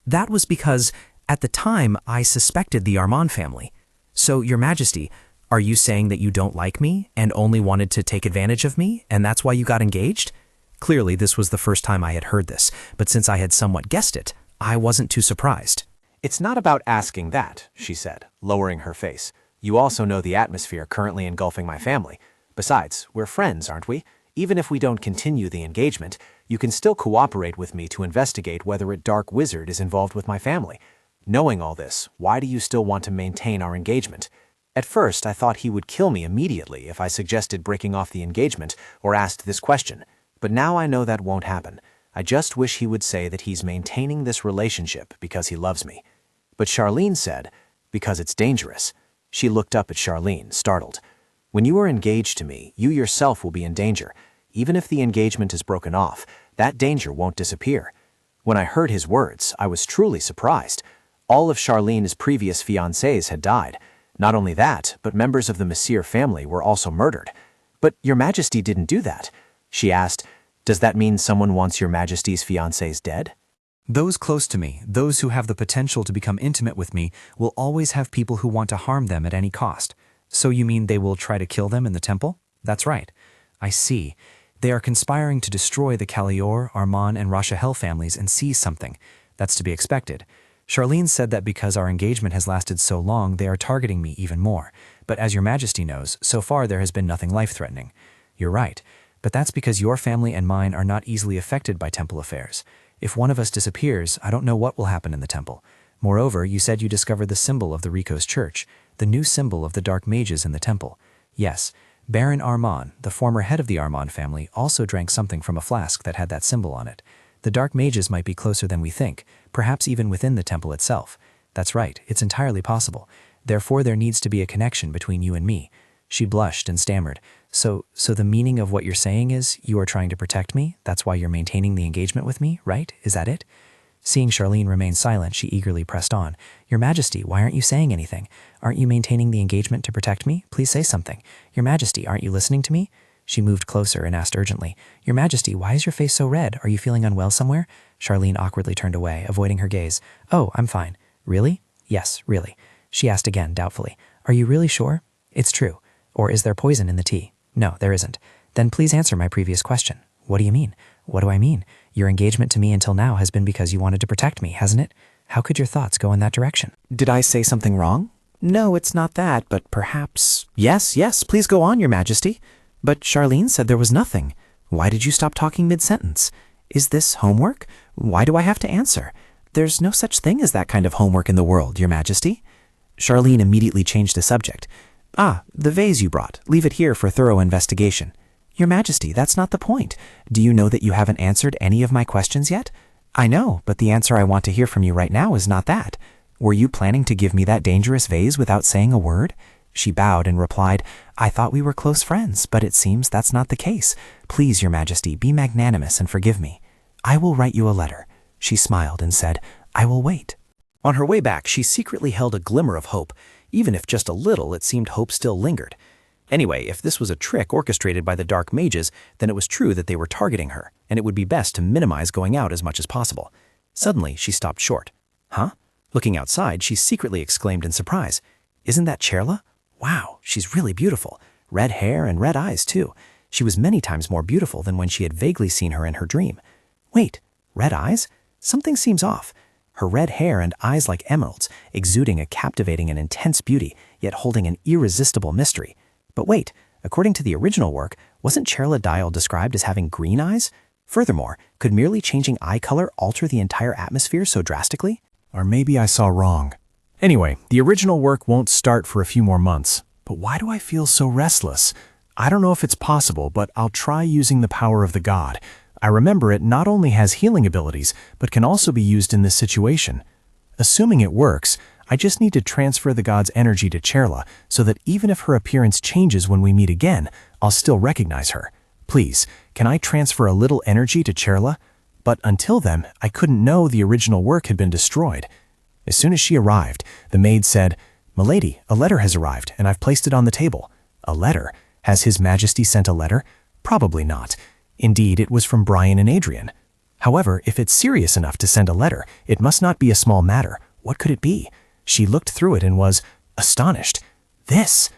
That was because, at the time, I suspected the Armand family. So, Your Majesty, are you saying that you don't like me and only wanted to take advantage of me, and that's why you got engaged? Clearly, this was the first time I had heard this, but since I had somewhat guessed it, I wasn't too surprised. "It's not about asking that," she said, lowering her face. "You also know the atmosphere currently engulfing my family. Besides, we're friends, aren't we? Even if we don't continue the engagement, you can still cooperate with me to investigate whether a dark wizard is involved with my family. Knowing all this, why do you still want to maintain our engagement? At first, I thought he would kill me immediately if I suggested breaking off the engagement or asked this question. But now I know that won't happen. I just wish he would say that he's maintaining this relationship because he loves me." But Charlene said, "Because it's dangerous." She looked up at Charlene, startled. "When you are engaged to me, you yourself will be in danger. Even if the engagement is broken off, that danger won't disappear." When I heard his words, I was truly surprised. All of Charlene's previous fiancés had died. Not only that, but members of the Messire family were also murdered. "But Your Majesty didn't do that." She asked, "Does that mean someone wants Your Majesty's fiancés dead?" Those close to me, those who have the potential to become intimate with me, will always have people who want to harm them at any cost. So you mean they will try to kill them in the temple? That's right. I see. They are conspiring to destroy the Calior, Armand, and Rachahel families and seize something. That's to be expected. Charlene said that because our engagement has lasted so long, they are targeting me even more. But as Your Majesty knows, so far there has been nothing life-threatening. You're right. But that's because your family and mine are not easily affected by temple affairs. If one of us disappears, I don't know what will happen in the temple. Moreover, you said you discovered the symbol of the Rico's church, the new symbol of the dark mages in the temple. Yes, Baron Armand, the former head of the Armand family, also drank something from a flask that had that symbol on it. The dark mages might be closer than we think, perhaps even within the temple itself. That's right, it's entirely possible. Therefore, there needs to be a connection between you and me. She blushed and stammered. So the meaning of what you're saying is, you are trying to protect me? That's why you're maintaining the engagement with me, right? Is that it? Seeing Charlene remain silent, she eagerly pressed on. Your Majesty, why aren't you saying anything? Aren't you maintaining the engagement to protect me? Please say something. Your Majesty, aren't you listening to me? She moved closer and asked urgently, Your Majesty, why is your face so red? Are you feeling unwell somewhere? Charlene awkwardly turned away, avoiding her gaze. Oh, I'm fine. Really? Yes, really. She asked again, doubtfully. Are you really sure? It's true. Or is there poison in the tea? No, there isn't. Then please answer my previous question. What do you mean? What do I mean? Your engagement to me until now has been because you wanted to protect me, hasn't it? How could your thoughts go in that direction? Did I say something wrong? No, it's not that, but perhaps... Yes, please go on, Your Majesty. But Charlene said there was nothing. Why did you stop talking mid-sentence? Is this homework? Why do I have to answer? There's no such thing as that kind of homework in the world, Your Majesty. Charlene immediately changed the subject. Ah, the vase you brought. Leave it here for thorough investigation. Your Majesty, that's not the point. Do you know that you haven't answered any of my questions yet? I know, but the answer I want to hear from you right now is not that. Were you planning to give me that dangerous vase without saying a word? She bowed and replied, I thought we were close friends, but it seems that's not the case. Please, Your Majesty, be magnanimous and forgive me. I will write you a letter. She smiled and said, I will wait. On her way back, she secretly held a glimmer of hope. Even if just a little, it seemed hope still lingered. Anyway, if this was a trick orchestrated by the dark mages, then it was true that they were targeting her, and it would be best to minimize going out as much as possible. Suddenly, she stopped short. Huh? Looking outside, she secretly exclaimed in surprise, Isn't that Cherla? Wow, she's really beautiful. Red hair and red eyes, too. She was many times more beautiful than when she had vaguely seen her in her dream. Wait, red eyes? Something seems off. Her red hair and eyes like emeralds, exuding a captivating and intense beauty, yet holding an irresistible mystery. But wait, according to the original work, wasn't Cherla Dial described as having green eyes? Furthermore, could merely changing eye color alter the entire atmosphere so drastically? Or maybe I saw wrong. Anyway, the original work won't start for a few more months. But why do I feel so restless? I don't know if it's possible, but I'll try using the power of the god. I remember it not only has healing abilities, but can also be used in this situation. Assuming it works, I just need to transfer the god's energy to Cherla so that even if her appearance changes when we meet again, I'll still recognize her. Please, can I transfer a little energy to Cherla? But until then, I couldn't know the original work had been destroyed. As soon as she arrived, the maid said, Milady, a letter has arrived, and I've placed it on the table. A letter? Has His Majesty sent a letter? Probably not. Indeed, it was from Brian and Adrian. However, if it's serious enough to send a letter, it must not be a small matter. What could it be? She looked through it and was astonished. This!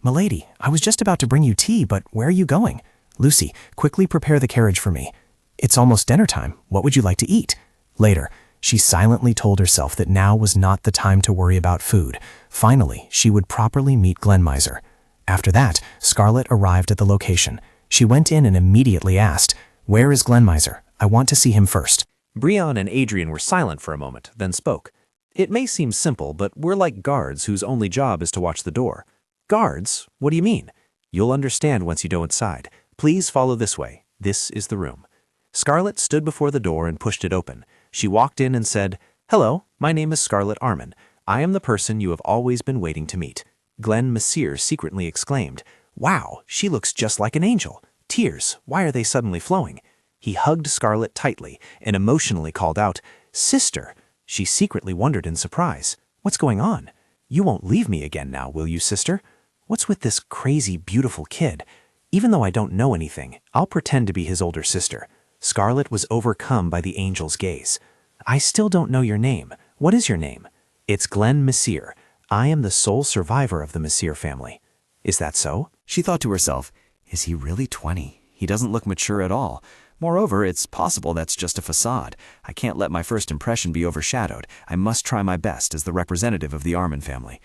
Milady, I was just about to bring you tea, but where are you going? Lucy, quickly prepare the carriage for me. It's almost dinner time. What would you like to eat? Later, she silently told herself that now was not the time to worry about food. Finally, she would properly meet Glenmiser. After that, Scarlet arrived at the location. She went in and immediately asked, Where is Glenmiser? I want to see him first. Brian and Adrian were silent for a moment, then spoke. It may seem simple, but we're like guards whose only job is to watch the door. Guards? What do you mean? You'll understand once you go inside. Please follow this way. This is the room. Scarlet stood before the door and pushed it open. She walked in and said, Hello, my name is Scarlet Armin. I am the person you have always been waiting to meet. Glenn Messire secretly exclaimed, Wow, she looks just like an angel. Tears, why are they suddenly flowing? He hugged Scarlet tightly and emotionally called out, Sister. She secretly wondered in surprise. What's going on? You won't leave me again now, will you, sister? What's with this crazy, beautiful kid? Even though I don't know anything, I'll pretend to be his older sister. Scarlet was overcome by the angel's gaze. I still don't know your name. What is your name? It's Glenn Messire. I am the sole survivor of the Messire family. Is that so? She thought to herself, Is he really 20? He doesn't look mature at all. Moreover, it's possible that's just a facade. I can't let my first impression be overshadowed. I must try my best as the representative of the Armin family.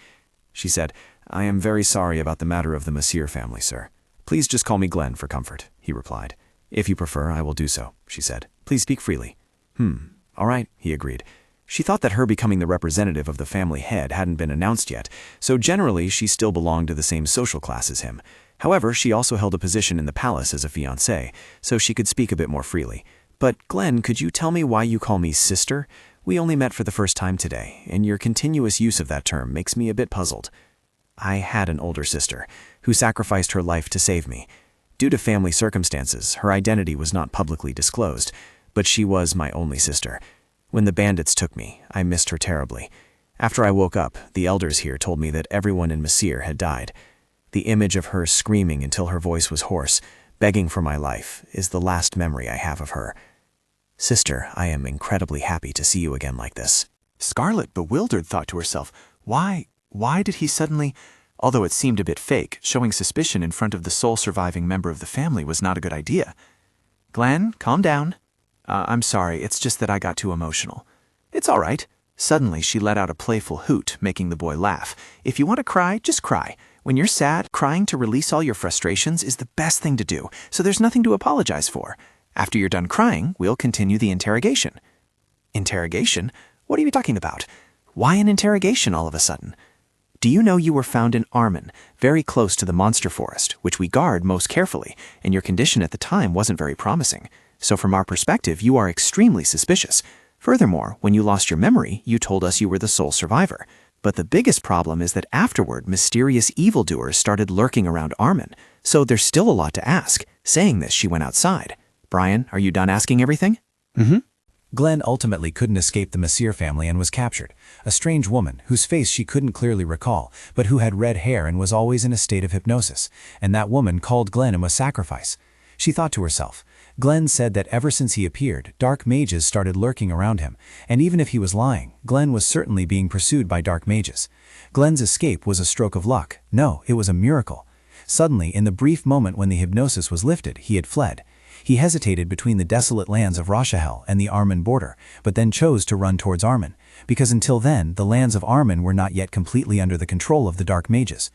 She said, I am very sorry about the matter of the Messire family, sir. Please just call me Glenn for comfort, he replied. If you prefer, I will do so, she said. Please speak freely. All right, he agreed. She thought that her becoming the representative of the family head hadn't been announced yet, so generally she still belonged to the same social class as him. However, she also held a position in the palace as a fiancée, so she could speak a bit more freely. But, Glenn, could you tell me why you call me sister? We only met for the first time today, and your continuous use of that term makes me a bit puzzled. I had an older sister, who sacrificed her life to save me. Due to family circumstances, her identity was not publicly disclosed, but she was my only sister. When the bandits took me, I missed her terribly. After I woke up, the elders here told me that everyone in Messire had died. The image of her screaming until her voice was hoarse, begging for my life, is the last memory I have of her. Sister, I am incredibly happy to see you again like this. Scarlet, bewildered, thought to herself, Why did he suddenly... Although it seemed a bit fake, showing suspicion in front of the sole surviving member of the family was not a good idea. Glenn, calm down. I'm sorry, it's just that I got too emotional. It's all right. Suddenly, she let out a playful hoot, making the boy laugh. If you want to cry, just cry. When you're sad, crying to release all your frustrations is the best thing to do, so there's nothing to apologize for. After you're done crying, we'll continue the interrogation. Interrogation? What are you talking about? Why an interrogation all of a sudden? Do you know you were found in Armin, very close to the monster forest, which we guard most carefully, and your condition at the time wasn't very promising. So from our perspective, you are extremely suspicious. Furthermore, when you lost your memory, you told us you were the sole survivor. But the biggest problem is that afterward, mysterious evildoers started lurking around Armin. So there's still a lot to ask. Saying this, she went outside. Brian, are you done asking everything? Glenn ultimately couldn't escape the Messier family and was captured. A strange woman, whose face she couldn't clearly recall, but who had red hair and was always in a state of hypnosis. And that woman called Glenn a sacrifice. She thought to herself, Glenn said that ever since he appeared, dark mages started lurking around him, and even if he was lying, Glenn was certainly being pursued by dark mages. Glenn's escape was a stroke of luck. No, it was a miracle. Suddenly, in the brief moment when the hypnosis was lifted, he had fled. He hesitated between the desolate lands of Rashahel and the Armin border, but then chose to run towards Armin, because until then, the lands of Armin were not yet completely under the control of the dark mages.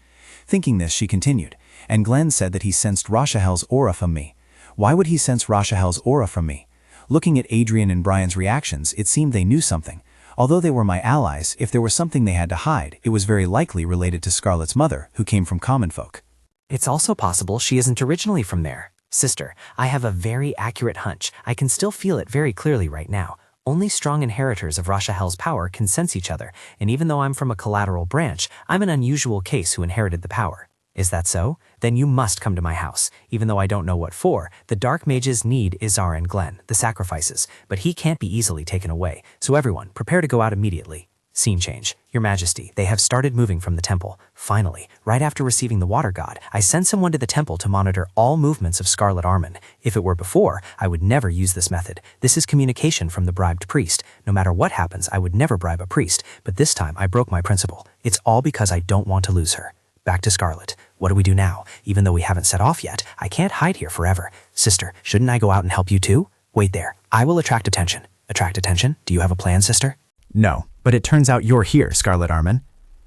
Thinking this, she continued, and Glenn said that he sensed Rashahel's aura from me. Why would he sense Rashahel's aura from me? Looking at Adrian and Brian's reactions, it seemed they knew something. Although they were my allies, if there was something they had to hide, it was very likely related to Scarlet's mother, who came from common folk. It's also possible she isn't originally from there. Sister, I have a very accurate hunch. I can still feel it very clearly right now. Only strong inheritors of Rashahel's power can sense each other, and even though I'm from a collateral branch, I'm an unusual case who inherited the power. Is that so? Then you must come to my house. Even though I don't know what for, the dark mages need Izar and Glenn, the sacrifices, but he can't be easily taken away, so everyone, prepare to go out immediately. Scene change. Your Majesty, they have started moving from the temple. Finally, right after receiving the water god, I sent someone to the temple to monitor all movements of Scarlet Armin. If it were before, I would never use this method. This is communication from the bribed priest. No matter what happens, I would never bribe a priest, but this time I broke my principle. It's all because I don't want to lose her. Back to Scarlet. What do we do now? Even though we haven't set off yet, I can't hide here forever. Sister, shouldn't I go out and help you too? Wait there. I will attract attention. Attract attention? Do you have a plan, sister? No, but it turns out you're here, Scarlet Armin.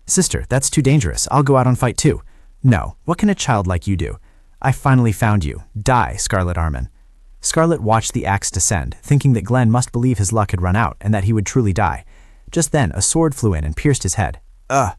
Sister, that's too dangerous. I'll go out and fight too. No, what can a child like you do? I finally found you. Die, Scarlet Armin. Scarlet watched the axe descend, thinking that Glenn must believe his luck had run out and that he would truly die. Just then, a sword flew in and pierced his head. Ugh!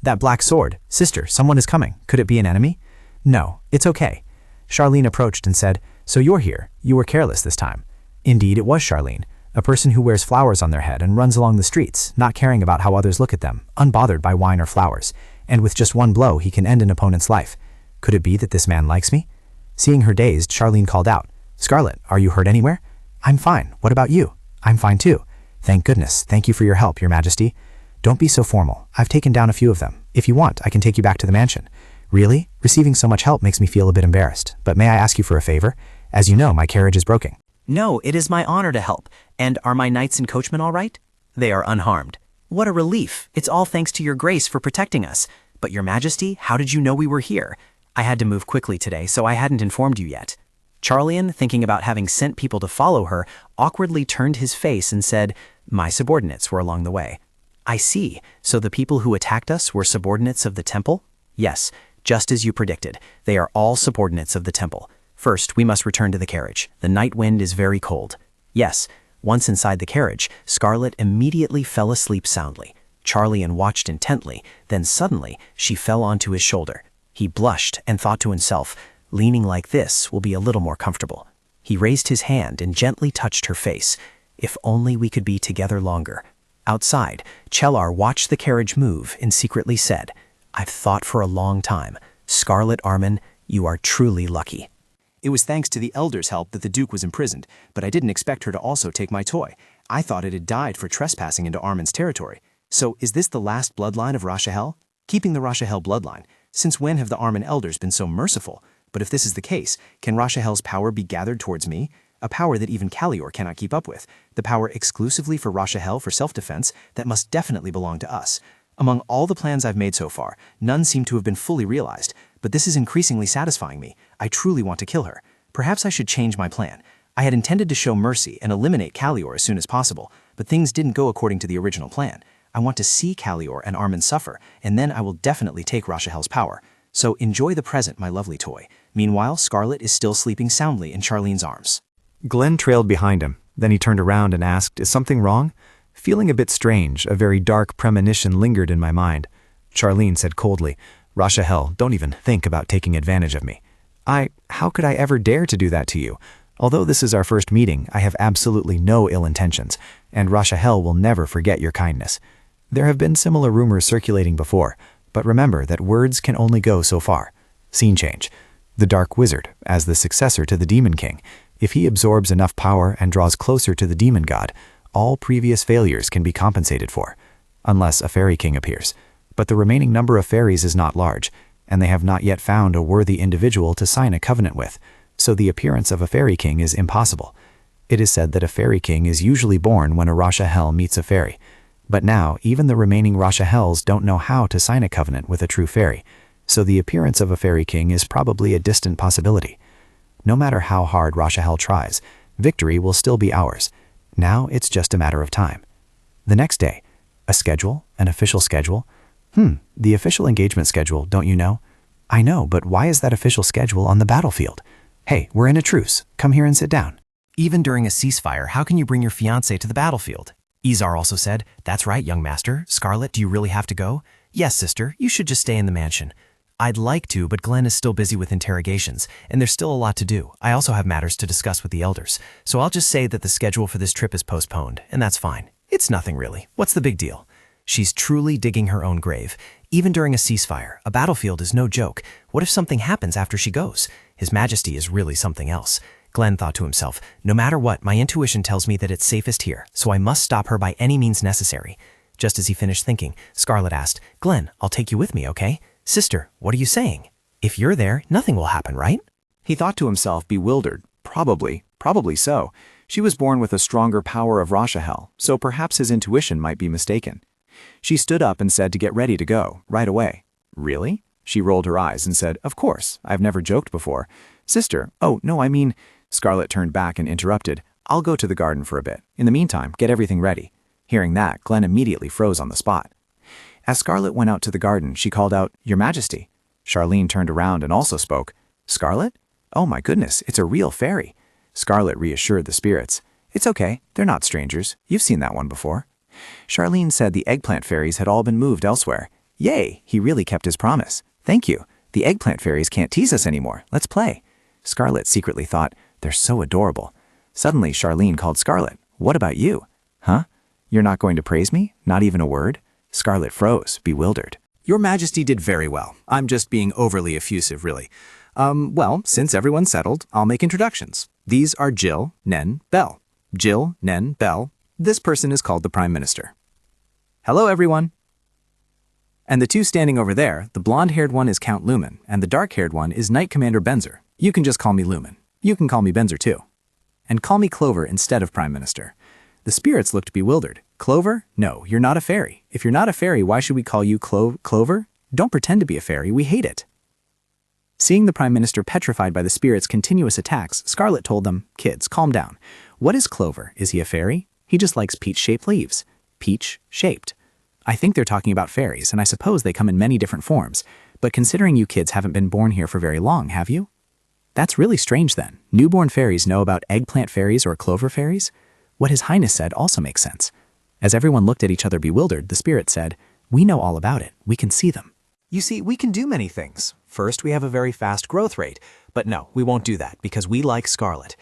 That black sword. Sister, someone is coming. Could it be an enemy? No, it's okay. Charlene approached and said, So you're here. You were careless this time. Indeed, it was Charlene. A person who wears flowers on their head and runs along the streets, not caring about how others look at them, unbothered by wine or flowers, and with just one blow he can end an opponent's life. Could it be that this man likes me? Seeing her dazed, Charlene called out, Scarlet, are you hurt anywhere? I'm fine. What about you? I'm fine too. Thank goodness. Thank you for your help, Your Majesty. Don't be so formal. I've taken down a few of them. If you want, I can take you back to the mansion. Really? Receiving so much help makes me feel a bit embarrassed, but may I ask you for a favor? As you know, my carriage is broken. No, it is my honor to help. And are my knights and coachmen all right? They are unharmed. What a relief. It's all thanks to your grace for protecting us. But Your Majesty, how did you know we were here? I had to move quickly today, so I hadn't informed you yet. Charlian, thinking about having sent people to follow her, awkwardly turned his face and said, My subordinates were along the way. I see. So the people who attacked us were subordinates of the temple? Yes, just as you predicted. They are all subordinates of the temple. First, we must return to the carriage. The night wind is very cold. Yes, once inside the carriage, Scarlet immediately fell asleep soundly. Charlian watched intently, then suddenly she fell onto his shoulder. He blushed and thought to himself, leaning like this will be a little more comfortable. He raised his hand and gently touched her face. If only we could be together longer. Outside, Chelar watched the carriage move and secretly said, I've thought for a long time. Scarlet Armin, you are truly lucky. It was thanks to the Elder's help that the Duke was imprisoned, but I didn't expect her to also take my toy. I thought it had died for trespassing into Armin's territory. So is this the last bloodline of Rashahel? Keeping the Rashahel bloodline. Since when have the Armin Elders been so merciful? But if this is the case, can Rashahel's power be gathered towards me? A power that even Kalior cannot keep up with. The power exclusively for Rashahel for self-defense that must definitely belong to us. Among all the plans I've made so far, none seem to have been fully realized, but this is increasingly satisfying me. I truly want to kill her. Perhaps I should change my plan. I had intended to show mercy and eliminate Kalior as soon as possible, but things didn't go according to the original plan. I want to see Kalior and Armin suffer, and then I will definitely take Rashahel's power. So enjoy the present, my lovely toy. Meanwhile, Scarlet is still sleeping soundly in Charlene's arms. Glenn trailed behind him. Then he turned around and asked, Is something wrong? Feeling a bit strange, a very dark premonition lingered in my mind. Charlene said coldly, Rashahel, don't even think about taking advantage of me. How could I ever dare to do that to you? Although this is our first meeting, I have absolutely no ill intentions, and Rashahel will never forget your kindness. There have been similar rumors circulating before, but remember that words can only go so far. Scene change. The Dark Wizard, as the successor to the Demon King. If he absorbs enough power and draws closer to the Demon God, all previous failures can be compensated for, unless a Fairy King appears. But the remaining number of fairies is not large, and they have not yet found a worthy individual to sign a covenant with, so the appearance of a Fairy King is impossible. It is said that a Fairy King is usually born when a Rasha Hell meets a fairy. But now, even the remaining Rasha Hells don't know how to sign a covenant with a true fairy, so the appearance of a Fairy King is probably a distant possibility. No matter how hard Rasha Hell tries, victory will still be ours. Now it's just a matter of time. The next day, a schedule, an official schedule. The official engagement schedule, don't you know? I know, but why is that official schedule on the battlefield? Hey, we're in a truce. Come here and sit down. Even during a ceasefire, how can you bring your fiancé to the battlefield? Izar also said, "That's right, young master. Scarlet, do you really have to go?" "Yes, sister, you should just stay in the mansion." "I'd like to, but Glenn is still busy with interrogations, and there's still a lot to do. I also have matters to discuss with the elders, so I'll just say that the schedule for this trip is postponed, and that's fine. It's nothing really. What's the big deal?" She's truly digging her own grave. Even during a ceasefire, a battlefield is no joke. What if something happens after she goes? His Majesty is really something else. Glenn thought to himself, no matter what, my intuition tells me that it's safest here, so I must stop her by any means necessary. Just as he finished thinking, Scarlet asked, "Glenn, I'll take you with me, okay?" "Sister, what are you saying? If you're there, nothing will happen, right?" He thought to himself, bewildered. Probably so. She was born with a stronger power of Rasha Hell, so perhaps his intuition might be mistaken. She stood up and said to get ready to go, right away. "Really?" She rolled her eyes and said, "Of course, I've never joked before." "Sister, oh, no, I mean—" Scarlet turned back and interrupted, "I'll go to the garden for a bit. In the meantime, get everything ready." Hearing that, Glenn immediately froze on the spot. As Scarlet went out to the garden, she called out, "Your Majesty." Charlene turned around and also spoke. "Scarlet? Oh my goodness, it's a real fairy." Scarlet reassured the spirits. "It's okay, they're not strangers. You've seen that one before." Charlene said the eggplant fairies had all been moved elsewhere. "Yay, he really kept his promise. Thank you. The eggplant fairies can't tease us anymore. Let's play." Scarlet secretly thought, "They're so adorable." Suddenly, Charlene called Scarlet. "What about you?" "Huh? You're not going to praise me? Not even a word?" Scarlet froze, bewildered. Your Majesty did very well. I'm just being overly effusive, really. Well, since everyone's settled, I'll make introductions. These are Jill, Nen, Bell. Jill, Nen, Bell. This person is called the Prime Minister. Hello, everyone. And the two standing over there, the blonde-haired one is Count Lumen, and the dark-haired one is Knight Commander Benzer. You can just call me Lumen. You can call me Benzer, too. And call me Clover instead of Prime Minister. The spirits looked bewildered. "Clover? No, you're not a fairy. If you're not a fairy, why should we call you Clover? Don't pretend to be a fairy. We hate it." Seeing the Prime Minister petrified by the spirits' continuous attacks, Scarlet told them, "Kids, calm down. What is Clover? Is he a fairy? He just likes peach-shaped leaves. Peach-shaped. I think they're talking about fairies, and I suppose they come in many different forms. But considering you kids haven't been born here for very long, have you? That's really strange then. Newborn fairies know about eggplant fairies or clover fairies? What His Highness said also makes sense." As everyone looked at each other bewildered, the spirit said, "We know all about it. We can see them." You see, we can do many things. First, we have a very fast growth rate. But no, we won't do that because we like Scarlet.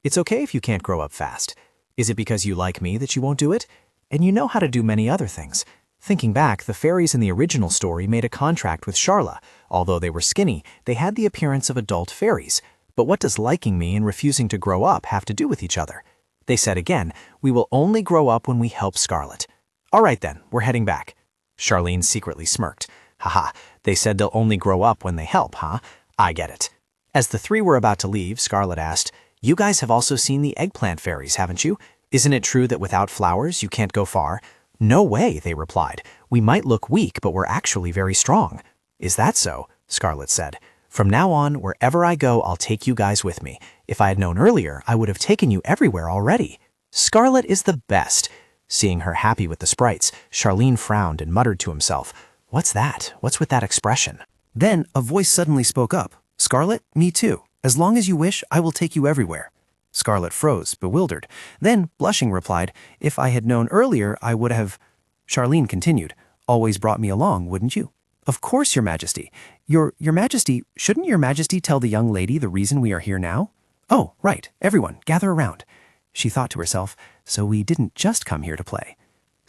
It's okay if you can't grow up fast. Is it because you like me that you won't do it? And you know how to do many other things. Thinking back, the fairies in the original story made a contract with Sharla. Although they were skinny, they had the appearance of adult fairies. But what does liking me and refusing to grow up have to do with each other? They said again, we will only grow up when we help Scarlet. All right then, we're heading back. Charlene secretly smirked. Haha, they said they'll only grow up when they help, huh? I get it. As the three were about to leave, Scarlet asked, "You guys have also seen the eggplant fairies, haven't you? Isn't it true that without flowers, you can't go far?" "No way," they replied. "We might look weak, but we're actually very strong." "Is that so?" Scarlet said. "From now on, wherever I go, I'll take you guys with me. If I had known earlier, I would have taken you everywhere already. Scarlet is the best." Seeing her happy with the sprites, Charlene frowned and muttered to himself, "What's that? What's with that expression?" Then a voice suddenly spoke up. "Scarlet, me too. As long as you wish, I will take you everywhere." Scarlet froze, bewildered. Then, blushing, replied, "If I had known earlier, I would have—" Charlene continued, "Always brought me along, wouldn't you?" "Of course, Your Majesty. Your Majesty, shouldn't Your Majesty tell the young lady the reason we are here now?" "Oh, right. Everyone, gather around." She thought to herself, so we didn't just come here to play.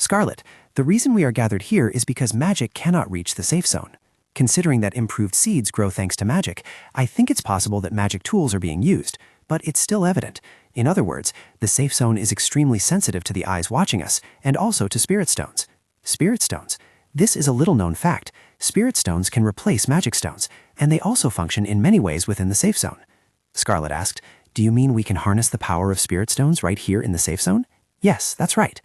Scarlet, the reason we are gathered here is because magic cannot reach the safe zone. Considering that improved seeds grow thanks to magic, I think it's possible that magic tools are being used, but it's still evident. In other words, the safe zone is extremely sensitive to the eyes watching us, and also to spirit stones. Spirit stones. This is a little-known fact. Spirit stones can replace magic stones, and they also function in many ways within the safe zone. Scarlet asked, do you mean we can harness the power of spirit stones right here in the safe zone? Yes, that's right.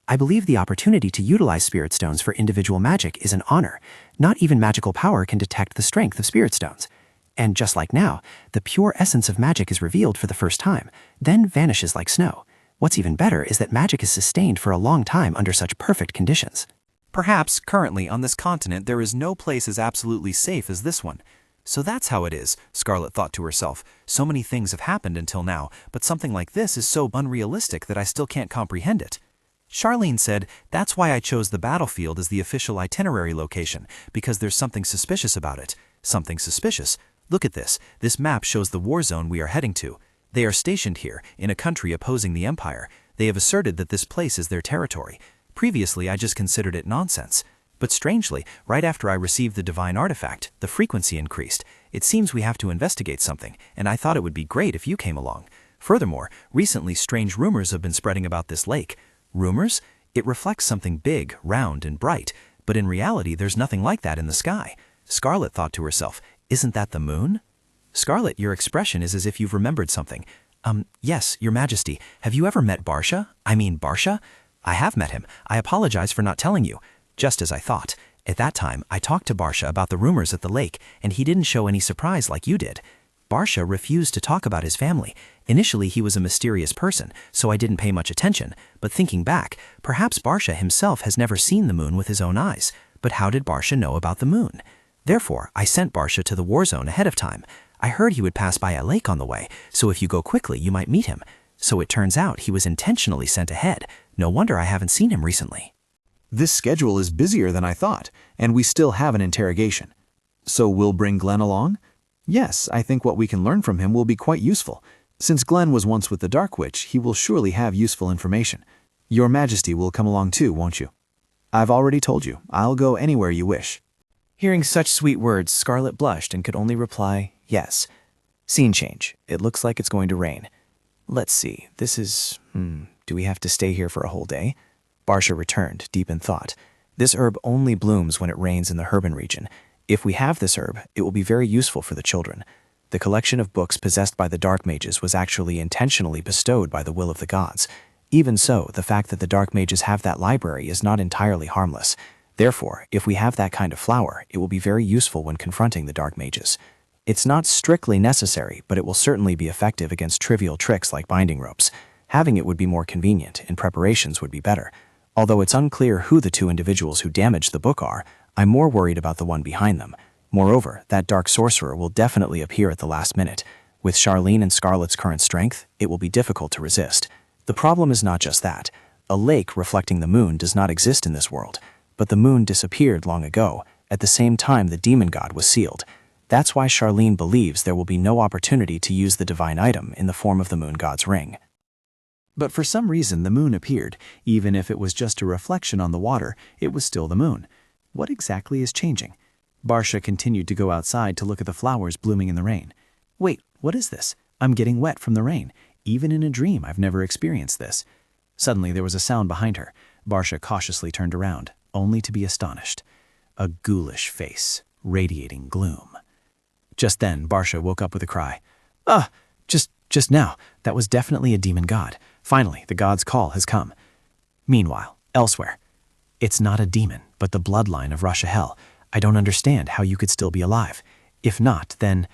I believe the opportunity to utilize spirit stones for individual magic is an honor. Not even magical power can detect the strength of spirit stones. And just like now, the pure essence of magic is revealed for the first time, then vanishes like snow. What's even better is that magic is sustained for a long time under such perfect conditions. Perhaps, currently, on this continent there is no place as absolutely safe as this one. So that's how it is, Scarlet thought to herself. So many things have happened until now, but something like this is so unrealistic that I still can't comprehend it. Charlene said, that's why I chose the battlefield as the official itinerary location, because there's something suspicious about it. Something suspicious. Look at this. This map shows the war zone we are heading to. They are stationed here, in a country opposing the Empire. They have asserted that this place is their territory. Previously, I just considered it nonsense. But strangely, right after I received the divine artifact, the frequency increased. It seems we have to investigate something, and I thought it would be great if you came along. Furthermore, recently strange rumors have been spreading about this lake. Rumors? It reflects something big, round, and bright, but in reality there's nothing like that in the sky. Scarlet thought to herself, isn't that the moon? Scarlet, your expression is as if you've remembered something. Yes, Your Majesty. Have you ever met Barsha? Barsha? I have met him. I apologize for not telling you. Just as I thought. At that time, I talked to Barsha about the rumors at the lake, and he didn't show any surprise like you did. Barsha refused to talk about his family. Initially, he was a mysterious person, so I didn't pay much attention. But thinking back, perhaps Barsha himself has never seen the moon with his own eyes. But how did Barsha know about the moon? Therefore, I sent Barsha to the war zone ahead of time. I heard he would pass by a lake on the way, so if you go quickly, you might meet him. So it turns out he was intentionally sent ahead. No wonder I haven't seen him recently. This schedule is busier than I thought, and we still have an interrogation. So we'll bring Glenn along? Yes, I think what we can learn from him will be quite useful. Since Glenn was once with the Dark Witch, he will surely have useful information. Your Majesty will come along too, won't you? I've already told you, I'll go anywhere you wish. Hearing such sweet words, Scarlet blushed and could only reply, yes. Scene change. It looks like it's going to rain. Let's see, this is... do we have to stay here for a whole day? Barsha returned, deep in thought. This herb only blooms when it rains in the Herban region. If we have this herb, it will be very useful for the children. The collection of books possessed by the Dark Mages was actually intentionally bestowed by the will of the gods. Even so, the fact that the Dark Mages have that library is not entirely harmless. Therefore, if we have that kind of flower, it will be very useful when confronting the Dark Mages. It's not strictly necessary, but it will certainly be effective against trivial tricks like binding ropes. Having it would be more convenient, and preparations would be better. Although it's unclear who the two individuals who damaged the book are, I'm more worried about the one behind them. Moreover, that dark sorcerer will definitely appear at the last minute. With Charlene and Scarlet's current strength, it will be difficult to resist. The problem is not just that. A lake reflecting the moon does not exist in this world, but the moon disappeared long ago, at the same time the demon god was sealed. That's why Charlene believes there will be no opportunity to use the divine item in the form of the moon god's ring. But for some reason the moon appeared. Even if it was just a reflection on the water, it was still the moon. What exactly is changing? Barsha continued to go outside to look at the flowers blooming in the rain. Wait, what is this? I'm getting wet from the rain. Even in a dream, I've never experienced this. Suddenly there was a sound behind her. Barsha cautiously turned around, only to be astonished. A ghoulish face, radiating gloom. Just then, Barsha woke up with a cry. Just now, that was definitely a demon god. Finally, the god's call has come. Meanwhile, elsewhere. It's not a demon, but the bloodline of Russia Hell. I don't understand how you could still be alive. If not, then...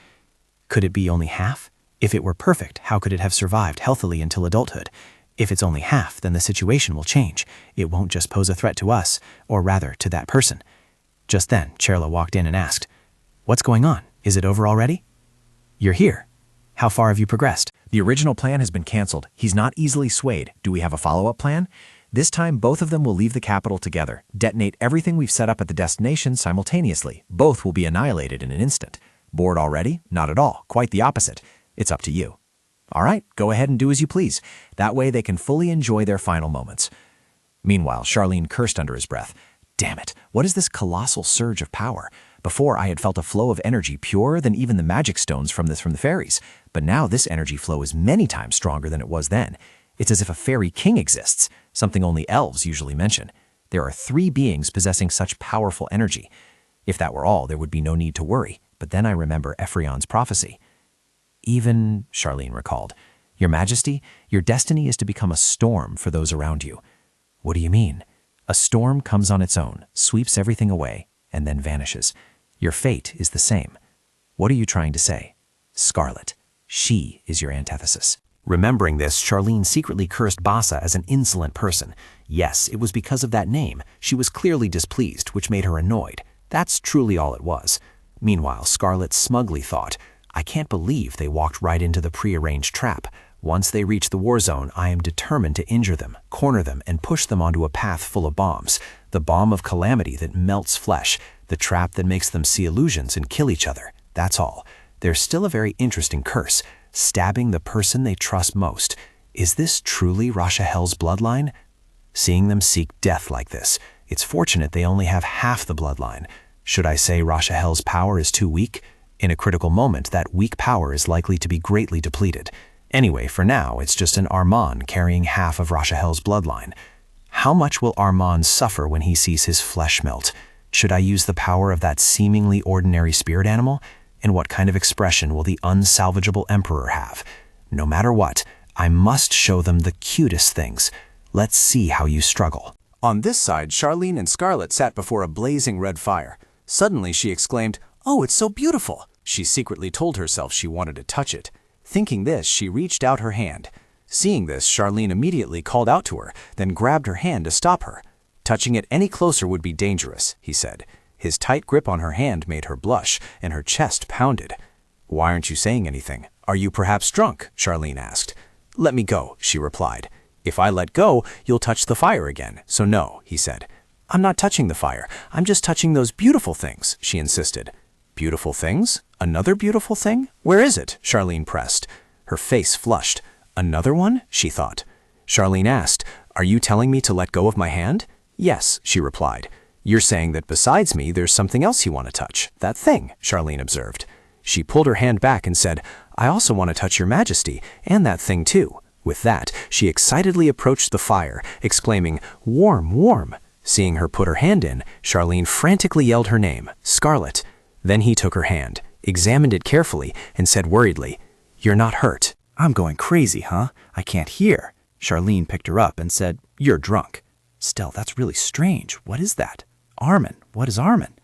could it be only half? If it were perfect, how could it have survived healthily until adulthood? If it's only half, then the situation will change. It won't just pose a threat to us, or rather, to that person. Just then, Cherla walked in and asked, "What's going on? Is it over already?" "You're here. How far have you progressed?" The original plan has been canceled. He's not easily swayed. Do we have a follow-up plan? This time, both of them will leave the capital together, detonate everything we've set up at the destination simultaneously. Both will be annihilated in an instant. Bored already? Not at all. Quite the opposite. It's up to you. All right, go ahead and do as you please. That way they can fully enjoy their final moments. Meanwhile, Charlene cursed under his breath. Damn it, what is this colossal surge of power? Before, I had felt a flow of energy purer than even the magic stones from the fairies, but now this energy flow is many times stronger than it was then. It's as if a fairy king exists, something only elves usually mention. There are 3 beings possessing such powerful energy. If that were all, there would be no need to worry, but then I remember Ephrion's prophecy. Even, Charlene recalled, Your Majesty, your destiny is to become a storm for those around you. What do you mean? A storm comes on its own, sweeps everything away, and then vanishes. Your fate is the same. What are you trying to say? Scarlet. She is your antithesis. Remembering this, Charlene secretly cursed Bassa as an insolent person. Yes, it was because of that name. She was clearly displeased, which made her annoyed. That's truly all it was. Meanwhile, Scarlet smugly thought, I can't believe they walked right into the prearranged trap. Once they reach the war zone, I am determined to injure them, corner them, and push them onto a path full of bombs. The bomb of calamity that melts flesh, the trap that makes them see illusions and kill each other. That's all. There's still a very interesting curse, stabbing the person they trust most. Is this truly Rashahel's bloodline? Seeing them seek death like this, it's fortunate they only have half the bloodline. Should I say Rashahel's power is too weak? In a critical moment, that weak power is likely to be greatly depleted. Anyway, for now, it's just an Armand carrying half of Rashahel's bloodline. How much will Armand suffer when he sees his flesh melt? Should I use the power of that seemingly ordinary spirit animal? And what kind of expression will the unsalvageable emperor have? No matter what, I must show them the cutest things. Let's see how you struggle. On this side, Charlene and Scarlet sat before a blazing red fire. Suddenly she exclaimed, "Oh, it's so beautiful!" She secretly told herself she wanted to touch it. Thinking this, she reached out her hand. Seeing this, Charlene immediately called out to her, then grabbed her hand to stop her. Touching it any closer would be dangerous, he said. His tight grip on her hand made her blush, and her chest pounded. Why aren't you saying anything? Are you perhaps drunk? Charlene asked. Let me go, she replied. If I let go, you'll touch the fire again, so no, he said. I'm not touching the fire. I'm just touching those beautiful things, she insisted. Beautiful things? Another beautiful thing? Where is it? Charlene pressed. Her face flushed. Another one? She thought. Charlene asked, Are you telling me to let go of my hand? Yes, she replied. You're saying that besides me, there's something else you want to touch. That thing, Charlene observed. She pulled her hand back and said, I also want to touch your majesty, and that thing too. With that, she excitedly approached the fire, exclaiming, Warm, warm. Seeing her put her hand in, Charlene frantically yelled her name, Scarlet. Then he took her hand, examined it carefully, and said worriedly, You're not hurt. I'm going crazy, huh? I can't hear. Charlene picked her up and said, You're drunk. Stell, that's really strange. What is that? Armin. What is Armin?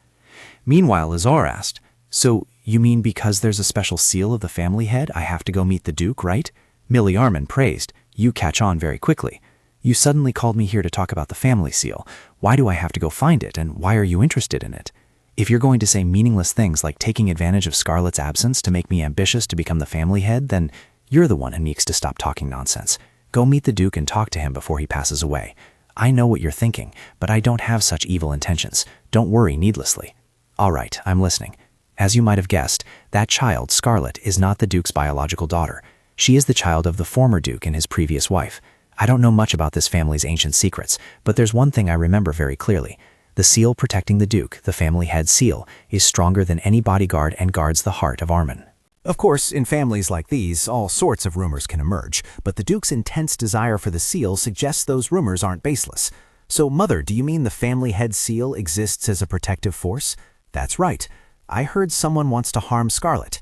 Meanwhile, Azar asked, So, you mean because there's a special seal of the family head, I have to go meet the Duke, right? Millie Armin praised, You catch on very quickly. You suddenly called me here to talk about the family seal. Why do I have to go find it, and why are you interested in it? If you're going to say meaningless things like taking advantage of Scarlet's absence to make me ambitious to become the family head, then you're the one who needs to stop talking nonsense. Go meet the Duke and talk to him before he passes away. I know what you're thinking, but I don't have such evil intentions. Don't worry needlessly. All right, I'm listening. As you might have guessed, that child, Scarlet, is not the Duke's biological daughter. She is the child of the former Duke and his previous wife. I don't know much about this family's ancient secrets, but there's one thing I remember very clearly. The seal protecting the Duke, the family head seal, is stronger than any bodyguard and guards the heart of Armin. Of course, in families like these, all sorts of rumors can emerge, but the Duke's intense desire for the seal suggests those rumors aren't baseless. So, Mother, do you mean the family head seal exists as a protective force? That's right. I heard someone wants to harm Scarlet.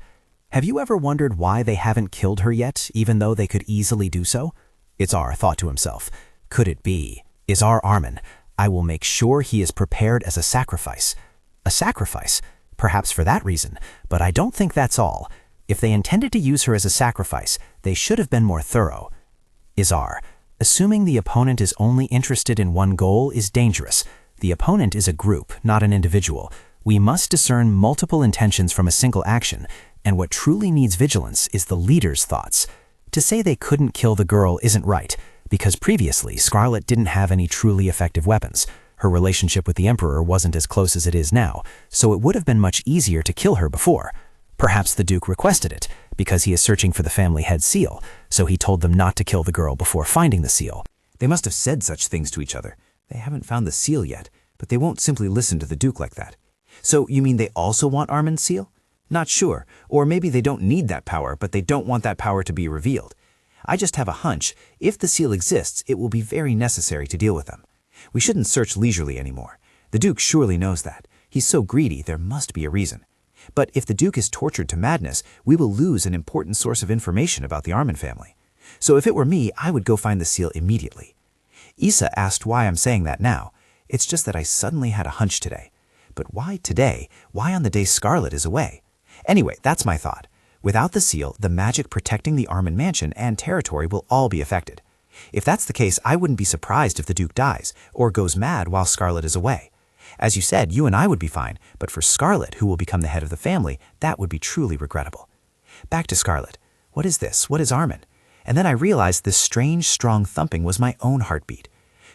Have you ever wondered why they haven't killed her yet, even though they could easily do so? Izar thought to himself, Could it be? Izar Armin, I will make sure he is prepared as a sacrifice. A sacrifice? Perhaps for that reason, but I don't think that's all. If they intended to use her as a sacrifice, they should have been more thorough. Izar, assuming the opponent is only interested in one goal is dangerous. The opponent is a group, not an individual. We must discern multiple intentions from a single action, and what truly needs vigilance is the leader's thoughts. To say they couldn't kill the girl isn't right, because previously Scarlet didn't have any truly effective weapons. Her relationship with the Emperor wasn't as close as it is now, so it would have been much easier to kill her before. Perhaps the Duke requested it, because he is searching for the family head seal, so he told them not to kill the girl before finding the seal. They must have said such things to each other. They haven't found the seal yet, but they won't simply listen to the Duke like that. So you mean they also want Armin's seal? Not sure, or maybe they don't need that power, but they don't want that power to be revealed. I just have a hunch, if the seal exists, it will be very necessary to deal with them. We shouldn't search leisurely anymore. The Duke surely knows that. He's so greedy, there must be a reason. But if the Duke is tortured to madness, we will lose an important source of information about the Armin family. So if it were me, I would go find the seal immediately. Issa asked why I'm saying that now. It's just that I suddenly had a hunch today. But why today? Why on the day Scarlet is away? Anyway, that's my thought. Without the seal, the magic protecting the Armin mansion and territory will all be affected. If that's the case, I wouldn't be surprised if the Duke dies or goes mad while Scarlet is away. As you said, you and I would be fine, but for Scarlet, who will become the head of the family, that would be truly regrettable. Back to Scarlet. What is this? What is Armin? And then I realized this strange, strong thumping was my own heartbeat.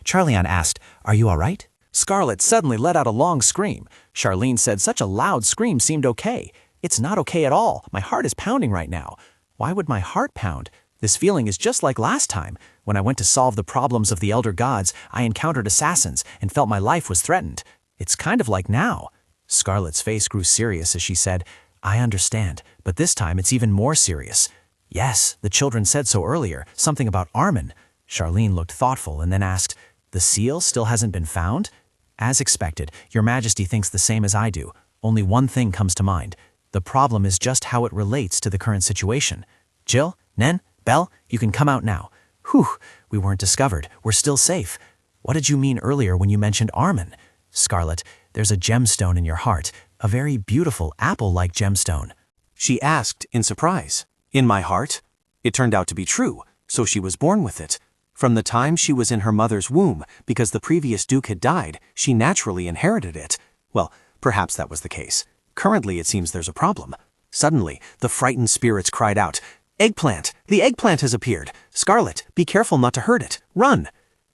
Charlian asked, "Are you all right?" Scarlet suddenly let out a long scream. Charlene said such a loud scream seemed okay. It's not okay at all. My heart is pounding right now. Why would my heart pound? This feeling is just like last time. When I went to solve the problems of the Elder Gods, I encountered assassins and felt my life was threatened. It's kind of like now. Scarlet's face grew serious as she said, "I understand, but this time it's even more serious." "Yes, the children said so earlier, something about Armin." Charlene looked thoughtful and then asked, "The seal still hasn't been found?" "As expected, Your Majesty thinks the same as I do. Only one thing comes to mind. The problem is just how it relates to the current situation. Jill, Nen, Belle, you can come out now. Whew, we weren't discovered. We're still safe. What did you mean earlier when you mentioned Armin?" "Scarlet, there's a gemstone in your heart, a very beautiful apple-like gemstone." She asked in surprise. "In my heart?" It turned out to be true, so she was born with it. From the time she was in her mother's womb, because the previous Duke had died, she naturally inherited it. Well, perhaps that was the case. Currently, it seems there's a problem. Suddenly, the frightened spirits cried out, "Eggplant! The eggplant has appeared! Scarlet, be careful not to hurt it! Run!"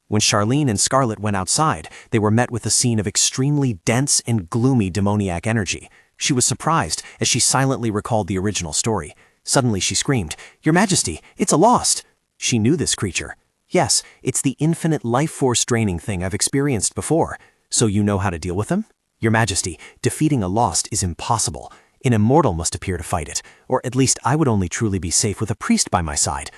When Charlene and Scarlet went outside, they were met with a scene of extremely dense and gloomy demoniac energy. She was surprised as she silently recalled the original story. Suddenly she screamed, "Your Majesty, it's a lost!" She knew this creature. "Yes, it's the infinite life force draining thing I've experienced before. So you know how to deal with them? Your Majesty, defeating a lost is impossible. An immortal must appear to fight it, or at least I would only truly be safe with a priest by my side.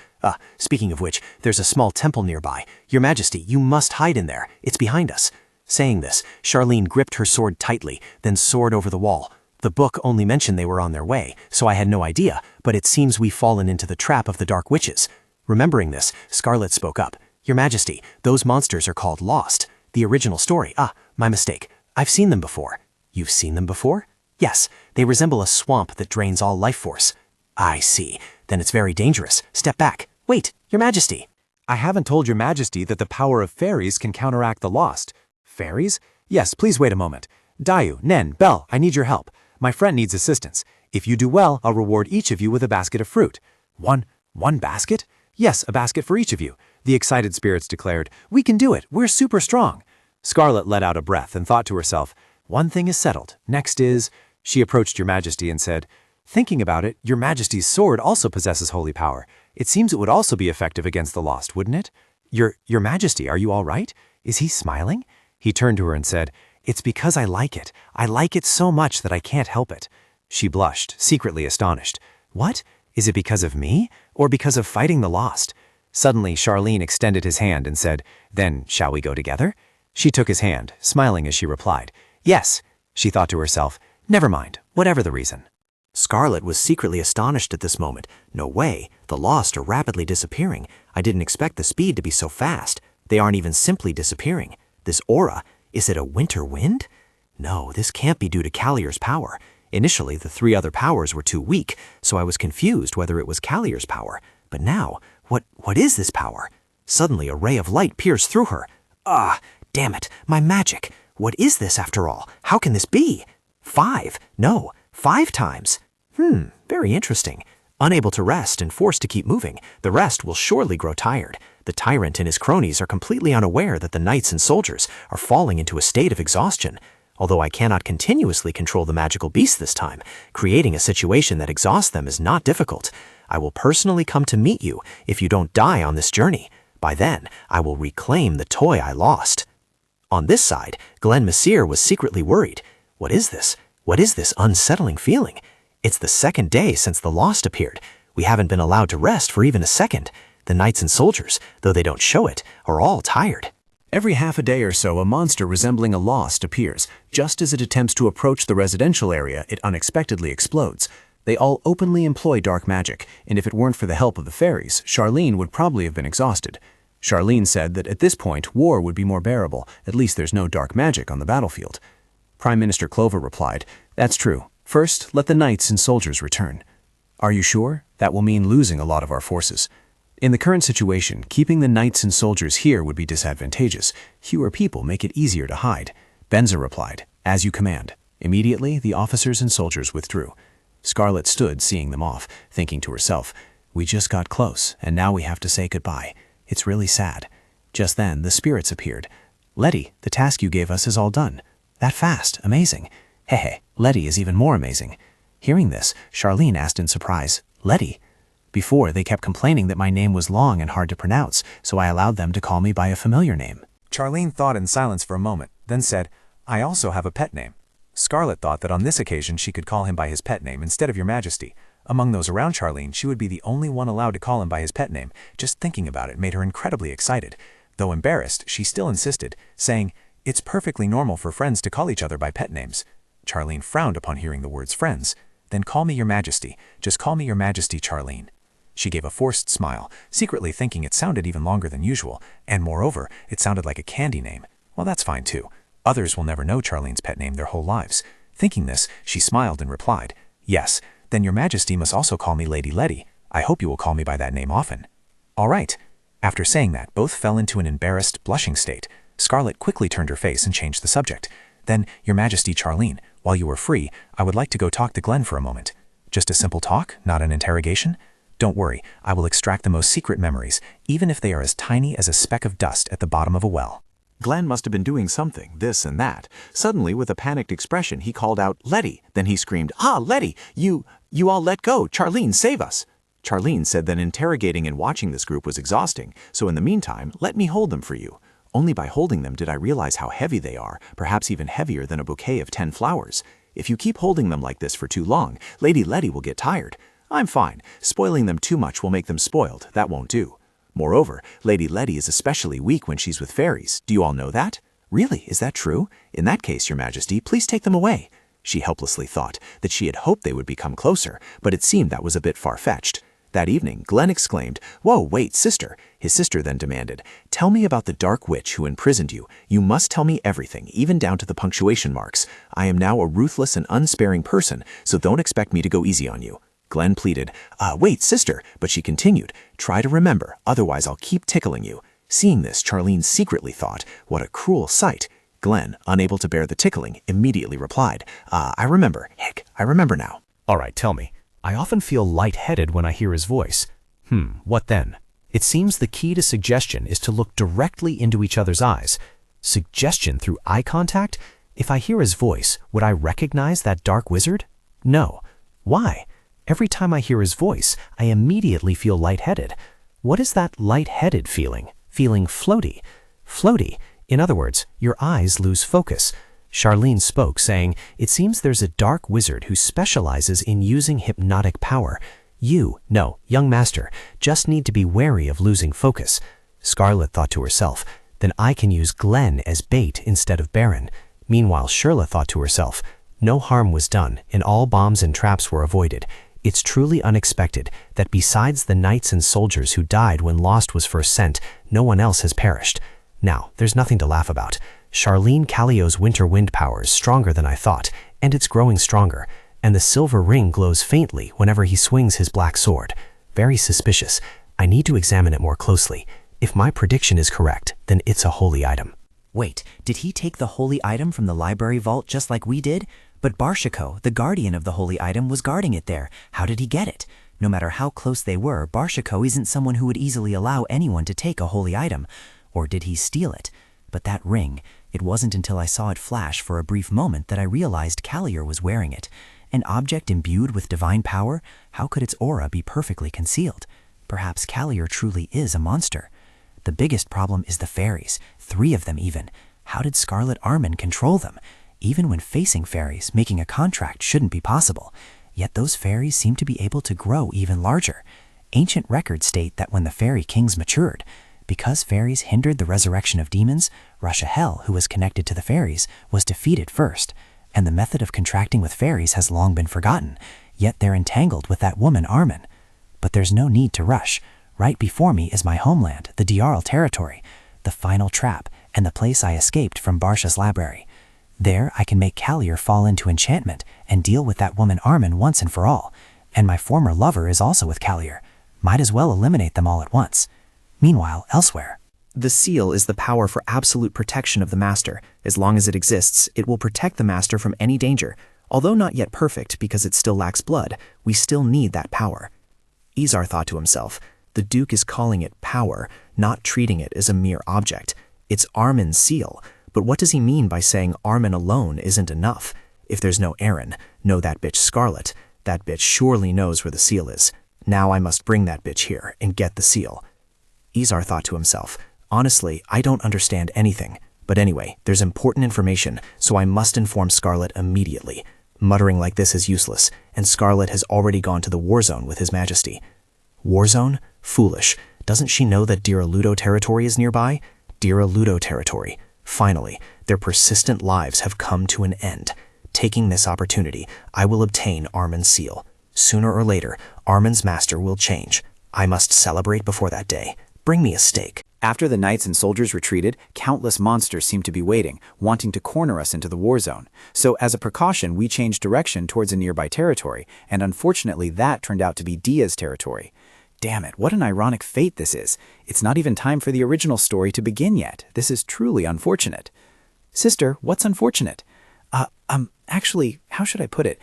Speaking of which, there's a small temple nearby. Your Majesty, you must hide in there. It's behind us." Saying this, Charlene gripped her sword tightly, then soared over the wall. The book only mentioned they were on their way, so I had no idea, but it seems we've fallen into the trap of the Dark Witches. Remembering this, Scarlet spoke up. "Your Majesty, those monsters are called Lost. The original story. My mistake. I've seen them before." "You've seen them before?" "Yes, they resemble a swamp that drains all life force." "I see. Then it's very dangerous. Step back. Wait, Your Majesty." I haven't told Your Majesty that the power of fairies can counteract the lost. Fairies? Yes, please wait a moment. Dayu, Nen, Belle, I need your help. My friend needs assistance. If you do well, I'll reward each of you with a basket of fruit. One basket? Yes, a basket for each of you. The excited spirits declared, "We can do it. We're super strong." Scarlet let out a breath and thought to herself, "One thing is settled. Next is..." She approached Your Majesty and said, "Thinking about it, Your Majesty's sword also possesses holy power. It seems it would also be effective against the lost, wouldn't it? Your Majesty, are you all right? Is he smiling?" He turned to her and said, "It's because I like it. I like it so much that I can't help it." She blushed, secretly astonished. "What? Is it because of me? Or because of fighting the lost?" Suddenly, Charlene extended his hand and said, "Then shall we go together?" She took his hand, smiling as she replied, "Yes." She thought to herself, "Never mind, whatever the reason." Scarlet was secretly astonished at this moment. No way, the lost are rapidly disappearing. I didn't expect the speed to be so fast. They aren't even simply disappearing. This aura, is it a winter wind? No, this can't be due to Callier's power. Initially, the three other powers were too weak, so I was confused whether it was Callier's power. But now, what is this power? Suddenly, a ray of light pierced through her. Damn it, my magic. What is this after all? How can this be? 5? No, 5 times. Very interesting. Unable to rest and forced to keep moving, the rest will surely grow tired. The tyrant and his cronies are completely unaware that the knights and soldiers are falling into a state of exhaustion. Although I cannot continuously control the magical beast this time, creating a situation that exhausts them is not difficult. I will personally come to meet you if you don't die on this journey. By then, I will reclaim the toy I lost. On this side, Glenn Messier was secretly worried. What is this? What is this unsettling feeling? It's the second day since the Lost appeared. We haven't been allowed to rest for even a second. The knights and soldiers, though they don't show it, are all tired. Every half a day or so, a monster resembling a Lost appears. Just as it attempts to approach the residential area, it unexpectedly explodes. They all openly employ dark magic, and if it weren't for the help of the fairies, Charlene would probably have been exhausted. Charlene said that at this point, war would be more bearable. At least there's no dark magic on the battlefield. Prime Minister Clover replied, "That's true. First, let the knights and soldiers return." "Are you sure? That will mean losing a lot of our forces." "In the current situation, keeping the knights and soldiers here would be disadvantageous. Fewer people make it easier to hide." Benza replied, "As you command." Immediately, the officers and soldiers withdrew. Scarlet stood, seeing them off, thinking to herself, "We just got close, and now we have to say goodbye. It's really sad." Just then, the spirits appeared. "Letty, the task you gave us is all done." "That fast? Amazing." "Hehe, Letty is even more amazing." Hearing this, Charlene asked in surprise, "Letty?" "Before, they kept complaining that my name was long and hard to pronounce, so I allowed them to call me by a familiar name." Charlene thought in silence for a moment, then said, "I also have a pet name." Scarlet thought that on this occasion she could call him by his pet name instead of Your Majesty. Among those around Charlene, she would be the only one allowed to call him by his pet name. Just thinking about it made her incredibly excited. Though embarrassed, she still insisted, saying, "It's perfectly normal for friends to call each other by pet names." Charlene frowned upon hearing the words friends. "Then call me Your Majesty. Just call me Your Majesty, Charlene." She gave a forced smile, secretly thinking it sounded even longer than usual, and moreover, it sounded like a candy name. Well, that's fine too. Others will never know Charlene's pet name their whole lives. Thinking this, she smiled and replied, "Yes, then Your Majesty must also call me Lady Letty. I hope you will call me by that name often." "All right." After saying that, both fell into an embarrassed, blushing state. Scarlet quickly turned her face and changed the subject. "Then, Your Majesty Charlene, while you are free, I would like to go talk to Glenn for a moment." "Just a simple talk, not an interrogation?" "Don't worry, I will extract the most secret memories, even if they are as tiny as a speck of dust at the bottom of a well." Glenn must have been doing something, this and that. Suddenly, with a panicked expression, he called out, "Letty!" Then he screamed, "Ah, Letty! You all let go! Charlene, save us!" Charlene said that interrogating and watching this group was exhausting, so in the meantime, let me hold them for you. Only by holding them did I realize how heavy they are, perhaps even heavier than a bouquet of 10 flowers. If you keep holding them like this for too long, Lady Letty will get tired. I'm fine. Spoiling them too much will make them spoiled. That won't do. Moreover, Lady Letty is especially weak when she's with fairies. Do you all know that? Really, is that true? In that case, Your Majesty, please take them away. She helplessly thought that she had hoped they would become closer, but it seemed that was a bit far-fetched. That evening, Glenn exclaimed, "Whoa, wait, sister." His sister then demanded, "Tell me about the dark witch who imprisoned you. You must tell me everything, even down to the punctuation marks. I am now a ruthless and unsparing person, so don't expect me to go easy on you." Glenn pleaded, "Wait, sister," but she continued, "Try to remember, otherwise I'll keep tickling you." Seeing this, Charlene secretly thought, what a cruel sight. Glenn, unable to bear the tickling, immediately replied, I remember. Heck, I remember now." "All right, tell me. I often feel lightheaded when I hear his voice." What then?" "It seems the key to suggestion is to look directly into each other's eyes." "Suggestion through eye contact? If I hear his voice, would I recognize that dark wizard?" "No." "Why? Every time I hear his voice, I immediately feel lightheaded. What is that lightheaded feeling? Feeling floaty. Floaty. In other words, your eyes lose focus." Charlene spoke, saying, "It seems there's a dark wizard who specializes in using hypnotic power. Young master, just need to be wary of losing focus." Scarlet thought to herself, "Then I can use Glenn as bait instead of Baron." Meanwhile, Shirla thought to herself, "No harm was done, and all bombs and traps were avoided. It's truly unexpected that besides the knights and soldiers who died when Lost was first sent, no one else has perished. Now, there's nothing to laugh about. Charlene Callio's winter wind power is stronger than I thought, and it's growing stronger, and the silver ring glows faintly whenever he swings his black sword. Very suspicious. I need to examine it more closely. If my prediction is correct, then it's a holy item." Wait, did he take the holy item from the library vault just like we did? But Barshiko, the guardian of the holy item, was guarding it there. How did he get it? No matter how close they were, Barshiko isn't someone who would easily allow anyone to take a holy item. Or did he steal it? But that ring, it wasn't until I saw it flash for a brief moment that I realized Callier was wearing it. An object imbued with divine power? How could its aura be perfectly concealed? Perhaps Callier truly is a monster. The biggest problem is the fairies, 3 of them even. How did Scarlet Armin control them? Even when facing fairies, making a contract shouldn't be possible. Yet those fairies seem to be able to grow even larger. Ancient records state that when the fairy kings matured, because fairies hindered the resurrection of demons, Hell, who was connected to the fairies, was defeated first. And the method of contracting with fairies has long been forgotten, yet they're entangled with that woman Armin. But there's no need to rush. Right before me is my homeland, the Diarl territory, the final trap, and the place I escaped from Barsha's library. There I can make Callier fall into enchantment and deal with that woman Armin once and for all. And my former lover is also with Callier. Might as well eliminate them all at once. Meanwhile, elsewhere. The seal is the power for absolute protection of the master. As long as it exists, it will protect the master from any danger. Although not yet perfect because it still lacks blood, we still need that power. Izar thought to himself, the Duke is calling it power, not treating it as a mere object. It's Armin's seal, but what does he mean by saying Armin alone isn't enough? If there's no Aaron, no that bitch Scarlet, that bitch surely knows where the seal is. Now I must bring that bitch here and get the seal. Izar thought to himself, honestly, I don't understand anything. But anyway, there's important information, so I must inform Scarlet immediately. Muttering like this is useless, and Scarlet has already gone to the war zone with His Majesty. War zone? Foolish. Doesn't she know that Diraludo territory is nearby? Diraludo territory. Finally, their persistent lives have come to an end. Taking this opportunity, I will obtain Armin's seal. Sooner or later, Armin's master will change. I must celebrate before that day. Bring me a steak. After the knights and soldiers retreated, countless monsters seemed to be waiting, wanting to corner us into the war zone. So as a precaution, we changed direction towards a nearby territory, and unfortunately that turned out to be Dia's territory. Damn it, what an ironic fate this is. It's not even time for the original story to begin yet. This is truly unfortunate. Sister, what's unfortunate? Actually, how should I put it?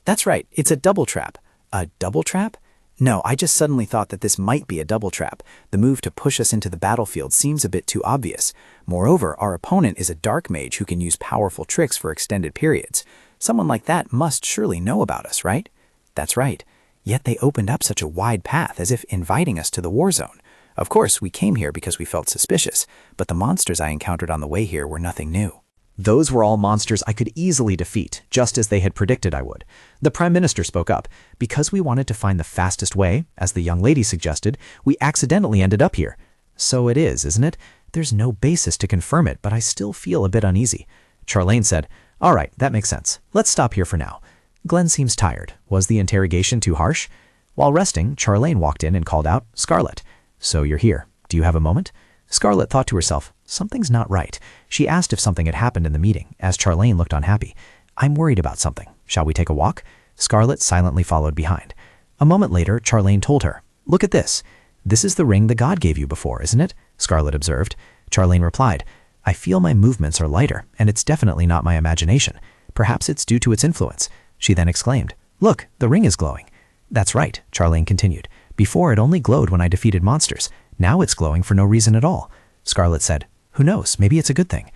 That's right, it's a double trap. A double trap? No, I just suddenly thought that this might be a double trap. The move to push us into the battlefield seems a bit too obvious. Moreover, our opponent is a dark mage who can use powerful tricks for extended periods. Someone like that must surely know about us, right? That's right. Yet they opened up such a wide path as if inviting us to the war zone. Of course, we came here because we felt suspicious, but the monsters I encountered on the way here were nothing new. Those were all monsters I could easily defeat, just as they had predicted I would. The Prime Minister spoke up. Because we wanted to find the fastest way, as the young lady suggested, we accidentally ended up here. So it is, isn't it? There's no basis to confirm it, but I still feel a bit uneasy. Charlene said, all right, that makes sense. Let's stop here for now. Glenn seems tired. Was the interrogation too harsh? While resting, Charlene walked in and called out, Scarlet. So you're here. Do you have a moment? Scarlet thought to herself, something's not right. She asked if something had happened in the meeting, as Charlene looked unhappy. I'm worried about something. Shall we take a walk? Scarlet silently followed behind. A moment later, Charlene told her, look at this. This is the ring the god gave you before, isn't it? Scarlet observed. Charlene replied, I feel my movements are lighter, and it's definitely not my imagination. Perhaps it's due to its influence. She then exclaimed, look, the ring is glowing. That's right, Charlene continued. Before it only glowed when I defeated monsters. Now it's glowing for no reason at all. Scarlet said, who knows, maybe it's a good thing.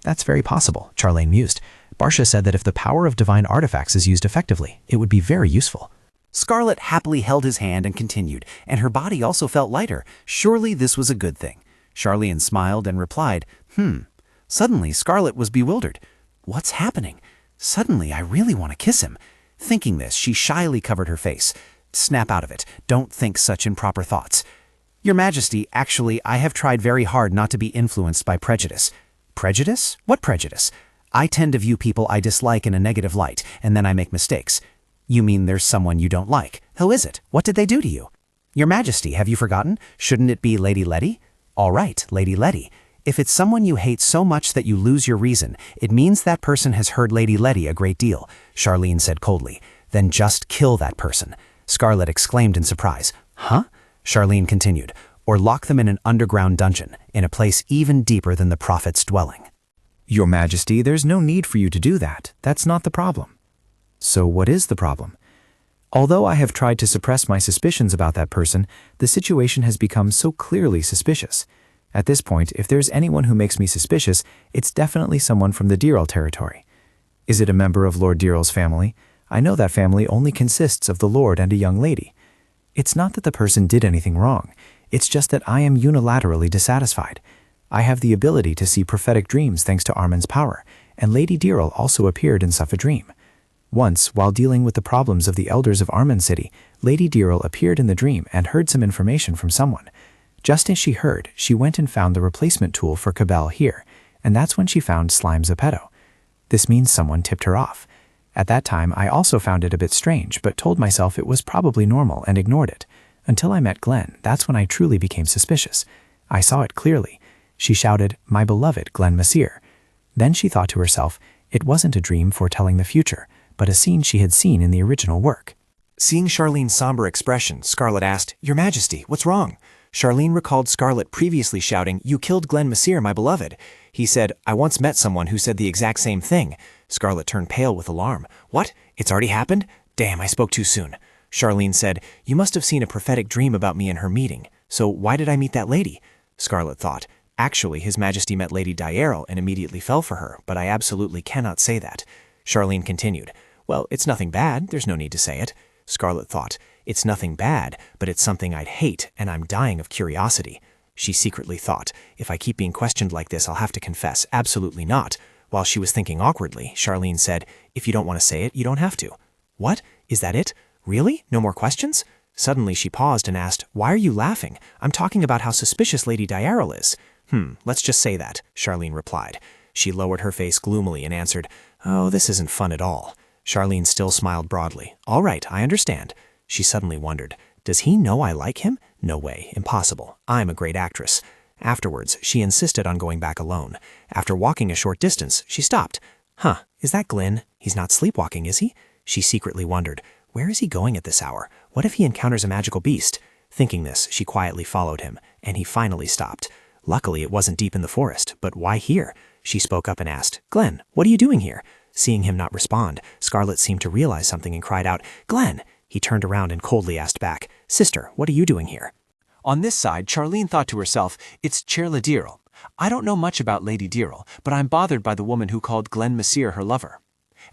That's very possible, Charlene mused. Barsha said that if the power of divine artifacts is used effectively, it would be very useful. Scarlet happily held his hand and continued, and her body also felt lighter. Surely this was a good thing. Charlene smiled and replied, Suddenly, Scarlet was bewildered. What's happening? Suddenly, I really want to kiss him. Thinking this, she shyly covered her face. Snap out of it. Don't think such improper thoughts. Your Majesty, actually, I have tried very hard not to be influenced by prejudice. Prejudice? What prejudice? I tend to view people I dislike in a negative light, and then I make mistakes. You mean there's someone you don't like? Who is it? What did they do to you? Your Majesty, have you forgotten? Shouldn't it be Lady Letty? All right, Lady Letty. If it's someone you hate so much that you lose your reason, it means that person has heard Lady Letty a great deal, Charlene said coldly. Then just kill that person. Scarlet exclaimed in surprise. Huh? Charlene continued, or lock them in an underground dungeon, in a place even deeper than the prophet's dwelling. Your Majesty, there's no need for you to do that. That's not the problem. So what is the problem? Although I have tried to suppress my suspicions about that person, the situation has become so clearly suspicious. At this point, if there's anyone who makes me suspicious, it's definitely someone from the Diril territory. Is it a member of Lord Diril's family? I know that family only consists of the Lord and a young lady. It's not that the person did anything wrong. It's just that I am unilaterally dissatisfied. I have the ability to see prophetic dreams thanks to Armin's power, and Lady Diril also appeared in such a dream. Once, while dealing with the problems of the elders of Armin City, Lady Diril appeared in the dream and heard some information from someone. Just as she heard, she went and found the replacement tool for Cabell here, and that's when she found Slime Zepeto. This means someone tipped her off. At that time, I also found it a bit strange, but told myself it was probably normal and ignored it. Until I met Glenn, that's when I truly became suspicious. I saw it clearly. She shouted, "My beloved Glenn Messier." Then she thought to herself, it wasn't a dream foretelling the future, but a scene she had seen in the original work. Seeing Charlene's somber expression, Scarlet asked, "Your Majesty, what's wrong?" Charlene recalled Scarlet previously shouting, "You killed Glenn Messier, my beloved." He said, "I once met someone who said the exact same thing." Scarlet turned pale with alarm. "What? It's already happened? Damn, I spoke too soon." Charlene said, "You must have seen a prophetic dream about me in her meeting. So why did I meet that lady?" Scarlet thought, "Actually, His Majesty met Lady Diril and immediately fell for her, but I absolutely cannot say that." Charlene continued, "Well, it's nothing bad. There's no need to say it." Scarlet thought, "It's nothing bad, but it's something I'd hate, and I'm dying of curiosity." She secretly thought, "If I keep being questioned like this, I'll have to confess, absolutely not." While she was thinking awkwardly, Charlene said, "If you don't want to say it, you don't have to." "What? Is that it? Really? No more questions?" Suddenly she paused and asked, "Why are you laughing? I'm talking about how suspicious Lady Diril is." Let's just say that," Charlene replied. She lowered her face gloomily and answered, "Oh, this isn't fun at all." Charlene still smiled broadly. "All right, I understand." She suddenly wondered, does he know I like him? No way, impossible. I'm a great actress. Afterwards, she insisted on going back alone. After walking a short distance, she stopped. Is that Glenn? He's not sleepwalking, is he? She secretly wondered, where is he going at this hour? What if he encounters a magical beast? Thinking this, she quietly followed him, and he finally stopped. Luckily, it wasn't deep in the forest, but why here? She spoke up and asked, "Glenn, what are you doing here?" Seeing him not respond, Scarlet seemed to realize something and cried out, "Glenn!" He turned around and coldly asked back, "Sister, what are you doing here?" On this side, Charlene thought to herself, "It's Chairla Diril. I don't know much about Lady Diril, but I'm bothered by the woman who called Glenn Messier her lover."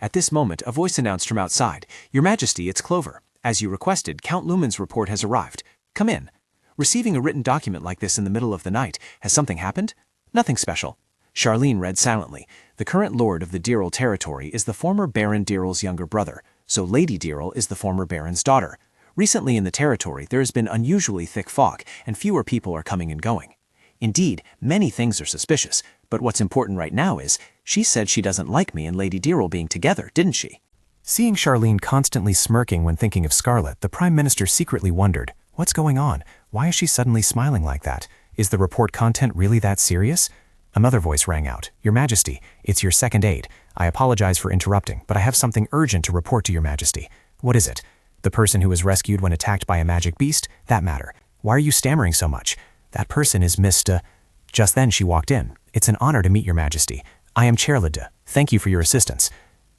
At this moment, a voice announced from outside, "Your Majesty, it's Clover. As you requested, Count Lumen's report has arrived. Come in." Receiving a written document like this in the middle of the night, has something happened? Nothing special. Charlene read silently. The current lord of the Diril territory is the former Baron Diril's younger brother, so Lady Diril is the former Baron's daughter. Recently in the territory, there has been unusually thick fog, and fewer people are coming and going. Indeed, many things are suspicious, but what's important right now is, she said she doesn't like me and Lady Diril being together, didn't she? Seeing Charlene constantly smirking when thinking of Scarlet, the Prime Minister secretly wondered, what's going on? Why is she suddenly smiling like that? Is the report content really that serious? Another voice rang out, "Your Majesty, it's your second aide. I apologize for interrupting, but I have something urgent to report to Your Majesty." "What is it?" "The person who was rescued when attacked by a magic beast? That matter." "Why are you stammering so much?" "That person is Mr." Just then she walked in. "It's an honor to meet Your Majesty. I am Chairla. Thank you for your assistance."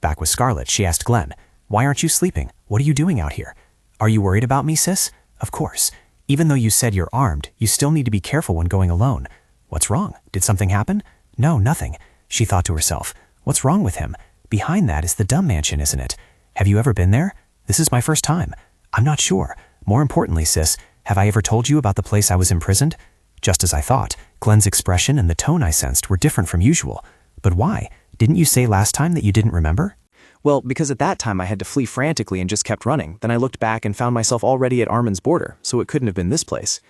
Back with Scarlet, she asked Glenn, "Why aren't you sleeping? What are you doing out here?" "Are you worried about me, sis?" "Of course. Even though you said you're armed, you still need to be careful when going alone." "What's wrong? Did something happen?" "No, nothing." She thought to herself, "What's wrong with him? Behind that is the dumb mansion, isn't it? Have you ever been there?" "This is my first time." "I'm not sure. More importantly, sis, have I ever told you about the place I was imprisoned?" Just as I thought, Glenn's expression and the tone I sensed were different from usual. "But why? Didn't you say last time that you didn't remember?" Well, because at that time I had to flee frantically and just kept running. Then I looked back and found myself already at Armin's border, so it couldn't have been this place.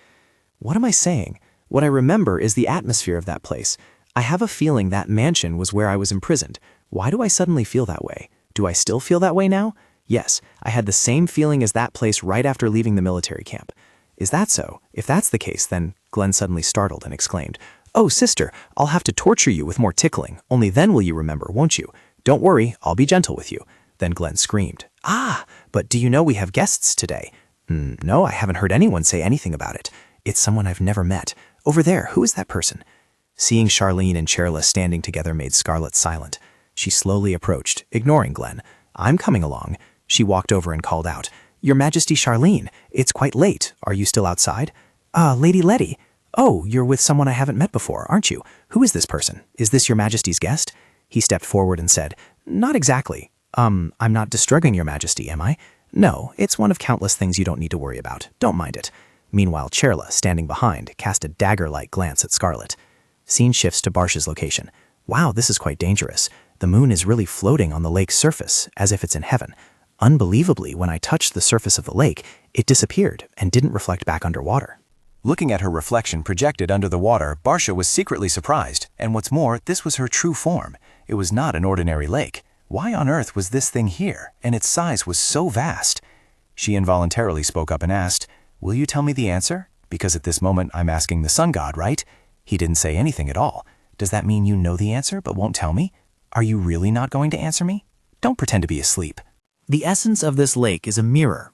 What am I saying? What I remember is the atmosphere of that place. I have a feeling that mansion was where I was imprisoned. Why do I suddenly feel that way? Do I still feel that way now? Yes, I had the same feeling as that place right after leaving the military camp. Is that so? If that's the case, then Glenn suddenly startled and exclaimed, "Oh, sister, I'll have to torture you with more tickling. Only then will you remember, won't you? Don't worry, I'll be gentle with you." Then Glenn screamed, "Ah, but do you know we have guests today?" No, I haven't heard anyone say anything about it. It's someone I've never met. Over there, who is that person?" Seeing Charlene and Chairla standing together made Scarlet silent. She slowly approached, ignoring Glenn. "I'm coming along." She walked over and called out, "Your Majesty Charlene, it's quite late. Are you still outside?" Lady Letty. Oh, you're with someone I haven't met before, aren't you? Who is this person? Is this Your Majesty's guest?" He stepped forward and said, "Not exactly. I'm not disturbing Your Majesty, am I?" "No, it's one of countless things you don't need to worry about. Don't mind it." Meanwhile, Chairla, standing behind, cast a dagger-like glance at Scarlet. Scene shifts to Barsha's location. Wow, this is quite dangerous. The moon is really floating on the lake's surface, as if it's in heaven. Unbelievably, when I touched the surface of the lake, it disappeared and didn't reflect back underwater. Looking at her reflection projected under the water, Barsha was secretly surprised, and what's more, this was her true form. It was not an ordinary lake. Why on earth was this thing here, and its size was so vast? She involuntarily spoke up and asked, "Will you tell me the answer? Because at this moment I'm asking the sun god, right?" He didn't say anything at all. Does that mean you know the answer but won't tell me? Are you really not going to answer me? Don't pretend to be asleep. The essence of this lake is a mirror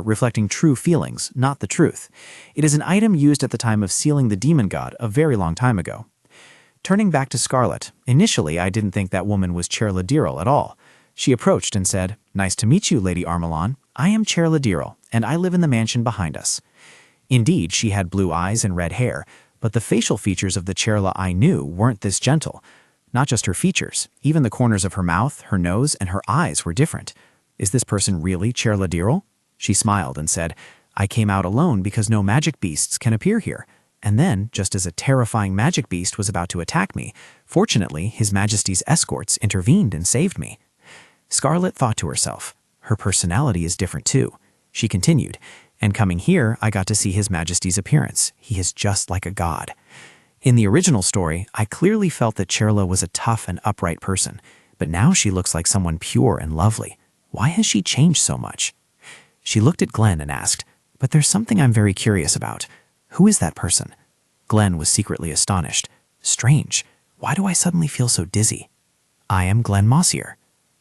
reflecting true feelings, not the truth. It is an item used at the time of sealing the demon god a very long time ago. Turning back to Scarlet, initially I didn't think that woman was Chair Ladiril at all. She approached and said, "Nice to meet you, Lady Armelon. I am Chair Ladiril, and I live in the mansion behind us." Indeed, she had blue eyes and red hair, but the facial features of the Chairla I knew weren't this gentle. Not just her features, even the corners of her mouth, her nose, and her eyes were different. Is this person really Chair Ladiril? She smiled and said, "I came out alone because no magic beasts can appear here." And then, just as a terrifying magic beast was about to attack me, fortunately, His Majesty's escorts intervened and saved me. Scarlet thought to herself, her personality is different too. She continued, "And coming here, I got to see His Majesty's appearance. He is just like a god." In the original story, I clearly felt that Chairla was a tough and upright person, but now she looks like someone pure and lovely. Why has she changed so much? She looked at Glenn and asked, "But there's something I'm very curious about. Who is that person?" Glenn was secretly astonished. Strange. Why do I suddenly feel so dizzy? I am Glenn Mossier.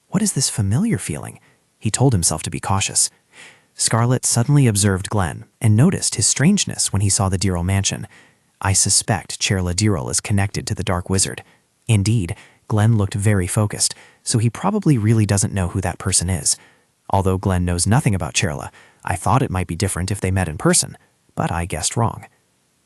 What is this familiar feeling? He told himself to be cautious. Scarlet suddenly observed Glenn and noticed his strangeness when he saw the Diril mansion. I suspect Chair Ladiril is connected to the Dark Wizard. Indeed, Glenn looked very focused, so he probably really doesn't know who that person is. Although Glenn knows nothing about Chairla, I thought it might be different if they met in person, but I guessed wrong.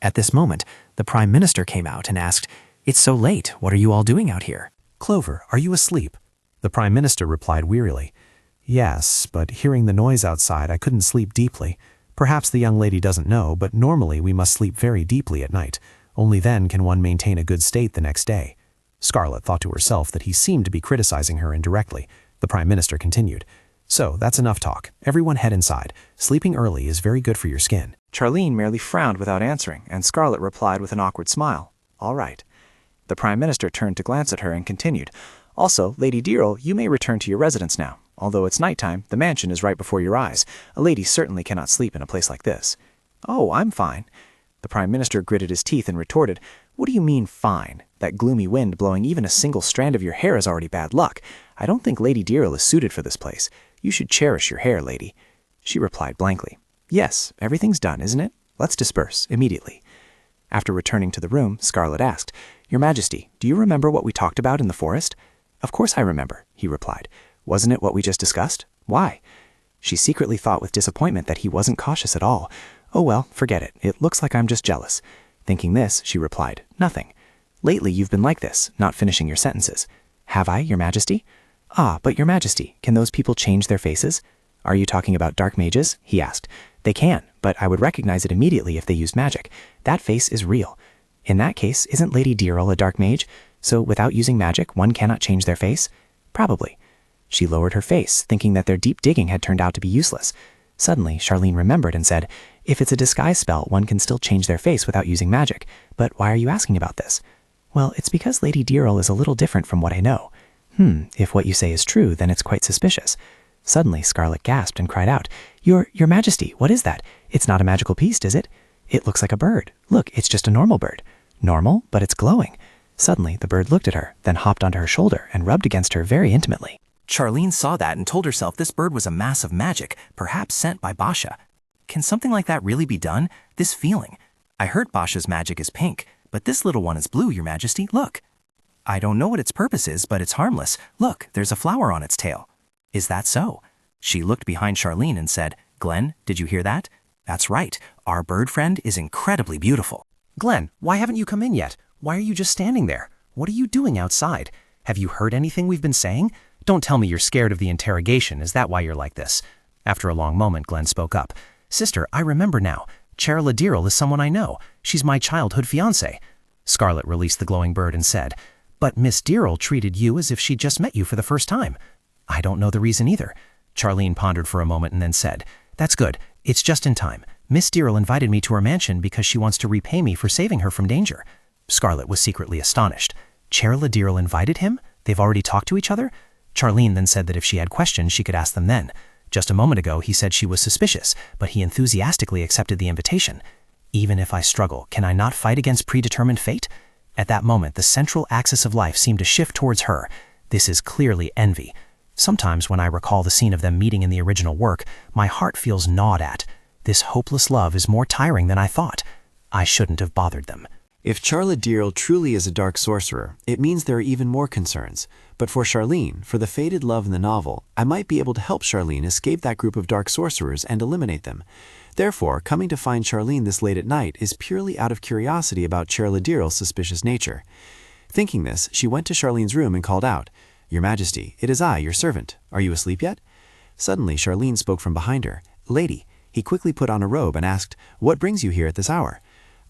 At this moment, the Prime Minister came out and asked, "It's so late, what are you all doing out here?" "Clover, are you asleep?" The Prime Minister replied wearily. "Yes, but hearing the noise outside, I couldn't sleep deeply. Perhaps the young lady doesn't know, but normally we must sleep very deeply at night. Only then can one maintain a good state the next day." Scarlet thought to herself that he seemed to be criticizing her indirectly. The Prime Minister continued, "So, that's enough talk. Everyone head inside. Sleeping early is very good for your skin." Charlene merely frowned without answering, and Scarlet replied with an awkward smile, "All right." The Prime Minister turned to glance at her and continued, "Also, Lady Diril, you may return to your residence now. Although it's nighttime, the mansion is right before your eyes. A lady certainly cannot sleep in a place like this." "Oh, I'm fine." The Prime Minister gritted his teeth and retorted, "What do you mean, fine? That gloomy wind blowing even a single strand of your hair is already bad luck. I don't think Lady Diril is suited for this place. You should cherish your hair, lady." She replied blankly, "Yes, everything's done, isn't it? Let's disperse, immediately." After returning to the room, Scarlet asked, "Your Majesty, do you remember what we talked about in the forest?" "Of course I remember," he replied. "Wasn't it what we just discussed? Why?" She secretly thought with disappointment that he wasn't cautious at all. "Oh well, forget it. It looks like I'm just jealous." Thinking this, she replied, "Nothing. Lately you've been like this, not finishing your sentences." "Have I, Your Majesty?" "Ah, but Your Majesty, can those people change their faces?" "Are you talking about dark mages?" he asked. "They can, but I would recognize it immediately if they used magic. That face is real." "In that case, isn't Lady Diril a dark mage? So without using magic, one cannot change their face?" "Probably." She lowered her face, thinking that their deep digging had turned out to be useless. Suddenly, Charlene remembered and said, "If it's a disguise spell, one can still change their face without using magic. But why are you asking about this?" "Well, it's because Lady Diril is a little different from what I know." If what you say is true, then it's quite suspicious." Suddenly, Scarlet gasped and cried out, Your Majesty, what is that? It's not a magical beast, is it? It looks like a bird. Look, it's just a normal bird." "Normal, but it's glowing." Suddenly, the bird looked at her, then hopped onto her shoulder and rubbed against her very intimately. Charlene saw that and told herself this bird was a mass of magic, perhaps sent by Basha. Can something like that really be done? This feeling. I heard Basha's magic is pink, but this little one is blue, Your Majesty. Look. I don't know what its purpose is, but it's harmless. Look, there's a flower on its tail. Is that so? She looked behind Charlene and said, "Glenn, did you hear that? That's right. Our bird friend is incredibly beautiful." "Glenn, why haven't you come in yet? Why are you just standing there? What are you doing outside? Have you heard anything we've been saying? Don't tell me you're scared of the interrogation. Is that why you're like this?" After a long moment, Glenn spoke up. "Sister, I remember now. Chair Ladiril is someone I know. She's my childhood fiancée." Scarlet released the glowing bird and said, "But Miss Dearl treated you as if she'd just met you for the first time." "I don't know the reason either." Charlene pondered for a moment and then said, "That's good. It's just in time. Miss Dearl invited me to her mansion because she wants to repay me for saving her from danger." Scarlet was secretly astonished. Charla Dearl invited him? They've already talked to each other? Charlene then said that if she had questions, she could ask them then. Just a moment ago, he said she was suspicious, but he enthusiastically accepted the invitation. Even if I struggle, can I not fight against predetermined fate? At that moment, the central axis of life seemed to shift towards her. This is clearly envy. Sometimes when I recall the scene of them meeting in the original work, my heart feels gnawed at. This hopeless love is more tiring than I thought. I shouldn't have bothered them. If Charla Dearl truly is a dark sorcerer, it means there are even more concerns. But for Charlene, for the fated love in the novel, I might be able to help Charlene escape that group of dark sorcerers and eliminate them. Therefore, coming to find Charlene this late at night is purely out of curiosity about Charla Dearl's suspicious nature. Thinking this, she went to Charlene's room and called out, "Your Majesty, it is I, your servant. Are you asleep yet?" Suddenly, Charlene spoke from behind her. "Lady." He quickly put on a robe and asked, "What brings you here at this hour?"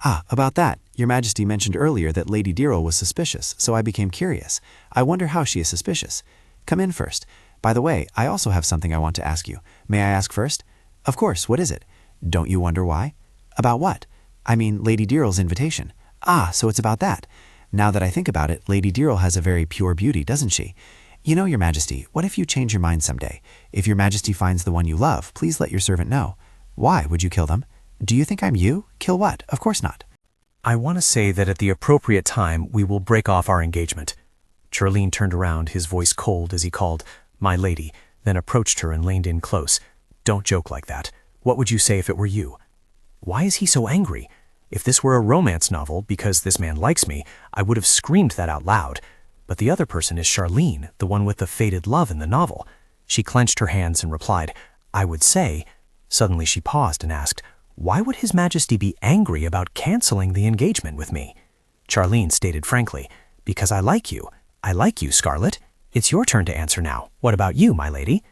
"Ah, about that. Your Majesty mentioned earlier that Lady Dearl was suspicious, so I became curious. I wonder how she is suspicious. Come in first. By the way, I also have something I want to ask you. May I ask first?" "Of course, what is it?" "Don't you wonder why?" "About what?" "I mean, Lady Dearl's invitation." "Ah, so it's about that. Now that I think about it, Lady Dearl has a very pure beauty, doesn't she? You know, Your Majesty, what if you change your mind someday? If Your Majesty finds the one you love, please let your servant know." "Why would you kill them?" "Do you think I'm you? Kill what? Of course not." "I want to say that at the appropriate time, we will break off our engagement." Charlene turned around, his voice cold as he called, "My lady," then approached her and leaned in close. "Don't joke like that. What would you say if it were you?" Why is he so angry? If this were a romance novel, because this man likes me, I would have screamed that out loud. But the other person is Charlene, the one with the fated love in the novel. She clenched her hands and replied, "I would say." Suddenly she paused and asked, "Why would His Majesty be angry about canceling the engagement with me?" Charlene stated frankly, "Because I like you. I like you, Scarlet. It's your turn to answer now. What about you, my lady?"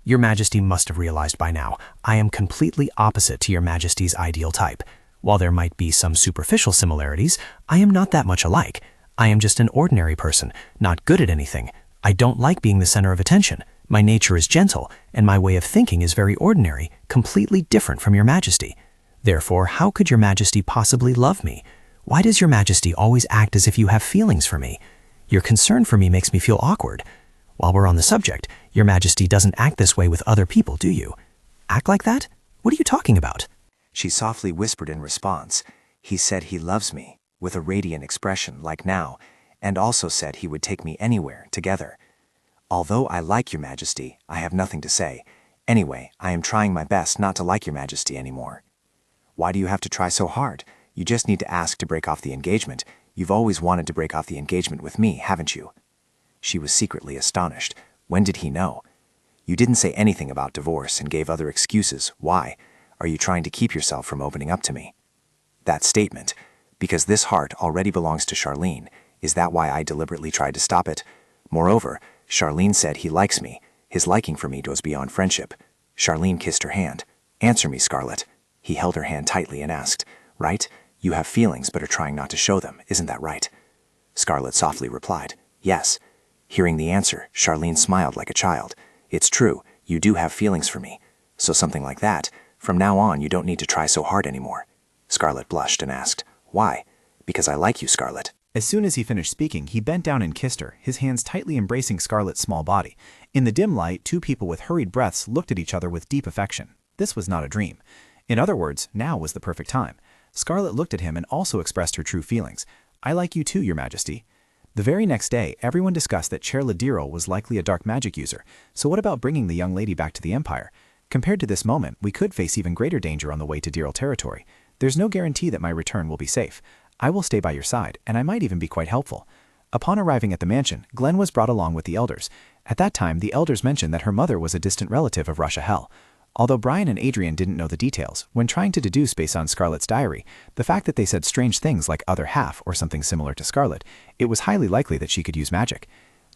Your Majesty must have realized by now, I am completely opposite to Your Majesty's ideal type. While there might be some superficial similarities, I am not that much alike. I am just an ordinary person, not good at anything. I don't like being the center of attention. My nature is gentle, and my way of thinking is very ordinary, completely different from Your Majesty. Therefore, how could Your Majesty possibly love me? Why does Your Majesty always act as if you have feelings for me? Your concern for me makes me feel awkward. While we're on the subject, Your Majesty doesn't act this way with other people, do you? Act like that? What are you talking about? She softly whispered in response, "He said he loves me," with a radiant expression like now, and also said he would take me anywhere, together. "Although I like Your Majesty, I have nothing to say. Anyway, I am trying my best not to like Your Majesty anymore." "Why do you have to try so hard? You just need to ask to break off the engagement. You've always wanted to break off the engagement with me, haven't you?" She was secretly astonished. When did he know? "You didn't say anything about divorce and gave other excuses. Why? Are you trying to keep yourself from opening up to me?" That statement, "Because this heart already belongs to Charlene, is that why I deliberately tried to stop it? Moreover, Charlene said he likes me. His liking for me goes beyond friendship." Charlene kissed her hand. "Answer me, Scarlet." He held her hand tightly and asked, "Right? You have feelings but are trying not to show them, isn't that right?" Scarlet softly replied, "Yes." Hearing the answer, Charlene smiled like a child. "It's true, you do have feelings for me. So something like that, from now on you don't need to try so hard anymore." Scarlet blushed and asked, "Why?" "Because I like you, Scarlet." As soon as he finished speaking, he bent down and kissed her, his hands tightly embracing Scarlet's small body. In the dim light, two people with hurried breaths looked at each other with deep affection. This was not a dream. In other words, now was the perfect time. Scarlet looked at him and also expressed her true feelings. "I like you too, Your Majesty." The very next day, everyone discussed that Charla Dearl was likely a dark magic user, so what about bringing the young lady back to the Empire? Compared to this moment, we could face even greater danger on the way to Dearl territory. There's no guarantee that my return will be safe. I will stay by your side, and I might even be quite helpful. Upon arriving at the mansion, Glenn was brought along with the elders. At that time, the elders mentioned that her mother was a distant relative of Russia Hell. Although Brian and Adrian didn't know the details, when trying to deduce based on Scarlet's diary, the fact that they said strange things like other half or something similar to Scarlet, it was highly likely that she could use magic.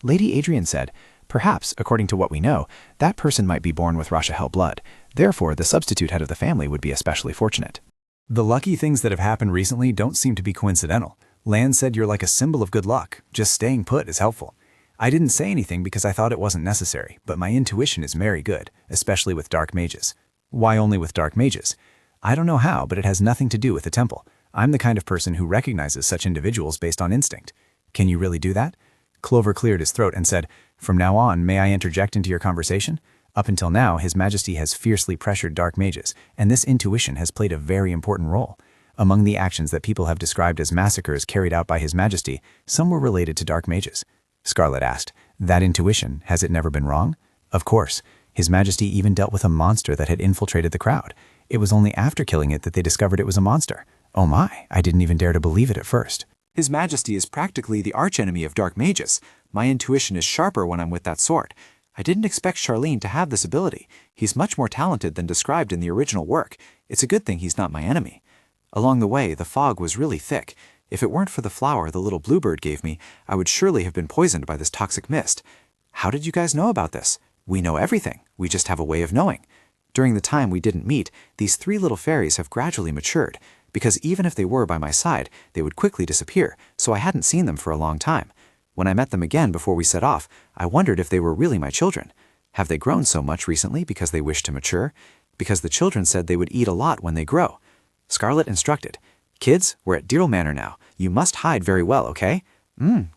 Lady Adrian said, "Perhaps, according to what we know, that person might be born with Russia Hell blood. Therefore, the substitute head of the family would be especially fortunate." The lucky things that have happened recently don't seem to be coincidental. Lan said you're like a symbol of good luck. Just staying put is helpful. I didn't say anything because I thought it wasn't necessary, but my intuition is very good, especially with dark mages. Why only with dark mages? I don't know how, but it has nothing to do with the temple. I'm the kind of person who recognizes such individuals based on instinct. Can you really do that? Clover cleared his throat and said, "From now on, may I interject into your conversation? Up until now, His Majesty has fiercely pressured dark mages, and this intuition has played a very important role. Among the actions that people have described as massacres carried out by His Majesty, some were related to dark mages." Scarlet asked, "That intuition, has it never been wrong?" Of course. His Majesty even dealt with a monster that had infiltrated the crowd. It was only after killing it that they discovered it was a monster. Oh my, I didn't even dare to believe it at first. His Majesty is practically the archenemy of dark mages. My intuition is sharper when I'm with that sort. I didn't expect Charlene to have this ability. He's much more talented than described in the original work. It's a good thing he's not my enemy. Along the way, the fog was really thick. If it weren't for the flower the little bluebird gave me, I would surely have been poisoned by this toxic mist. How did you guys know about this? We know everything. We just have a way of knowing. During the time we didn't meet, these 3 little fairies have gradually matured, because even if they were by my side, they would quickly disappear, so I hadn't seen them for a long time. When I met them again before we set off, I wondered if they were really my children. Have they grown so much recently because they wished to mature? Because the children said they would eat a lot when they grow. Scarlet instructed, "Kids, we're at Deerle Manor now. You must hide very well, okay?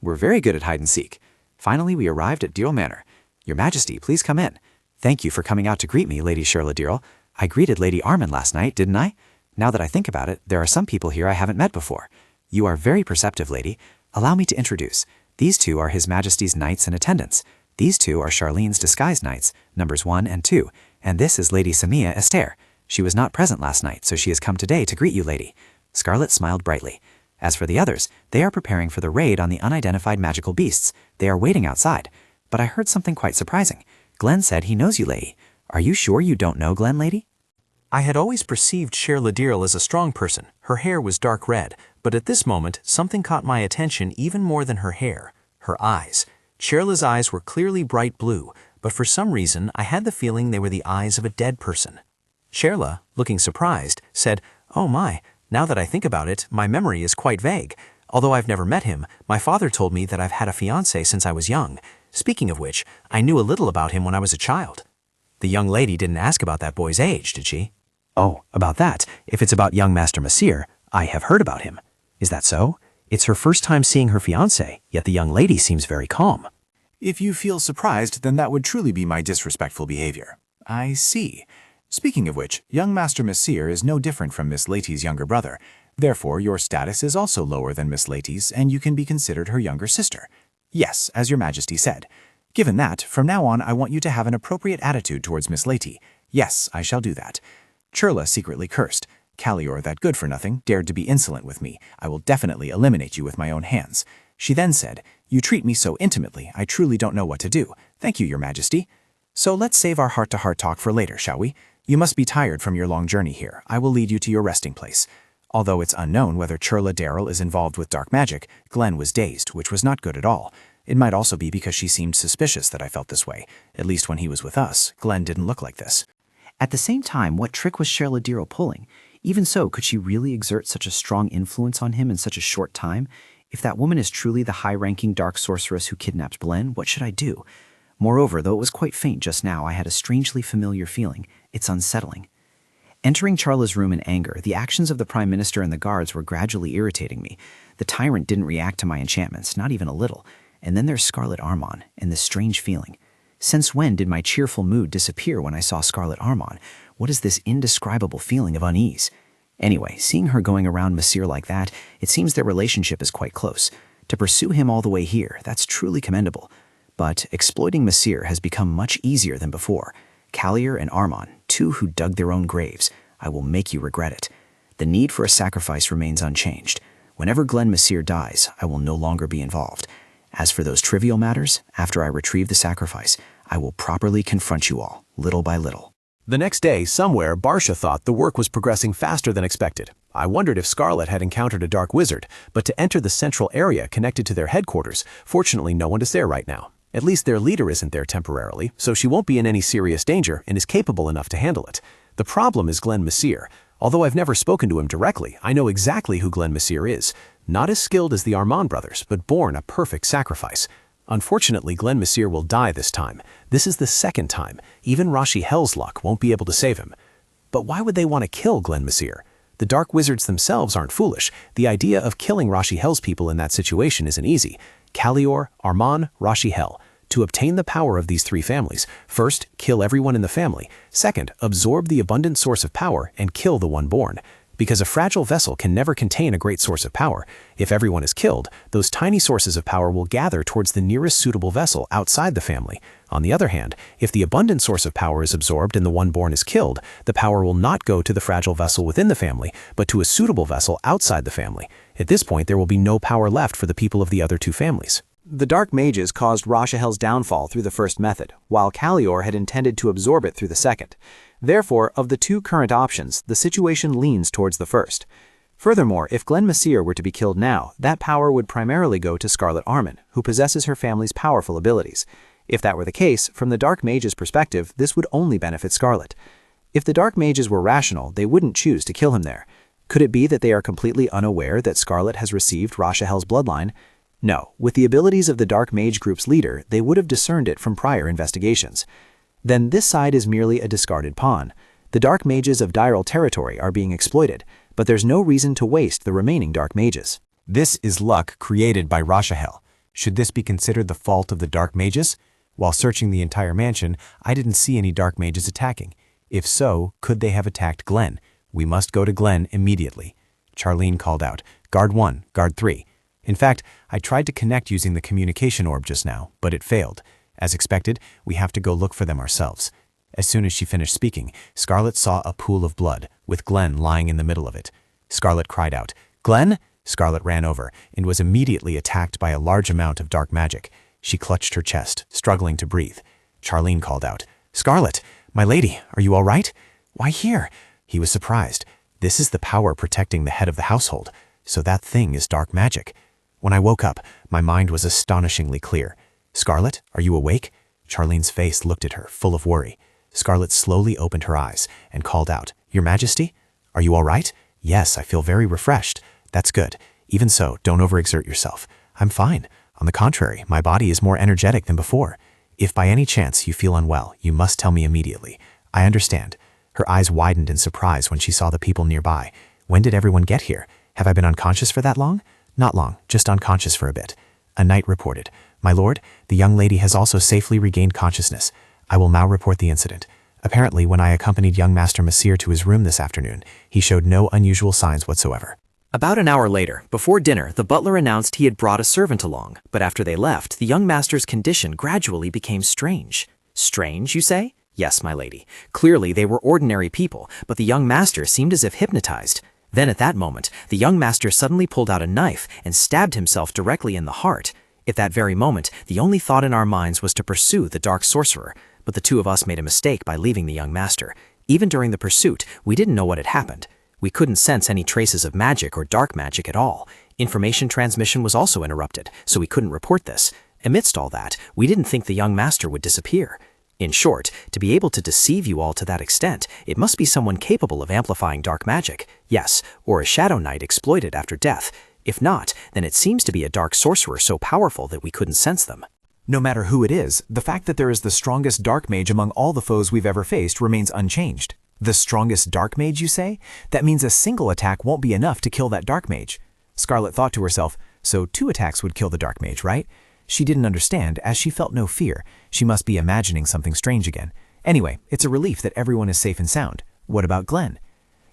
We're very good at hide and seek." Finally, we arrived at Deerle Manor. "Your Majesty, please come in. Thank you for coming out to greet me, Lady Shirla Deerle. I greeted Lady Armand last night, didn't I? Now that I think about it, there are some people here I haven't met before. You are very perceptive, lady. Allow me to introduce. These 2 are His Majesty's knights in attendance. These 2 are Charlene's disguised knights, numbers 1 and 2, and this is Lady Samia Esther. She was not present last night, so she has come today to greet you, lady." Scarlet smiled brightly. "As for the others, they are preparing for the raid on the unidentified magical beasts. They are waiting outside. But I heard something quite surprising. Glenn said he knows you, lady. Are you sure you don't know Glenn, lady?" I had always perceived Shirla Deerle as a strong person. Her hair was dark red, but at this moment, something caught my attention even more than her hair. Her eyes. Shirla's eyes were clearly bright blue, but for some reason, I had the feeling they were the eyes of a dead person. Shirla, looking surprised, said, "Oh my, now that I think about it, my memory is quite vague. Although I've never met him, my father told me that I've had a fiancé since I was young. Speaking of which, I knew a little about him when I was a child." The young lady didn't ask about that boy's age, did she? "Oh, about that. If it's about young Master Messire, I have heard about him. Is that so? It's her first time seeing her fiancé, yet the young lady seems very calm." If you feel surprised, then that would truly be my disrespectful behavior. I see. Speaking of which, young Master Messire is no different from Miss Laty's younger brother. Therefore, your status is also lower than Miss Laty's, and you can be considered her younger sister. Yes, as your Majesty said. Given that, from now on I want you to have an appropriate attitude towards Miss Laty. Yes, I shall do that. Churla secretly cursed. Callior, that good-for-nothing, dared to be insolent with me. I will definitely eliminate you with my own hands. She then said, "You treat me so intimately, I truly don't know what to do. Thank you, your Majesty. So let's save our heart-to-heart talk for later, shall we? You must be tired from your long journey here. I will lead you to your resting place." Although it's unknown whether Churla Deerle is involved with dark magic, Glenn was dazed, which was not good at all. It might also be because she seemed suspicious that I felt this way. At least when he was with us, Glenn didn't look like this. At the same time, what trick was Shirla Deerle pulling? Even so, could she really exert such a strong influence on him in such a short time? If that woman is truly the high-ranking dark sorceress who kidnapped Glenn, what should I do? Moreover, though it was quite faint just now, I had a strangely familiar feeling. It's unsettling. Entering Charla's room in anger, the actions of the Prime Minister and the guards were gradually irritating me. The Tyrant didn't react to my enchantments, not even a little. And then there's Scarlet Armand, and this strange feeling. Since when did my cheerful mood disappear when I saw Scarlet Armand? What is this indescribable feeling of unease? Anyway, seeing her going around Messire like that, it seems their relationship is quite close. To pursue him all the way here, that's truly commendable. But exploiting Messire has become much easier than before. Callior and Armand, 2 who dug their own graves. I will make you regret it. The need for a sacrifice remains unchanged. Whenever Glenn Messire dies, I will no longer be involved. As for those trivial matters, after I retrieve the sacrifice, I will properly confront you all, little by little. The next day, somewhere, Barsha thought the work was progressing faster than expected. I wondered if Scarlet had encountered a dark wizard, but to enter the central area connected to their headquarters, fortunately no one is there right now. At least their leader isn't there temporarily, so she won't be in any serious danger and is capable enough to handle it. The problem is Glenn Messire. Although I've never spoken to him directly, I know exactly who Glenn Messire is. Not as skilled as the Armand brothers, but born a perfect sacrifice. Unfortunately, Glen Messire will die this time. This is the second time. Even Rashi Hell's luck won't be able to save him. But why would they want to kill Glen Messire? The Dark Wizards themselves aren't foolish. The idea of killing Rashi Hell's people in that situation isn't easy. Callior, Armand, Rashi Hell. To obtain the power of these three families, first, kill everyone in the family. Second, absorb the abundant source of power and kill the one born. Because a fragile vessel can never contain a great source of power. If everyone is killed, those tiny sources of power will gather towards the nearest suitable vessel outside the family. On the other hand, if the abundant source of power is absorbed and the one born is killed, the power will not go to the fragile vessel within the family, but to a suitable vessel outside the family. At this point, there will be no power left for the people of the other two families. The Dark Mages caused Rashahel's downfall through the first method, while Callior had intended to absorb it through the second. Therefore, of the two current options, the situation leans towards the first. Furthermore, if Glen Messire were to be killed now, that power would primarily go to Scarlet Armin, who possesses her family's powerful abilities. If that were the case, from the Dark Mages' perspective, this would only benefit Scarlet. If the Dark Mages were rational, they wouldn't choose to kill him there. Could it be that they are completely unaware that Scarlet has received Rashahel's bloodline? No, with the abilities of the Dark Mage group's leader, they would have discerned it from prior investigations. Then this side is merely a discarded pawn. The Dark Mages of Dyrel territory are being exploited, but there's no reason to waste the remaining Dark Mages. This is luck created by Rashahel. Should this be considered the fault of the Dark Mages? While searching the entire mansion, I didn't see any Dark Mages attacking. If so, could they have attacked Glen? We must go to Glen immediately. Charlene called out, Guard 1, Guard 3. In fact, I tried to connect using the communication orb just now, but it failed. As expected, we have to go look for them ourselves. As soon as she finished speaking, Scarlet saw a pool of blood, with Glen lying in the middle of it. Scarlet cried out, Glen? Scarlet ran over, and was immediately attacked by a large amount of dark magic. She clutched her chest, struggling to breathe. Charlene called out, Scarlet, my lady, are you all right? Why here? He was surprised. This is the power protecting the head of the household, so that thing is dark magic. When I woke up, my mind was astonishingly clear. Scarlet, are you awake? Charlene's face looked at her, full of worry. Scarlet slowly opened her eyes and called out, Your Majesty? Are you all right? Yes, I feel very refreshed. That's good. Even so, don't overexert yourself. I'm fine. On the contrary, my body is more energetic than before. If by any chance you feel unwell, you must tell me immediately. I understand. Her eyes widened in surprise when she saw the people nearby. When did everyone get here? Have I been unconscious for that long? Not long, just unconscious for a bit. A knight reported, My lord, the young lady has also safely regained consciousness. I will now report the incident. Apparently, when I accompanied young Master Messire to his room this afternoon, he showed no unusual signs whatsoever. About an hour later, before dinner, the butler announced he had brought a servant along, but after they left, the young master's condition gradually became strange. Strange, you say? Yes, my lady. Clearly, they were ordinary people, but the young master seemed as if hypnotized. Then at that moment, the young master suddenly pulled out a knife and stabbed himself directly in the heart. At that very moment, the only thought in our minds was to pursue the dark sorcerer, but the two of us made a mistake by leaving the young master. Even during the pursuit, we didn't know what had happened. We couldn't sense any traces of magic or dark magic at all. Information transmission was also interrupted, so we couldn't report this. Amidst all that, we didn't think the young master would disappear. In short, to be able to deceive you all to that extent, it must be someone capable of amplifying dark magic, yes, or a shadow knight exploited after death. If not, then it seems to be a dark sorcerer so powerful that we couldn't sense them. No matter who it is, the fact that there is the strongest dark mage among all the foes we've ever faced remains unchanged. The strongest dark mage, you say? That means a single attack won't be enough to kill that dark mage. Scarlet thought to herself, so 2 attacks would kill the dark mage, right? She didn't understand, as she felt no fear. She must be imagining something strange again. Anyway, it's a relief that everyone is safe and sound. What about Glen?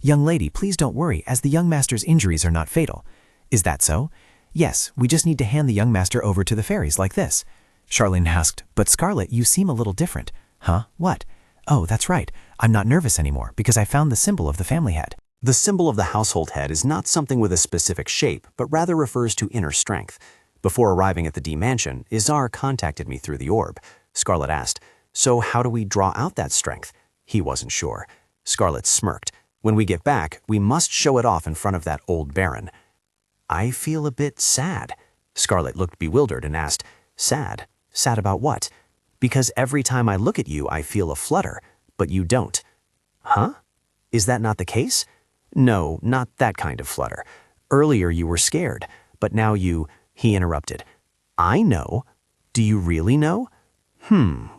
Young lady, please don't worry, as the young master's injuries are not fatal. Is that so? Yes, we just need to hand the young master over to the fairies like this. Charlene asked, but Scarlet, you seem a little different. Huh? What? Oh, that's right. I'm not nervous anymore because I found the symbol of the family head. The symbol of the household head is not something with a specific shape, but rather refers to inner strength. Before arriving at the D mansion, Izar contacted me through the orb. Scarlet asked, so how do we draw out that strength? He wasn't sure. Scarlet smirked. When we get back, we must show it off in front of that old baron. I feel a bit sad. Scarlet looked bewildered and asked, Sad? Sad about what? Because every time I look at you, I feel a flutter, but you don't. Huh? Is that not the case? No, not that kind of flutter. Earlier you were scared. But now you, he interrupted. I know. Do you really know?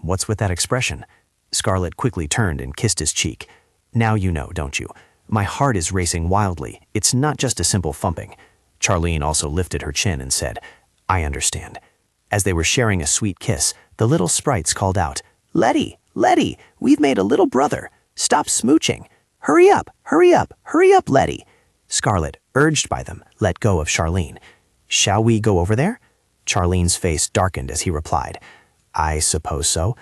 What's with that expression? Scarlet quickly turned and kissed his cheek. Now you know, don't you? My heart is racing wildly. It's not just a simple thumping. Charlene also lifted her chin and said, I understand. As they were sharing a sweet kiss, the little sprites called out, Letty, Letty, we've made a little brother. Stop smooching. Hurry up, hurry up, hurry up, Letty. Scarlet, urged by them, let go of Charlene. Shall we go over there? Charlene's face darkened as he replied, I suppose so.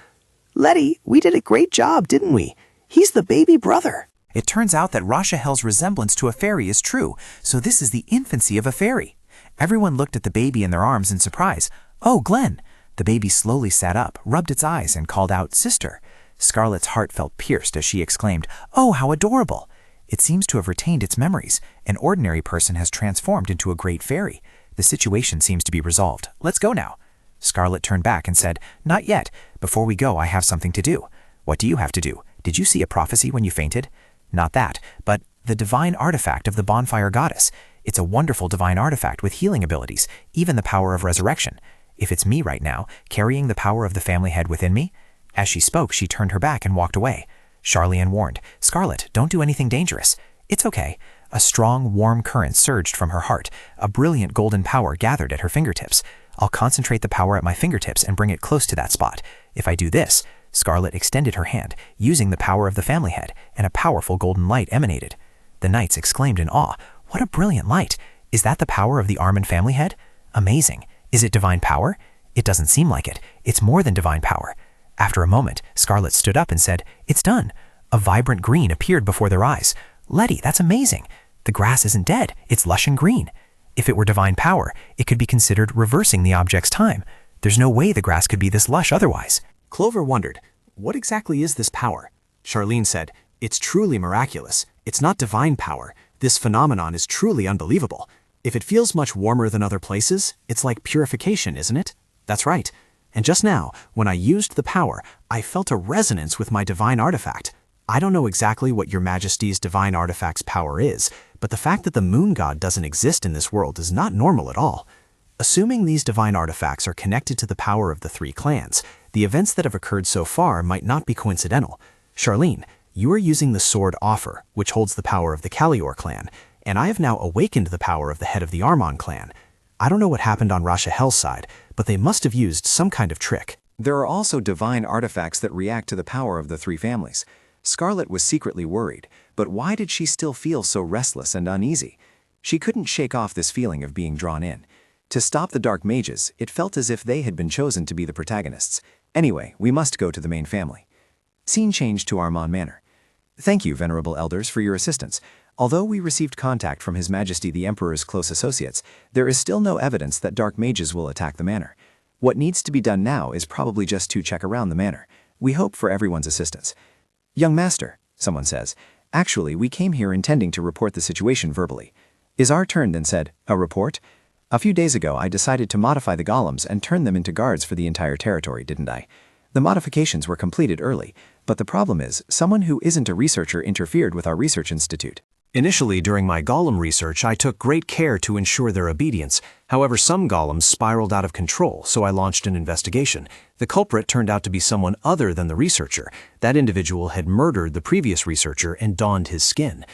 Letty, we did a great job, didn't we? He's the baby brother. It turns out that Rashahel's resemblance to a fairy is true, so this is the infancy of a fairy. Everyone looked at the baby in their arms in surprise. Oh, Glenn! The baby slowly sat up, rubbed its eyes, and called out, Sister. Scarlet's heart felt pierced as she exclaimed, Oh, how adorable! It seems to have retained its memories. An ordinary person has transformed into a great fairy. The situation seems to be resolved. Let's go now. Scarlet turned back and said, Not yet. Before we go, I have something to do. What do you have to do? Did you see a prophecy when you fainted? Not that, but the divine artifact of the bonfire goddess. It's a wonderful divine artifact with healing abilities, even the power of resurrection. If it's me right now, carrying the power of the family head within me? As she spoke, she turned her back and walked away. Charlene warned, Scarlet, don't do anything dangerous. It's okay. A strong, warm current surged from her heart. A brilliant golden power gathered at her fingertips. I'll concentrate the power at my fingertips and bring it close to that spot. If I do this, Scarlet extended her hand, using the power of the family head, and a powerful golden light emanated. The knights exclaimed in awe, What a brilliant light! Is that the power of the Armin family head? Amazing. Is it divine power? It doesn't seem like it. It's more than divine power. After a moment, Scarlet stood up and said, It's done. A vibrant green appeared before their eyes. Letty, that's amazing. The grass isn't dead. It's lush and green. If it were divine power, it could be considered reversing the object's time. There's no way the grass could be this lush otherwise. Clover wondered, what exactly is this power? Charlene said, It's truly miraculous. It's not divine power. This phenomenon is truly unbelievable. If it feels much warmer than other places, it's like purification, isn't it? That's right. And just now, when I used the power, I felt a resonance with my divine artifact. I don't know exactly what Your Majesty's divine artifact's power is, but the fact that the moon god doesn't exist in this world is not normal at all. Assuming these divine artifacts are connected to the power of the three clans, the events that have occurred so far might not be coincidental. Charlene, you are using the sword Offer, which holds the power of the Kalior clan, and I have now awakened the power of the head of the Armon clan. I don't know what happened on Rashahel's side, but they must have used some kind of trick. There are also divine artifacts that react to the power of the three families. Scarlet was secretly worried, but why did she still feel so restless and uneasy? She couldn't shake off this feeling of being drawn in. To stop the Dark Mages, it felt as if they had been chosen to be the protagonists. Anyway, we must go to the main family. Scene changed to Armon Manor. Thank you, Venerable Elders, for your assistance. Although we received contact from His Majesty the Emperor's close associates, there is still no evidence that Dark Mages will attack the manor. What needs to be done now is probably just to check around the manor. We hope for everyone's assistance. Young Master, someone says, actually, we came here intending to report the situation verbally. Izar turned and said, A report? A few days ago, I decided to modify the golems and turn them into guards for the entire territory, didn't I? The modifications were completed early, but the problem is, someone who isn't a researcher interfered with our research institute. Initially, during my golem research, I took great care to ensure their obedience. However, some golems spiraled out of control, so I launched an investigation. The culprit turned out to be someone other than the researcher. That individual had murdered the previous researcher and donned his skin.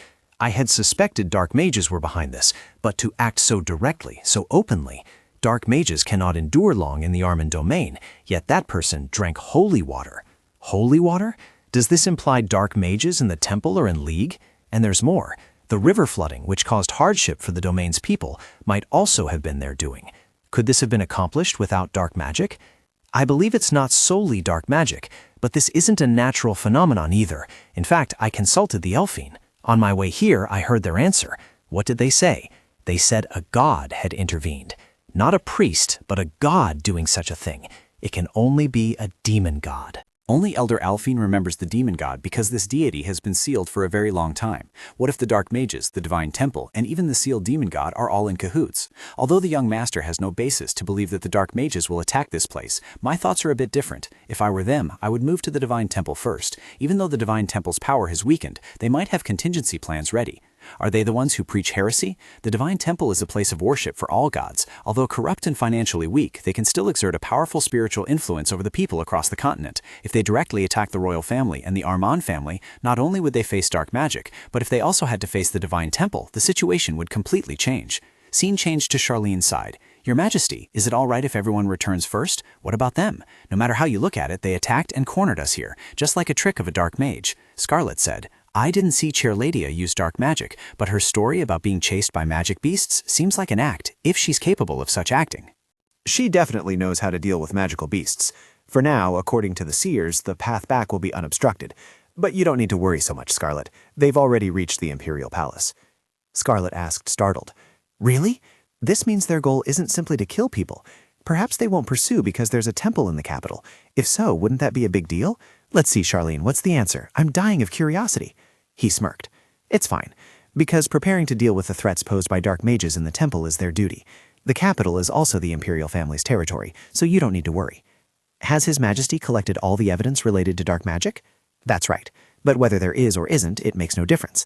I had suspected Dark Mages were behind this, but to act so directly, so openly. Dark Mages cannot endure long in the Armin domain, yet that person drank holy water. Holy water? Does this imply Dark Mages in the temple are in league? And there's more. The river flooding, which caused hardship for the domain's people, might also have been their doing. Could this have been accomplished without dark magic? I believe it's not solely dark magic, but this isn't a natural phenomenon either. In fact, I consulted the Elfine. On my way here, I heard their answer. What did they say? They said a god had intervened. Not a priest, but a god doing such a thing. It can only be a demon god. Only Elder Alphine remembers the demon god because this deity has been sealed for a very long time. What if the Dark Mages, the Divine Temple, and even the sealed demon god are all in cahoots? Although the young master has no basis to believe that the Dark Mages will attack this place, my thoughts are a bit different. If I were them, I would move to the Divine Temple first. Even though the Divine Temple's power has weakened, they might have contingency plans ready. Are they the ones who preach heresy? The divine temple is a place of worship for all gods. Although corrupt and financially weak, they can still exert a powerful spiritual influence over the people across the continent. If they directly attack the royal family and the Armand family, not only would they face dark magic, but if they also had to face the divine temple, the situation would completely change. Scene changed to Charlene's side. Your Majesty, is it all right if everyone returns first? What about them? No matter how you look at it, they attacked and cornered us here, just like a trick of a dark mage. Scarlet said, I didn't see Chair Ladia use dark magic, but her story about being chased by magic beasts seems like an act, if she's capable of such acting. She definitely knows how to deal with magical beasts. For now, according to the seers, the path back will be unobstructed. But you don't need to worry so much, Scarlet. They've already reached the Imperial Palace. Scarlet asked, startled. Really? This means their goal isn't simply to kill people. Perhaps they won't pursue because there's a temple in the capital. If so, wouldn't that be a big deal? Let's see, Charlene, what's the answer? I'm dying of curiosity. He smirked. It's fine, because preparing to deal with the threats posed by dark mages in the temple is their duty. The capital is also the Imperial family's territory, so you don't need to worry. Has His Majesty collected all the evidence related to dark magic? That's right, but whether there is or isn't, it makes no difference.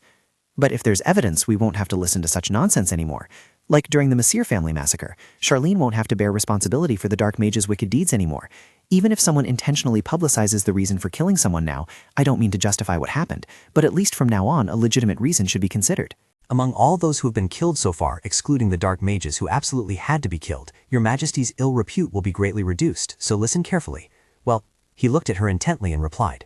But if there's evidence, we won't have to listen to such nonsense anymore. Like during the Messire family massacre, Charlene won't have to bear responsibility for the dark mage's wicked deeds anymore. Even if someone intentionally publicizes the reason for killing someone now, I don't mean to justify what happened, but at least from now on, a legitimate reason should be considered. Among all those who have been killed so far, excluding the dark mages who absolutely had to be killed, Your Majesty's ill repute will be greatly reduced, so listen carefully. Well, he looked at her intently and replied,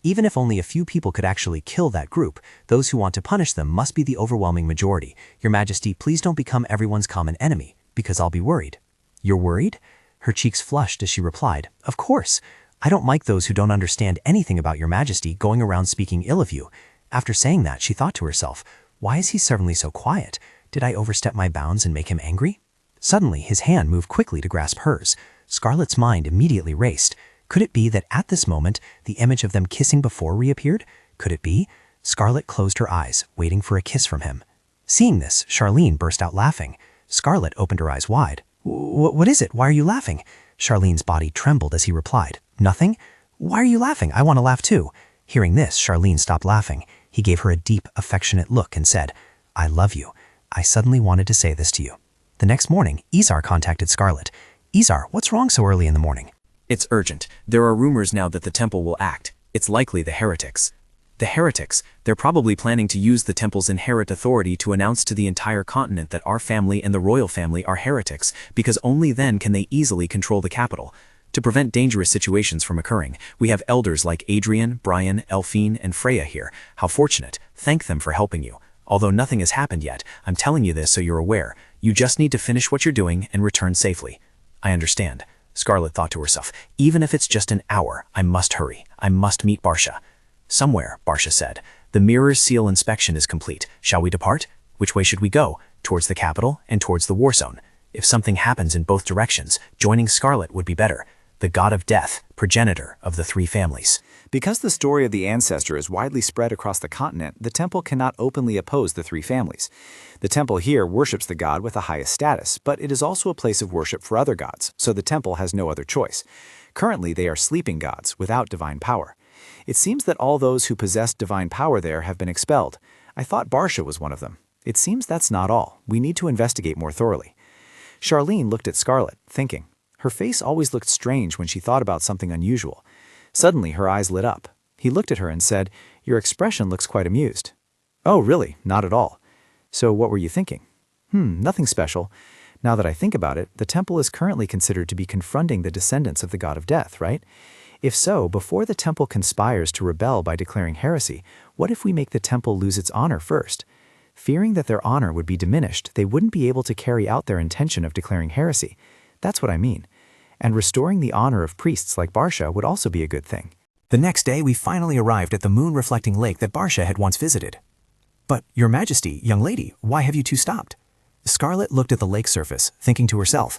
Even if only a few people could actually kill that group, those who want to punish them must be the overwhelming majority. Your Majesty, please don't become everyone's common enemy, because I'll be worried. You're worried? Her cheeks flushed as she replied, Of course. I don't like those who don't understand anything about Your Majesty going around speaking ill of you. After saying that, she thought to herself, Why is he suddenly so quiet? Did I overstep my bounds and make him angry? Suddenly, his hand moved quickly to grasp hers. Scarlet's mind immediately raced. Could it be that at this moment, the image of them kissing before reappeared? Could it be? Scarlet closed her eyes, waiting for a kiss from him. Seeing this, Charlene burst out laughing. Scarlet opened her eyes wide. What is it? Why are you laughing? Charlene's body trembled as he replied, Nothing? Why are you laughing? I want to laugh too. Hearing this, Charlene stopped laughing. He gave her a deep, affectionate look and said, I love you. I suddenly wanted to say this to you. The next morning, Izar contacted Scarlet. Izar, what's wrong so early in the morning? It's urgent. There are rumors now that the temple will act. It's likely the heretics. The heretics, they're probably planning to use the temple's inherent authority to announce to the entire continent that our family and the royal family are heretics, because only then can they easily control the capital. To prevent dangerous situations from occurring, we have elders like Adrian, Brian, Elphine, and Freya here. How fortunate. Thank them for helping you. Although nothing has happened yet, I'm telling you this so you're aware. You just need to finish what you're doing and return safely. I understand. Scarlet thought to herself, even if it's just an hour, I must hurry. I must meet Barsha. Somewhere, Barsha said. The mirror's seal inspection is complete. Shall we depart? Which way should we go? Towards the capital and towards the war zone. If something happens in both directions, joining Scarlet would be better. The god of death, progenitor of the three families. Because the story of the ancestor is widely spread across the continent, the temple cannot openly oppose the three families. The temple here worships the god with the highest status, but it is also a place of worship for other gods, so the temple has no other choice. Currently, they are sleeping gods without divine power. It seems that all those who possessed divine power there have been expelled. I thought Barsha was one of them. It seems that's not all. We need to investigate more thoroughly. Charlene looked at Scarlet, thinking. Her face always looked strange when she thought about something unusual. Suddenly, her eyes lit up. He looked at her and said, Your expression looks quite amused. Oh, really? Not at all. So what were you thinking? Nothing special. Now that I think about it, the temple is currently considered to be confronting the descendants of the god of death, right? If so, before the temple conspires to rebel by declaring heresy, what if we make the temple lose its honor first? Fearing that their honor would be diminished, they wouldn't be able to carry out their intention of declaring heresy. That's what I mean. And restoring the honor of priests like Barsha would also be a good thing. The next day, we finally arrived at the moon-reflecting lake that Barsha had once visited. But, Your Majesty, young lady, why have you two stopped? Scarlet looked at the lake surface, thinking to herself,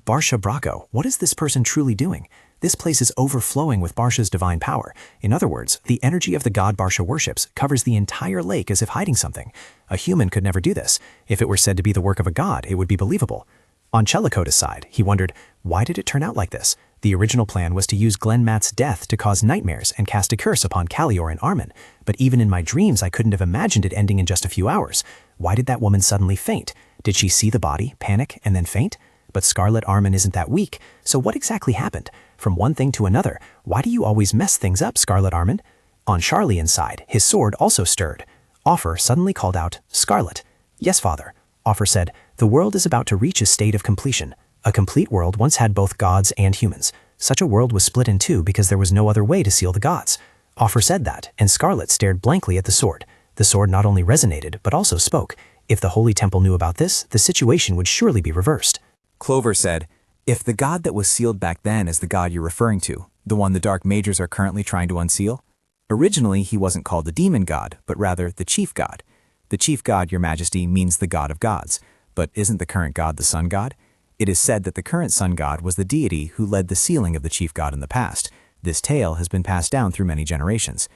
Barsha Bracco, what is this person truly doing? This place is overflowing with Barsha's divine power. In other words, the energy of the god Barsha worships covers the entire lake as if hiding something. A human could never do this. If it were said to be the work of a god, it would be believable. On Chelicota's side, he wondered, why did it turn out like this? The original plan was to use Glenmat's death to cause nightmares and cast a curse upon Callior and Armin, but even in my dreams I couldn't have imagined it ending in just a few hours. Why did that woman suddenly faint? Did she see the body, panic, and then faint? But Scarlet Armin isn't that weak, so what exactly happened? From one thing to another, why do you always mess things up, Scarlet Armin? On Charlian's side, his sword also stirred. Offer suddenly called out, Scarlet. Yes, father. Offer said, the world is about to reach a state of completion. A complete world once had both gods and humans. Such a world was split in two because there was no other way to seal the gods. Offer said that, and Scarlet stared blankly at the sword. The sword not only resonated, but also spoke. If the Holy Temple knew about this, the situation would surely be reversed. Clover said, if the god that was sealed back then is the god you're referring to, the one the dark mages are currently trying to unseal, originally he wasn't called the demon god, but rather the chief god. The chief god, your majesty, means the god of gods. But isn't the current god the sun god? It is said that the current sun god was the deity who led the sealing of the chief god in the past. This tale has been passed down through many generations.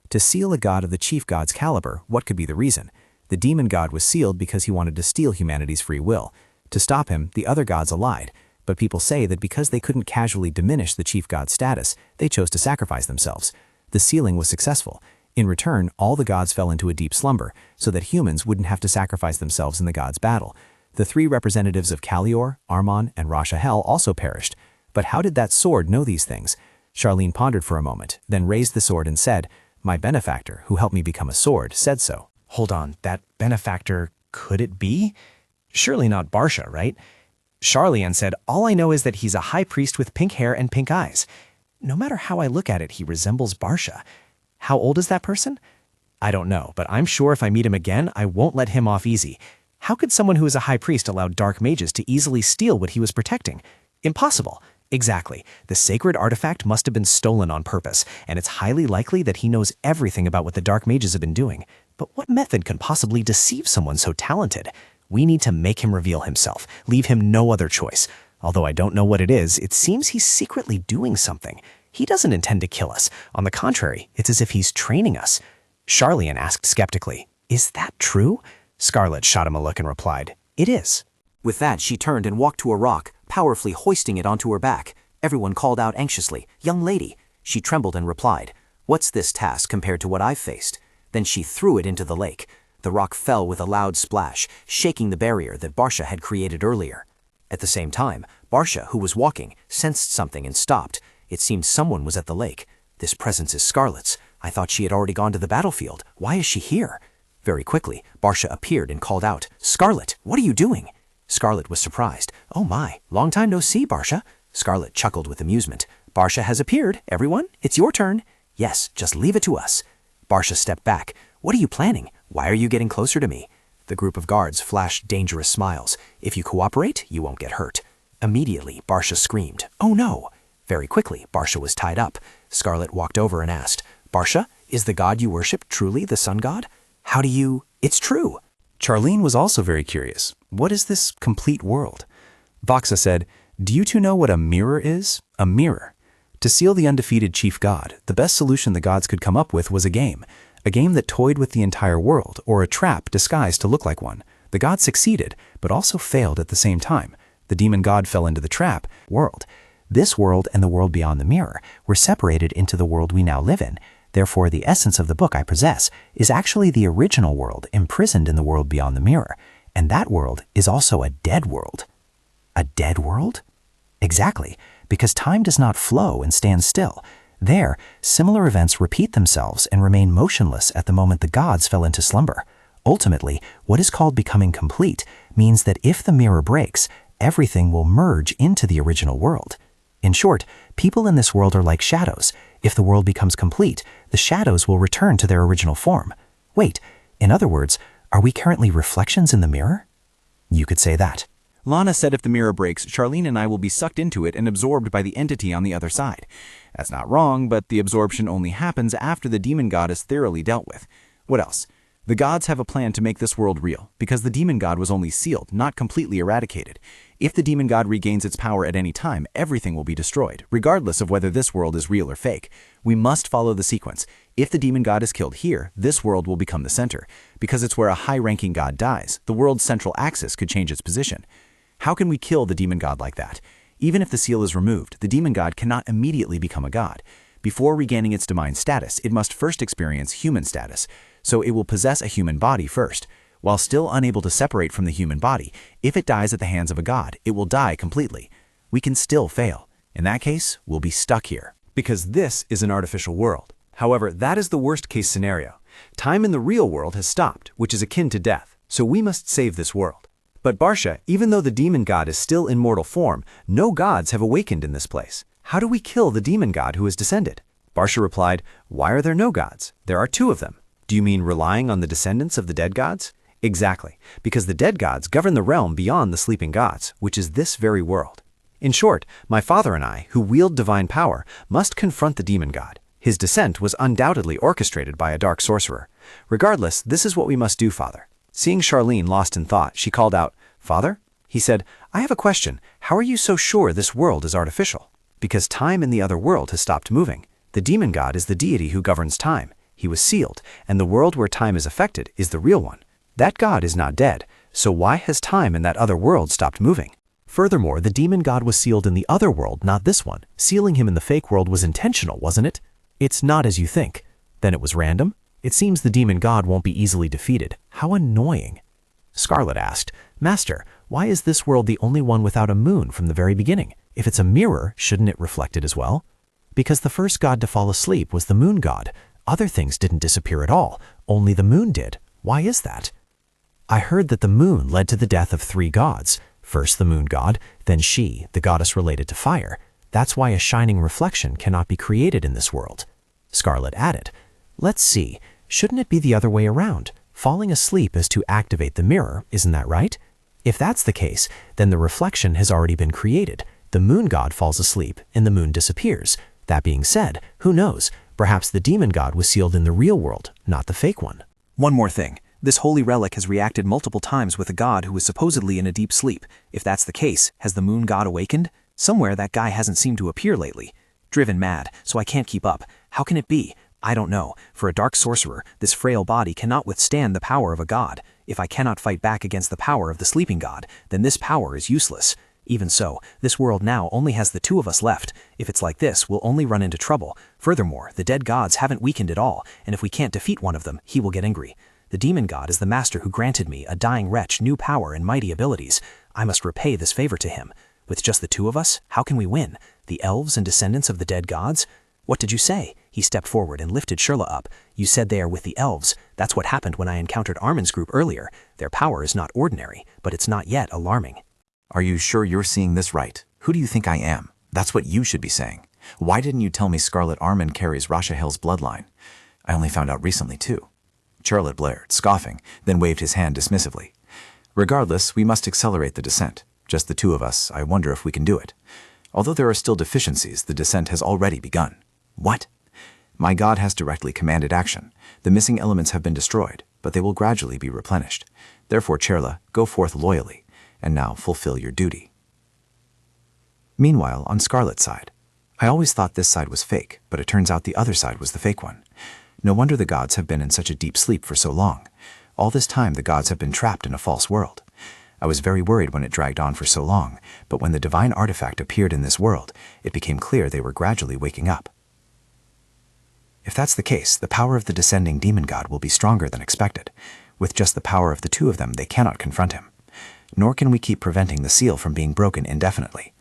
To seal a god of the chief god's caliber, what could be the reason? The demon god was sealed because he wanted to steal humanity's free will. To stop him, the other gods allied. But people say that because they couldn't casually diminish the chief god's status, they chose to sacrifice themselves. The sealing was successful. In return, all the gods fell into a deep slumber, so that humans wouldn't have to sacrifice themselves in the gods' battle. The three representatives of Callior, Armon, and Rashahel also perished. But how did that sword know these things? Charlene pondered for a moment, then raised the sword and said, my benefactor, who helped me become a sword, said so. Hold on, that benefactor, could it be? Surely not Barsha, right? Charlian said, all I know is that he's a high priest with pink hair and pink eyes. No matter how I look at it, he resembles Barsha. How old is that person? I don't know, but I'm sure if I meet him again, I won't let him off easy. How could someone who is a high priest allow dark mages to easily steal what he was protecting? Impossible. Exactly. The sacred artifact must have been stolen on purpose, and it's highly likely that he knows everything about what the dark mages have been doing. But what method can possibly deceive someone so talented? We need to make him reveal himself, leave him no other choice. Although I don't know what it is, it seems he's secretly doing something. He doesn't intend to kill us. On the contrary, it's as if he's training us. Charlian asked skeptically, is that true? Scarlet shot him a look and replied, it is. With that, she turned and walked to a rock, powerfully hoisting it onto her back. Everyone called out anxiously, young lady. She trembled and replied, what's this task compared to what I've faced? Then she threw it into the lake. The rock fell with a loud splash, shaking the barrier that Barsha had created earlier. At the same time, Barsha, who was walking, sensed something and stopped. It seemed someone was at the lake. This presence is Scarlet's. I thought she had already gone to the battlefield. Why is she here? Very quickly, Barsha appeared and called out, Scarlet, what are you doing? Scarlet was surprised. Oh my, long time no see, Barsha. Scarlet chuckled with amusement. Barsha has appeared, everyone. It's your turn. Yes, just leave it to us. Barsha stepped back. What are you planning? Why are you getting closer to me? The group of guards flashed dangerous smiles. If you cooperate, you won't get hurt. Immediately, Barsha screamed, oh no. Very quickly, Barsha was tied up. Scarlet walked over and asked, Barsha, is the god you worship truly the sun god? How do you... It's true. Charlene was also very curious. What is this complete world? Voxa said, do you two know what a mirror is? A mirror. To seal the undefeated chief god, the best solution the gods could come up with was a game that toyed with the entire world, or a trap disguised to look like one. The gods succeeded, but also failed at the same time. The demon god fell into the trap world. This world and the world beyond the mirror were separated into the world we now live in. Therefore, the essence of the book I possess is actually the original world imprisoned in the world beyond the mirror. And that world is also a dead world. A dead world? Exactly, because time does not flow and stand still. There, similar events repeat themselves and remain motionless at the moment the gods fell into slumber. Ultimately, what is called becoming complete means that if the mirror breaks, everything will merge into the original world. In short, people in this world are like shadows. If the world becomes complete, the shadows will return to their original form. Wait, in other words, are we currently reflections in the mirror? You could say that. Lana said if the mirror breaks, Charlene and I will be sucked into it and absorbed by the entity on the other side. That's not wrong, but the absorption only happens after the demon god is thoroughly dealt with. What else? The gods have a plan to make this world real, because the demon god was only sealed, not completely eradicated. If the demon god regains its power at any time, everything will be destroyed, regardless of whether this world is real or fake. We must follow the sequence. If the demon god is killed here, this world will become the center. Because it's where a high-ranking god dies, the world's central axis could change its position. How can we kill the demon god like that? Even if the seal is removed, the demon god cannot immediately become a god. Before regaining its divine status, it must first experience human status, so it will possess a human body first. While still unable to separate from the human body, if it dies at the hands of a god, it will die completely. We can still fail. In that case, we'll be stuck here. Because this is an artificial world. However, that is the worst-case scenario. Time in the real world has stopped, which is akin to death, so we must save this world. But Barsha, even though the demon god is still in mortal form, no gods have awakened in this place. How do we kill the demon god who has descended? Barsha replied, why are there no gods? There are 2 of them. Do you mean relying on the descendants of the dead gods? Exactly, because the dead gods govern the realm beyond the sleeping gods, which is this very world. In short, my father and I, who wield divine power, must confront the demon god. His descent was undoubtedly orchestrated by a dark sorcerer. Regardless, this is what we must do, Father. Seeing Charlene lost in thought, she called out, Father? He said, I have a question. How are you so sure this world is artificial? Because time in the other world has stopped moving. The demon god is the deity who governs time. He was sealed, and the world where time is affected is the real one. That god is not dead, so why has time in that other world stopped moving? Furthermore, the demon god was sealed in the other world, not this one. Sealing him in the fake world was intentional, wasn't it? It's not as you think. Then it was random? It seems the demon god won't be easily defeated. How annoying. Scarlet asked, Master, why is this world the only one without a moon from the very beginning? If it's a mirror, shouldn't it reflect it as well? Because the first god to fall asleep was the moon god. Other things didn't disappear at all. Only the moon did. Why is that? I heard that the moon led to the death of 3 gods. First the moon god, then she, the goddess related to fire. That's why a shining reflection cannot be created in this world. Scarlet added, Let's see, shouldn't it be the other way around? Falling asleep is to activate the mirror, isn't that right? If that's the case, then the reflection has already been created. The moon god falls asleep and the moon disappears. That being said, who knows? Perhaps the demon god was sealed in the real world, not the fake one. One more thing. This holy relic has reacted multiple times with a god who is supposedly in a deep sleep. If that's the case, has the moon god awakened? Somewhere that guy hasn't seemed to appear lately. Driven mad, so I can't keep up. How can it be? I don't know. For a dark sorcerer, this frail body cannot withstand the power of a god. If I cannot fight back against the power of the sleeping god, then this power is useless. Even so, this world now only has the 2 of us left. If it's like this, we'll only run into trouble. Furthermore, the dead gods haven't weakened at all, and if we can't defeat one of them, he will get angry. The demon god is the master who granted me, a dying wretch, new power and mighty abilities. I must repay this favor to him. With just the 2 of us, how can we win? The elves and descendants of the dead gods? What did you say? He stepped forward and lifted Shirla up. You said they are with the elves. That's what happened when I encountered Armin's group earlier. Their power is not ordinary, but it's not yet alarming. Are you sure you're seeing this right? Who do you think I am? That's what you should be saying. Why didn't you tell me Scarlet Armin carries Rashahil's bloodline? I only found out recently, too. Charlotte blared, scoffing, then waved his hand dismissively. Regardless, we must accelerate the descent. Just the 2 of us, I wonder if we can do it. Although there are still deficiencies, the descent has already begun. What? My god has directly commanded action. The missing elements have been destroyed, but they will gradually be replenished. Therefore, Cherla, go forth loyally, and now fulfill your duty. Meanwhile, on Scarlet's side, I always thought this side was fake, but it turns out the other side was the fake one. No wonder the gods have been in such a deep sleep for so long. All this time, the gods have been trapped in a false world. I was very worried when it dragged on for so long, but when the divine artifact appeared in this world, it became clear they were gradually waking up. If that's the case, the power of the descending demon god will be stronger than expected. With just the power of the 2 of them, they cannot confront him. Nor can we keep preventing the seal from being broken indefinitely.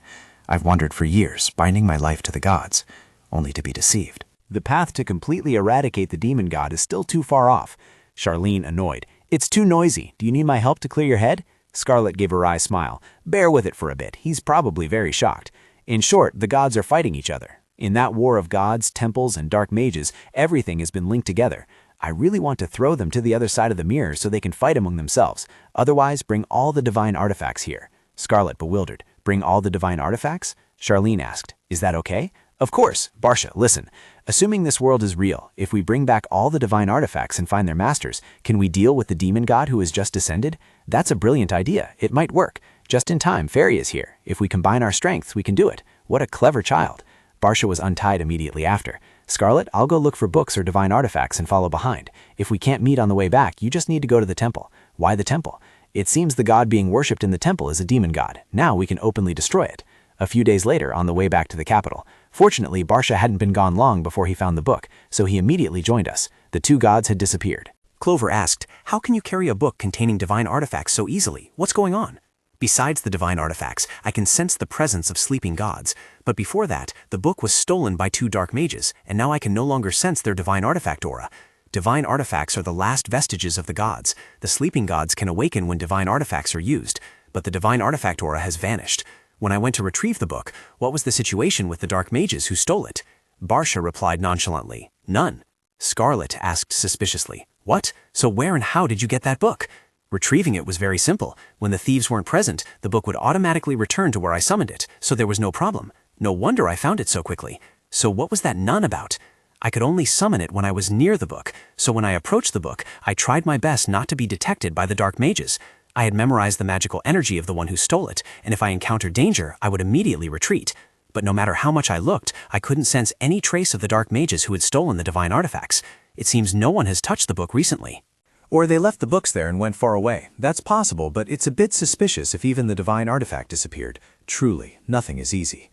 I've wandered for years, binding my life to the gods, only to be deceived. The path to completely eradicate the demon god is still too far off. Charlene annoyed. It's too noisy. Do you need my help to clear your head? Scarlet gave a wry smile. Bear with it for a bit. He's probably very shocked. In short, the gods are fighting each other. In that war of gods, temples, and dark mages, everything has been linked together. I really want to throw them to the other side of the mirror so they can fight among themselves. Otherwise, bring all the divine artifacts here. Scarlet, bewildered. Bring all the divine artifacts? Charlene asked. Is that okay? Of course. Barsha, listen. Assuming this world is real, if we bring back all the divine artifacts and find their masters, can we deal with the demon god who has just descended? That's a brilliant idea. It might work. Just in time, Fairy is here. If we combine our strengths, we can do it. What a clever child. Barsha was untied immediately after. Scarlet, I'll go look for books or divine artifacts and follow behind. If we can't meet on the way back, you just need to go to the temple. Why the temple? It seems the god being worshipped in the temple is a demon god. Now we can openly destroy it. A few days later, on the way back to the capital, fortunately, Barsha hadn't been gone long before he found the book, so he immediately joined us. The two gods had disappeared. Clover asked, "How can you carry a book containing divine artifacts so easily? What's going on?" "Besides the divine artifacts, I can sense the presence of sleeping gods. But before that, the book was stolen by two dark mages, and now I can no longer sense their divine artifact aura. Divine artifacts are the last vestiges of the gods. The sleeping gods can awaken when divine artifacts are used, but the divine artifact aura has vanished. When I went to retrieve the book, what was the situation with the dark mages who stole it?" Barsha replied nonchalantly, "None." Scarlet asked suspiciously, "What? So where and how did you get that book?" "Retrieving it was very simple. When the thieves weren't present, the book would automatically return to where I summoned it, so there was no problem. No wonder I found it so quickly. So what was that none about? I could only summon it when I was near the book, so when I approached the book, I tried my best not to be detected by the dark mages. I had memorized the magical energy of the one who stole it, and if I encountered danger, I would immediately retreat. But no matter how much I looked, I couldn't sense any trace of the dark mages who had stolen the divine artifacts. It seems no one has touched the book recently." Or they left the books there and went far away. That's possible, but it's a bit suspicious if even the divine artifact disappeared. Truly, nothing is easy.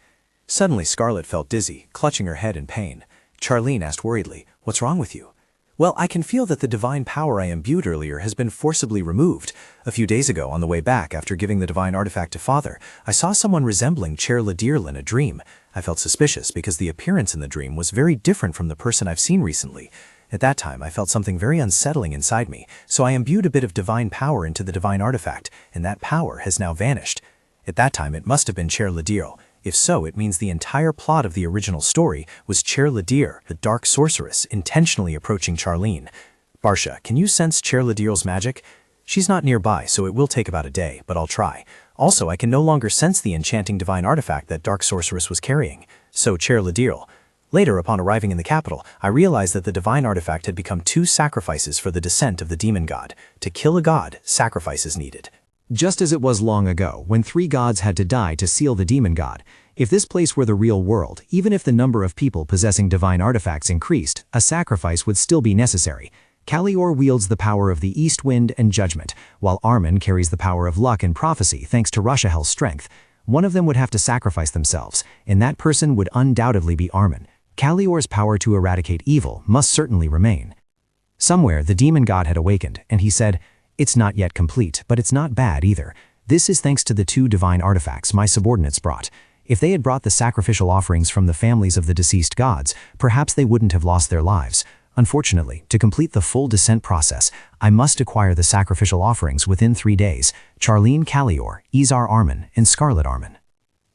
Suddenly, Scarlet felt dizzy, clutching her head in pain. Charlene asked worriedly, "What's wrong with you?" "Well, I can feel that the divine power I imbued earlier has been forcibly removed. A few days ago, on the way back after giving the divine artifact to Father, I saw someone resembling Chair Ladirl in a dream. I felt suspicious because the appearance in the dream was very different from the person I've seen recently. At that time, I felt something very unsettling inside me, so I imbued a bit of divine power into the divine artifact, and that power has now vanished. At that time, it must have been Chair Ladirl. If so, it means the entire plot of the original story was Chair Ladirl, the dark sorceress, intentionally approaching Charlene. Barsha, can you sense Chair Ladirl's magic? She's not nearby, so it will take about a day, but I'll try. Also, I can no longer sense the enchanting divine artifact that dark sorceress was carrying. So, Chair Ladirl. Later, upon arriving in the capital, I realized that the divine artifact had become 2 sacrifices for the descent of the demon god. To kill a god, sacrifice is needed. Just as it was long ago, when 3 gods had to die to seal the demon god. If this place were the real world, even if the number of people possessing divine artifacts increased, a sacrifice would still be necessary. Kalior wields the power of the East Wind and Judgment, while Armin carries the power of luck and prophecy thanks to Rushahel's strength. One of them would have to sacrifice themselves, and that person would undoubtedly be Armin. Kalior's power to eradicate evil must certainly remain. Somewhere, the demon god had awakened, and he said, "It's not yet complete, but it's not bad either. This is thanks to the 2 divine artifacts my subordinates brought. If they had brought the sacrificial offerings from the families of the deceased gods, perhaps they wouldn't have lost their lives. Unfortunately, to complete the full descent process, I must acquire the sacrificial offerings within 3 days. Charlene Kalior, Izar Armin, and Scarlet Armin."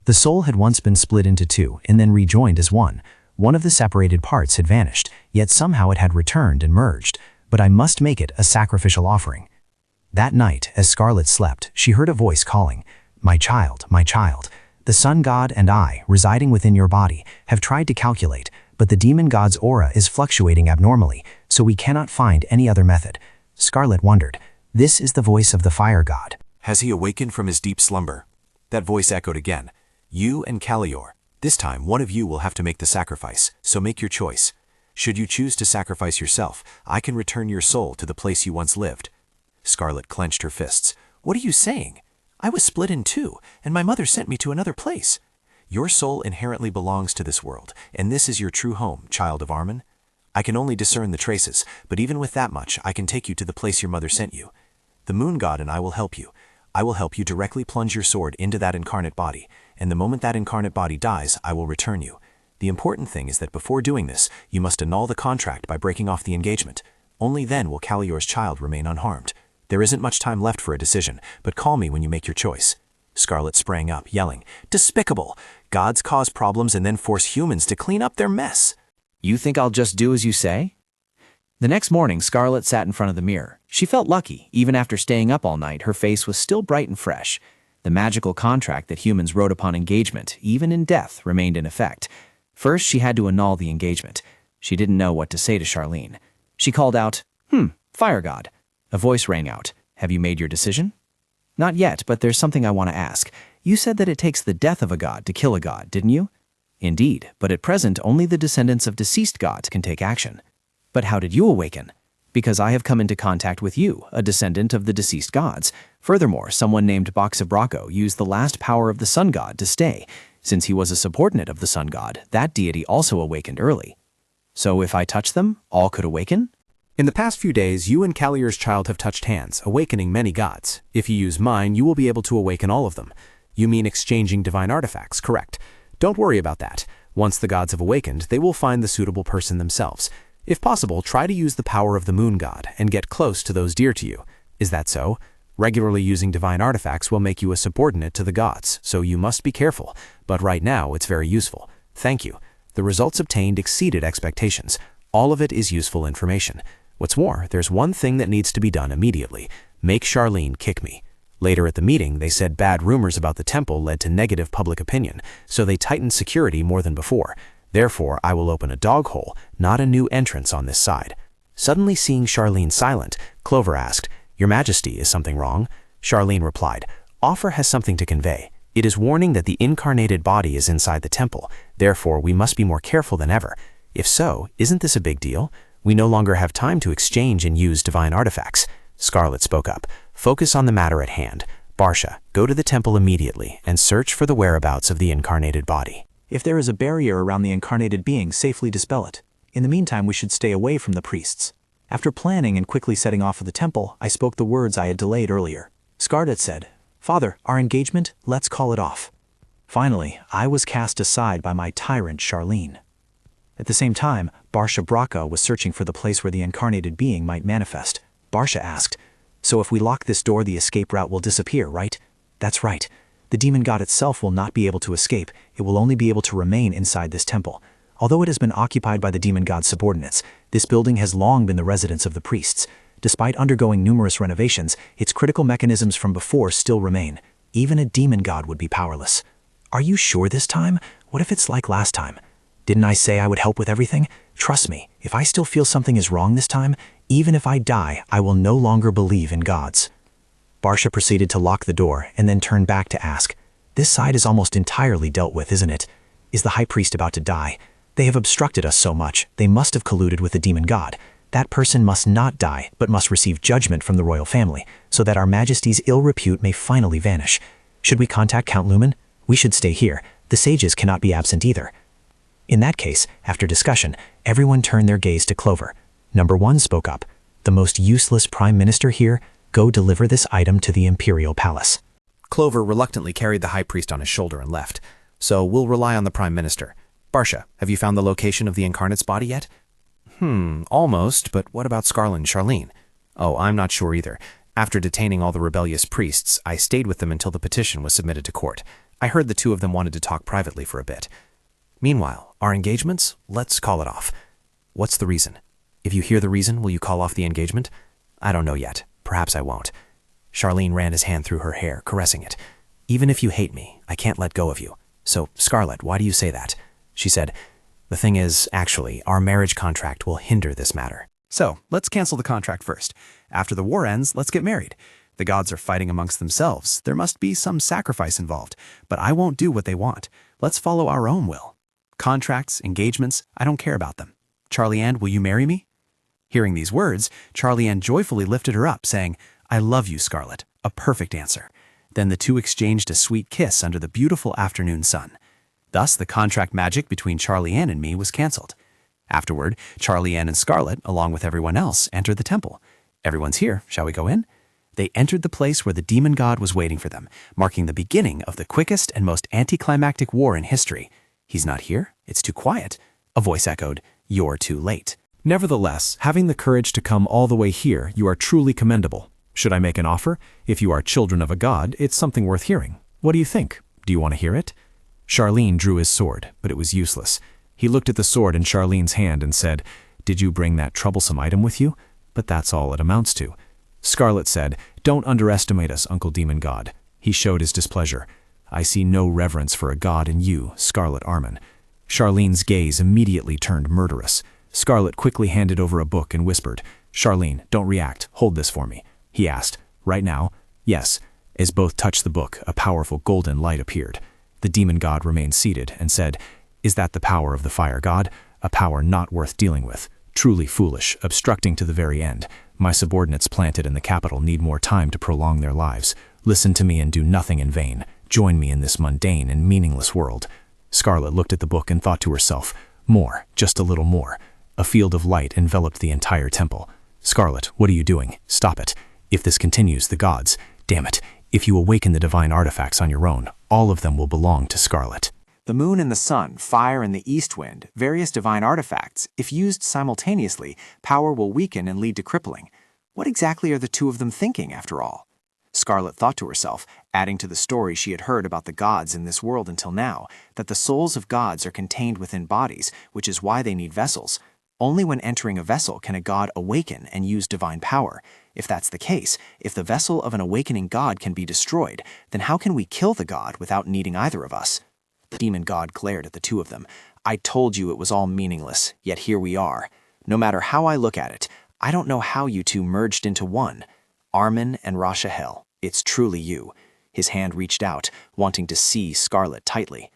The soul had once been split into 2 and then rejoined as one. One of the separated parts had vanished, yet somehow it had returned and merged. But I must make it a sacrificial offering. That night, as Scarlet slept, she heard a voice calling, my child, the sun god and I, residing within your body, have tried to calculate, but the demon god's aura is fluctuating abnormally, so we cannot find any other method." Scarlet wondered, "This is the voice of the fire god." Has he awakened from his deep slumber? That voice echoed again. "You and Kalior. This time, one of you will have to make the sacrifice, so make your choice. Should you choose to sacrifice yourself, I can return your soul to the place you once lived." Scarlet clenched her fists. "What are you saying? I was split in 2, and my mother sent me to another place. Your soul inherently belongs to this world, and this is your true home, child of Armin. I can only discern the traces, but even with that much, I can take you to the place your mother sent you. The moon god and I will help you. I will help you directly plunge your sword into that incarnate body, and the moment that incarnate body dies, I will return you. The important thing is that before doing this, you must annul the contract by breaking off the engagement. Only then will Kalior's child remain unharmed. There isn't much time left for a decision, but call me when you make your choice." Scarlet sprang up, yelling, "Despicable! Gods cause problems and then force humans to clean up their mess." "You think I'll just do as you say?" The next morning, Scarlet sat in front of the mirror. She felt lucky. Even after staying up all night, her face was still bright and fresh. The magical contract that humans wrote upon engagement, even in death, remained in effect. First, she had to annul the engagement. She didn't know what to say to Charlene. She called out, Fire God." A voice rang out, "Have you made your decision?" "Not yet, but there's something I want to ask. You said that it takes the death of a god to kill a god, didn't you?" "Indeed, but at present only the descendants of deceased gods can take action." "But how did you awaken?" "Because I have come into contact with you, a descendant of the deceased gods. Furthermore, someone named Boxabraco used the last power of the sun god to stay. Since he was a subordinate of the sun god, that deity also awakened early. So if I touch them, all could awaken? In the past few days, you and Callier's child have touched hands, awakening many gods. If you use mine, you will be able to awaken all of them. You mean exchanging divine artifacts, correct? Don't worry about that. Once the gods have awakened, they will find the suitable person themselves. If possible, try to use the power of the moon god and get close to those dear to you. Is that so? Regularly using divine artifacts will make you a subordinate to the gods, so you must be careful, but right now it's very useful. Thank you. The results obtained exceeded expectations. All of it is useful information. What's more, there's one thing that needs to be done immediately. Make Charlene kick me. Later at the meeting, they said bad rumors about the temple led to negative public opinion, so they tightened security more than before. Therefore, I will open a dog hole, not a new entrance on this side. Suddenly seeing Charlene silent, Clover asked, "Your Majesty, is something wrong?" Charlene replied, "Offer has something to convey. It is warning that the incarnated body is inside the temple. Therefore, we must be more careful than ever. If so, isn't this a big deal? We no longer have time to exchange and use divine artifacts." Scarlet spoke up. "Focus on the matter at hand. Barsha, go to the temple immediately and search for the whereabouts of the incarnated body. If there is a barrier around the incarnated being, safely dispel it. In the meantime, we should stay away from the priests." After planning and quickly setting off for the temple, I spoke the words I had delayed earlier. Scarlet said, "Father, our engagement, let's call it off." Finally, I was cast aside by my tyrant, Charlene. At the same time, Barsha Braca was searching for the place where the incarnated being might manifest. Barsha asked, "So if we lock this door, the escape route will disappear, right?" "That's right. The demon god itself will not be able to escape. It will only be able to remain inside this temple. Although it has been occupied by the demon god's subordinates, this building has long been the residence of the priests. Despite undergoing numerous renovations, its critical mechanisms from before still remain. Even a demon god would be powerless." "Are you sure this time? What if it's like last time? Didn't I say I would help with everything? Trust me, if I still feel something is wrong this time, even if I die, I will no longer believe in gods." Barsha proceeded to lock the door and then turned back to ask, "This side is almost entirely dealt with, isn't it? Is the high priest about to die? They have obstructed us so much, they must have colluded with the demon god. That person must not die, but must receive judgment from the royal family, so that our Majesty's ill repute may finally vanish. Should we contact Count Lumen? We should stay here. The sages cannot be absent either." In that case, after discussion, everyone turned their gaze to Clover. Number 1 spoke up, "The most useless prime minister here, go deliver this item to the imperial palace." Clover reluctantly carried the high priest on his shoulder and left. "So we'll rely on the prime minister. Barsha, have you found the location of the incarnate's body yet?" Almost, but what about Scarlet and Charlene?" "Oh, I'm not sure either. After detaining all the rebellious priests, I stayed with them until the petition was submitted to court. I heard the two of them wanted to talk privately for a bit. Meanwhile, our engagements, let's call it off." "What's the reason?" "If you hear the reason, will you call off the engagement?" "I don't know yet. Perhaps I won't." Charlene ran his hand through her hair, caressing it. "Even if you hate me, I can't let go of you. So, Scarlet, why do you say that?" She said, "The thing is, actually, our marriage contract will hinder this matter. So, let's cancel the contract first. After the war ends, let's get married. The gods are fighting amongst themselves. There must be some sacrifice involved. But I won't do what they want. Let's follow our own will. Contracts, engagements, I don't care about them. Charlie Ann, will you marry me?" Hearing these words, Charlie Ann joyfully lifted her up, saying, "I love you, Scarlet." A perfect answer. Then the two exchanged a sweet kiss under the beautiful afternoon sun. Thus, the contract magic between Charlie Ann and me was cancelled. Afterward, Charlie Ann and Scarlet, along with everyone else, entered the temple. "Everyone's here. Shall we go in?" They entered the place where the demon god was waiting for them, marking the beginning of the quickest and most anticlimactic war in history. "He's not here? It's too quiet." A voice echoed, "You're too late." Nevertheless, having the courage to come all the way here, you are truly commendable. Should I make an offer? If you are children of a god, it's something worth hearing. What do you think? Do you want to hear it? Charlene drew his sword, but it was useless. He looked at the sword in Charlene's hand and said, "Did you bring that troublesome item with you? But that's all it amounts to." Scarlet said, "Don't underestimate us, Uncle Demon God." He showed his displeasure. "I see no reverence for a god in you, Scarlet Armin." Charlene's gaze immediately turned murderous. Scarlet quickly handed over a book and whispered, "Charlene, don't react. Hold this for me." He asked, "Right now?" "Yes." As both touched the book, a powerful golden light appeared. The demon god remained seated and said, "Is that the power of the fire god? A power not worth dealing with. Truly foolish, obstructing to the very end. My subordinates planted in the capital need more time to prolong their lives. Listen to me and do nothing in vain. Join me in this mundane and meaningless world. Scarlet looked at the book and thought to herself, more, just a little more. A field of light enveloped the entire temple. Scarlet, what are you doing? Stop it. If this continues, the gods, damn it, if you awaken the divine artifacts on your own, all of them will belong to Scarlet. The moon and the sun, fire and the east wind, various divine artifacts, if used simultaneously, power will weaken and lead to crippling. What exactly are the two of them thinking, after all? Scarlet thought to herself, adding to the story she had heard about the gods in this world until now, that the souls of gods are contained within bodies, which is why they need vessels. Only when entering a vessel can a god awaken and use divine power. If that's the case, if the vessel of an awakening god can be destroyed, then how can we kill the god without needing either of us? The demon god glared at the two of them. I told you it was all meaningless, yet here we are. No matter how I look at it, I don't know how you two merged into one. Armin and Rashahel, it's truly you. His hand reached out, wanting to seize Scarlet tightly.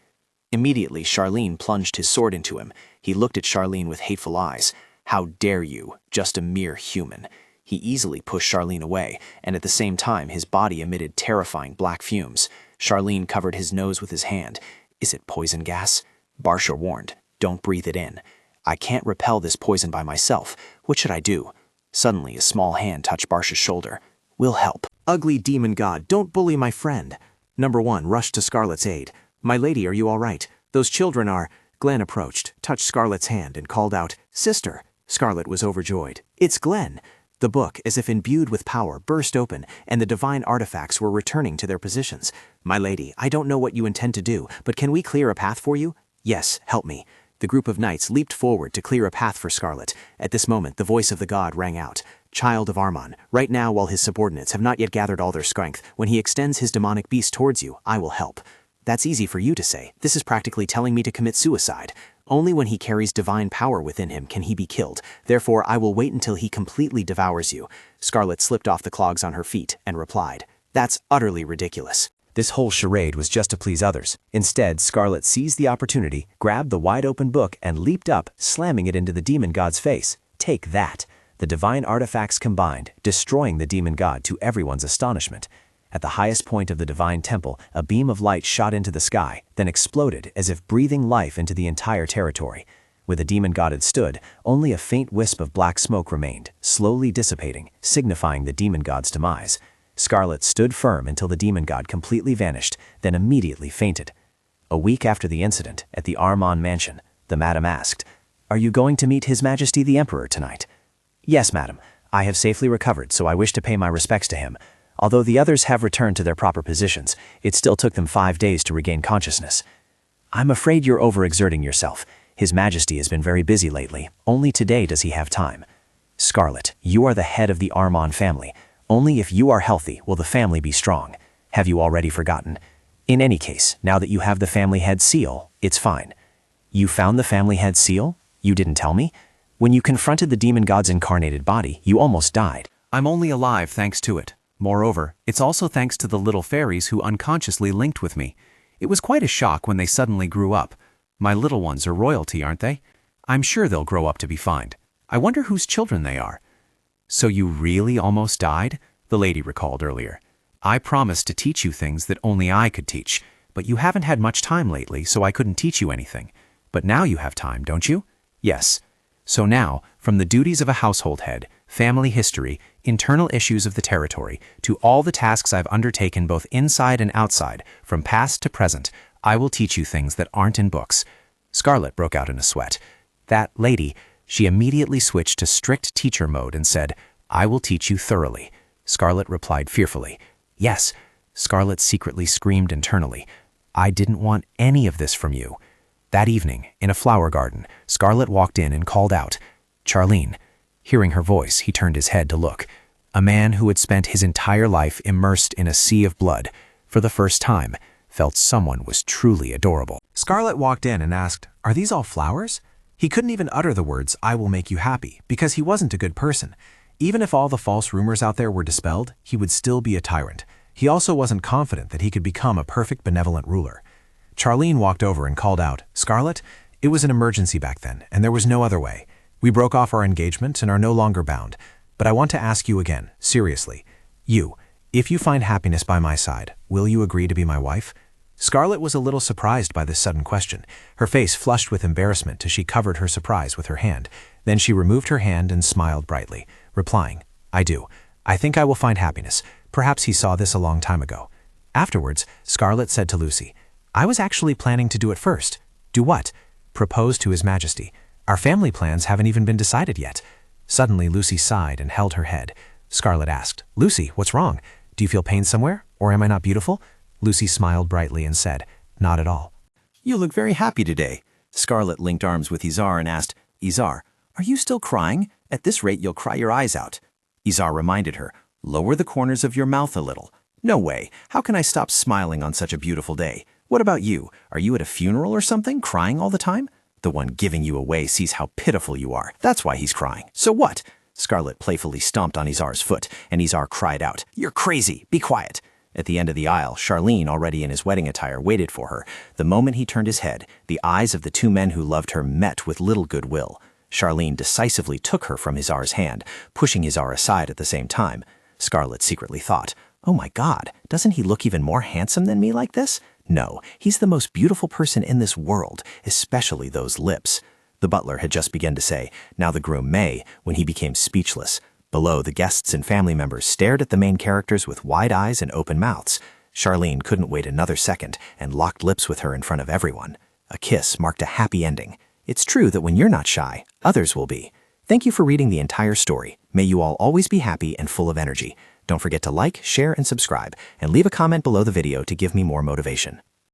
Immediately, Charlene plunged his sword into him. He looked at Charlene with hateful eyes. How dare you, just a mere human. He easily pushed Charlene away, and at the same time his body emitted terrifying black fumes. Charlene covered his nose with his hand. Is it poison gas? Barsha warned, don't breathe it in. I can't repel this poison by myself. What should I do? Suddenly, a small hand touched Barsha's shoulder. We'll help. Ugly demon god, don't bully my friend. Number 1 rushed to Scarlet's aid. My lady, are you all right? Those children are... Glenn approached, touched Scarlet's hand, and called out, Sister. Scarlet was overjoyed. It's Glenn. The book, as if imbued with power, burst open, and the divine artifacts were returning to their positions. My lady, I don't know what you intend to do, but can we clear a path for you? Yes, help me. The group of knights leaped forward to clear a path for Scarlet. At this moment, the voice of the god rang out. Child of Armon, right now while his subordinates have not yet gathered all their strength, when he extends his demonic beast towards you, I will help. That's easy for you to say. This is practically telling me to commit suicide. Only when he carries divine power within him can he be killed. Therefore, I will wait until he completely devours you. Scarlet slipped off the clogs on her feet and replied, That's utterly ridiculous. This whole charade was just to please others. Instead, Scarlet seized the opportunity, grabbed the wide-open book, and leaped up, slamming it into the demon god's face. Take that! The divine artifacts combined, destroying the demon god to everyone's astonishment. At the highest point of the divine temple, a beam of light shot into the sky, then exploded as if breathing life into the entire territory. Where the demon god had stood, only a faint wisp of black smoke remained, slowly dissipating, signifying the demon god's demise. Scarlet stood firm until the demon god completely vanished, then immediately fainted. A week after the incident, at the Armon mansion, the madam asked, Are you going to meet His Majesty the Emperor tonight? Yes, madam. I have safely recovered, so I wish to pay my respects to him. Although the others have returned to their proper positions, it still took them 5 days to regain consciousness. I'm afraid you're overexerting yourself. His Majesty has been very busy lately. Only today does he have time. Scarlet, you are the head of the Armon family. Only if you are healthy will the family be strong. Have you already forgotten? In any case, now that you have the family head seal, it's fine. You found the family head seal? You didn't tell me? When you confronted the demon god's incarnated body, you almost died. I'm only alive thanks to it. Moreover, it's also thanks to the little fairies who unconsciously linked with me. It was quite a shock when they suddenly grew up. My little ones are royalty, aren't they? I'm sure they'll grow up to be fine. I wonder whose children they are. So you really almost died? The lady recalled earlier. I promised to teach you things that only I could teach, but you haven't had much time lately, so I couldn't teach you anything. But now you have time, don't you? Yes. So now, from the duties of a household head, family history, internal issues of the territory, to all the tasks I've undertaken both inside and outside, from past to present, I will teach you things that aren't in books. Scarlet broke out in a sweat. That lady, she immediately switched to strict teacher mode and said, I will teach you thoroughly. Scarlet replied fearfully, Yes. Scarlet secretly screamed internally, I didn't want any of this from you. That evening, in a flower garden, Scarlet walked in and called out, Charlene. Hearing her voice, he turned his head to look. A man who had spent his entire life immersed in a sea of blood, for the first time, felt someone was truly adorable. Scarlet walked in and asked, Are these all flowers? He couldn't even utter the words, I will make you happy, because he wasn't a good person. Even if all the false rumors out there were dispelled, he would still be a tyrant. He also wasn't confident that he could become a perfect benevolent ruler. Charlene walked over and called out, Scarlet, it was an emergency back then, and there was no other way. We broke off our engagement and are no longer bound. But I want to ask you again, seriously. You, if you find happiness by my side, will you agree to be my wife? Scarlet was a little surprised by this sudden question. Her face flushed with embarrassment as she covered her surprise with her hand. Then she removed her hand and smiled brightly, replying, I do. I think I will find happiness. Perhaps he saw this a long time ago. Afterwards, Scarlet said to Lucy, I was actually planning to do it first. Do what? Propose to His Majesty. Our family plans haven't even been decided yet. Suddenly, Lucy sighed and held her head. Scarlet asked, Lucy, what's wrong? Do you feel pain somewhere? Or am I not beautiful? Lucy smiled brightly and said, Not at all. You look very happy today. Scarlet linked arms with Izar and asked, Izar, are you still crying? At this rate, you'll cry your eyes out. Izar reminded her, Lower the corners of your mouth a little. No way. How can I stop smiling on such a beautiful day? What about you? Are you at a funeral or something, crying all the time? The one giving you away sees how pitiful you are. That's why he's crying. So what? Scarlet playfully stomped on Izar's foot, and Izar cried out, You're crazy. Be quiet. At the end of the aisle, Charlene, already in his wedding attire, waited for her. The moment he turned his head, the eyes of the two men who loved her met with little goodwill. Charlene decisively took her from Izar's hand, pushing Izar aside at the same time. Scarlet secretly thought, Oh my God, doesn't he look even more handsome than me like this? No, he's the most beautiful person in this world, especially those lips. The butler had just begun to say, Now the groom may, when he became speechless. Below, the guests and family members stared at the main characters with wide eyes and open mouths. Charlene couldn't wait another second and locked lips with her in front of everyone. A kiss marked a happy ending. It's true that when you're not shy, others will be. Thank you for reading the entire story. May you all always be happy and full of energy. Don't forget to like, share, and subscribe, and leave a comment below the video to give me more motivation.